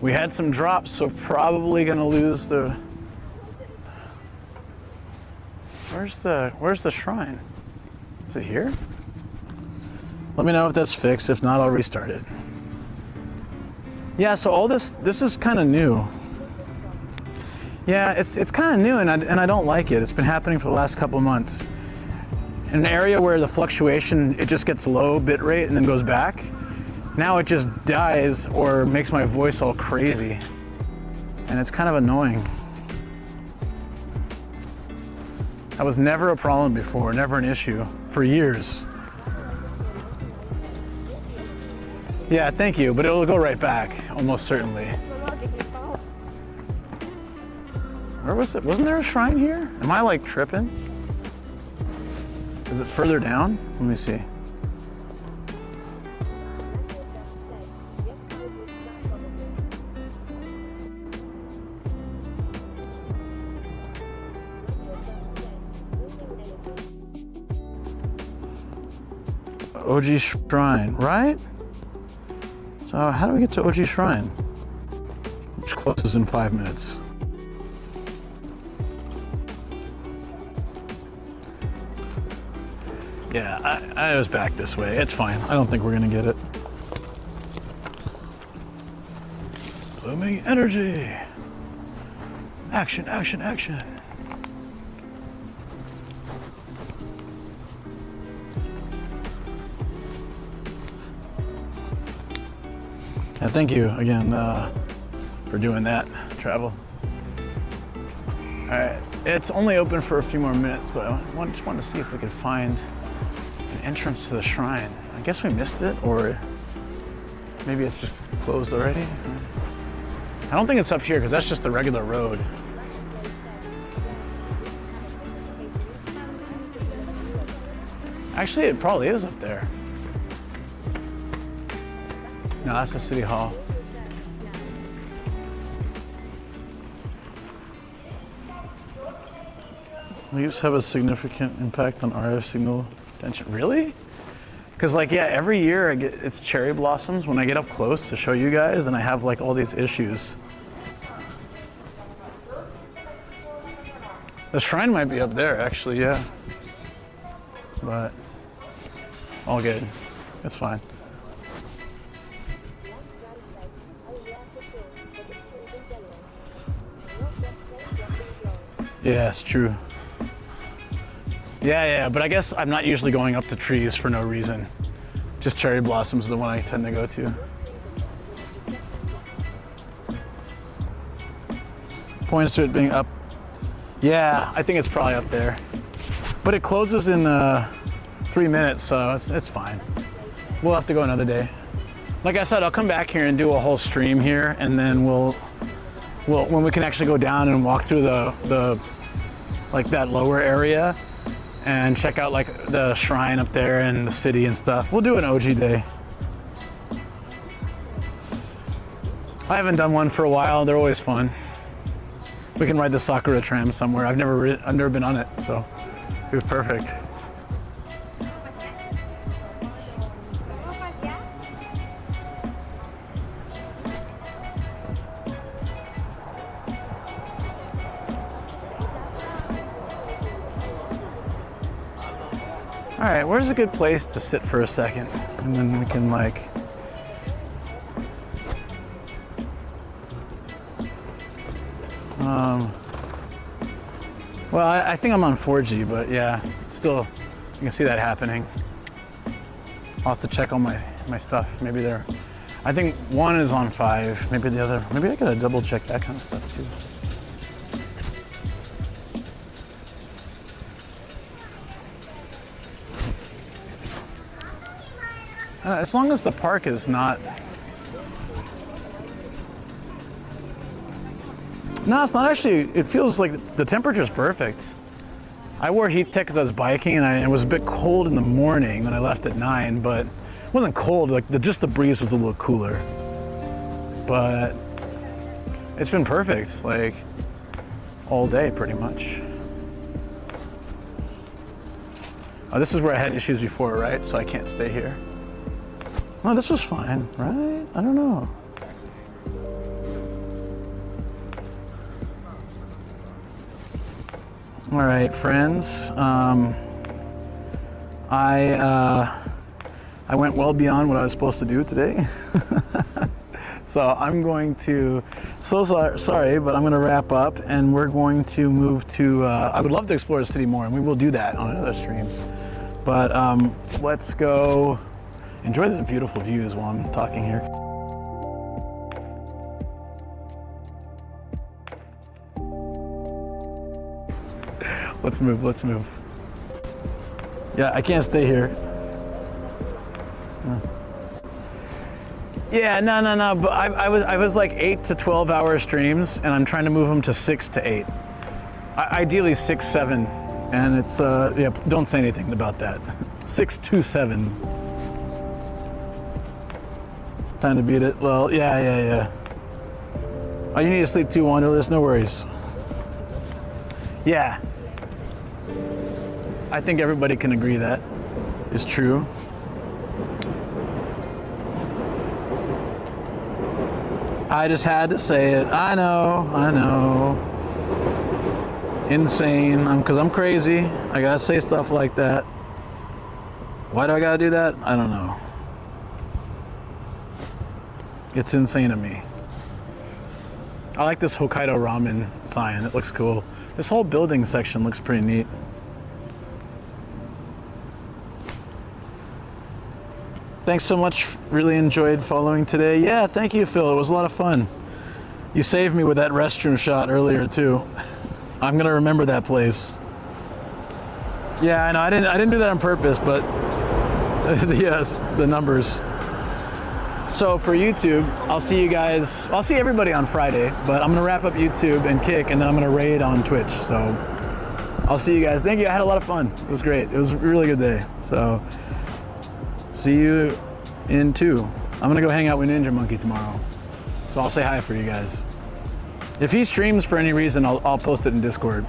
[SPEAKER 1] We had some drops, so probably gonna lose the. Where's the shrine? Is it here? Let me know if that's fixed. If not, I'll restart it. Yeah, so all this is kind of new. Yeah, it's kind of new, and I don't like it. It's been happening for the last couple months. In an area where the fluctuation, it just gets low bit rate and then goes back. Now it just dies or makes my voice all crazy. And it's kind of annoying. That was never a problem before, never an issue, for years. Yeah, thank you, but it'll go right back, almost certainly. Where was it? Wasn't there a shrine here? Am I like tripping? Is it further down? Let me see. OG Shrine, right? So how do we get to OG Shrine? Which closes in 5 minutes. Yeah, I was back this way. It's fine. I don't think we're gonna get it. Blooming energy. Action, action, action. And thank you again for doing that, travel. All right, it's only open for a few more minutes, but I just wanted to see if we could find an entrance to the shrine. I guess we missed it, or maybe it's just closed already. I don't think it's up here because that's just the regular road. Actually, it probably is up there. No, that's the city hall. Leaves have a significant impact on RF signal attention. Really? Because like, yeah, every year it's cherry blossoms when I get up close to show you guys, and I have like all these issues. The shrine might be up there actually, yeah. But all good, it's fine. Yeah, it's true. Yeah, but I guess I'm not usually going up to trees for no reason. Just cherry blossoms are the one I tend to go to. Points to it being up. Yeah, I think it's probably up there. But it closes in 3 minutes, so it's fine. We'll have to go another day. Like I said, I'll come back here and do a whole stream here, and then we'll when we can actually go down and walk through the like that lower area and check out like the shrine up there and the city and stuff. We'll do an OG day. I haven't done one for a while. They're always fun. We can ride the Sakura tram somewhere. I've never been on it, so it was perfect. All right, where's a good place to sit for a second? And then we can like, well, I think I'm on 4G, but yeah, still, you can see that happening. I'll have to check all my stuff. Maybe I think one is on 5, maybe the other, maybe I gotta double check that kind of stuff too. As long as the park is not... No, it's not actually, it feels like the temperature's perfect. I wore heat tech because I was biking, and it was a bit cold in the morning when I left at 9, but it wasn't cold, like just the breeze was a little cooler. But it's been perfect, like all day pretty much. Oh, this is where I had issues before, right? So I can't stay here. Oh, this was fine, right? I don't know. All right, friends. I went well beyond what I was supposed to do today. So I'm going to, sorry, but I'm going to wrap up, and we're going to move to, I would love to explore the city more, and we will do that on another stream. But let's go enjoy the beautiful views while I'm talking here. Let's move. Yeah, I can't stay here. Yeah, no, but I was like 8 to 12 hour streams, and I'm trying to move them to 6 to 8. Ideally 6'7", and it's yeah. Don't say anything about that. 6'27". Time to beat it. Well, yeah. Oh, you need to sleep too, Wanderless. No worries. Yeah. I think everybody can agree that is true. I just had to say it. I know. Insane. Because I'm crazy. I gotta say stuff like that. Why do I gotta do that? I don't know. It's insane to me. I like this Hokkaido ramen sign. It looks cool. This whole building section looks pretty neat. Thanks so much. Really enjoyed following today. Yeah, thank you, Phil. It was a lot of fun. You saved me with that restroom shot earlier too. I'm gonna remember that place. Yeah, I know. I didn't do that on purpose, but yes, the numbers. So for YouTube, I'll see you guys. I'll see everybody on Friday, but I'm gonna wrap up YouTube and Kick, and then I'm gonna raid on Twitch. So I'll see you guys. Thank you. I had a lot of fun. It was great. It was a really good day. So. See you in 2. I'm gonna go hang out with Ninja Monkey tomorrow. So I'll say hi for you guys. If he streams for any reason, I'll post it in Discord.